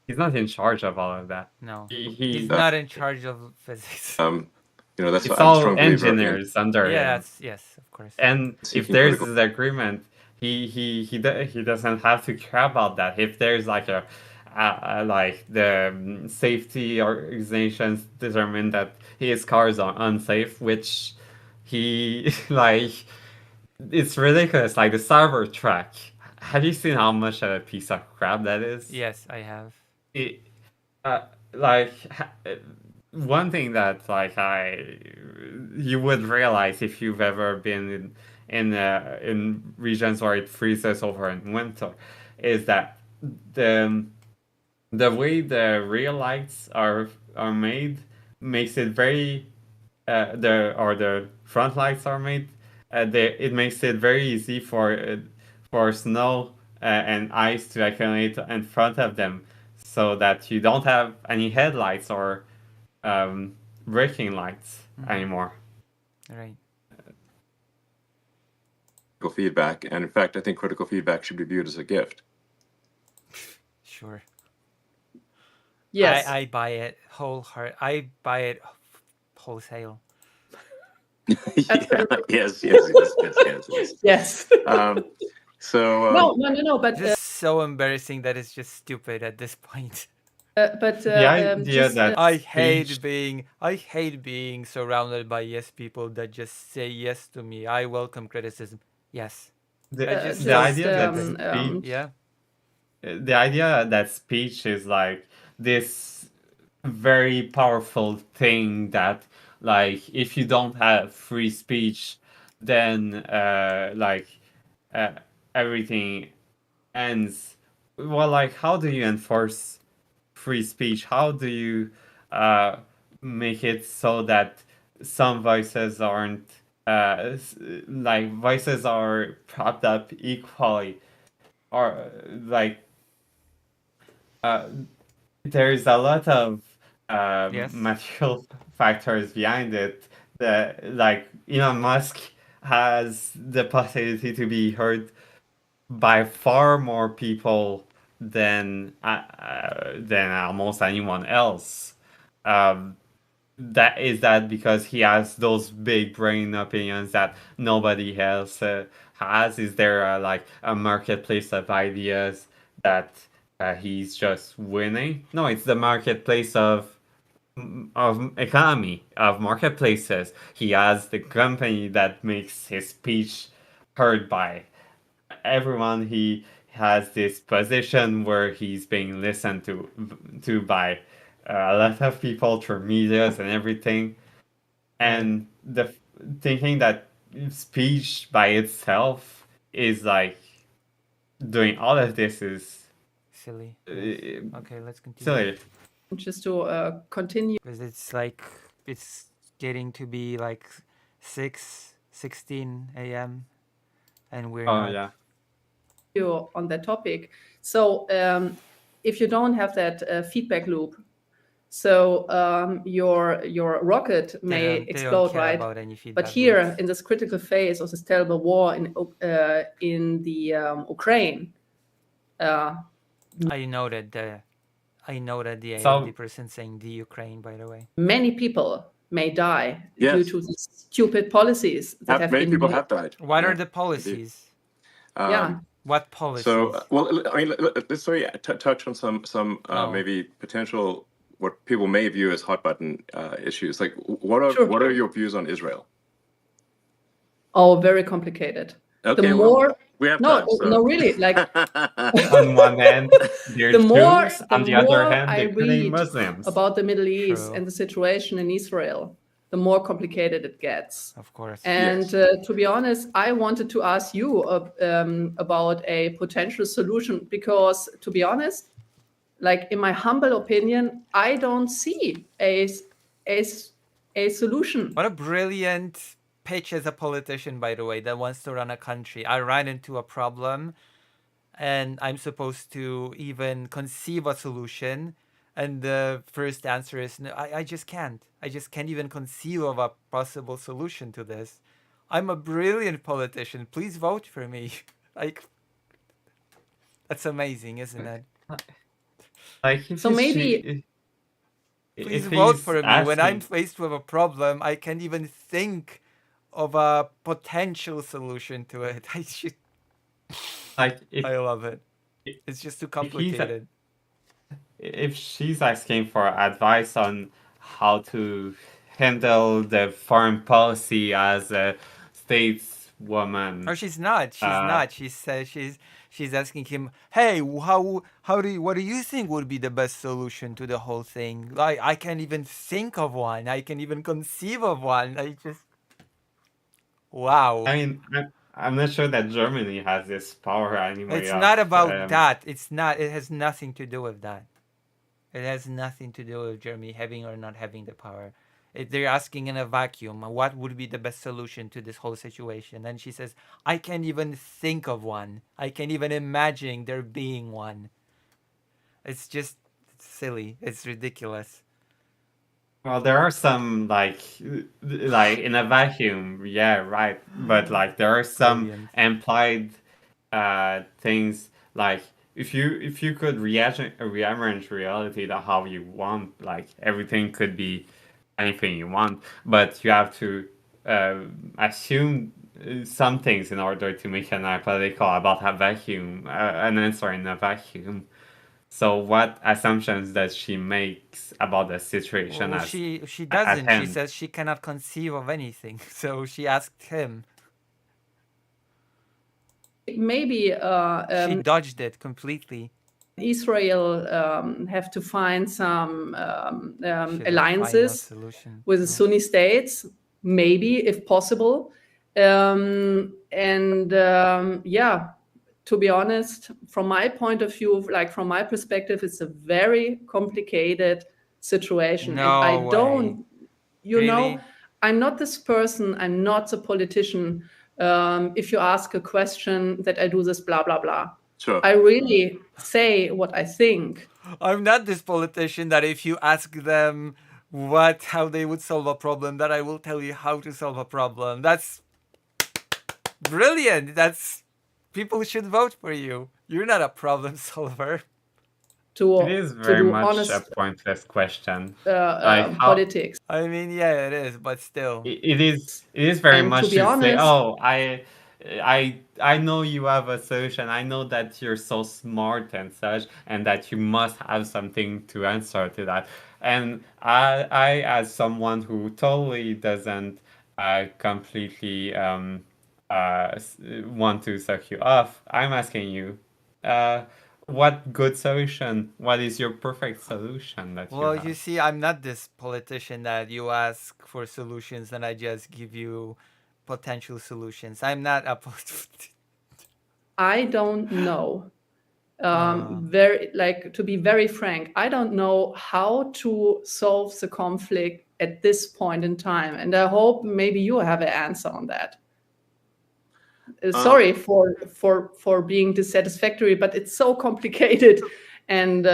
He's not in charge of all of that. No. He's He's not in charge of physics. that's it's I'm a all strong believer in. engineers under Yeah, him. yes, of course. And if Seeking there's critical- disagreement, he doesn't have to care about that. If there's like like the safety organizations determine that his cars are unsafe, which he like, it's ridiculous. Like the Cybertruck. Have you seen how much of a piece of crap that is? Yes, I have. It, like one thing that you would realize if you've ever been in regions where it freezes over in winter is that the way the real lights are made makes it very the front lights are made, it makes it very easy for snow and ice to accumulate in front of them, so that you don't have any headlights or braking lights anymore. Right. Critical feedback, and in fact, I think critical feedback should be viewed as a gift. Sure. Yes. I buy it I buy it wholesale. Yes. Yes. So No. But Just so embarrassing that it's just stupid at this point. But The idea just that I speech, hate being surrounded by yes people that just say yes to me. I welcome criticism. Yes. I just the so idea that stupid. speech, Yeah. the idea that speech is like this very powerful thing that, like, if you don't have free speech, then uh, everything ends. Well, like, how do you enforce free speech? How do you uh, make it so that some voices aren't like voices are propped up equally, or like uh, there's a lot of Yes. material factors behind it. That, like, Elon Musk has the possibility to be heard by far more people than almost anyone else. Um, that because he has those big brain opinions that nobody else has? Is there like a marketplace of ideas that he's just winning? No, it's the marketplace of economy, of marketplaces. He has the company that makes his speech heard by everyone. He has this position where he's being listened to by a lot of people through medias and everything. Right. And the thinking that speech by itself is like doing all of this is Silly. Yes. Okay, let's continue. silly. just to continue Because it's like it's getting to be like 6:16 a.m. and we're Oh not. yeah. on that topic. So if you don't have that feedback loop, so your rocket may They don't explode, care right? about any feedback. But here, loops. in this critical phase of this terrible war in the Ukraine, I noted the So- AFD person saying the Ukraine, by the way. many people may die Yes. due to the stupid policies that have Many been people made. have died. What Yeah, are the policies? Yeah. What policies? So, well, I mean, let's sorry, touch on some Oh. maybe potential what people may view as hot button issues. Like, what are Sure. what are your views on Israel? Oh, very complicated. Okay, The well, more we have no, time. So. no, really, like On one hand, they're the more Jews. On the other more hand, I they're killing read Muslims. about the Middle East True. and the situation in Israel, the more complicated it gets. Of course. And to be honest, I wanted to ask you about a potential solution because, to be honest, like in my humble opinion, I don't see a solution. What a brilliant pitch as a politician, by the way, that wants to run a country. I ran into a problem and I'm supposed to even conceive a solution. And the first answer is, no, I just can't. I just can't even conceive of a possible solution to this. I'm a brilliant politician. Please vote for me. Like, that's amazing, isn't it? Like, if So he's- maybe- Please if vote he's for me. When I'm asking- faced with a problem, I can't even think of a potential solution to it. I should. like if I love it. It's just too complicated. if she's asking for advice on how to handle the foreign policy as a stateswoman, Or she's not. She's not. She says she's asking him, "Hey, what do you think would be the best solution to the whole thing? Like, I can't even think of one. I can't even conceive of one. I just wow." I mean, I'm not sure that Germany has this power anyway. It's not about that. It's not. It has nothing to do with that. It has nothing to do with Germany having or not having the power. They're asking in a vacuum, what would be the best solution to this whole situation? And she says, I can't even think of one. I can't even imagine there being one. It's just silly. It's ridiculous. Well, there are some like in a vacuum, yeah, right. But like there are some Brilliant. implied things, like if you could rearrange reality to how you want, like everything could be anything you want, but you have to assume some things in order to make an hypothetical about a vacuum, an answer in a vacuum. So what assumptions does she makes about the situation Well, as she at doesn't. She hand? says she cannot conceive of anything. So she asked him. Maybe She dodged it completely. Israel have to find some Should have final alliances solution. with the True. Sunni states, maybe if possible. Yeah, to be honest, from my point of view, like from my perspective, it's a very complicated situation. And I No way. don't, you Really? know, I'm not this person, I'm not a politician. If you ask a question that I do this, blah, blah, blah. Sure. I really say what I think. I'm not this politician that if you ask them how they would solve a problem, that I will tell you how to solve a problem. That's brilliant. People should vote for you. You're not a problem solver. It is very do much honest a pointless question. Like how politics. I mean, yeah, it is, but still. it is very And much to be to say, honest, oh, I know you have a solution. I know that you're so smart and such, and that you must have something to answer to that. And I as someone who totally doesn't completely want to suck you off, I'm asking you, what good solution? What is your perfect solution that Well, you have? you see, I'm not this politician that you ask for solutions and I just give you potential solutions. I'm not a I don't know. To be very frank, I don't know how to solve the conflict at this point in time, and I hope maybe you have an answer on that. Sorry for being dissatisfactory, but it's so complicated. And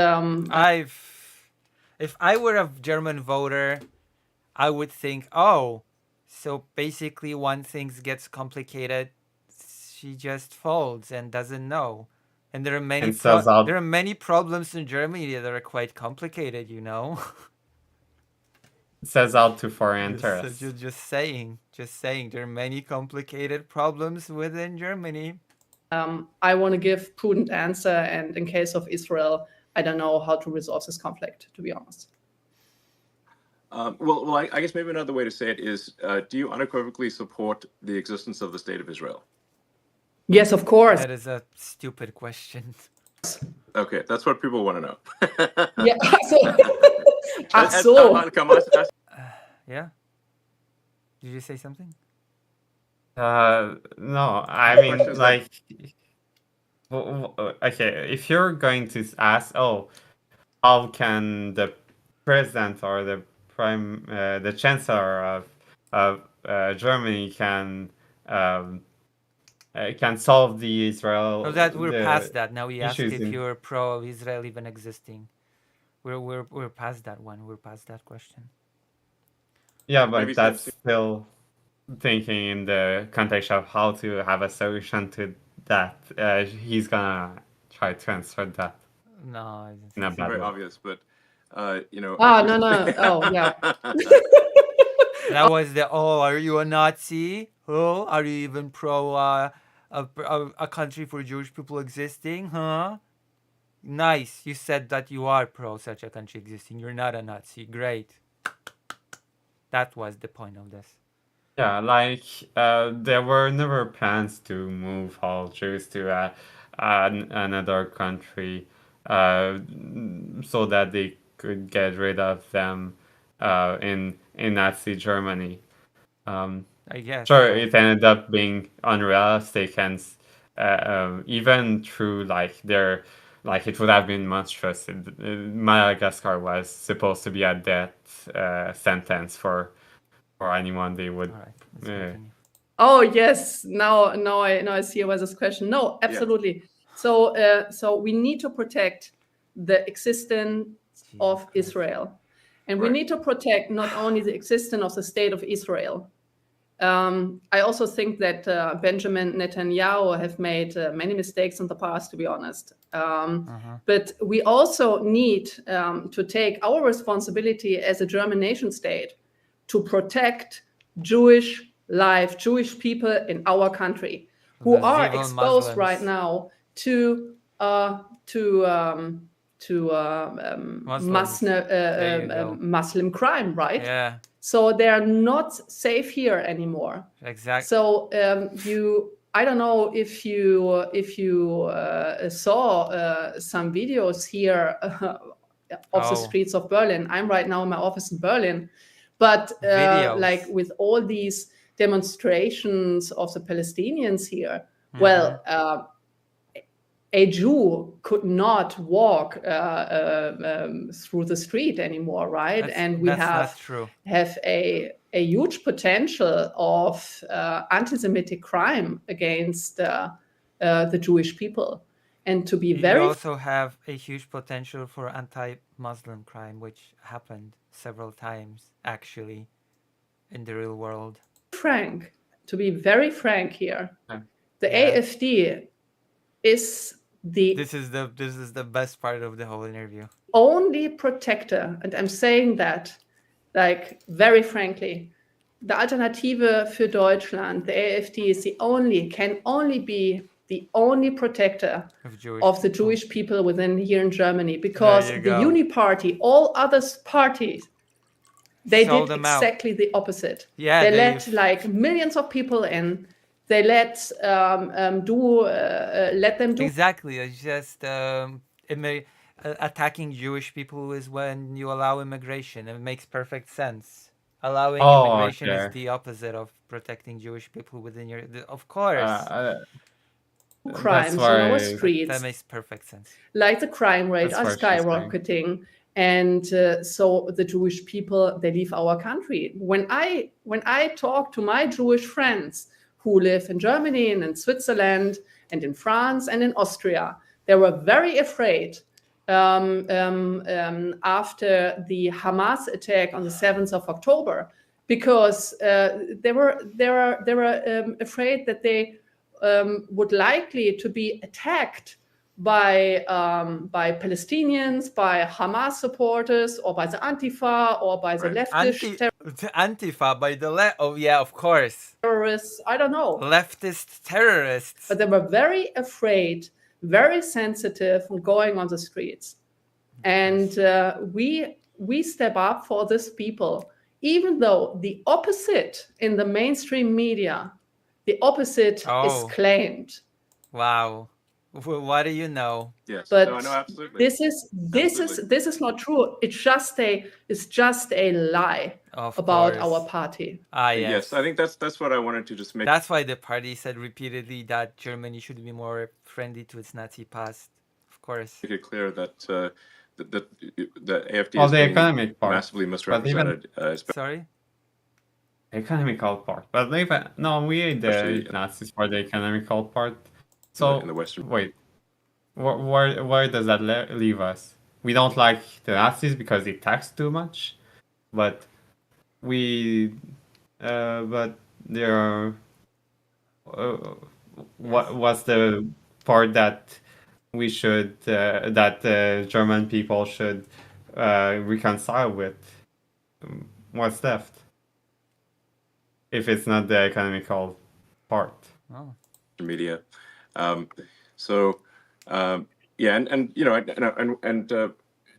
if I were a German voter, I would think, oh, so basically when things gets complicated, she just folds and doesn't know. And there are many And says out there are many problems in Germany that are quite complicated, you know. says out to foreign interests. Just saying, there are many complicated problems within Germany. I want to give prudent answer, and in case of Israel, I don't know how to resolve this conflict, to be honest. Well, I guess maybe another way to say it is, do you unequivocally support the existence of the state of Israel? Yes, of course. That is a stupid question. Okay, that's what people want to know. Yeah. Yeah. Did you say something? No, I mean, like, okay, if you're going to ask, oh, how can the president or the chancellor of Germany can solve the Israel? Oh, that we're the past that. Now we ask issues if in- you're pro-Israel even existing. We're past that one. We're past that question. Yeah, but Maybe that's some- still thinking in the context of how to have a solution to that. He's gonna try to answer that. No, I It's didn't think very so. obvious, but you know. No. Oh, yeah. That was are you a Nazi? Oh, are you even pro a country for Jewish people existing? Huh? Nice. You said that you are pro such a country existing. You're not a Nazi. Great. That was the point of this. Yeah, like there were never plans to move all Jews to another country so that they could get rid of them in Nazi Germany. I guess. Sure, it ended up being unrealistic, and even through it would have been monstrous. Madagascar was supposed to be a death sentence for anyone they would. All right. Let's continue. Oh yes, now I see where this question. No, absolutely. Yeah. So we need to protect the existence of Israel, and we need to protect not only the existence of the state of Israel. I also think that Benjamin Netanyahu have made many mistakes in the past, to be honest. But we also need to take our responsibility as a German nation state to protect Jewish life, Jewish people in our country who are exposed right now to Muslims. There you go. Muslim crime, right? Yeah, So they're not safe here anymore. exactly. So I don't know if you saw some videos here of the streets of Berlin. I'm right now in my office in Berlin, but Videos. like with all these demonstrations of the Palestinians here, Mhm. well, a Jew could not walk through the street anymore, right? And we that's have not true. a huge potential of anti-Semitic crime against the Jewish people, and to be You very also have a huge potential for anti-Muslim crime, which happened several times actually in the real world. frank, here, Yeah. the Yeah. AFD is the This is the best part of the whole interview. only protector, and I'm saying that like very frankly, the Alternative für Deutschland, the AfD, can only be the only protector Of the Jewish people within here in Germany, because you the go. Uni Party, all other parties, they Sold did them out. exactly the opposite. Yeah, they they- let like millions of people in. They let them do Exactly. It's just attacking Jewish people is when you allow immigration. It makes perfect sense. Allowing immigration is okay. the opposite of protecting Jewish people within your. Of course, crimes that's on our why streets. that makes perfect sense. Like the crime rate That's are what she's saying. skyrocketing, and so the Jewish people, they leave our country. When I talk to my Jewish friends who live in Germany and in Switzerland and in France and in Austria, they were very afraid after the Hamas attack on the 7th of October, because they were afraid that they would likely to be attacked by Palestinians, by Hamas supporters, or by the Antifa, or by the leftist Antifa by the left. Oh yeah, of course. terrorists. I don't know. Leftist terrorists. But they were very afraid, very sensitive on going on the streets. And we step up for these people, even though the opposite in the mainstream media, the opposite is claimed. Wow. What do you know? Yes. But no, absolutely. this is not true. It's just a lie about our party. Yes. I think that's what I wanted to just make. That's why the party said repeatedly that Germany should be more friendly to its Nazi past. Of course. Make it clear that the AFD Well, is the being economic part, massively but misrepresented. Sorry? economical part. But no, we hate the Especially, Nazis for the economical part. So in the Western. wait, where does that leave us? We don't like the Nazis because they tax too much, but but there are. What's the part that we should that German people should reconcile with? What's left? If it's not the economical part. Oh. Media. Yeah, and you know, and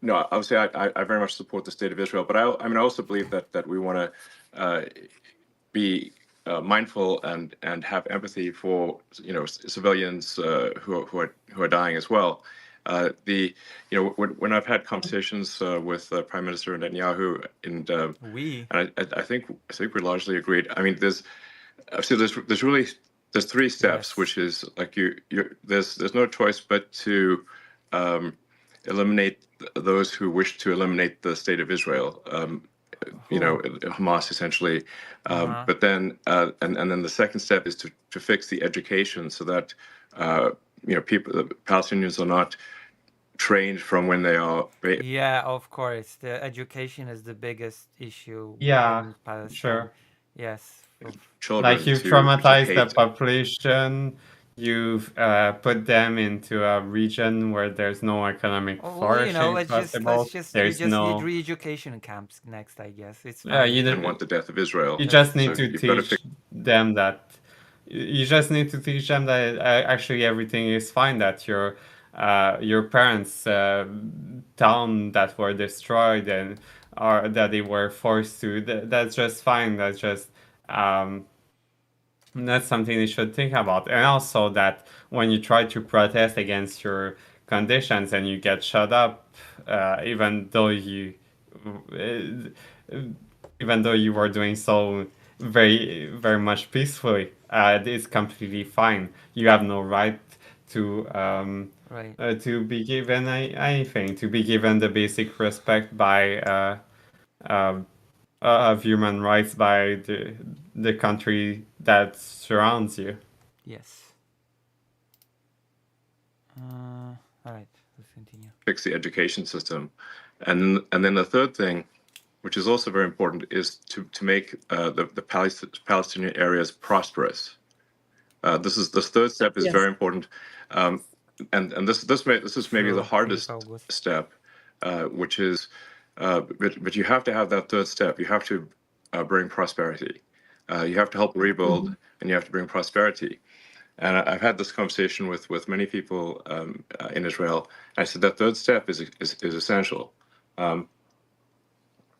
no, obviously, I very much support the state of Israel, but I mean, I also believe that we want to be mindful and have empathy for civilians who are dying as well. When I've had conversations with Prime Minister Netanyahu, and I think we're largely agreed. I mean, there's three steps, which is like there's no choice but to eliminate those who wish to eliminate the state of Israel. Hamas essentially. But then and then the second step is to fix the education so that the Palestinians are not trained from when they are. Yeah, of course. The education is the biggest issue. Yeah, in Palestine. sure. Yes. Children like you've traumatized the population. You've put them into a region where there's no economic flourishing possible. There's no re-education camps next, I guess. It's you didn't want the death of Israel. You just need to teach them that. You just need to teach them that actually everything is fine. That you're your parents' town that were destroyed and or that they were forced to. That's just fine. That's just that's something they should think about. And also that when you try to protest against your conditions and you get shut up, even though you even though you were doing so very much peacefully, it's completely fine. You have no right Right. to be given anything, to be given the basic respect by uh, of human rights by the country that surrounds you. Yes. All right. Let's continue. Fix the education system, and then the third thing, which is also very important, is to make the Palestinian areas prosperous. This third step is Yes. very important, and this is maybe the True, hardest August. step, which is, but you have to have that third step. You have to bring prosperity. You have to help rebuild, and you have to bring prosperity. And I've had this conversation with many people in Israel. I said that third step is essential.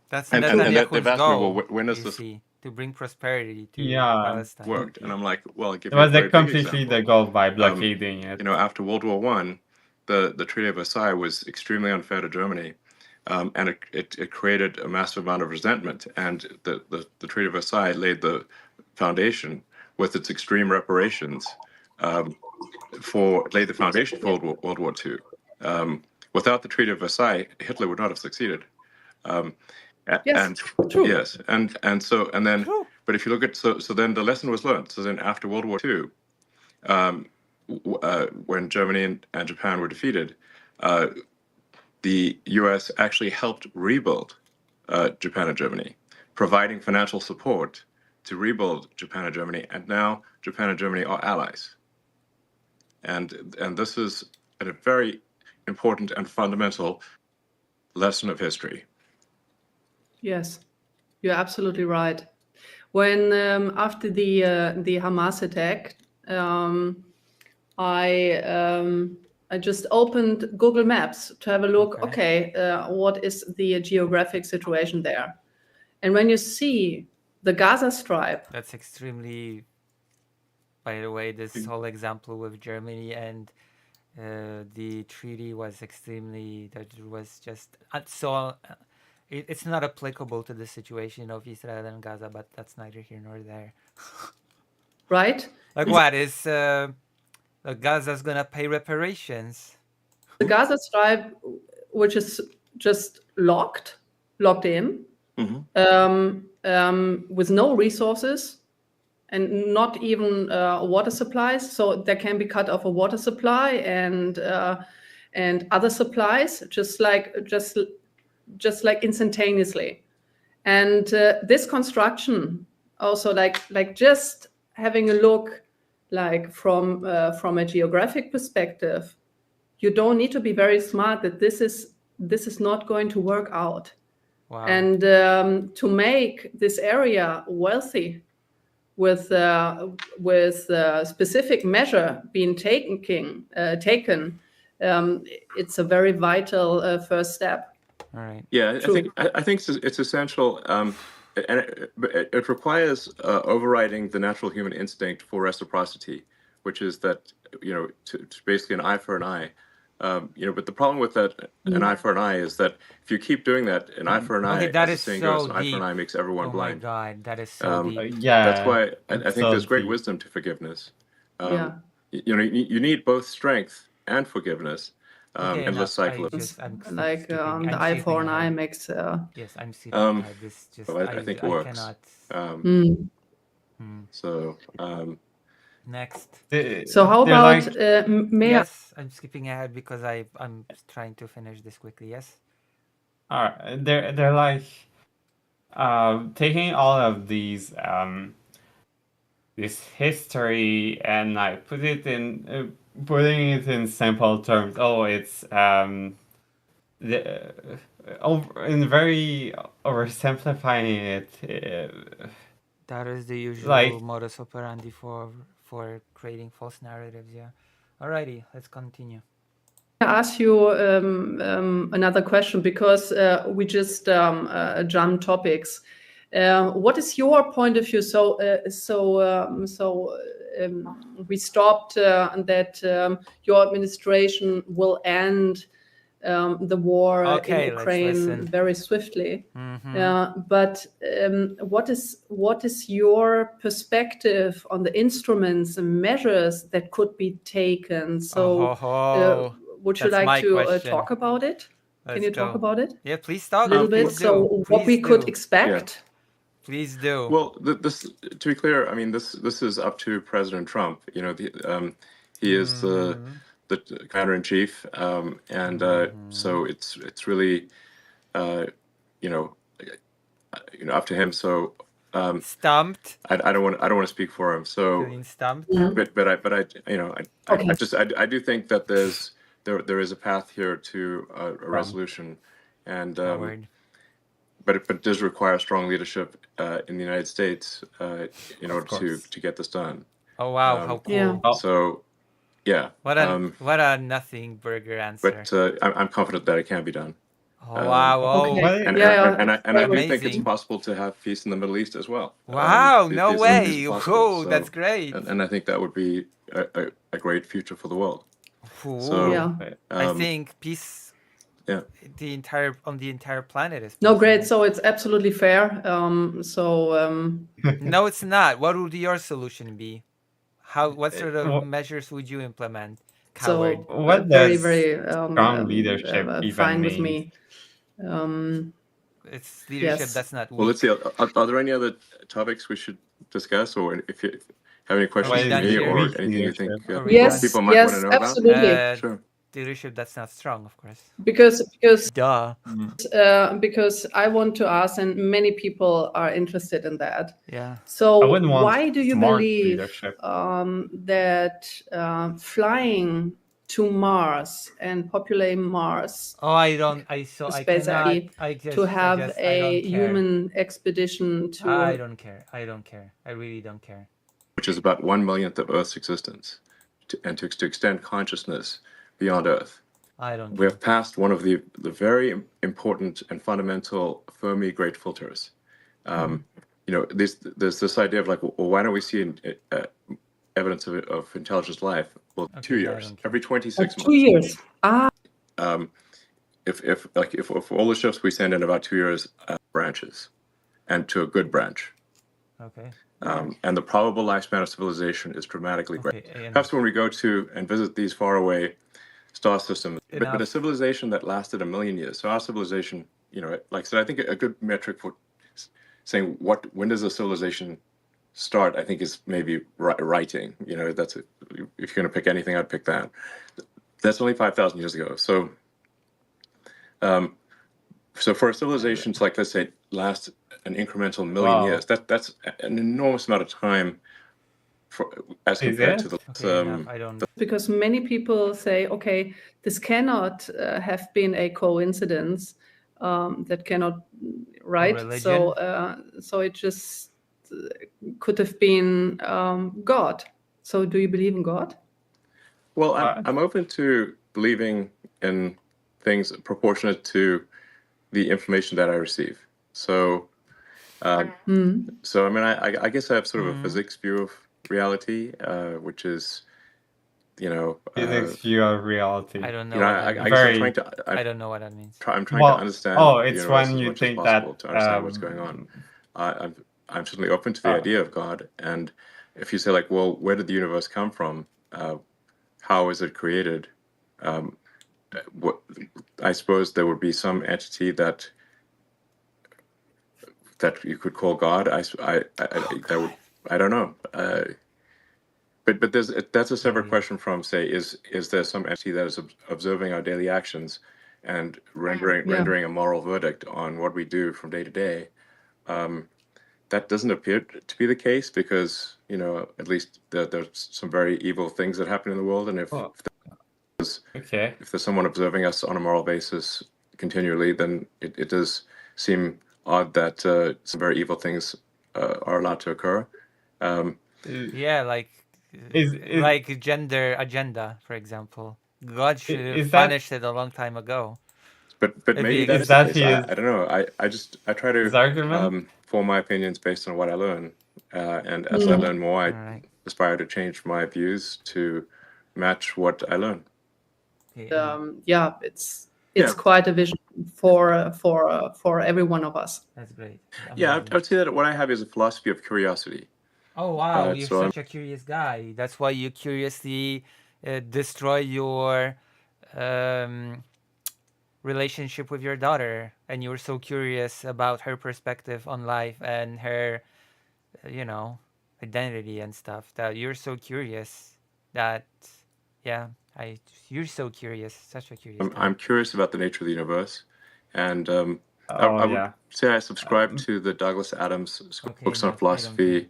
That's And Netanyahu's they've asked me, well, goal, when does you this see, to bring prosperity to Yeah, Palestine. worked? And I'm like, well, I'll give it you a was very big completely the example. goal by blockading it. You know, after World War One, the Treaty of Versailles was extremely unfair to Germany, and it created a massive amount of resentment. And the Treaty of Versailles laid the foundation with its extreme reparations laid the foundation for World War II. Without the Treaty of Versailles, Hitler would not have succeeded. Yes, And true. yes, and then, True. but if you look at so then the lesson was learned. So then after World War II, when Germany and Japan were defeated, the U.S. actually helped rebuild Japan and Germany, providing financial support to rebuild Japan and Germany, and now Japan and Germany are allies. And this is a very important and fundamental lesson of history. Yes, you're absolutely right. When after the Hamas attack, I just opened Google Maps to have a look. Okay, what is the geographic situation there? And when you see the Gaza Strip, That's extremely, by the way, this whole example with Germany and the treaty was extremely, that was just it's not applicable to the situation of Israel and Gaza, but that's neither here nor there. right? Like what is Gaza's gonna pay reparations? The Gaza Strip, which is just locked in, with no resources and not even water supplies. So there can be cut off a water supply and other supplies, just like instantaneously. And this construction also, like just having a look, like from a geographic perspective, you don't need to be very smart that this is not going to work out. Wow. And to make this area wealthy with specific measure being taken, it's a very vital first step. All right. Yeah, True. I think it's essential, and it requires overriding the natural human instinct for reciprocity, which is that to basically an eye for an eye. But the problem with that, an eye for an eye, is that if you keep doing that, an eye for an eye, Okay, that as the is saying so goes, an eye for an deep. eye makes everyone Oh my blind. God, that is so deep. Yeah, That's why I it's think so there's great deep. wisdom to forgiveness. Yeah. You need both strength and forgiveness. Okay, Endless enough. cycle of I'm skipping. the I'm eye for skipping an eye ahead. makes. Yes, I'm skipping ahead. This just so I think I works. cannot. So Next. So how They're about like, may I- Yes, I'm skipping ahead because I'm trying to finish this quickly. Yes. they're like taking all of these this history and like putting it in simple terms. Oh, it's in very oversimplifying it. That is the usual Like, modus operandi for creating false narratives. Yeah. Alrighty, let's continue. ask you another question because we just jumped topics. What is your point of view? We stopped that your administration will end the war Okay, in let's Ukraine listen. very swiftly. Mhm. But what is your perspective on the instruments and measures that could be taken? So, would you That's like my to question. talk about it? Can Let's you talk go. about it Yeah, please a talk. little bit? Please So, do. what we Please could do. expect? Please do. Well, this to be clear, I mean this is up to President Trump. You know, he is Mhm. the commander in chief, and so it's really you know up to him. So Stumped. I don't want to speak for him. So, Feeling stumped. but I you know Okay. I do think that there is a path here to a resolution, and Coward. but it does require strong leadership in the United States in order course. to get this done. Oh wow, how cool. Yeah. Oh. So, yeah. What a nothing burger answer. But I'm confident that it can be done. Oh wow. Oh. Okay. And Yeah, and I do think it's Amazing. possible to have peace in the Middle East as well. Wow, no these way. are possible. Whoa, So- that's great. And I think that would be a great future for the world. Ooh. So, Yeah. I um, think peace yeah. on the entire planet is No, possible. great. So it's absolutely fair. No, it's not. What would your solution be? What sort of Well- measures would you implement? Coward. so What very, does very strong leadership even fine with mean? me. It's leadership Yes. that's not weak. Well, let's see. Are there any other topics we should discuss, or if you have any questions we for done me, here? or Weak anything you think leadership. Are we Yes, people might yes, want to know absolutely. Uh, Sure. Leadership that's not strong, of course. Because Duh. because I want to ask, and many people are interested in that. Yeah. So I wouldn't want why do you smart believe leadership. that flying to Mars and populating Mars Oh, I Space cannot. ID I just to have I don't a care. human expedition to I don't care. I don't care. I really don't care. Which is about 1/1,000,000th of Earth's existence, and to extend consciousness beyond Earth. I don't We care. have passed one of the very important and fundamental Fermi great filters. You know, there's this idea of like, well, why don't we see evidence of intelligent life? Well, Okay, 2 I years, don't care. every 26 months. 2 years. If all the ships we send in about 2 years branches, and to a good branch, Okay. and the probable lifespan of civilization is dramatically great. Okay. And Perhaps when we go to and visit these faraway star systems, but a Enough. civilization that lasted 1,000,000 years. So our civilization, you know, like I said, I think a good metric for saying when does a civilization start, I think is maybe writing. You know, if you're going to pick anything, I'd pick that. That's only 5,000 years ago. So, so for a civilization to, like, let's say, last an incremental 1,000,000 Wow. years, that's an enormous amount of time as Is compared it? to the okay, enough. I don't. Because many people say, okay, this cannot have been a coincidence. That cannot, right? Religion? So it just could have been God. So do you believe in God? Well, What? I'm open to believing in things proportionate to the information that I receive. So, so I mean, I guess I have sort of a physics view of reality, which is, you know, Physics view of reality. I don't know. you know, what I that guess I'm Very- trying to. I don't know what that means. I'm trying Well, to understand. oh, the it's universe when as you much as think possible that, to understand what's going on. I'm certainly open to the Oh. idea of God, and if you say like, well, where did the universe come from? How is it created? What I suppose there would be some entity that you could call God. I don't know. But that's a separate question from, say, is there some entity that is observing our daily actions and rendering a moral verdict on what we do from day to day? That doesn't appear to be the case, because, you know, at least there's some very evil things that happen in the world, and Oh. Okay. if there's someone observing us on a moral basis continually, then it does seem odd that some very evil things are allowed to occur. Yeah, like Is- like gender agenda, for example. God should have Is that punished it a long time ago. But If maybe he that is is the that case. I, his I don't know. I try his to argument? form my opinions based on what I learn, and as I learn more, I All right. aspire to change my views to match what I learn. Okay, Yeah, it's Yeah. quite a vision for every one of us. that's great. Yeah, I Amazing. would say that what I have is a philosophy of curiosity. Oh wow, you're So I'm such a curious guy. That's why you curiously destroy your um, relationship with your daughter, and you were so curious about her perspective on life and her, you know, identity and stuff. That you're so curious that, yeah, you're so curious, such a curious guy. I'm curious about the nature of the universe, and Oh I would yeah. say I subscribe Um, to the Douglas Adams Okay, books on enough. I don't care. philosophy.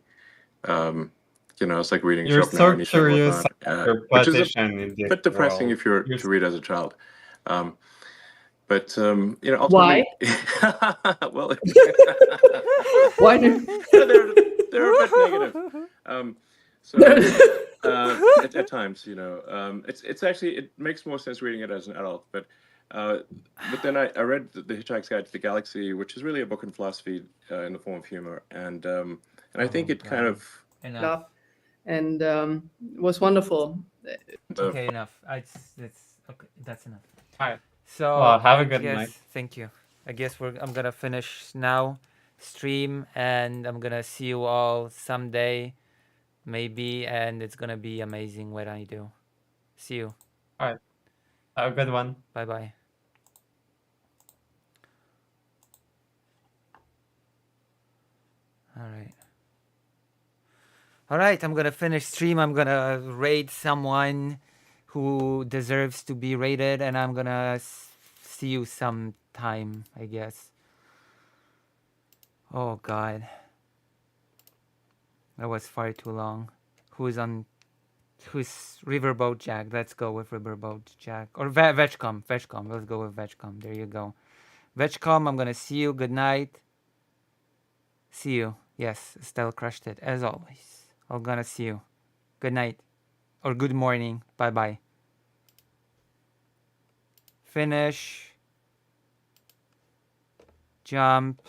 It's like reading you're Schopenhauer, so Nietzsche, and curious whatnot, about your which is a position in this bit depressing world. if you're You're to read as a child. But Why? ultimately, well, Why do they're a bit negative. So at times, it's actually, it makes more sense reading it as an adult. But then I read the Hitchhiker's Guide to the Galaxy, which is really a book in philosophy in the form of humor, and I think Oh, it kind God. of Enough. love? And it was wonderful. Okay, enough. It's okay. That's enough. Alright. So Well, have a I good guess, night. thank you. I guess I'm gonna finish now, stream, and I'm gonna see you all someday, maybe, and it's gonna be amazing what I do. See you. Alright. Have a good one. Bye bye. All right. All right. I'm gonna finish stream. I'm gonna rate someone who deserves to be rated, and I'm gonna see you sometime, I guess. Oh God, that was far too long. Who's Riverboat Jack? Let's go with Riverboat Jack or Vetchcom. Vetchcom. Let's go with Vetchcom. There you go. Vetchcom. I'm gonna see you. Good night. See you. Yes, Estelle crushed it as always. I'm gonna see you. Good night or good morning. Bye bye. Finish. Jump.